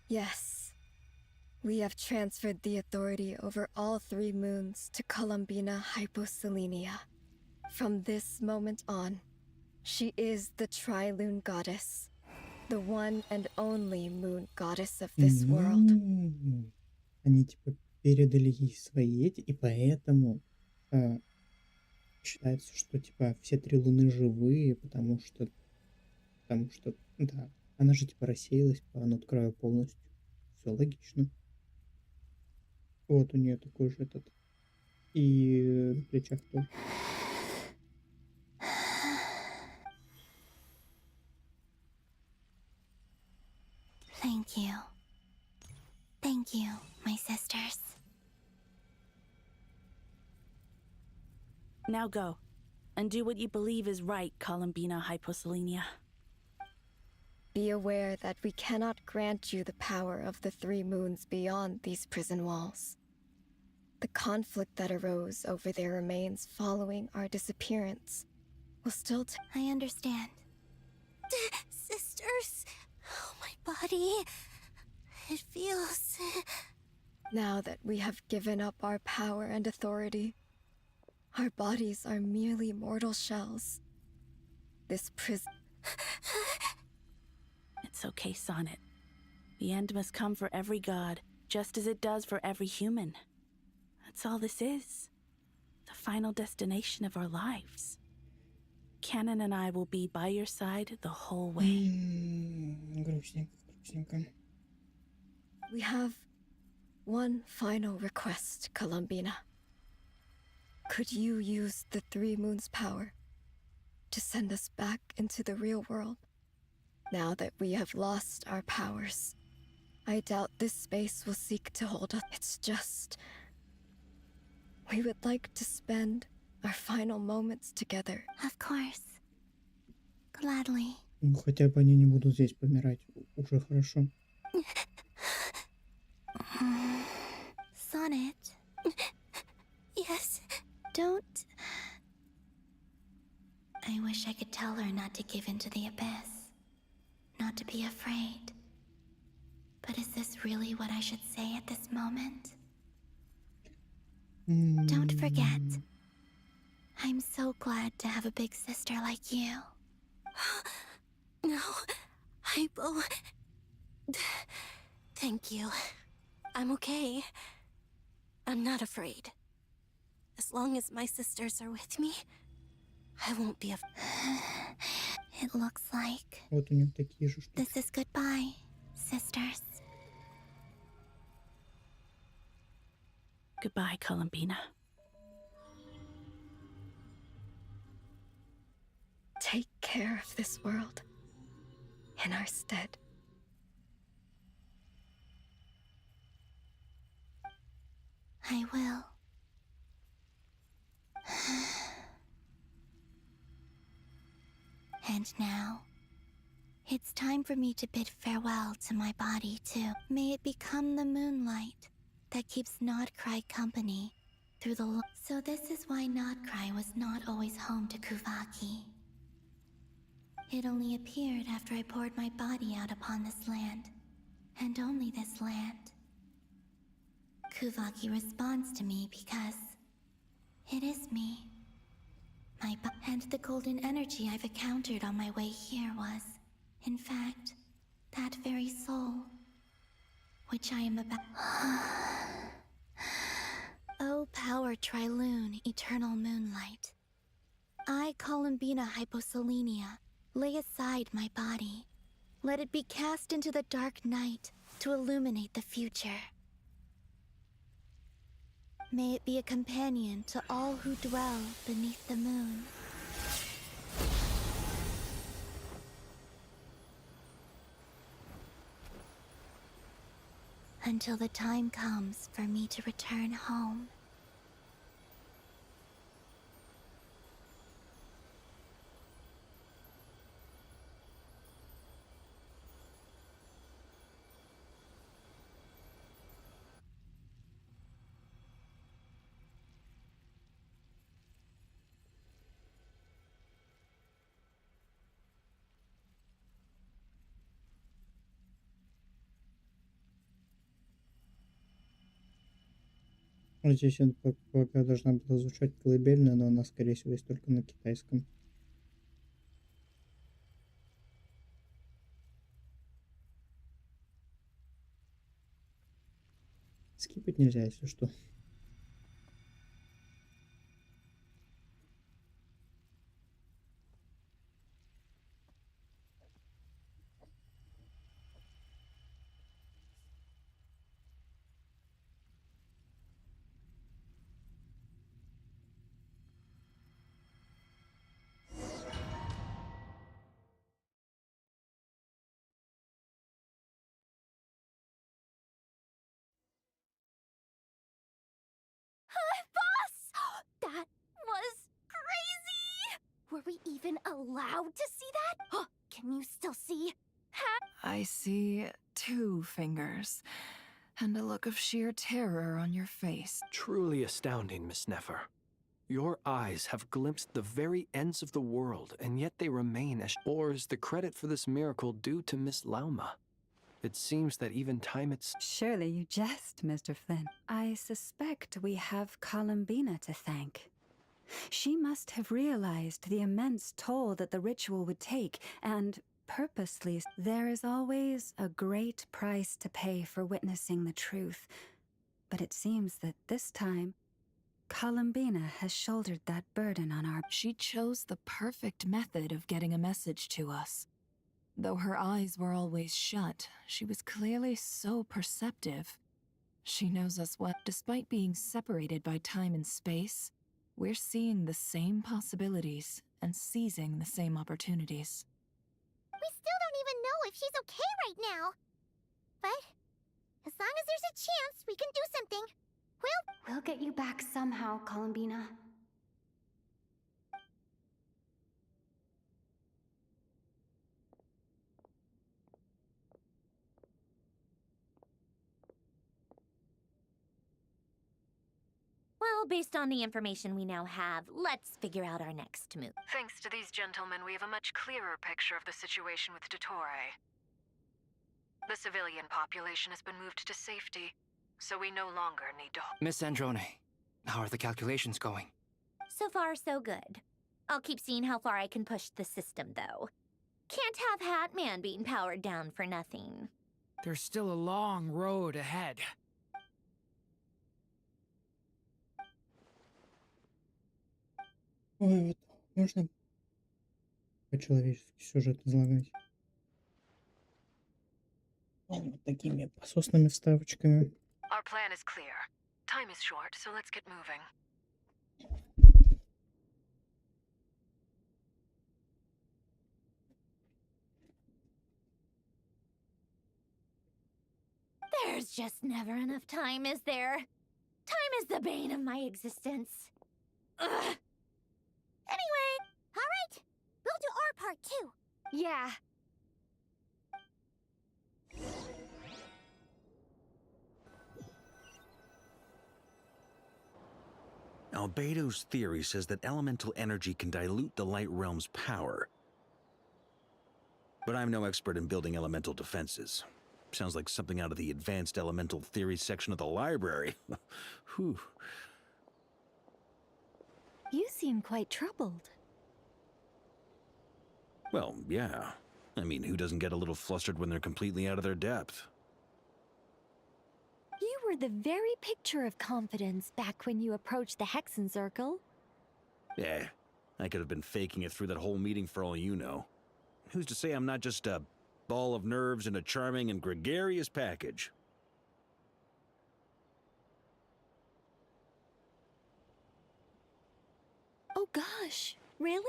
Yes. We have transferred the authority over all 3 moons to Columbina Hyposelenia. From this moment on, she is the Tri-Lune Goddess, the one and only moon goddess of this world. Они типа передали ей свои эти, и поэтому считается, что типа все 3 луны живые, потому что, да, Она же типа рассеялась по над краю полностью. Все логично. Вот у нее такой же этот. И на плечах тоже. Thank you. Thank you, my sisters. Now go, and do what you believe is right, Columbina Hyposelenia. Be aware that we cannot grant you the power of the three moons beyond these prison walls. The conflict that arose over their remains following our disappearance will still I understand. Sisters, oh, my body. It feels... Now that we have given up our power and authority, our bodies are merely mortal shells. This prison... It's okay, Sonnet. The end must come for every god, just as it does for every human. That's all this is. The final destination of our lives. Canon and I will be by your side the whole way. Грустненько, грустненько. We have one final request, Columbina. Could you use the Three Moons' power to send us back into the real world? Now that we have lost our powers, I doubt this space will seek to hold us. It's just... we would like to spend our final moments together. Of course. Gladly. Ну, хотя бы они не будут здесь помирать. Уже хорошо. Sonnet. Yes. Don't... I wish I could tell her not to give in to the abyss. Not to be afraid. But is this really what I should say at this moment? Don't forget. I'm so glad to have a big sister like you. No, Hypo. Thank you. I'm okay. I'm not afraid. As long as my sisters are with me, I won't be afraid. It looks like Вот у них такие же штуки. this is goodbye, sisters. Goodbye, Columbina. Take care of this world in our stead. I will. And now, it's time for me to bid farewell to my body too. May it become the moonlight that keeps Nodcry company through the So this is why Nodcry was not always home to Kuvaki. It only appeared after I poured my body out upon this land, and only this land. Kuvaki responds to me because it is me. And the golden energy I've encountered on my way here was, in fact, that very soul, which I am about. O power Triloon, eternal moonlight. I, Columbina Hyposelenia, lay aside my body. Let it be cast into the dark night to illuminate the future. May it be a companion to all who dwell beneath the moon. Until the time comes for me to return home. Вот здесь он пока должна была звучать колыбельная, но она, скорее всего, есть только на китайском. Скипать нельзя, если что. we even allowed to see that? Can you still see? I see 2 fingers, and a look of sheer terror on your face. Truly astounding, Miss Nefer. Your eyes have glimpsed the very ends of the world, and yet they remain as... Or is the credit for this miracle due to Miss Lauma? It seems that even time it's... Surely you jest, Mr. Flynn. I suspect we have Columbina to thank. She must have realized the immense toll that the ritual would take, and purposely... There is always a great price to pay for witnessing the truth, but it seems that this time, Columbina has shouldered that burden on our... She chose the perfect method of getting a message to us. Though her eyes were always shut, she was clearly so perceptive. She knows us well. Despite being separated by time and space, we're seeing the same possibilities and seizing the same opportunities. We still don't even know if she's okay right now. But as long as there's a chance we can do something, We'll get you back somehow, Columbina. Well, based on the information we now have, let's figure out our next move. Thanks to these gentlemen, we have a much clearer picture of the situation with Dottore. The civilian population has been moved to safety, so we no longer need to... Miss Androne, how are the calculations going? So far, so good. I'll keep seeing how far I can push the system, though. Can't have Hat Man being powered down for nothing. There's still a long road ahead. Ой, вот можно по-человечески сюжет излагать. Вот такими пососными вставочками. Our plan is clear. Time is short, so let's get moving. There's just never enough time, is there? Time is the bane of my existence. Ugh. Anyway, all right. We'll do our part too. Yeah. Albedo's theory says that elemental energy can dilute the light realm's power. But I'm no expert in building elemental defenses. Sounds like something out of the advanced elemental theory section of the library. Whew. You seem quite troubled. Well, yeah. I mean, who doesn't get a little flustered when they're completely out of their depth? You were the very picture of confidence back when you approached the Hexen Circle. Yeah, I could have been faking it through that whole meeting for all you know. Who's to say I'm not just a ball of nerves in a charming and gregarious package? Oh gosh, really?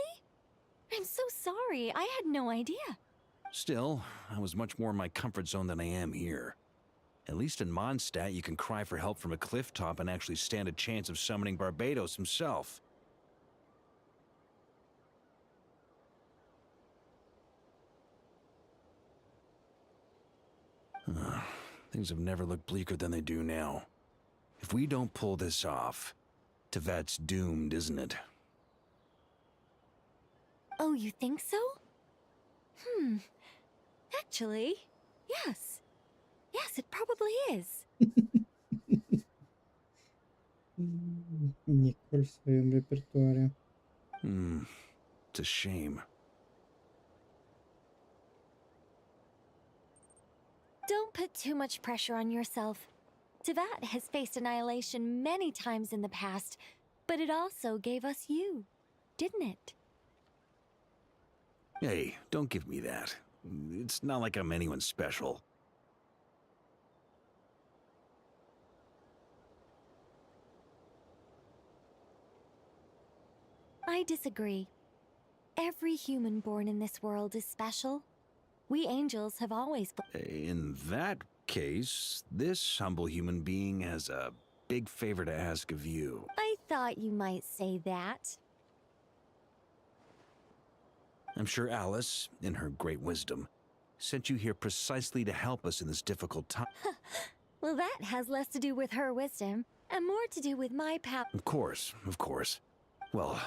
I'm so sorry, I had no idea. Still, I was much more in my comfort zone than I am here. At least in Mondstadt, you can cry for help from a cliff top and actually stand a chance of summoning Barbados himself. Things have never looked bleaker than they do now. If we don't pull this off, Tevat's doomed, isn't it? Oh, you think so? Actually, yes. Yes, it probably is. Николь в своем репертуаре. It's a shame. Don't put too much pressure on yourself. Tevat has faced annihilation many times in the past, but it also gave us you, didn't it? Hey, don't give me that. It's not like I'm anyone special. I disagree. Every human born in this world is special. We angels have always... In that case, this humble human being has a big favor to ask of you. I thought you might say that. I'm sure Alice, in her great wisdom, sent you here precisely to help us in this difficult time. Well, that has less to do with her wisdom and more to do with my power. Of course, of course. Well,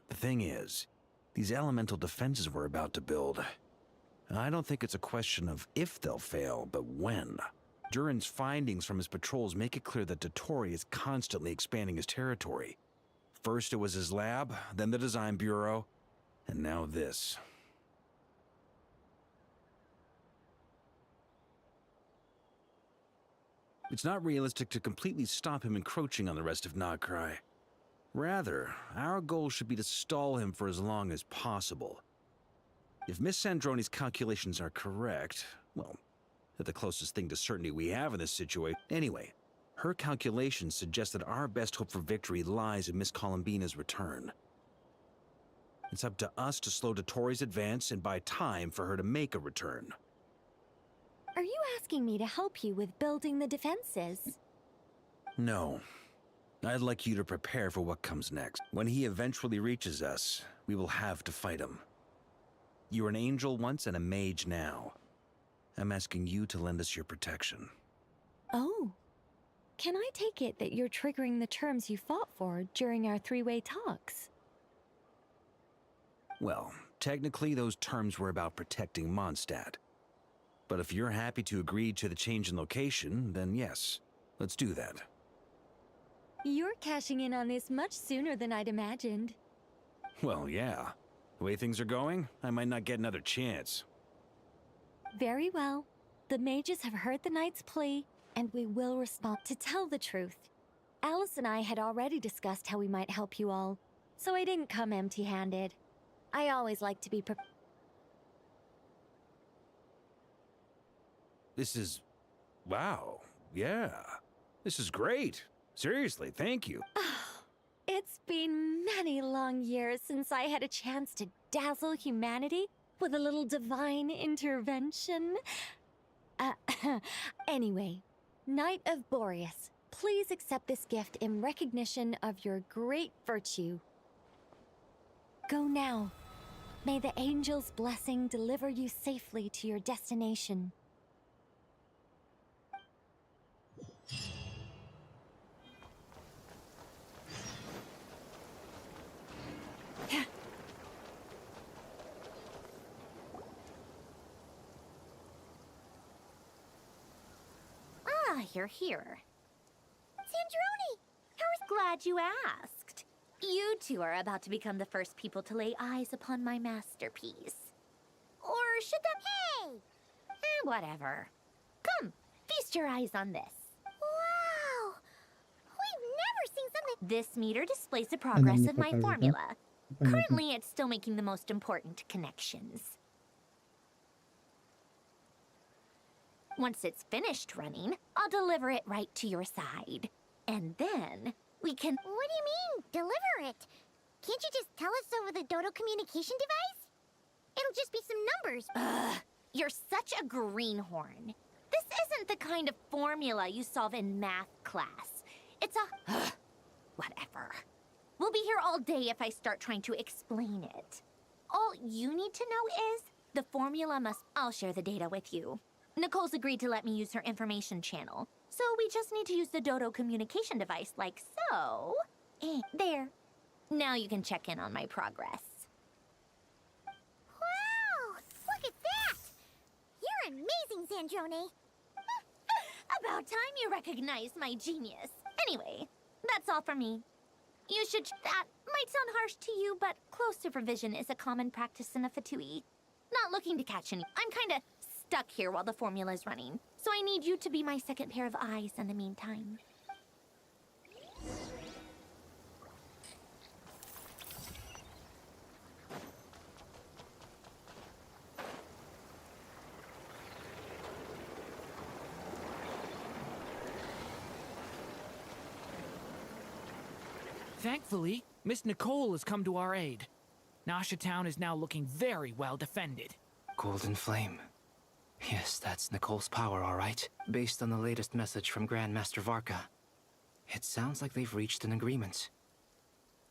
the thing is, these elemental defenses we're about to build, I don't think it's a question of if they'll fail, but when. Durin's findings from his patrols make it clear that Dottore is constantly expanding his territory. First it was his lab, then the design bureau, and now this. It's not realistic to completely stop him encroaching on the rest of Nagcry. Rather, our goal should be to stall him for as long as possible. If Miss Sandroni's calculations are correct, well, they're the closest thing to certainty we have in this situation. Anyway, her calculations suggest that our best hope for victory lies in Miss Columbina's return. It's up to us to slow Dottore's advance and buy time for her to make a return. Are you asking me to help you with building the defenses? No. I'd like you to prepare for what comes next. When he eventually reaches us, we will have to fight him. You were an angel once and a mage now. I'm asking you to lend us your protection. Oh. Can I take it that you're triggering the terms you fought for during our three-way talks? Well, technically those terms were about protecting Mondstadt. But if you're happy to agree to the change in location, then yes, let's do that. You're cashing in on this much sooner than I'd imagined. Well, yeah. The way things are going, I might not get another chance. Very well. The mages have heard the knight's plea, and we will respond. To tell the truth, Alice and I had already discussed how we might help you all, so I didn't come empty-handed. I always like to be prepared. This is... wow. Yeah. This is great. Seriously, thank you. It's been many long years since I had a chance to dazzle humanity with a little divine intervention. Anyway, Knight of Boreas, please accept this gift in recognition of your great virtue. Go now. May the angel's blessing deliver you safely to your destination. Ah, you're here. Sandroni! I was glad you asked. You two are about to become the first people to lay eyes upon my masterpiece. Or should that... Hey! Whatever. Come, feast your eyes on this. Wow! We've never seen something... This meter displays the progress of my покажет, да? formula. Понятно. Currently, it's still making the most important connections. Once it's finished running, I'll deliver it right to your side. And then we can... What do you mean, deliver it? Can't you just tell us over the Dodo communication device? It'll just be some numbers. Ugh, you're such a greenhorn. This isn't the kind of formula you solve in math class. It's a... whatever. We'll be here all day if I start trying to explain it. All you need to know is the formula must... I'll share the data with you. Nicole's agreed to let me use her information channel, so we just need to use the Dodo communication device like so. There. Now you can check in on my progress. Wow! Look at that! You're amazing, Sandrone. About time you recognized my genius. Anyway, that's all for me. You should... That might sound harsh to you, but close supervision is a common practice in a Fatui. Not looking to catch any... I'm kinda stuck here while the formula's running, so I need you to be my second pair of eyes in the meantime. Thankfully, Miss Nicole has come to our aid. Nasha Town is now looking very well defended. Golden Flame. Yes, that's Nicole's power, all right. Based on the latest message from Grandmaster Varka. It sounds like they've reached an agreement.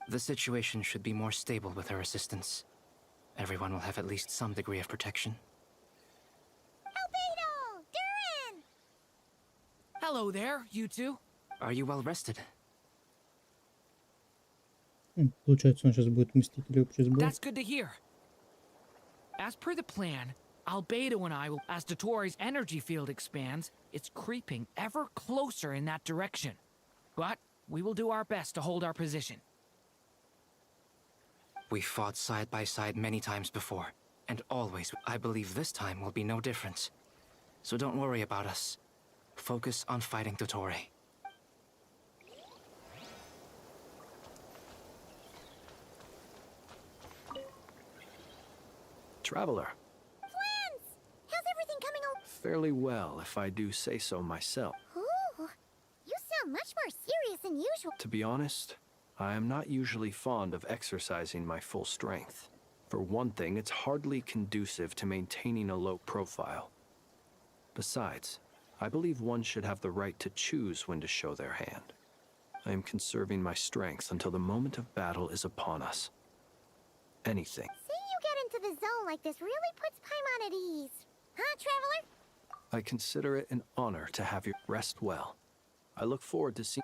The situation should be more stable with her assistance. everyone will have at least some degree of protection. Albedo! Durin! Hello there, you two. Are you well rested? Получается, он сейчас будет Мстителей общий сбор. That's good to hear. As per the plan, Albedo and I will, as Dottoro's energy field expands, it's creeping ever closer in that direction. But we will do our best to hold our position. We fought side by side many times before, and always. I believe this time will be no different. So don't worry about us. Focus on fighting Dottore. Traveler. Plans! How's everything coming along? Fairly well, if I do say so myself. Ooh, you sound much more serious than usual. To be honest, I am not usually fond of exercising my full strength. For one thing, it's hardly conducive to maintaining a low profile. Besides, I believe one should have the right to choose when to show their hand. I am conserving my strength until the moment of battle is upon us. Anything. Seeing you get into the zone like this really puts Paimon at ease. Huh, Traveler? I consider it an honor to have you rest well. I look forward to seeing...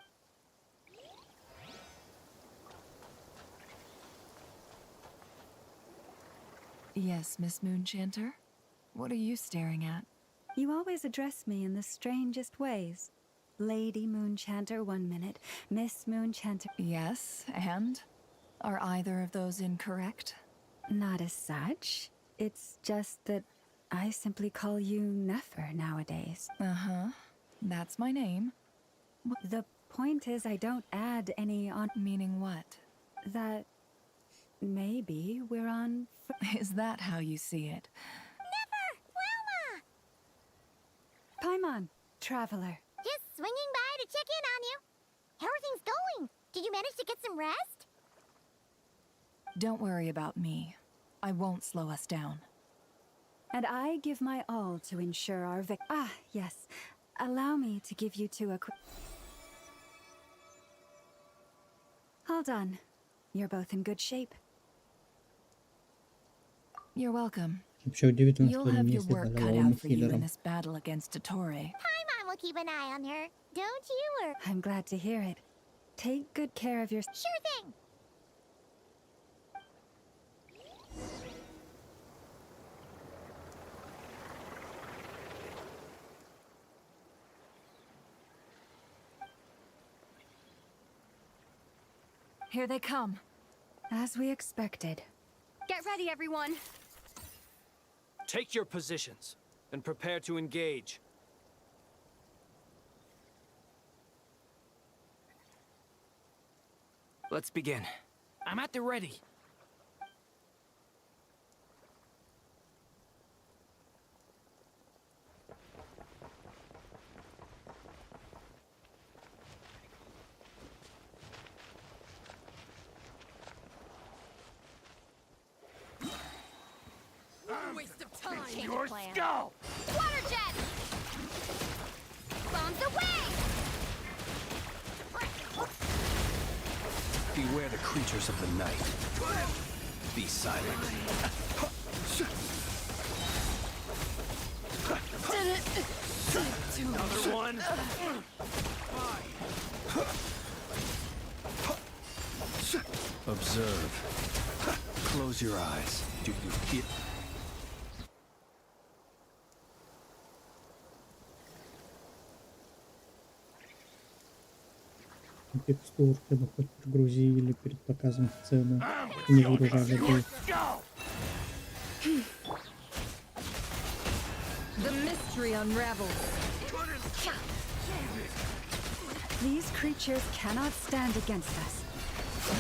Yes, Miss Moonchanter? What are you staring at? You always address me in the strangest ways. Lady Moonchanter 1 minute, Miss Moonchanter... Yes, and? Are either of those incorrect? Not as such. It's just that I simply call you Nefer nowadays. Uh-huh. That's my name. The point is I don't add any on... Meaning what? That maybe we're on... Is that how you see it? Never! Wilma! Paimon, Traveler. Just swinging by to check in on you. How are things going? Did you manage to get some rest? Don't worry about me. I won't slow us down. And I give my all to ensure our Ah, yes. Allow me to give you two a quick... Hold on. You're both in good shape. You're welcome. Вообще удивительно, You'll что have они your не work стали cut ловым out for you in хиллером. this battle against Dottore. Paimon will keep an eye on her. Don't you? Or... I'm glad to hear it. Take good care of your... Sure thing! Here they come. As we expected. Get ready, everyone. Take your positions and prepare to engage. Let's begin. I'm at the ready. Waste of time. Your skull! Water jet! Bombs away! Beware the creatures of the night. Be silent. Another one. Observe. Close your eyes. Do you hear? Текстурки бы хоть прогрузили перед показом сцены. Не выгружали бы. The mystery unravels. These creatures cannot stand against us.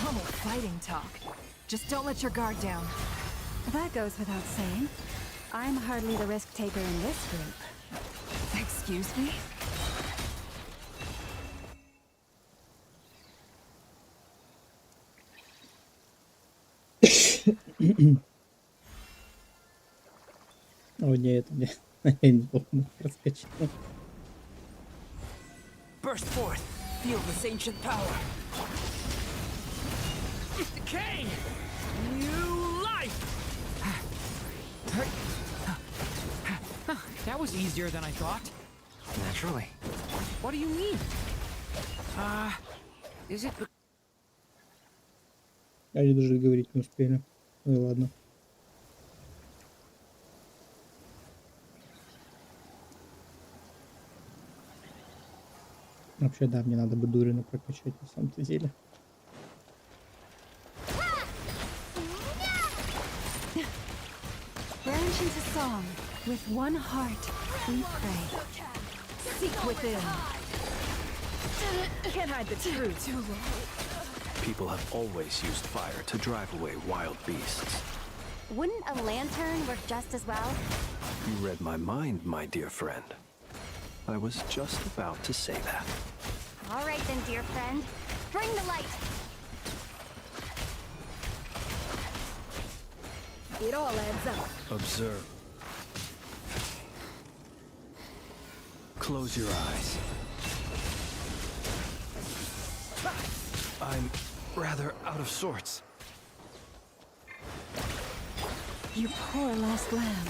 Oh, fighting talk. Just don't let your guard down. That goes without saying. I'm hardly the risk taker in this group. Excuse me? О, нет, нет. Я не помню, проскочил. Burst forth. Feel this ancient power. Decay! New life! That was easier than I thought. Naturally. What do you mean? Is it... Они даже говорить не успели. Ну и ладно. Вообще, да, мне надо бы Дурина прокачать на самом-то деле. Branch into song. With one heart, we pray. Seek within. Can't hide the truth. Too long. People have always used fire to drive away wild beasts. Wouldn't a lantern work just as well? You read my mind, my dear friend. I was just about to say that. All right then, dear friend. Bring the light. It all adds up. Observe. Close your eyes. I'm rather out of sorts. You poor lost lamb.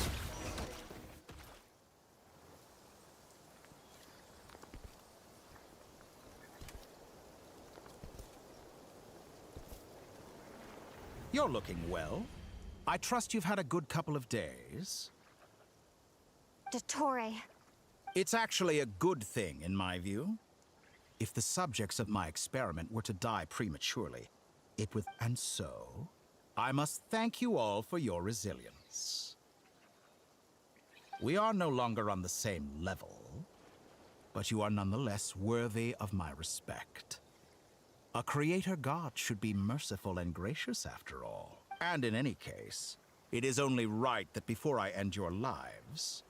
You're looking well. I trust you've had a good couple of days. Dottore. It's actually a good thing, in my view. If the subjects of my experiment were to die prematurely, it would... And so, I must thank you all for your resilience. We are no longer on the same level, but you are nonetheless worthy of my respect. A creator god should be merciful and gracious after all. And in any case, it is only right that before I end your lives...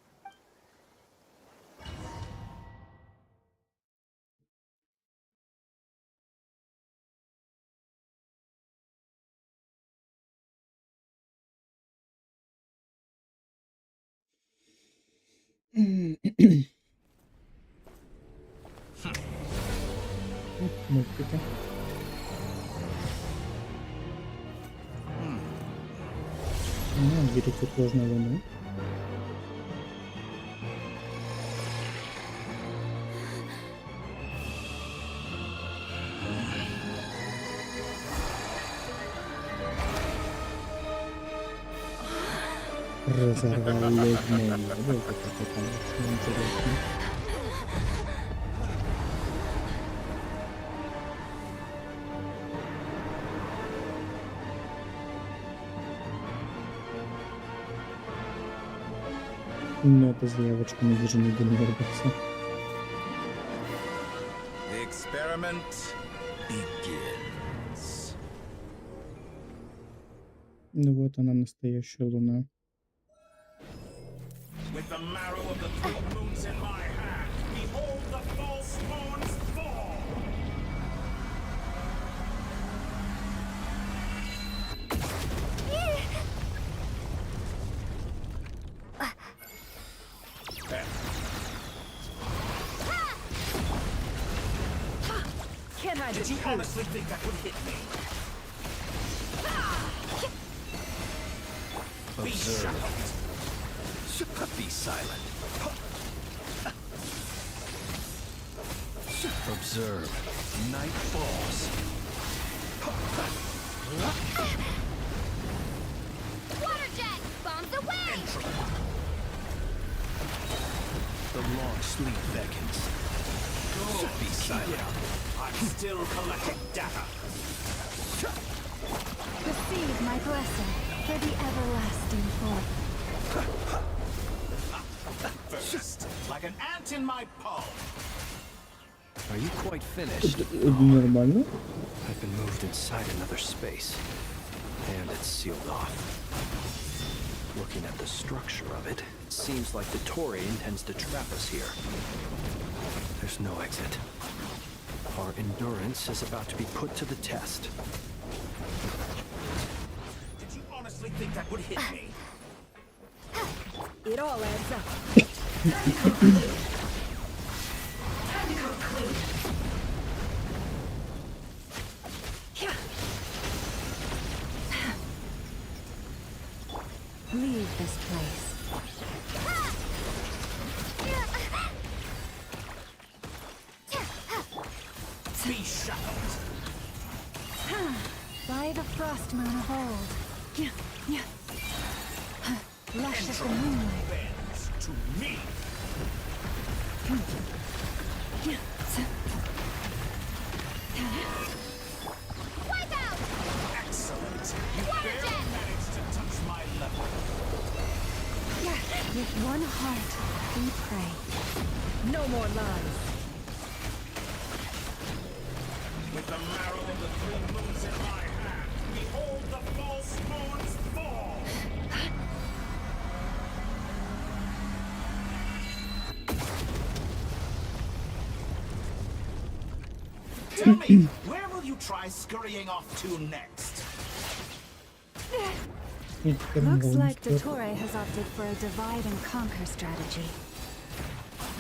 Мультики. Ну, видите, сложную Луну. Разорвал ледяной лед. Вот это, конечно, интересно. Но эта заявочка не даже не вырваться. The experiment begins. Ну вот она, настоящая Луна. With the marrow of the three moons in my hand, behold the false moon's fall! Can't hide Did you honestly think that would hit me? Observe. Be silent. Observe. Night falls. Water jet! Bombs away! The long sleep beckons. Be silent. I'm still collecting data. Receive my blessing for the everlasting forth. First, like an ant in my palm. Are you quite finished? Нормально. I've been moved inside another space, and it's sealed off. Looking at the structure of it, it seems like the Tory intends to trap us here. There's no exit. Our endurance is about to be put to the test. Did you honestly think that would hit me? It all adds up. Leave this place. frost moon of old. Yeah, yeah. Lush as the moonlight. Bends to me. Yeah. Wipe out! Excellent. You barely managed to touch my level. Yeah. With one heart, we pray. No more lies. With the marrow of the 3 moons in my hand, behold the false moons fall! Tell me, where will you try scurrying off to next? Looks like Dottore has opted for a divide and conquer strategy.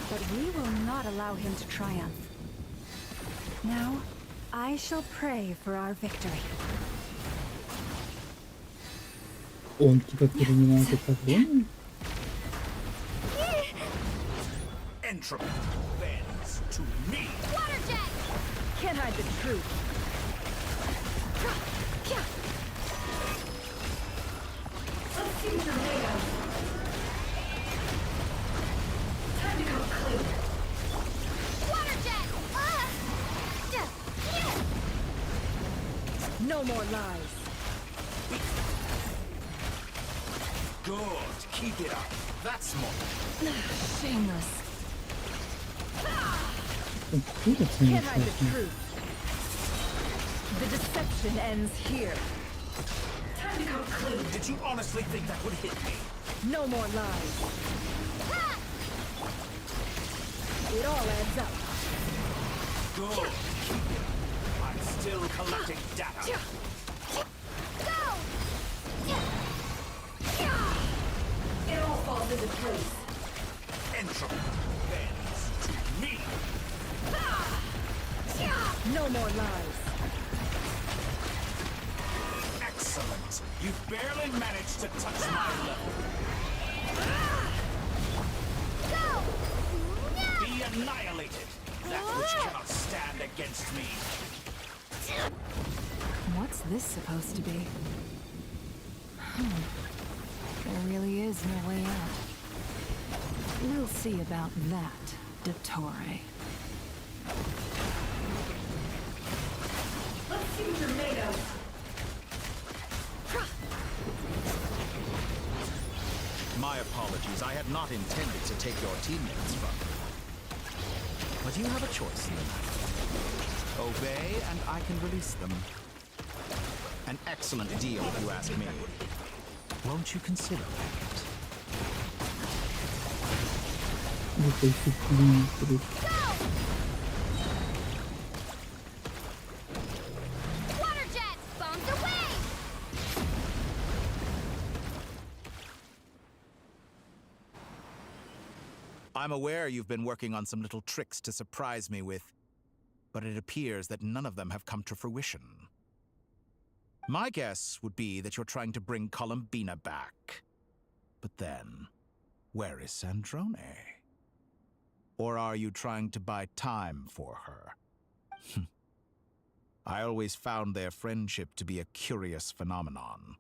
But we will not allow him to triumph. Now, I shall pray for our victory. Он типа перенимает управление? Entropy bends to me. Water jet! Can't hide the truth. Let's see what you're made of. Time to go clean. Water jet! No more lies. Good, keep it up. That's more. Shameless. Откуда это Can't hide the интересно? truth. The deception ends here. Time to go clean. Did you honestly think that would hit me? No more lies. It all adds up. Good, keep it up. I'm still collecting data. It all falls into place. Entropy bends to me. No more lies. Excellent. You barely managed to touch my level. Be annihilated. That which cannot stand against me. What's this supposed to be? There really is no way out. We'll see about that, Dottore. Let's see what you're made of. My apologies. I had not intended to take your teammates from you. But you have a choice in the matter. Obey, and I can release them. An excellent deal, if you ask me. Won't you consider that? Это еще блин, Water jet! Bombs away! I'm aware you've been working on some little tricks to surprise me with, but it appears that none of them have come to fruition. My guess would be that you're trying to bring Columbina back. But then, where is Sandrone? Or are you trying to buy time for her? I always found their friendship to be a curious phenomenon.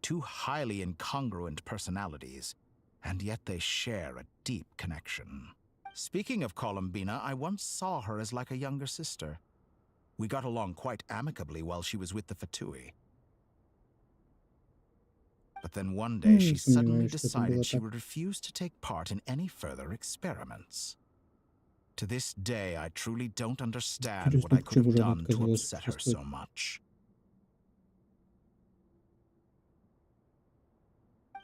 Two highly incongruent personalities, and yet they share a deep connection. Speaking of Columbina, I once saw her as like a younger sister. We got along quite amicably while she was with the Fatui. But then one day she suddenly decided she would refuse to take part in any further experiments. To this day, I truly don't understand what I could have done to upset her so much.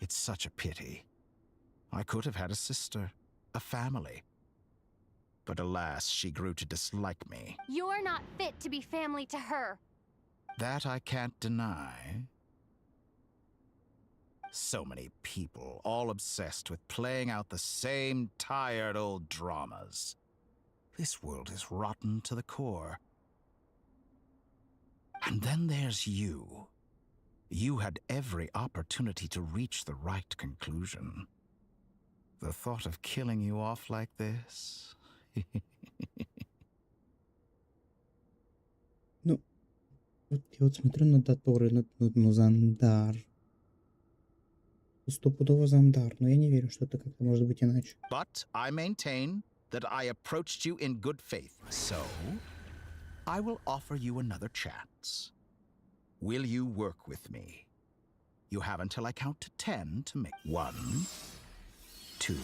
It's such a pity. I could have had a sister, a family. But alas, she grew to dislike me. You're not fit to be family to her. That I can't deny. So many people, all obsessed with playing out the same tired old dramas. This world is rotten to the core. And then there's you. You had every opportunity to reach the right conclusion. The thought of killing you off like this? Ну, Вот я вот смотрю на Доторы, ну Зандар. Стопудово Зандар, но я не верю, что это как-то может быть иначе. But I maintain that I approached you in good faith. So, I will offer you another chance. Will you work with me? You have until I count to 10 to make 1, 2,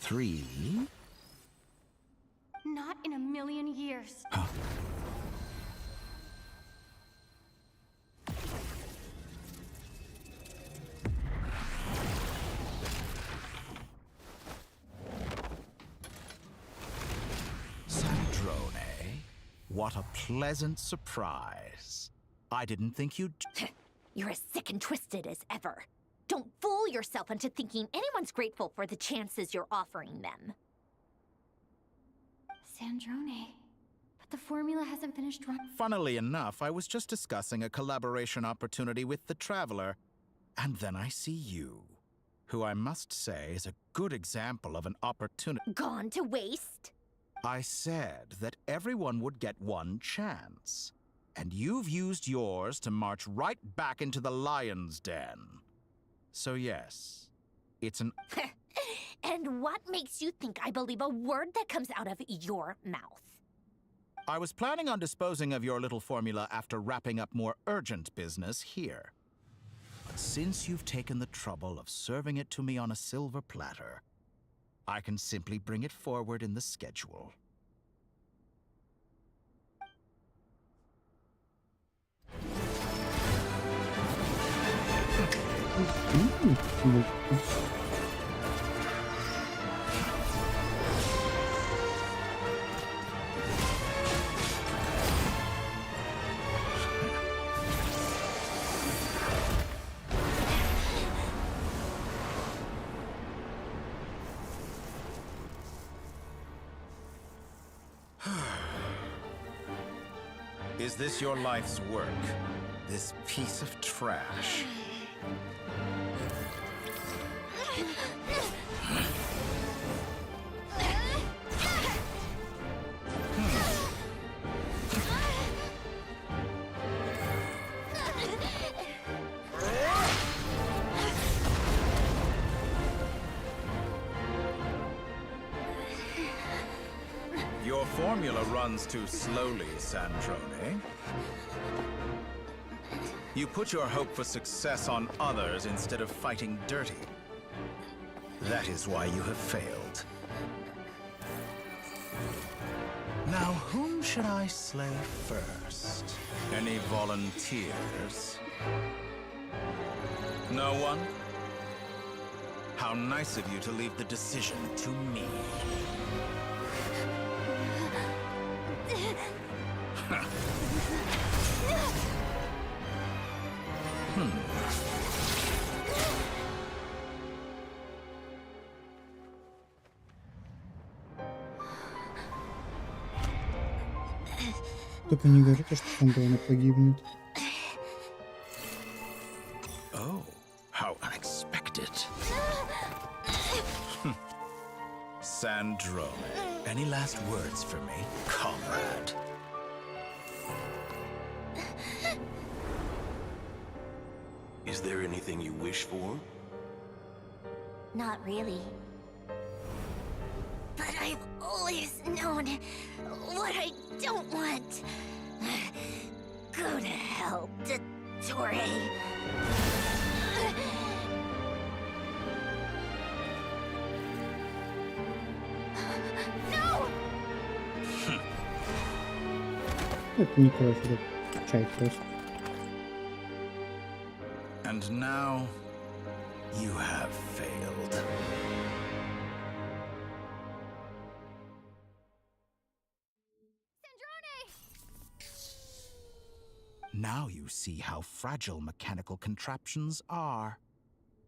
3. Not in a million years. Huh? Sandrone, what a pleasant surprise. I didn't think you'd... You're as sick and twisted as ever. Don't fool yourself into thinking anyone's grateful for the chances you're offering them. Sandrone. But the formula hasn't finished running. Funnily enough, I was just discussing a collaboration opportunity with the Traveler, and then I see you, who I must say is a good example of an opportunity. Gone to waste? I said that everyone would get one chance, and you've used yours to march right back into the lion's den. So yes, it's an... And what makes you think I believe a word that comes out of your mouth? I was planning on disposing of your little formula after wrapping up more urgent business here. But since you've taken the trouble of serving it to me on a silver platter, I can simply bring it forward in the schedule. Is this your life's work? This piece of trash? Your formula runs too slowly, Sandrone. You put your hope for success on others instead of fighting dirty. That is why you have failed. Now, whom should I slay first? Any volunteers? No one? How nice of you to leave the decision to me. Только не говорите, что Сандроне погибнет. Oh, how unexpected. Sandrone, any last words for me, comrade? Is there anything you wish for? Not really. But I've always known what I don't want. Go to hell, Dottore. No! Это не кровь, это чай просто. And now, you have failed. Now you see how fragile mechanical contraptions are.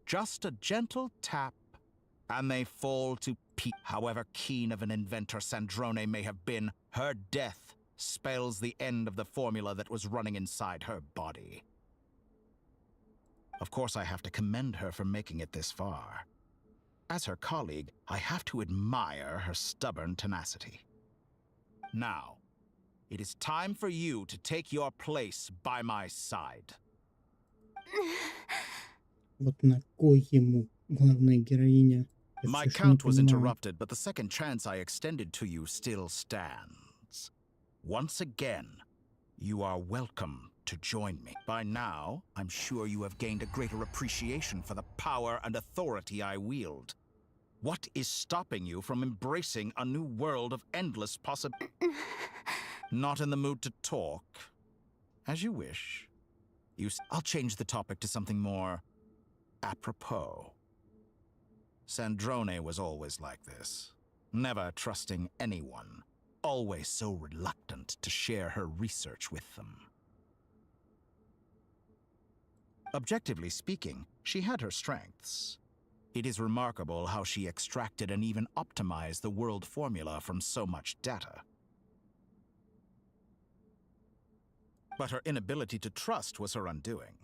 Just a gentle tap, and they fall to pieces. However keen of an inventor Sandrone may have been, her death spells the end of the formula that was running inside her body. Of course, I have to commend her for making it this far. As her colleague, I have to admire her stubborn tenacity. Now, It is time for you to take your place by my side. Вот на кой ему главная героиня? Я My всё ещё не count was понимаю. interrupted, but the second chance I extended to you still stands. Once again, you are welcome to join me. By now, I'm sure you have gained a greater appreciation for the power and authority I wield. What is stopping you from embracing a new world of endless possibilities? Not in the mood to talk? As you wish. I'll change the topic to something more apropos. Sandrone was always like this, never trusting anyone, always so reluctant to share her research with them. Objectively speaking, she had her strengths. It is remarkable how she extracted and even optimized the world formula from so much data. But her inability to trust was her undoing.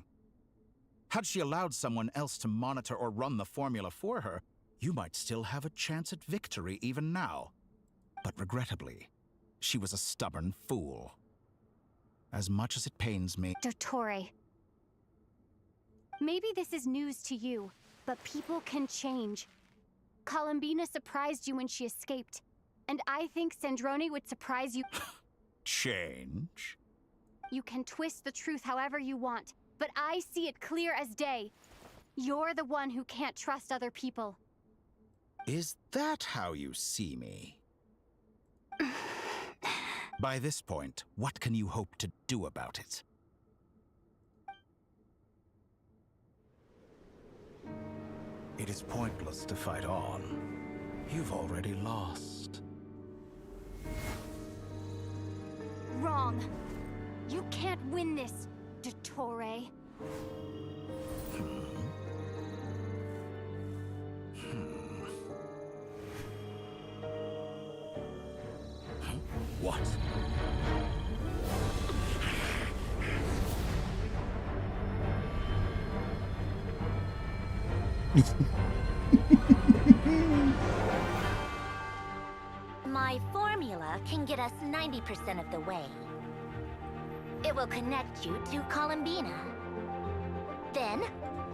Had she allowed someone else to monitor or run the formula for her, you might still have a chance at victory even now. But regrettably, she was a stubborn fool. As much as it pains me... Dottore. Maybe this is news to you, but people can change. Columbina surprised you when she escaped, and I think Sandrone would surprise you. Change? You can twist the truth however you want, but I see it clear as day. You're the one who can't trust other people. Is that how you see me? By this point, what can you hope to do about it? It is pointless to fight on. You've already lost. Wrong. You can't win this, Dottore. What? My formula can get us 90% of the way. It will connect you to Columbina. Then,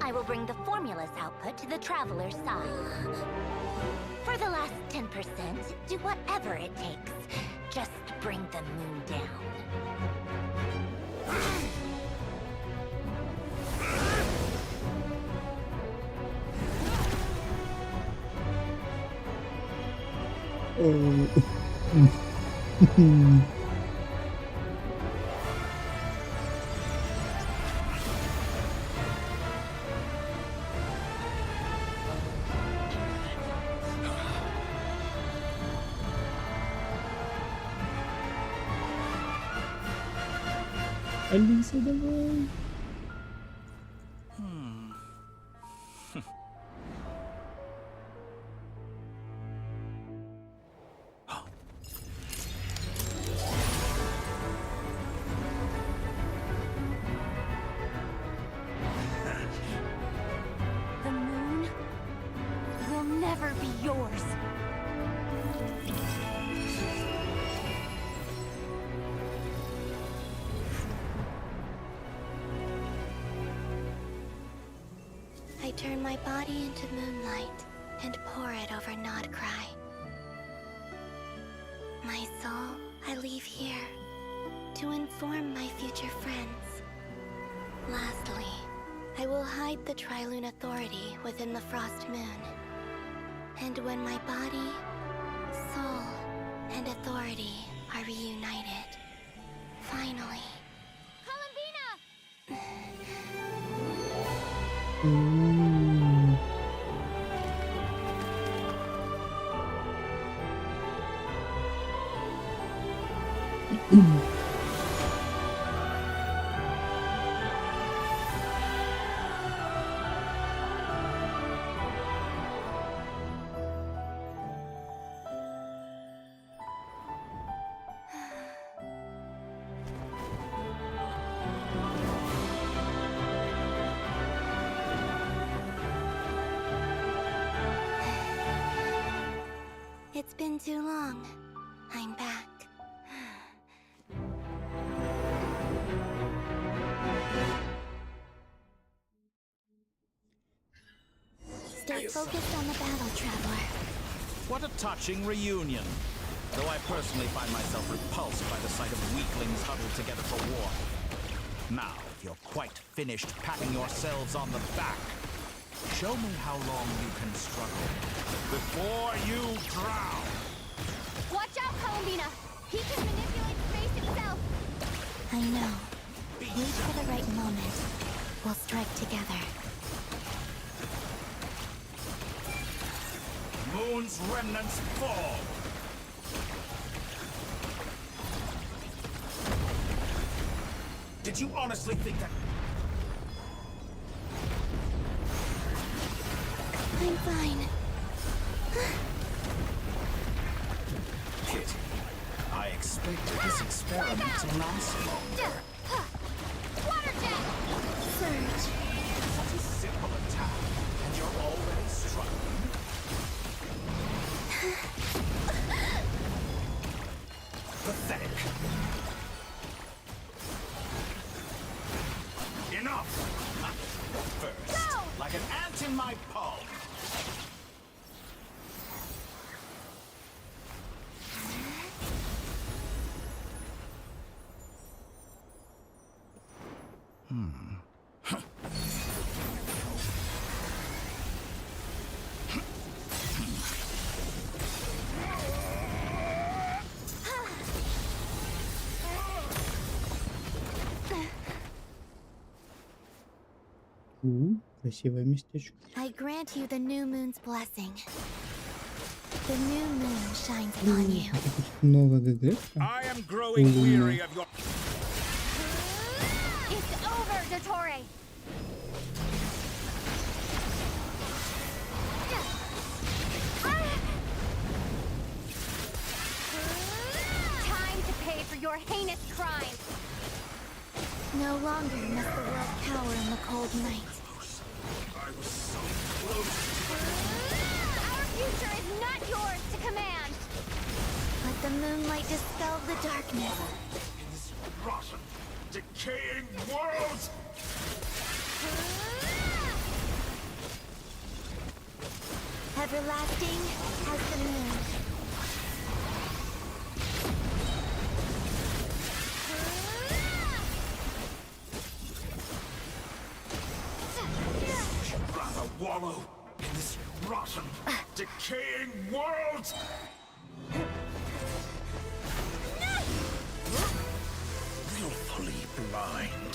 I will bring the formula's output to the Traveler's side. For the last 10%, do whatever it takes. Just bring the moon down. Алиса, давай. The moon will never be yours. I turn my body into moonlight and pour it over Nod Cry. My soul I leave here to inform my future friends. Lastly, I will hide the Trilune Authority within the Frost Moon. And when my body, soul, and authority are reunited, finally... It's been too long. I'm back. Stay focused on the battle, Traveler. What a touching reunion. Though I personally find myself repulsed by the sight of weaklings huddled together for war. Now, if you're quite finished patting yourselves on the back, show me how long you can struggle before you drown. Watch out, Columbina! He can manipulate space itself! I know. Wait for the right moment. We'll strike together. Moon's remnants fall. Did you honestly think that? I'm fine. Kitty, I expected this experiment to last longer. Water jet! Surge. Such a simple attack, and you're already struggling. Pathetic. Enough! First, Go! like an ant in my palm. Красивое местечко. I grant you the new moon's blessing. The new moon shines upon you. Новая ГГ. I am growing weary of your... It's over, Dottore! Time to pay for your heinous crimes! No longer must the world cower in the cold night. I was so close. Our future is not yours to command! Let the moonlight dispel the darkness. In this rotten, decaying world! Everlasting as the moon. Rather wallow in this rotten, decaying world! Willfully blind.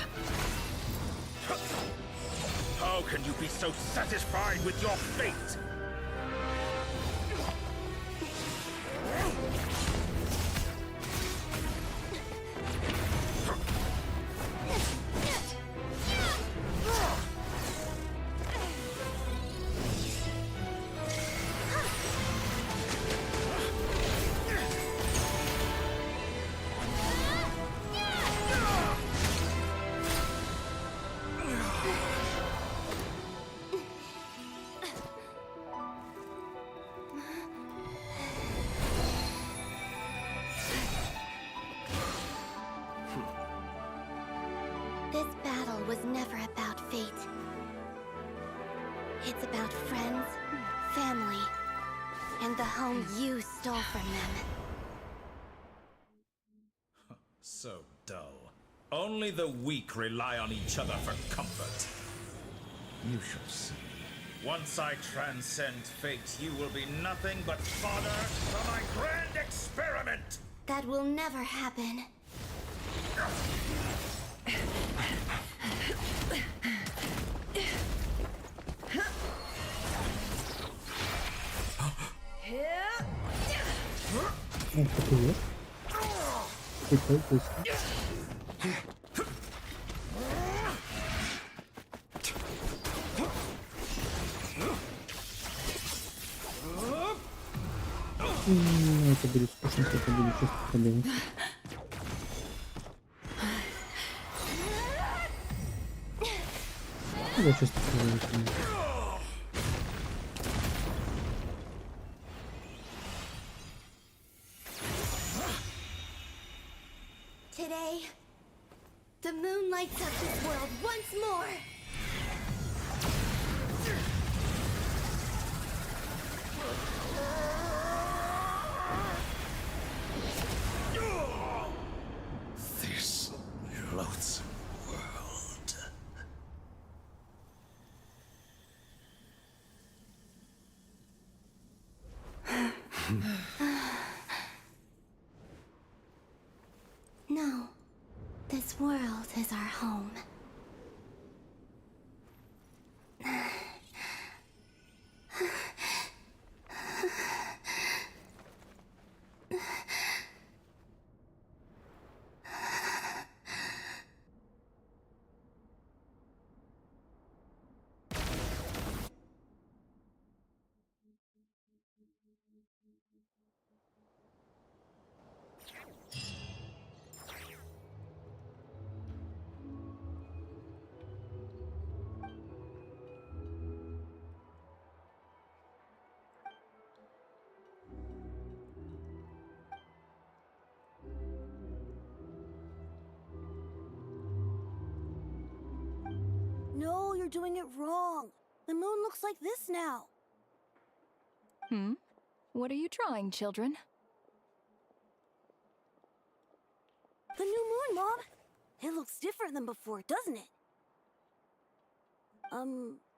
How can you be so satisfied with your fate? This battle was never about fate. It's about friends, family, and the home you stole from them. So dull. Only the weak rely on each other for comfort. You shall see. Once I transcend fate, you will be nothing but fodder for my grand experiment! That will never happen. Ну, привет. Прикол, быстро. Это будет скучно, это будет чувство проблемы. Я чувствую проблемы. Today, the moon lights up this world once more. world is our home. No, you're doing it wrong. The moon looks like this now. What are you drawing, children? The new moon, Mom. It looks different than before, doesn't it?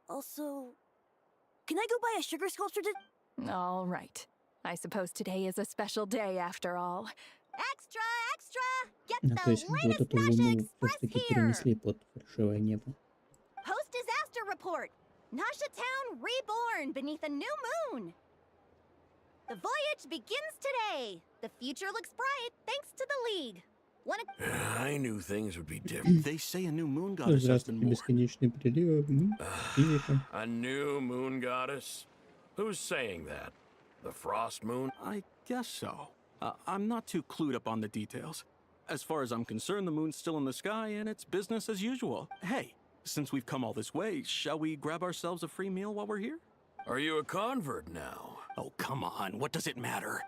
Also... Can I go buy a sugar sculpture to... All right. I suppose today is a special day after all. Extra, extra! Get А, то the есть вот latest эту Nasha луну Express все-таки here! перенесли под фальшивое небо. Post-disaster report! Nasha Town reborn beneath a new moon! The voyage begins today! The future looks bright thanks to the League! I knew things would be different. They say a new moon Ну, goddess has been здравствуйте, born. бесконечные приливы, физика. A new moon goddess? Who's saying that? The frost moon? I guess so. I'm not too clued up on the details. As far as I'm concerned, the moon's still in the sky and it's business as usual. Hey, since we've come all this way, shall we grab ourselves a free meal while we're here? Are you a convert now? Oh, come on. What does it matter?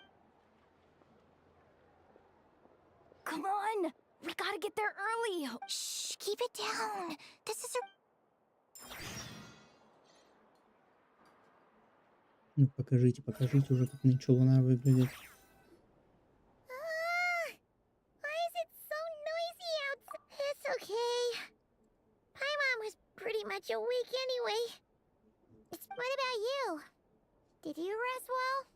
Come on! We gotta get there early! Shh, keep it down! This is Ну, покажите уже, как нынче луна выглядит. Why is it so noisy outside? It's okay. Paimon was pretty much awake anyway. What about you? Did you rest well?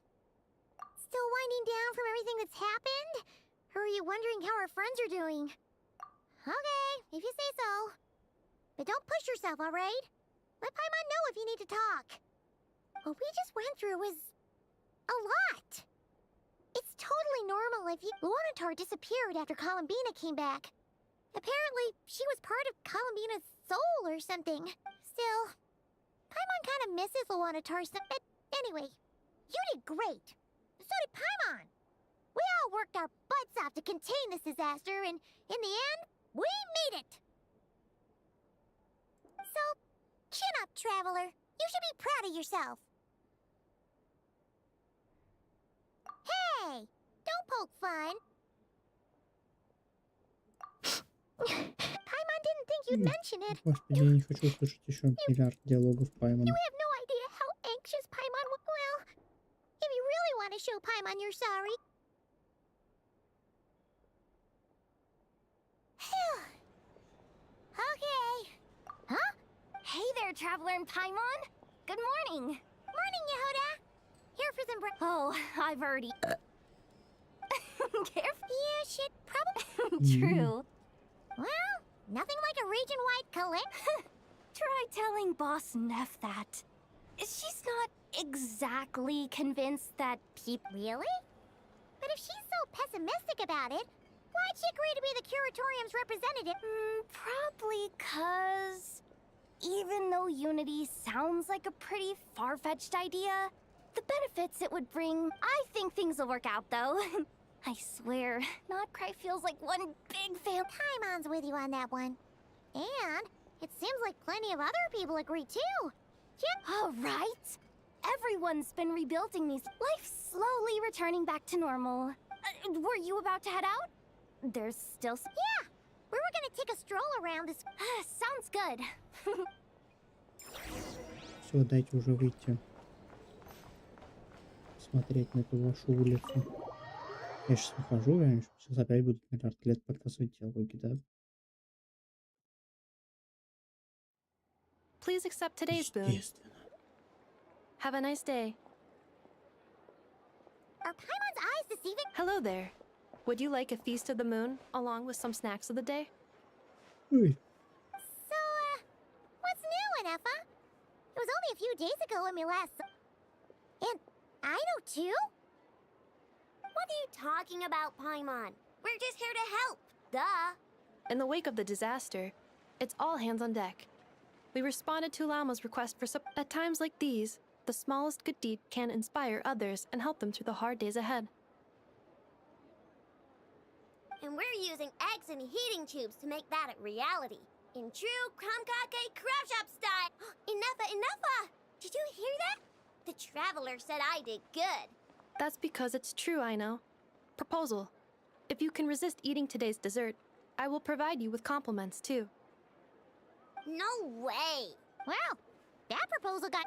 Still winding down from everything that's happened? Or are you wondering how our friends are doing? Okay, if you say so. But don't push yourself, alright? Let Paimon know if you need to talk. What we just went through was... a lot. It's totally normal if you... Luna IV disappeared after Columbina came back. Apparently, she was part of Columbina's soul or something. Still, Paimon kind of misses Luna IV. But anyway, you did great. So did Paimon. We all worked our butts off to contain this disaster, and in the end, we made it. So, chin up, Traveler. You should be proud of yourself. Hey, don't poke fun. Paimon didn't think you'd mention it. Господи, я не хочу услышать еще миллиард диалогов Паймона. You have no idea how anxious Paimon was. Well, if you really want to show Paimon you're sorry. Okay. Huh? Hey there, Traveler and Paimon. Good morning. Morning, Yehuda. Here for some Oh, I've already... Careful. Yeah, shit, probably... True. Well, nothing like a region-wide collect. Try telling Boss Neff that. She's not exactly convinced that people... Really? But if she's so pessimistic about it, why'd she agree to be the Curatorium's representative? Probably 'cause... even though Unity sounds like a pretty far-fetched idea, the benefits it would bring... I think things will work out, though. I swear, Notcry feels like one big fan. Paimon's with you on that one. And it seems like plenty of other people agree, too. Yeah. All right. Everyone's been rebuilding these... Life's slowly returning back to normal. Were you about to head out? There's still... Yeah! We were gonna take a stroll around this... Sounds good. Все, дайте уже выйти. Смотреть на эту вашу улицу. Я сейчас выхожу, и сейчас опять будут миллиард лет показывать диалоги, да? Please accept today's boon. Have a nice day. Are Paimon's eyes deceiving? Hello there. Would you like a feast of the moon, along with some snacks of the day? Ой. So, what's new, Anefa? It was only a few days ago when we last saw... And I know too? What are you talking about, Paimon? We're just here to help. Duh. In the wake of the disaster, it's all hands on deck. We responded to Lama's request for support. At times like these, the smallest good deed can inspire others and help them through the hard days ahead. And we're using eggs and heating tubes to make that a reality. In true Kromkake crab shop style. Enough! Did you hear that? The traveler said I did good. That's because it's true, I know. Proposal. If you can resist eating today's dessert, I will provide you with compliments, too. No way. Well, that proposal got...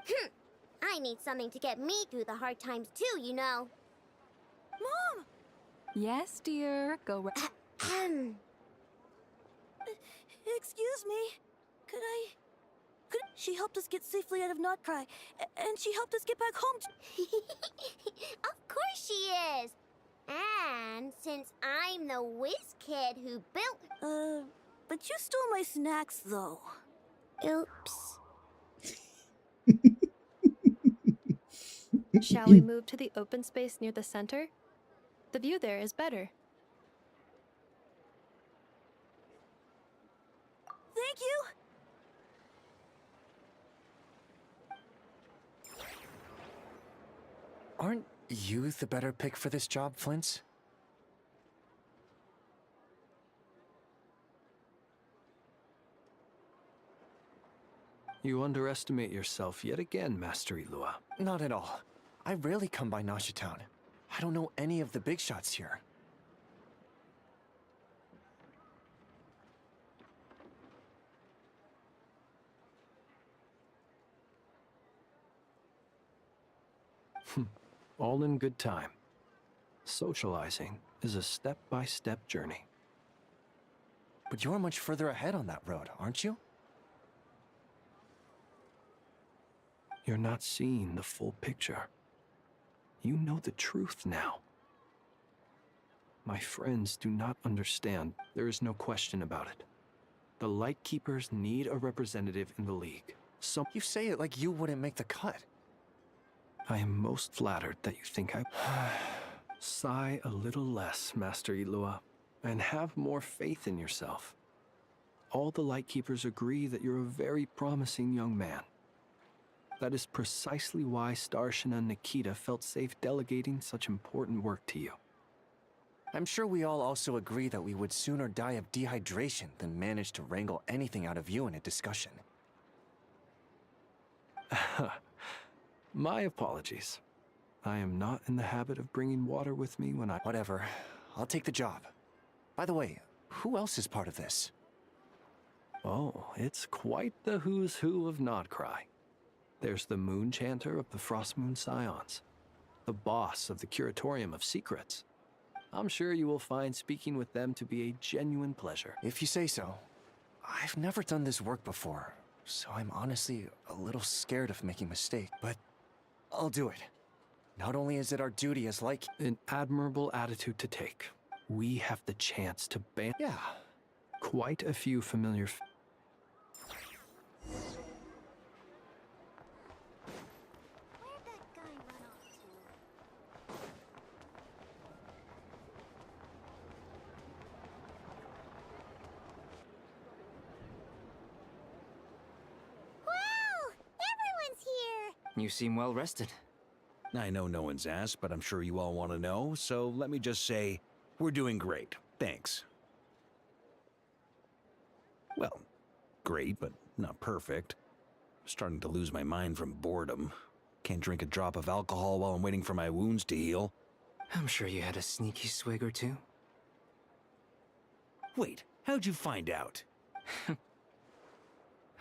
I need something to get me through the hard times too, you know. Mom! Yes, dear. Go right. Excuse me. Could she helped us get safely out of Notcry, and she helped us get back home. Of course she is. And since I'm the whiz kid who built... But you stole my snacks, though. Oops. Shall we move to the open space near the center? The view there is better. Thank you! Aren't you the better pick for this job, Flint's? You underestimate yourself yet again, Master Ilua. Not at all. I rarely come by Nasha Town. I don't know any of the big shots here. All in good time. Socializing is a step-by-step journey. But you're much further ahead on that road, aren't you? You're not seeing the full picture. You know the truth now. My friends do not understand. There is no question about it. The Lightkeepers need a representative in the League. You say it like you wouldn't make the cut. I am most flattered that you think I... Sigh a little less, Master Ilua, and have more faith in yourself. All the Lightkeepers agree that you're a very promising young man. That is precisely why Starshina and Nikita felt safe delegating such important work to you. I'm sure we all also agree that we would sooner die of dehydration than manage to wrangle anything out of you in a discussion. My apologies. I am not in the habit of bringing water with me when I... Whatever. I'll take the job. By the way, who else is part of this? Oh, it's quite the who's who of Nodcry. There's the Moon Chanter of the Frostmoon Scions, the boss of the Curatorium of Secrets. I'm sure you will find speaking with them to be a genuine pleasure. If you say so. I've never done this work before, so I'm honestly a little scared of making a mistake, but I'll do it. Not only is it our duty as An admirable attitude to take. We have the chance to ban... Yeah. Quite a few familiar... You seem well rested. I know no one's asked, but I'm sure you all want to know, so let me just say, we're doing great. Thanks. Well, great, but not perfect. Starting to lose my mind from boredom. Can't drink a drop of alcohol while I'm waiting for my wounds to heal. I'm sure you had a sneaky swig or two. Wait, how'd you find out?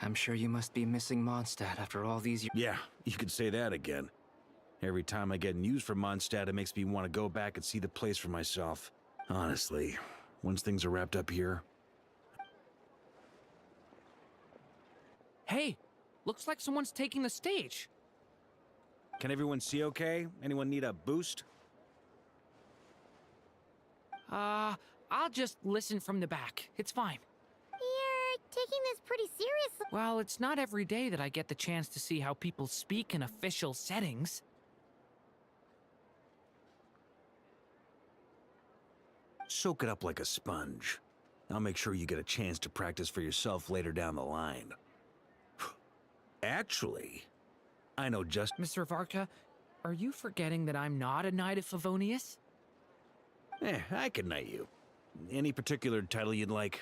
I'm sure you must be missing Mondstadt after all these years. Yeah, you could say that again. Every time I get news from Mondstadt, it makes me want to go back and see the place for myself. Honestly, once things are wrapped up here... Hey, looks like someone's taking the stage. Can everyone see okay? Anyone need a boost? I'll just listen from the back. It's fine. You're taking this pretty seriously. Well, it's not every day that I get the chance to see how people speak in official settings. Soak it up like a sponge. I'll make sure you get a chance to practice for yourself later down the line. Actually, I know just... Mr. Varka, are you forgetting that I'm not a Knight of Favonius? I can knight you. Any particular title you'd like?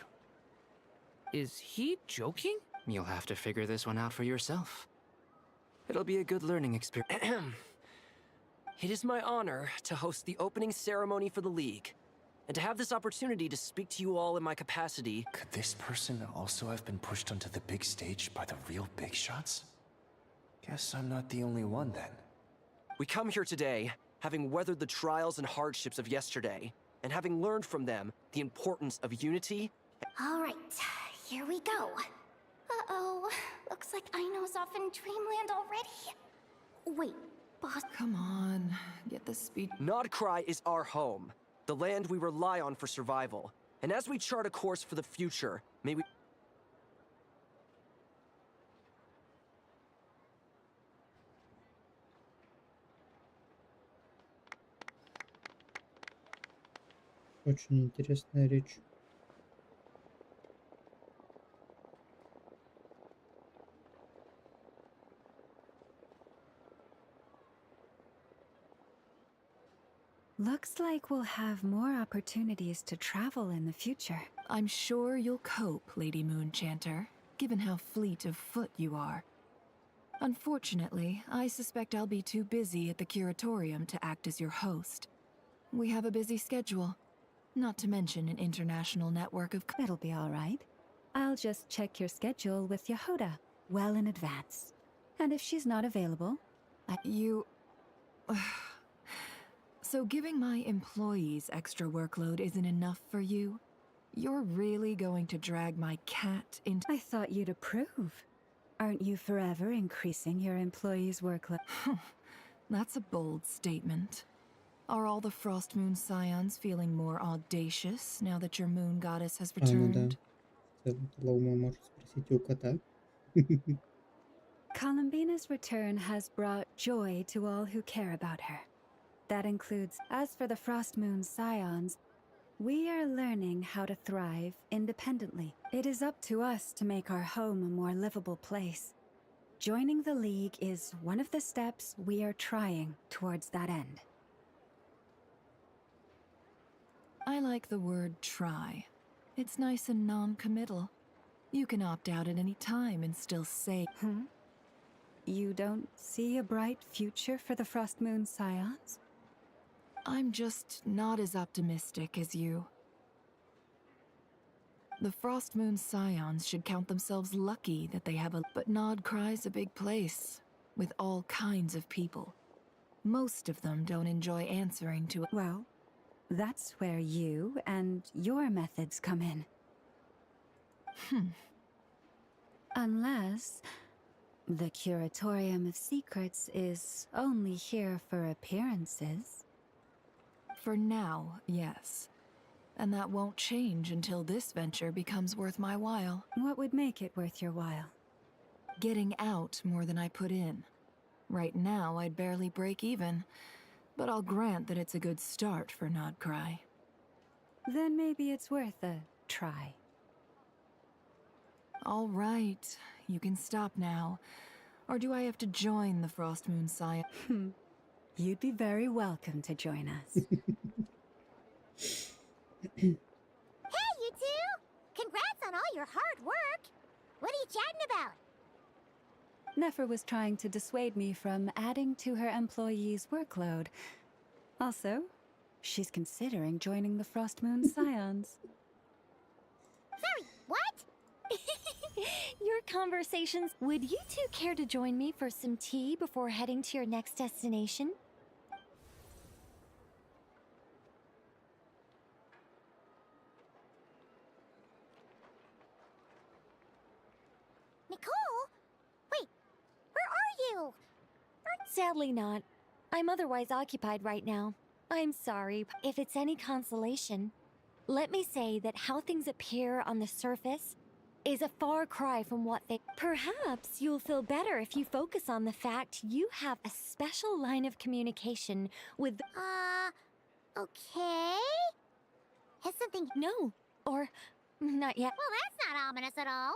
Is he joking? You'll have to figure this one out for yourself. It'll be a good learning experience. It is my honor to host the opening ceremony for the League, and to have this opportunity to speak to you all in my capacity. Could this person also have been pushed onto the big stage by the real big shots? Guess I'm not the only one then. We come here today, having weathered the trials and hardships of yesterday, and having learned from them the importance of unity. All right, here we go. Uh-oh, looks like Aino's off in dreamland already. Wait, boss. Come on, get the speed. Nodcry is our home, the land we rely on for survival. And as we chart a course for the future, may we... Очень интересная речь. Looks like we'll have more opportunities to travel in the future. I'm sure you'll cope, Lady Moonchanter, given how fleet of foot you are. Unfortunately, I suspect I'll be too busy at the curatorium to act as your host. We have a busy schedule, not to mention an international network of... It'll be all right. I'll just check your schedule with Yehoda well in advance. And if she's not available, You... So giving my employees extra workload isn't enough for you? You're really going to drag my cat into... I thought you'd approve. Aren't you forever increasing your employees' workload? That's a bold statement. Are all the Frost Moon Scions feeling more audacious now that your moon goddess has returned? Лаума может спросить у кота. Columbina's return has brought joy to all who care about her. That includes, as for the Frost Moon Scions, we are learning how to thrive independently. It is up to us to make our home a more livable place. Joining the League is one of the steps we are trying towards that end. I like the word try. It's nice and non-committal. You can opt out at any time and still say... You don't see a bright future for the Frost Moon Scions? I'm just not as optimistic as you. The Frost Moon Scions should count themselves lucky that they have a... But Nodcry's a big place, with all kinds of people. Most of them don't enjoy answering to... Well, that's where you and your methods come in. Unless the Curatorium of Secrets is only here for appearances. For now, yes. And that won't change until this venture becomes worth my while. What would make it worth your while? Getting out more than I put in. Right now, I'd barely break even. But I'll grant that it's a good start for Nodcry. Then maybe it's worth a try. All right, you can stop now. Or do I have to join the Frost Moon Scion? You'd be very welcome to join us. Hey, you two! Congrats on all your hard work! What are you chatting about? Nefer was trying to dissuade me from adding to her employees' workload. Also, she's considering joining the Frost Moon Scions. Sorry, what? Your conversations. Would you two care to join me for some tea before heading to your next destination? Nicole? Wait, where are you? Sadly not. I'm otherwise occupied right now. I'm sorry. If it's any consolation, let me say that how things appear on the surface is a far cry from what they... Perhaps you'll feel better if you focus on the fact you have a special line of communication with... Okay? Has something... No, or not yet. Well, that's not ominous at all.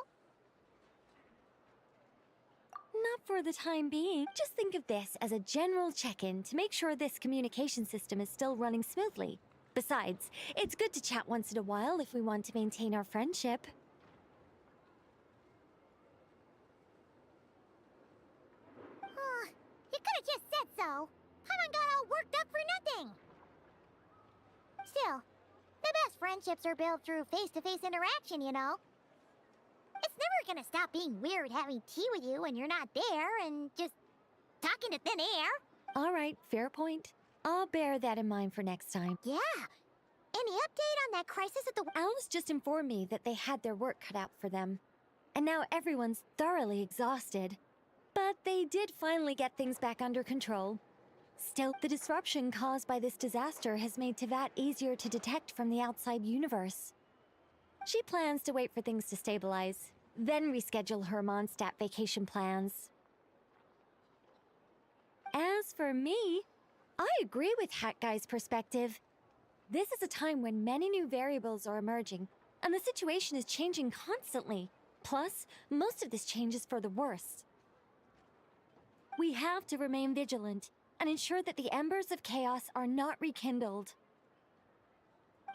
Not for the time being. Just think of this as a general check-in to make sure this communication system is still running smoothly. Besides, it's good to chat once in a while if we want to maintain our friendship. You could have just said so. Haven't got all worked up for nothing. Still, the best friendships are built through face-to-face interaction, you know. It's never gonna stop being weird having tea with you when you're not there and just talking to thin air. All right, fair point. I'll bear that in mind for next time. Yeah. Any update on that crisis at the... Alice just informed me that they had their work cut out for them. And now everyone's thoroughly exhausted. But they did finally get things back under control. Still, the disruption caused by this disaster has made Teyvat easier to detect from the outside universe. She plans to wait for things to stabilize, then reschedule her Mondstadt vacation plans. As for me, I agree with Hat Guy's perspective. This is a time when many new variables are emerging, and the situation is changing constantly. Plus, most of this change is for the worse. We have to remain vigilant and ensure that the embers of chaos are not rekindled.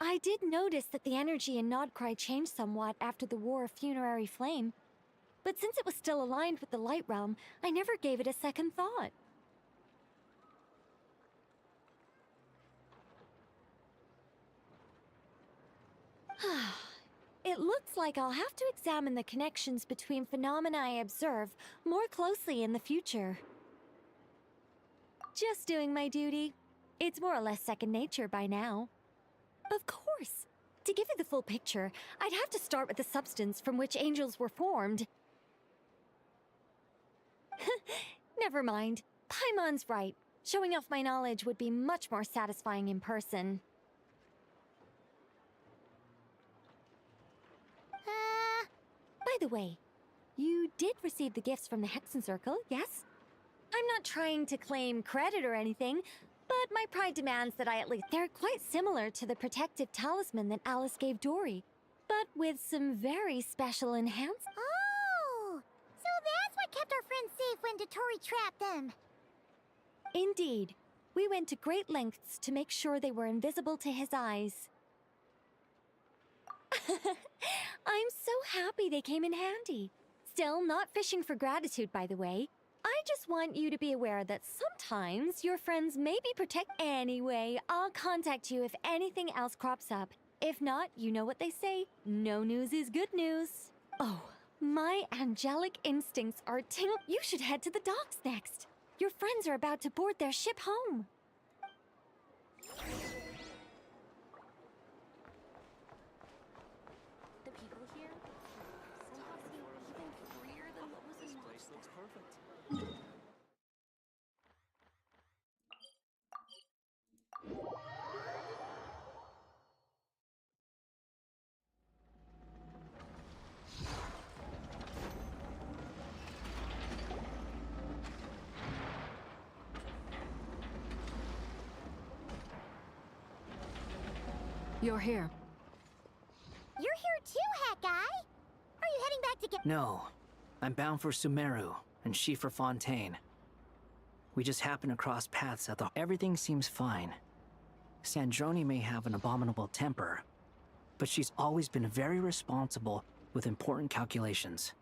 I did notice that the energy in Nodcry changed somewhat after the War of Funerary Flame, but since it was still aligned with the Light Realm, I never gave it a second thought. It looks like I'll have to examine the connections between phenomena I observe more closely in the future. Just doing my duty. It's more or less second nature by now. Of course. To give you the full picture, I'd have to start with the substance from which angels were formed. Never mind. Paimon's right. Showing off my knowledge would be much more satisfying in person. By the way, you did receive the gifts from the Hexen Circle, yes? I'm not trying to claim credit or anything, but my pride demands that I at least... They're quite similar to the protective talisman that Alice gave Dory, but with some very special enhancements. Oh! So that's what kept our friends safe when Dotori trapped them. Indeed. We went to great lengths to make sure they were invisible to his eyes. I'm so happy they came in handy. Still, not fishing for gratitude, by the way. I just want you to be aware that sometimes your friends may be protected. Anyway, I'll contact you if anything else crops up. If not, you know what they say, no news is good news. Oh, my angelic instincts are You should head to the docks next. Your friends are about to board their ship home. The people here somehow seem even freer than what was in This place looks perfect. You're here. You're here too, Hat Guy. Are you heading back to get... No. I'm bound for Sumeru, and she for Fontaine. We just happened to cross paths at the... Everything seems fine. Sandrone may have an abominable temper, but she's always been very responsible with important calculations.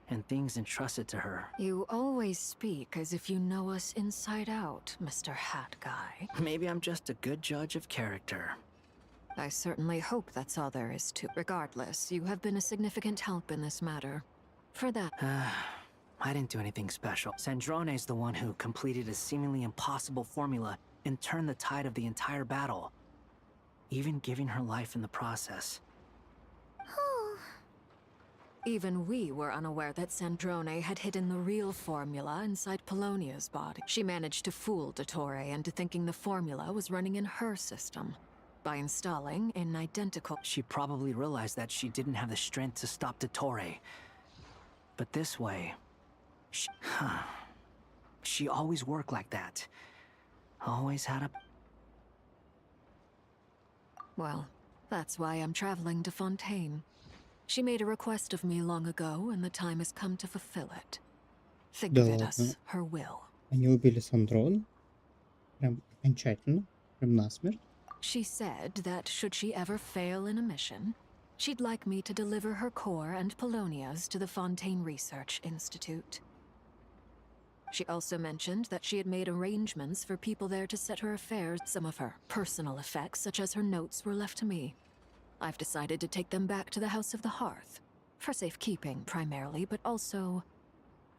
And things entrusted to her. You always speak as if you know us inside out, Mr. Hat Guy. Maybe I'm just a good judge of character. I certainly hope that's all there is to. Regardless, you have been a significant help in this matter. For that... I didn't do anything special. Sandrone's the one who completed a seemingly impossible formula and turned the tide of the entire battle, even giving her life in the process. Even we were unaware that Sandrone had hidden the real formula inside Polonia's body. She managed to fool Dottore into thinking the formula was running in her system. by installing an identical... She probably realized that she didn't have the strength to stop Dottore. But this way... She always worked like that. Always had a... Well, that's why I'm traveling to Fontaine. She made a request of me long ago, and the time has come to fulfill it. Think of it as her will. Они убили Сандрон? Прям окончательно? Прям насмерть? She said that should she ever fail in a mission, she'd like me to deliver her core and Polonia's to the Fontaine Research Institute. She also mentioned that she had made arrangements for people there to set her affairs. Some of her personal effects, such as her notes, were left to me. I've decided to take them back to the House of the Hearth, for safekeeping primarily, but also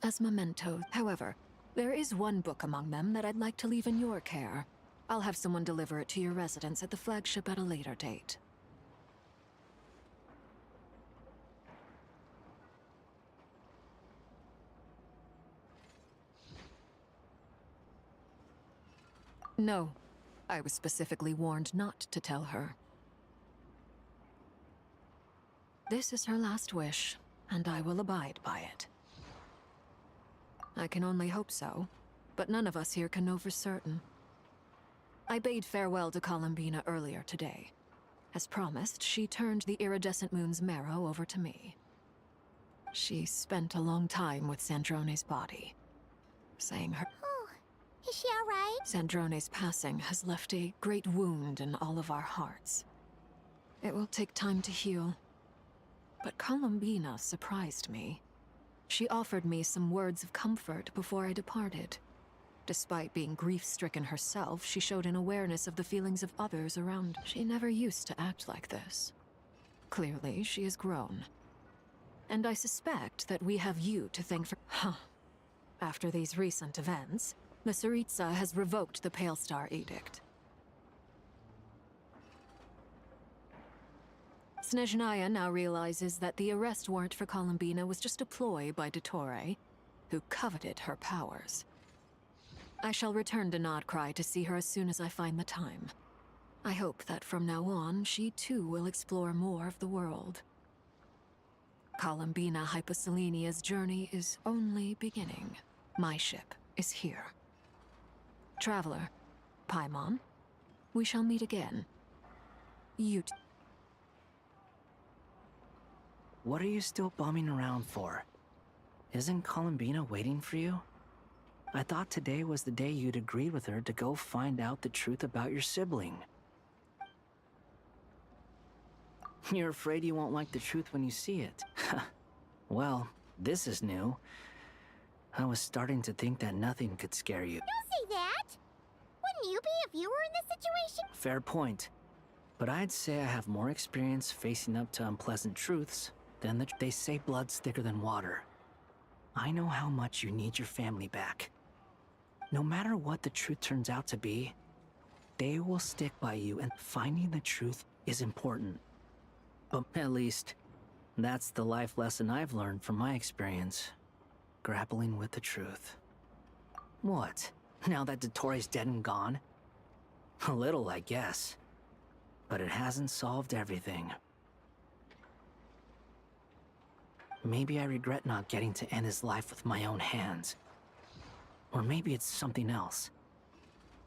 as mementos. However, there is one book among them that I'd like to leave in your care. I'll have someone deliver it to your residence at the flagship at a later date. No, I was specifically warned not to tell her. This is her last wish, and I will abide by it. I can only hope so, but none of us here can know for certain. I bade farewell to Columbina earlier today. As promised, she turned the iridescent moon's marrow over to me. She spent a long time with Sandrone's body, saying her... Oh, is she all right? Sandrone's passing has left a great wound in all of our hearts. It will take time to heal. But Columbina surprised me. She offered me some words of comfort before I departed. Despite being grief-stricken herself, she showed an awareness of the feelings of others around. She never used to act like this. Clearly, she has grown. And I suspect that we have you to thank for... After these recent events, the Tsaritsa has revoked the Pale Star Edict. Snezhnaya now realizes that the arrest warrant for Columbina was just a ploy by Dottore, who coveted her powers. I shall return to Nodcry to see her as soon as I find the time. I hope that from now on, she too will explore more of the world. Columbina Hyposelenia's journey is only beginning. My ship is here. Traveler, Paimon, we shall meet again. You What are you still bumming around for? Isn't Columbina waiting for you? I thought today was the day you'd agreed with her to go find out the truth about your sibling. You're afraid you won't like the truth when you see it. Well, this is new. I was starting to think that nothing could scare you. Don't say that! Wouldn't you be if you were in this situation? Fair point. But I'd say I have more experience facing up to unpleasant truths than they say blood's thicker than water. I know how much you need your family back. No matter what the truth turns out to be, they will stick by you, and finding the truth is important. But at least, that's the life lesson I've learned from my experience. Grappling with the truth. What? Now that Dottore's dead and gone? A little, I guess. But it hasn't solved everything. Maybe I regret not getting to end his life with my own hands. Or maybe it's something else.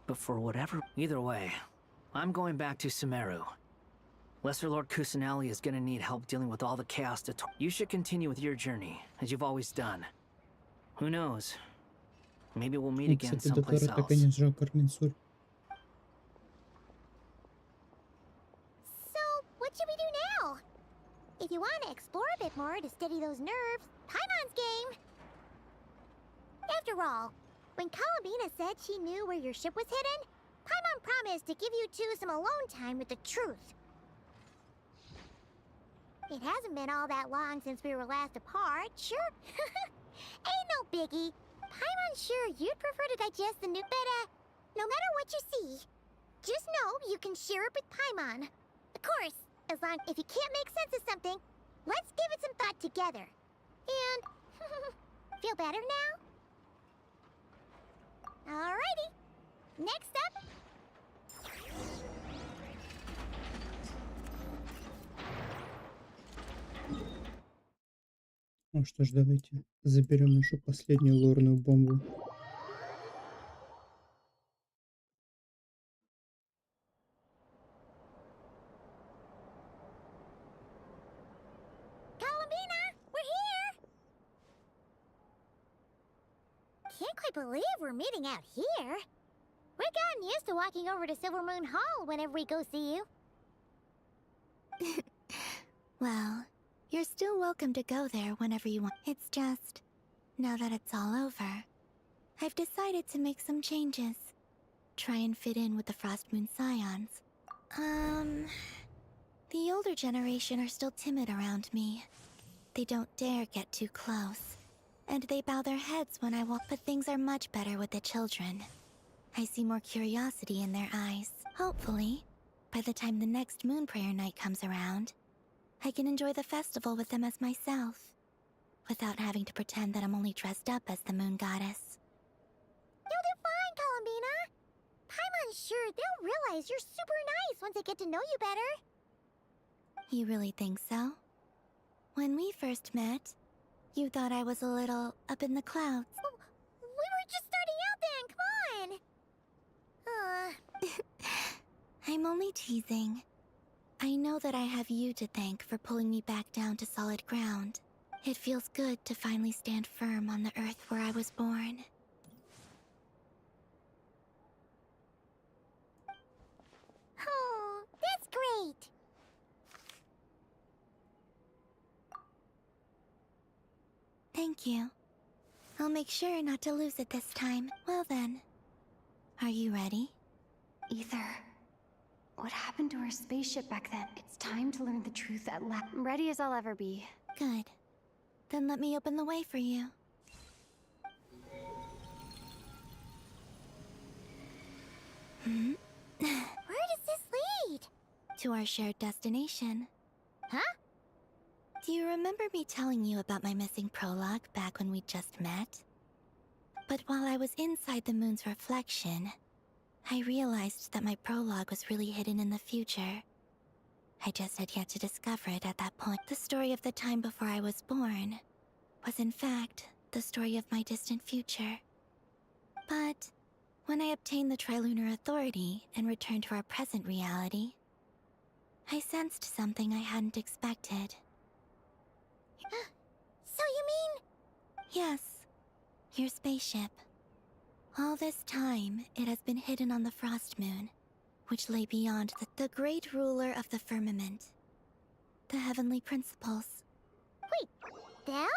But for whatever... Either way, I'm going back to Sumeru. Lesser Lord Kusanali is gonna need help dealing with all the chaos to... You should continue with your journey, as you've always done. Who knows? Maybe we'll meet again someplace else. So, what should we do now? If you want to explore a bit more to steady those nerves, Paimon's game! After all, when Columbina said she knew where your ship was hidden, Paimon promised to give you two some alone time with the truth. It hasn't been all that long since we were last apart, sure. Ain't no biggie. Paimon's sure you'd prefer to digest the new, but no matter what you see, just know you can share it with Paimon. Of course, as long if you can't make sense of something, let's give it some thought together. And feel better now? Alrighty. Next up. Ну что ж, давайте заберем нашу последнюю лорную бомбу. Columbina, we're here! Can't quite believe we're meeting out here. We've gotten used to walking over to Silver Moon Hall whenever we go see you. Well, you're still welcome to go there whenever you want. It's just, now that it's all over, I've decided to make some changes. Try and fit in with the Frost Moon Scions. The older generation are still timid around me. They don't dare get too close. And they bow their heads when I walk, but things are much better with the children. I see more curiosity in their eyes. Hopefully, by the time the next Moon Prayer night comes around, I can enjoy the festival with them as myself, without having to pretend that I'm only dressed up as the Moon Goddess. You'll do fine, Columbina. Paimon's sure they'll realize you're super nice once they get to know you better. You really think so? When we first met, you thought I was a little up in the clouds. Oh, we were just starting out then, come on! I'm only teasing. I know that I have you to thank for pulling me back down to solid ground. It feels good to finally stand firm on the earth where I was born. Oh, that's great! Thank you. I'll make sure not to lose it this time. Well then, are you ready? Ether. What happened to our spaceship back then? It's time to learn the truth at last. Ready as I'll ever be. Good. Then let me open the way for you. Where does this lead? To our shared destination. Huh? Do you remember me telling you about my missing prologue back when we just met? But while I was inside the moon's reflection, I realized that my prologue was really hidden in the future. I just had yet to discover it at that point. The story of the time before I was born was in fact the story of my distant future. But when I obtained the Trilunar Authority and returned to our present reality, I sensed something I hadn't expected. So you mean... Yes, your spaceship. All this time, it has been hidden on the Frost Moon, which lay beyond the great ruler of the firmament. The heavenly principles. Wait, them?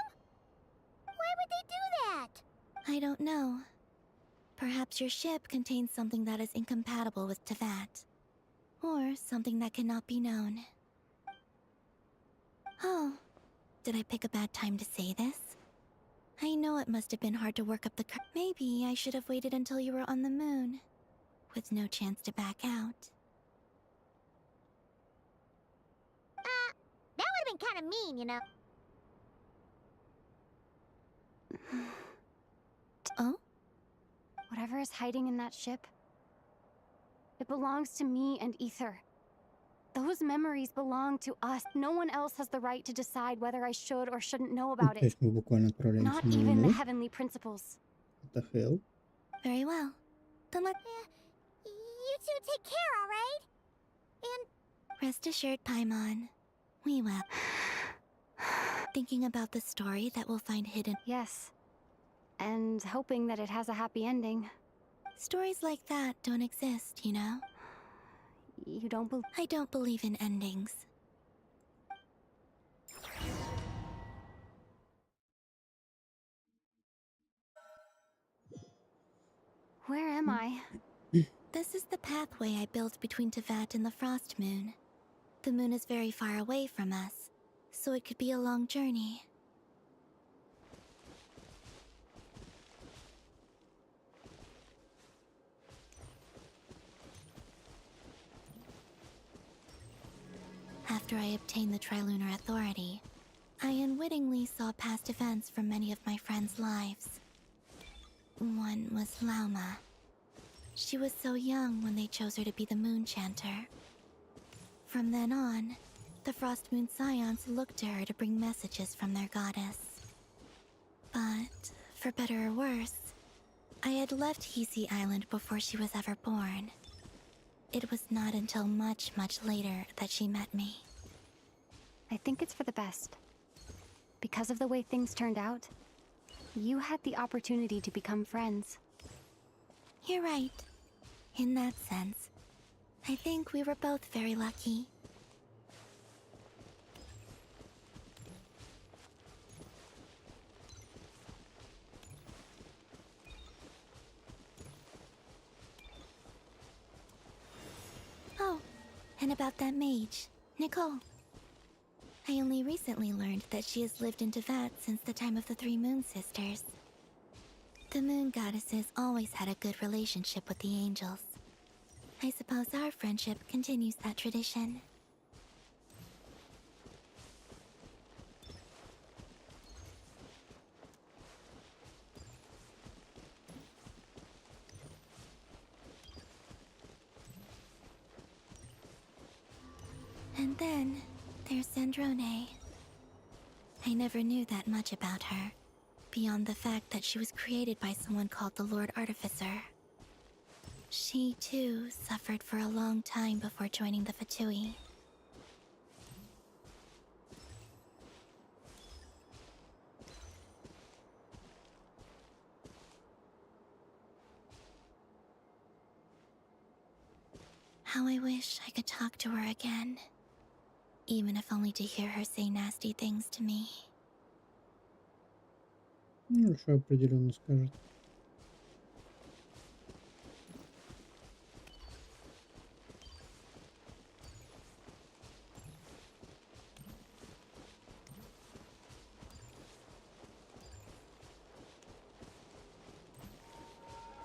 Why would they do that? I don't know. Perhaps your ship contains something that is incompatible with Tevat. Or something that cannot be known. Oh, did I pick a bad time to say this? I know it must have been hard to work up the Maybe I should have waited until you were on the moon, with no chance to back out. That would have been kind of mean, you know. Oh? Whatever is hiding in that ship, it belongs to me and Ether. Those memories belong to us. No one else has the right to decide whether I should or shouldn't know about То it. есть мы буквально отправляемся Not на even the Луну. heavenly principles. What the hell? Very well. Then let... You two take care, all right? And... Rest assured, Paimon. We will. Thinking about the story that we'll find hidden. Yes. And hoping that it has a happy ending. Stories like that don't exist, you know? You don't believe... I don't believe in endings. Where am I? This is the pathway I built between Tevat and the Frost Moon. The moon is very far away from us, so it could be a long journey. After I obtained the Trilunar Authority, I unwittingly saw past events from many of my friends' lives. One was Lauma. She was so young when they chose her to be the Moon Chanter. From then on, the Frost Moon Scions looked to her to bring messages from their goddess. But, for better or worse, I had left Hisi Island before she was ever born. It was not until much, much later that she met me. I think it's for the best. Because of the way things turned out, you had the opportunity to become friends. You're right. In that sense, I think we were both very lucky. Oh, and about that mage, Nicole. I only recently learned that she has lived in Teyvat since the time of the Three Moon Sisters. The Moon Goddesses always had a good relationship with the angels. I suppose our friendship continues that tradition. And then, there's Sandrone. I never knew that much about her, beyond the fact that she was created by someone called the Lord Artificer. She, too, suffered for a long time before joining the Fatui. How I wish I could talk to her again. Even if only to hear her say nasty things to me. Ну, что определенно скажет.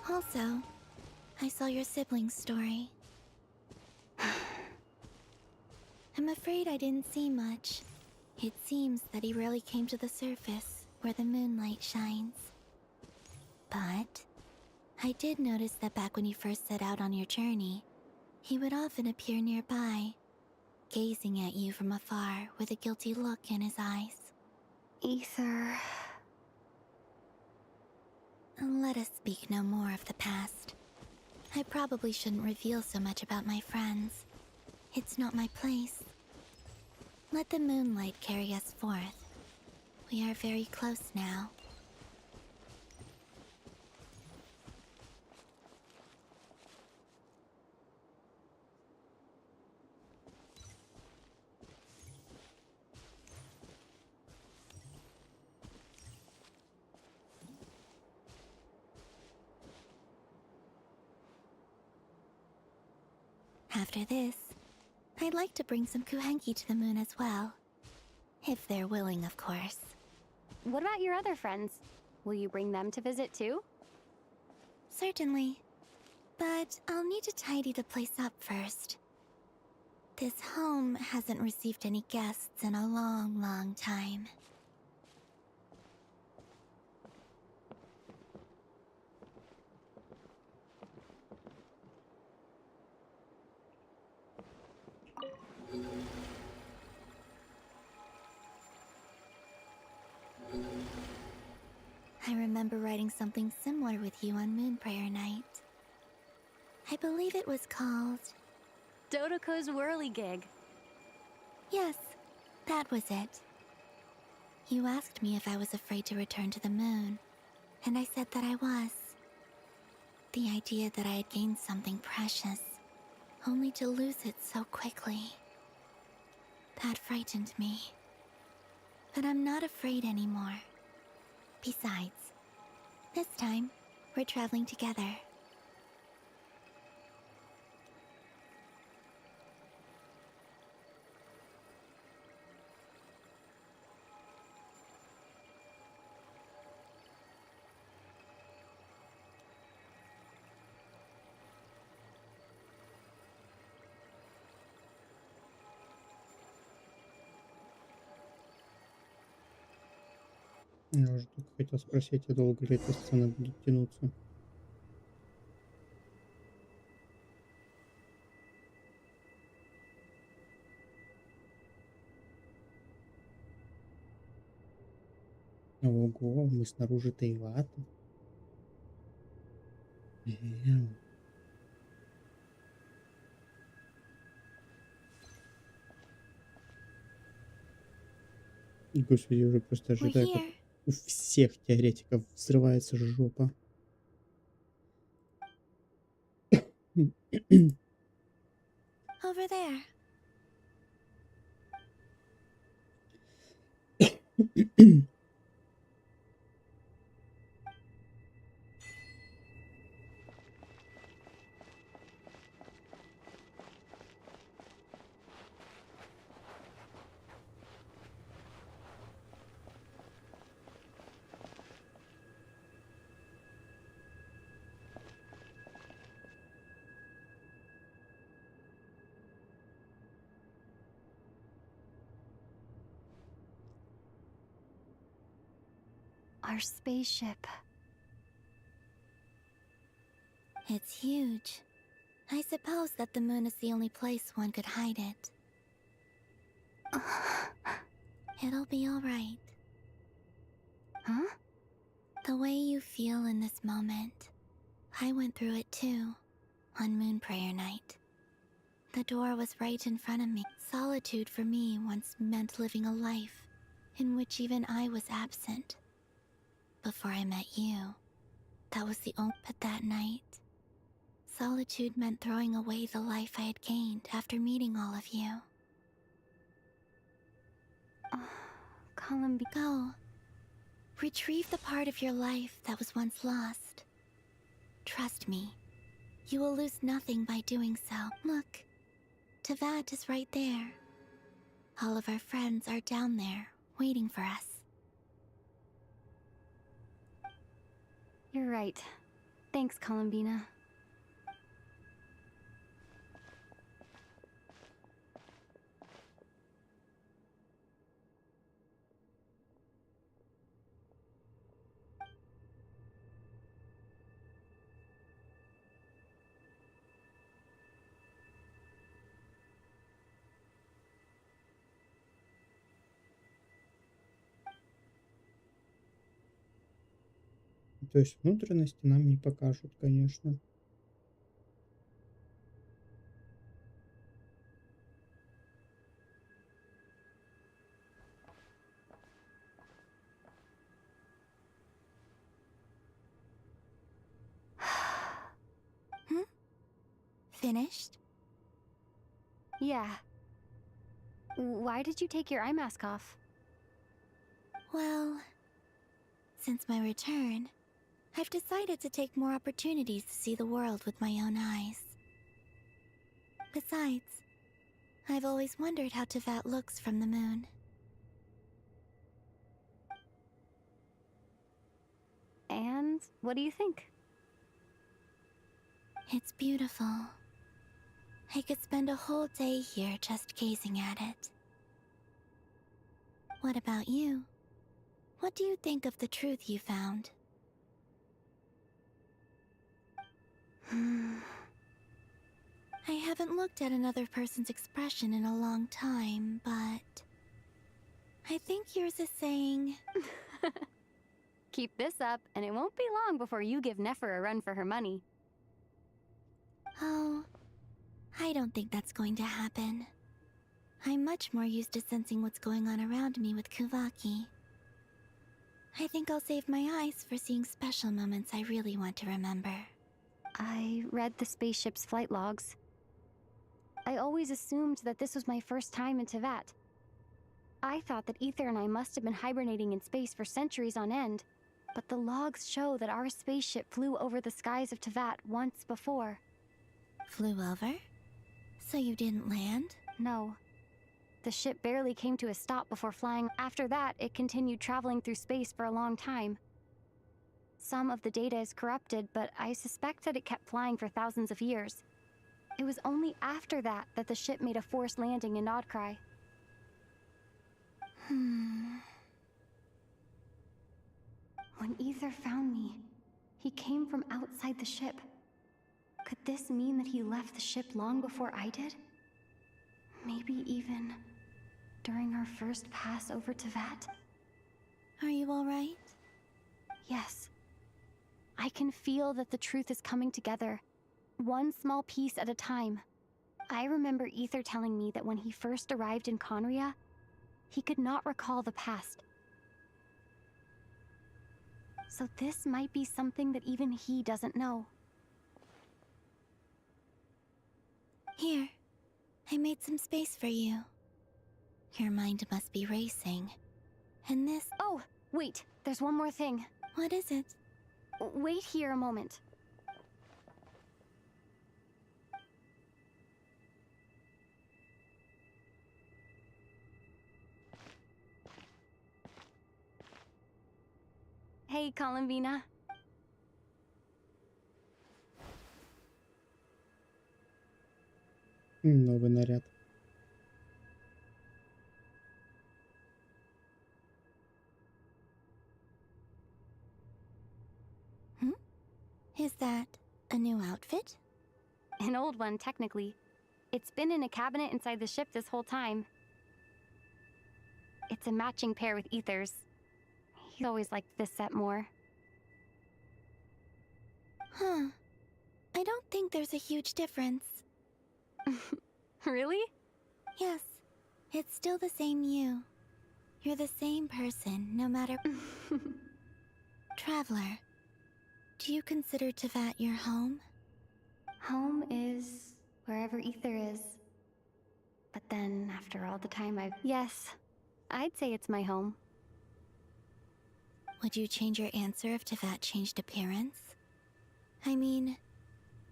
Also, I saw your sibling's story. I'm afraid I didn't see much. It seems that he rarely came to the surface, where the moonlight shines. But I did notice that back when you first set out on your journey, he would often appear nearby, gazing at you from afar with a guilty look in his eyes. Ether. Let us speak no more of the past. I probably shouldn't reveal so much about my friends. It's not my place. Let the moonlight carry us forth. We are very close now. After this, I'd like to bring some Kuhenki to the moon as well. If they're willing, of course. What about your other friends? Will you bring them to visit too? Certainly. But I'll need to tidy the place up first. This home hasn't received any guests in a long, long time. I remember writing something similar with you on Moon Prayer Night. I believe it was called... Dodoko's Whirligig. Yes, that was it. You asked me if I was afraid to return to the moon, and I said that I was. The idea that I had gained something precious, only to lose it so quickly. That frightened me. But I'm not afraid anymore. Besides, this time, we're traveling together. Я уже только хотел спросить, а долго ли эта сцена будет тянуться. Ого, мы снаружи Тейвата. Господи, я уже просто We're ожидаю, как here. у всех теоретиков взрывается жопа. Over there. Our spaceship. It's huge. I suppose that the moon is the only place one could hide it. It'll be all right. Huh? The way you feel in this moment, I went through it too, on Moon Prayer Night. The door was right in front of me. Solitude for me once meant living a life in which even I was absent. Before I met you, that was the only. But that night, solitude meant throwing away the life I had gained after meeting all of you. Go. Retrieve the part of your life that was once lost. Trust me, you will lose nothing by doing so. Look, Tevat is right there. All of our friends are down there, waiting for us. You're right. Thanks, Columbina. То есть внутренности нам не покажут, конечно. Finished? Yeah. Why did you take your eye mask off? Well, since my return, I've decided to take more opportunities to see the world with my own eyes. Besides, I've always wondered how Tevat looks from the moon. And what do you think? It's beautiful. I could spend a whole day here just gazing at it. What about you? What do you think of the truth you found? I haven't looked at another person's expression in a long time, but I think yours is saying... Keep this up, and it won't be long before you give Nefer a run for her money. Oh, I don't think that's going to happen. I'm much more used to sensing what's going on around me with Kuvaki. I think I'll save my eyes for seeing special moments I really want to remember. I read the spaceship's flight logs. I always assumed that this was my first time in Tevat. I thought that Ether and I must have been hibernating in space for centuries on end, but the logs show that our spaceship flew over the skies of Tevat once before. Flew over? So you didn't land? No. The ship barely came to a stop before flying. After that, it continued traveling through space for a long time. Some of the data is corrupted, but I suspect that it kept flying for thousands of years. It was only after that that the ship made a forced landing in Nodcry. When Ether found me, he came from outside the ship. Could this mean that he left the ship long before I did? Maybe even during our first pass over Tevat? Are you all right? Yes. I can feel that the truth is coming together, one small piece at a time. I remember Ether telling me that when he first arrived in Conria, he could not recall the past. So this might be something that even he doesn't know. Here, I made some space for you. Your mind must be racing. And this... Oh, wait, there's one more thing. What is it? Wait here a moment. Hey, Columbina. Новый наряд. Is that a new outfit? An old one, technically. It's been in a cabinet inside the ship this whole time. It's a matching pair with Ether's. He's always liked this set more. Huh. I don't think there's a huge difference. Really? Yes. It's still the same you. You're the same person, no matter... Traveler, do you consider Teyvat your home? Home is wherever Ether is. But then, after all the time I've... Yes, I'd say it's my home. Would you change your answer if Teyvat changed appearance? I mean,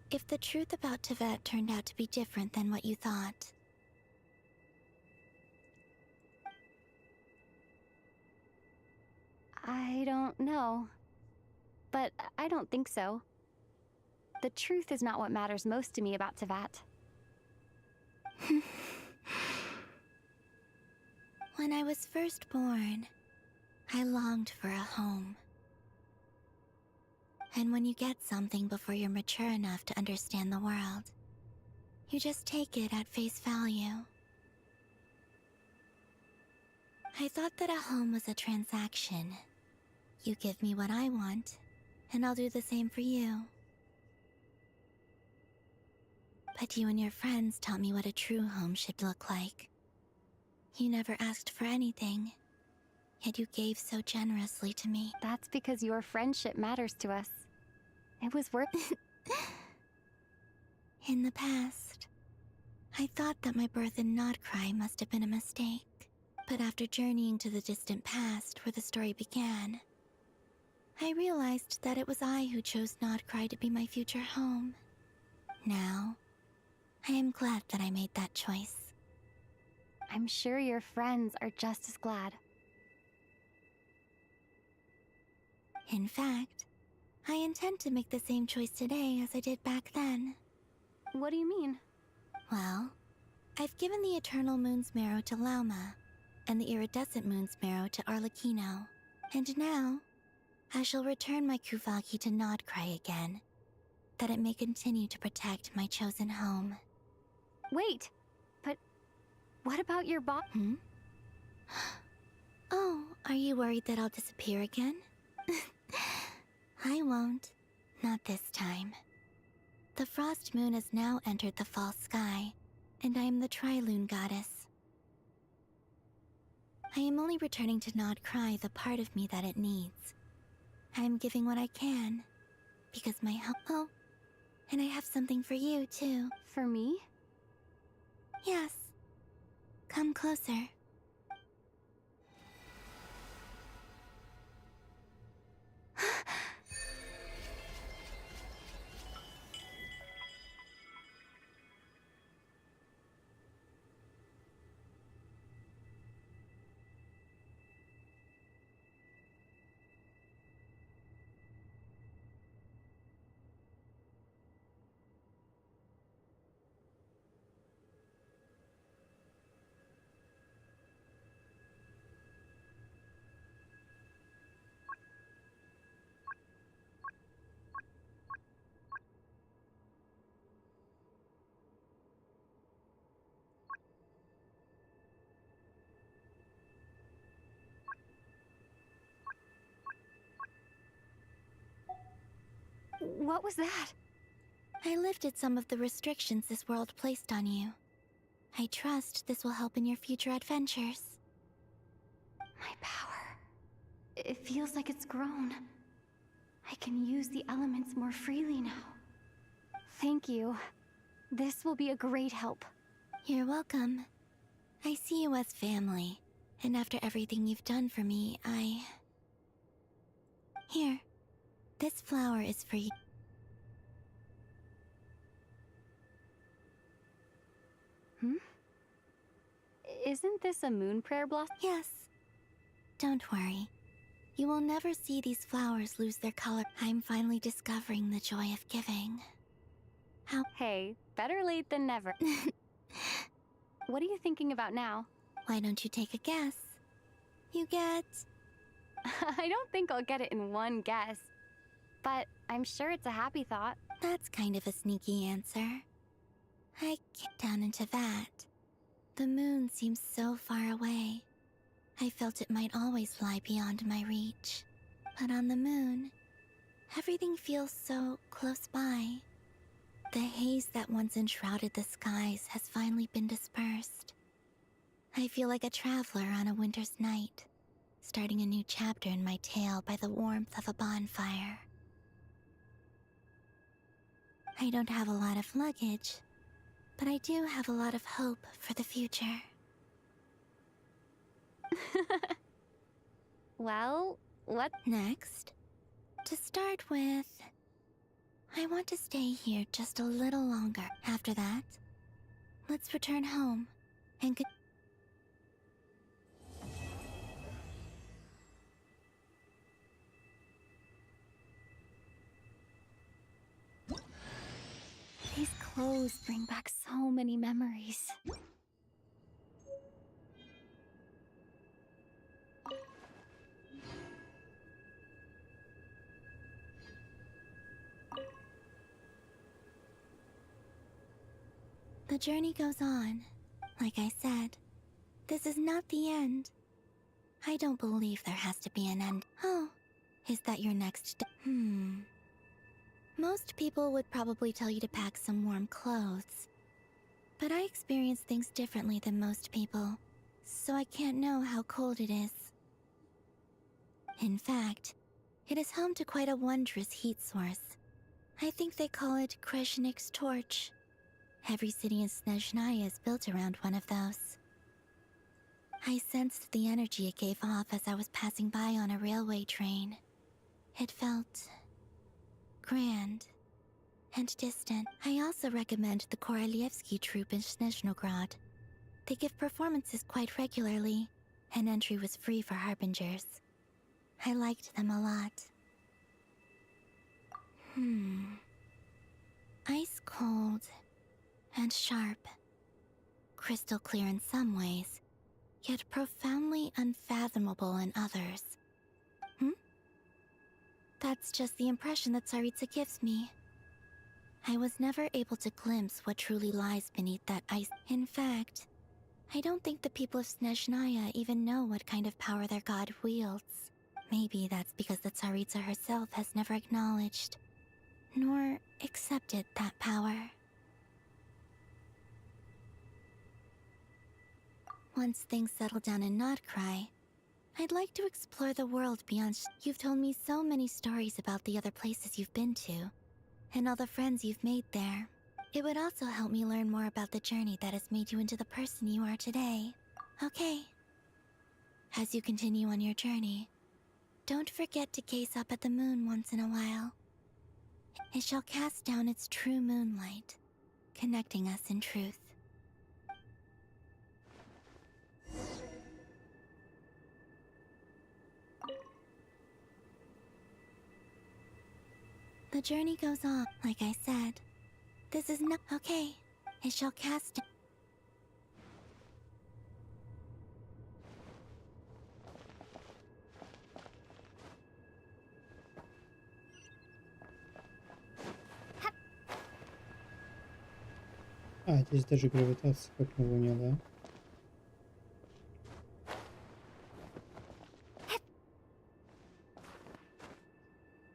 if the truth about Teyvat turned out to be different than what you thought. I don't know. But I don't think so. The truth is not what matters most to me about Teyvat. When I was first born, I longed for a home. And when you get something before you're mature enough to understand the world, you just take it at face value. I thought that a home was a transaction. You give me what I want, and I'll do the same for you. But you and your friends taught me what a true home should look like. You never asked for anything, yet you gave so generously to me. That's because your friendship matters to us. It was worth... In the past, I thought that my birth in Nodcry must have been a mistake. But after journeying to the distant past where the story began, I realized that it was I who chose Nodcry to be my future home. Now, I am glad that I made that choice. I'm sure your friends are just as glad. In fact, I intend to make the same choice today as I did back then. What do you mean? Well, I've given the Eternal Moon's marrow to Lauma, and the Iridescent Moon's marrow to Arlecchino. And now, I shall return my Kuvaki to Nodcry again, that it may continue to protect my chosen home. Wait, but what about your Oh, are you worried that I'll disappear again? I won't. Not this time. The Frost Moon has now entered the fall sky, and I am the Tri-Lune goddess. I am only returning to Nodcry the part of me that it needs. I am giving what I can, because my Oh, and I have something for you, too. For me? Yes. Come closer. What was that? I lifted some of the restrictions this world placed on you. I trust this will help in your future adventures. My power. It feels like it's grown. I can use the elements more freely now. Thank you. This will be a great help. You're welcome. I see you as family, and after everything you've done for me, Here. This flower is for you. Isn't this a moon prayer blossom? Yes. Don't worry. You will never see these flowers lose their color. I'm finally discovering the joy of giving. How? Hey, better late than never. What are you thinking about now? Why don't you take a guess? You get... I don't think I'll get it in one guess. But I'm sure it's a happy thought. That's kind of a sneaky answer. I get down into that. The moon seems so far away. I felt it might always lie beyond my reach. But on the moon, everything feels so close by. The haze that once enshrouded the skies has finally been dispersed. I feel like a traveler on a winter's night, starting a new chapter in my tale by the warmth of a bonfire. I don't have a lot of luggage, but I do have a lot of hope for the future. Well, what next? To start with, I want to stay here just a little longer. After that, let's return home and These clothes bring back so many memories. The journey goes on. Like I said, this is not the end. I don't believe there has to be an end. Oh, is that your next Most people would probably tell you to pack some warm clothes. But I experience things differently than most people, so I can't know how cold it is. In fact, it is home to quite a wondrous heat source. I think they call it Kreshnik's torch. Every city in Snezhnaya is built around one of those. I sensed the energy it gave off as I was passing by on a railway train. It felt grand and distant. I also recommend the Korolievsky troupe in Snezhnograd. They give performances quite regularly, and entry was free for harbingers. I liked them a lot. Ice cold and sharp. Crystal clear in some ways, yet profoundly unfathomable in others. That's just the impression that Tsaritsa gives me. I was never able to glimpse what truly lies beneath that ice. In fact, I don't think the people of Snezhnaya even know what kind of power their god wields. Maybe that's because the Tsaritsa herself has never acknowledged, nor accepted that power. Once things settle down in Notcry, I'd like to explore the world beyond. You've told me so many stories about the other places you've been to, and all the friends you've made there. It would also help me learn more about the journey that has made you into the person you are today. Okay. As you continue on your journey, don't forget to gaze up at the moon once in a while. It shall cast down its true moonlight, connecting us in truth. The journey goes on, like I said. This is not okay. It shall cast. Здесь даже гравитация как на Луне, да?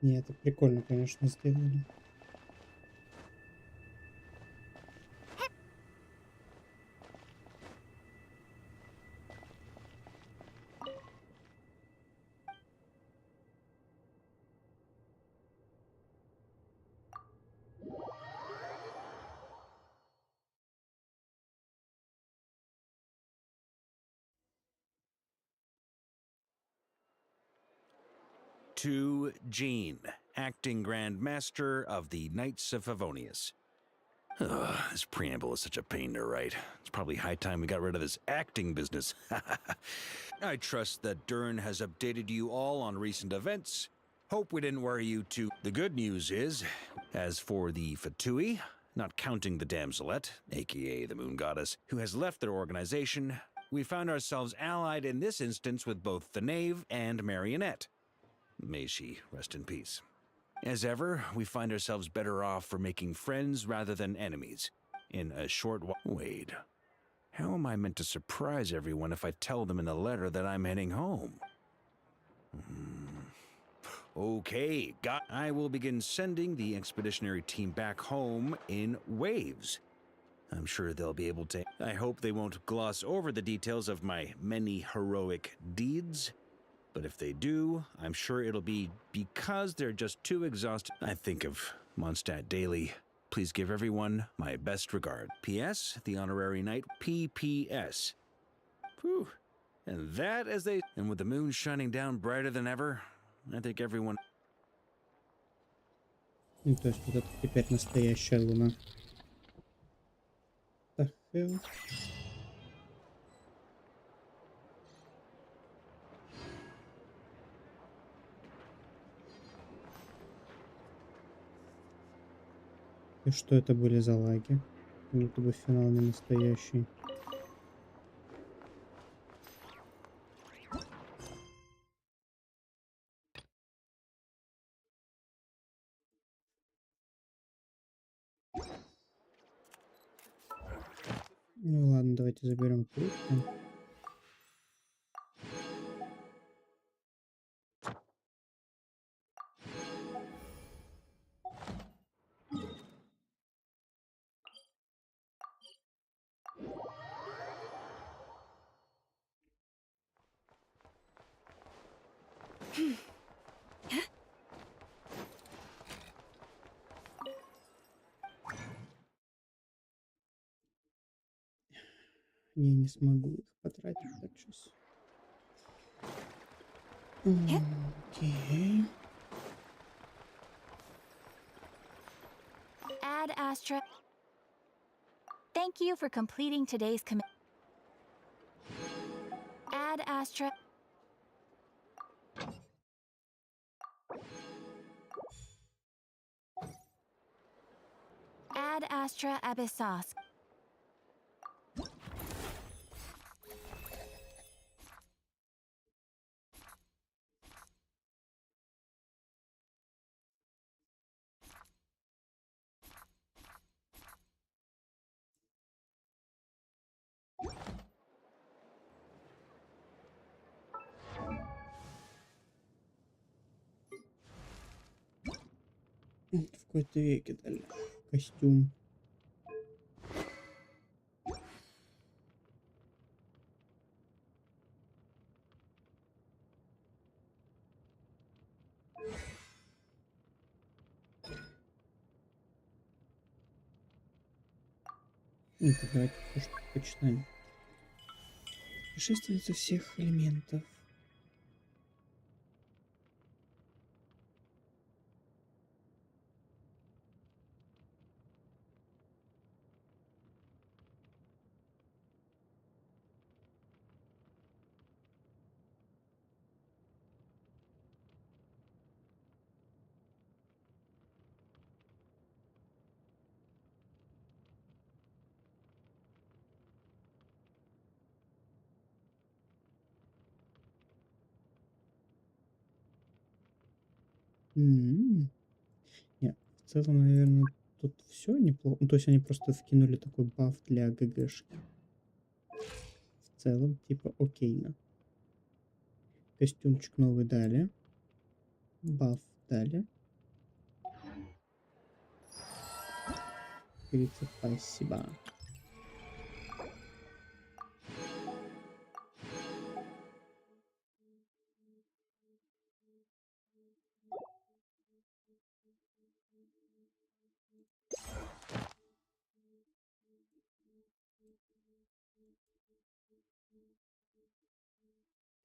Не, это прикольно, конечно, сделали. To Jean, acting Grand Master of the Knights of Favonius. Ugh, this preamble is such a pain to write. It's probably high time we got rid of this acting business. I trust that Dern has updated you all on recent events. Hope we didn't worry you too. The good news is, as for the Fatui, not counting the damselette, aka the moon goddess, who has left their organization, we found ourselves allied in this instance with both the knave and marionette. May she rest in peace. As ever, we find ourselves better off for making friends rather than enemies. In a short while. Wait. How am I meant to surprise everyone if I tell them in the letter that I'm heading home? Okay, I will begin sending the expeditionary team back home in waves. I'm sure they'll be able to. I hope they won't gloss over the details of my many heroic deeds. But if they do, I'm sure it'll be because they're just too exhausted. I think of Mondstadt daily. Please give everyone my best regard. P.S. The honorary knight. P.P.S. Whew. And that as they... And with the moon shining down brighter than ever, I think everyone... Ну, то есть вот это теперь настоящая луна. The hell? И что это были за лаги? Как будто бы финал не настоящий. Ну ладно, давайте заберем крутки. Я не смогу их потратить так сейчас. Окей. Ad Astra. Thank you for completing today's commit. Ad Astra. Ad Astra Abyssos. В какой-то веке дали костюм. Ну, давайте что почитаем. Путешественница всех элементов. Нет, в целом, наверное, тут все неплохо. Ну, то есть они просто вкинули такой баф для ГГшки. В целом, типа, окейно. Костюмчик новый дали. Баф дали. Говорится, спасибо.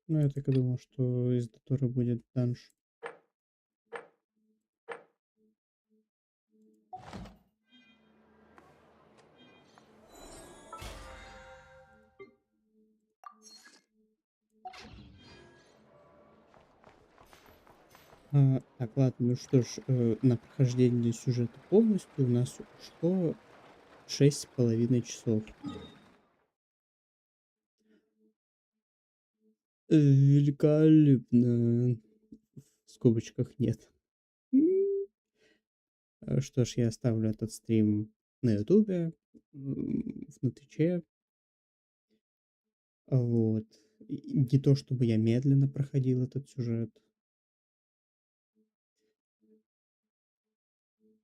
Ну, я так и думал, что из Доторы будет данж. Так, ладно, ну что ж, на прохождение сюжета полностью у нас ушло 6,5 часов. Великолепно. В скобочках нет. Что ж, я оставлю этот стрим на ютубе, на твиче. Вот. Не то чтобы я медленно проходил этот сюжет.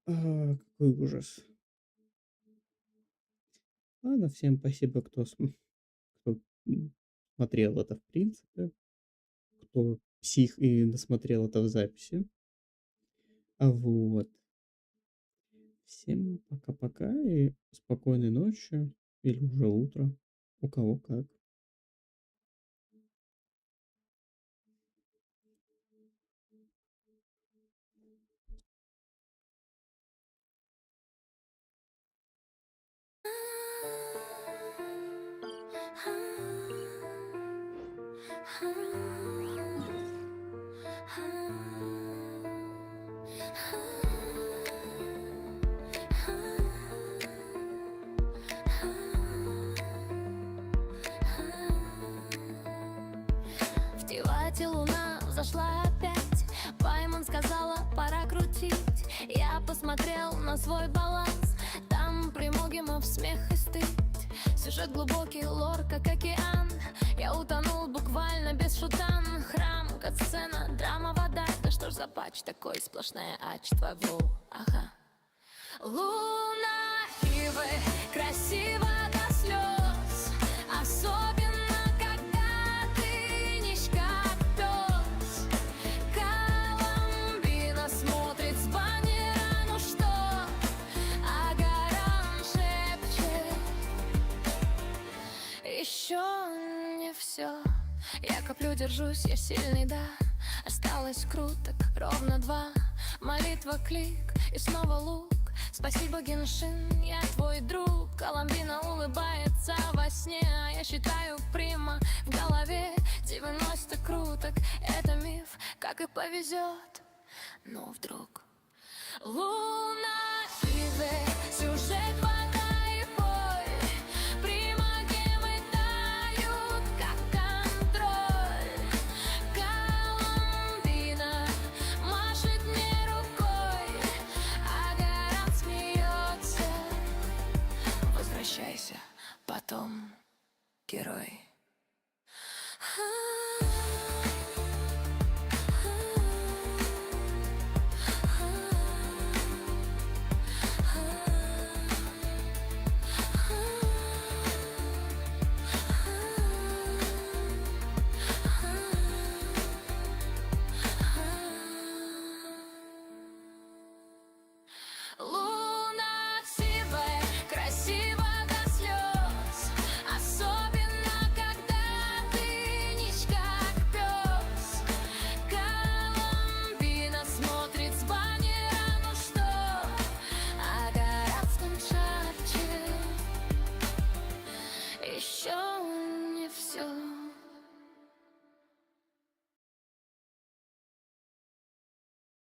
Какой ужас. Ладно, всем спасибо, кто смотрел это в принципе, кто псих и досмотрел это в записи. Вот. Всем пока-пока и спокойной ночи или уже утро, у кого как. В Тивате луна зашла опять. Пайман сказала, пора крутить. Я посмотрел на свой баланс. Там примогимов смех и стыд. Сюжет глубокий, лор как океан. Я утонул буквально без шутан. Храм, катсцена, драма, вода. Да что ж за патч такой, сплошная ач твоего. Ага. Луна IV, красиво до слез. Особенно, когда ты нищ как пес. Коломбина смотрит с баннера, ну что? А Гаран шепчет: еще не все. Я коплю, держусь, я сильный, да. Осталось круток, ровно 2. Молитва, клик и снова лук. Спасибо, Genshin, я твой друг. Коломбина улыбается во сне, а я считаю прима в голове. 90 круток, это миф, как и повезет. Но вдруг Луна IV, сюжет, вода и бой. Примагемы дают как контроль. Коломбина машет мне рукой, а Гарант смеется. Возвращайся потом, герой.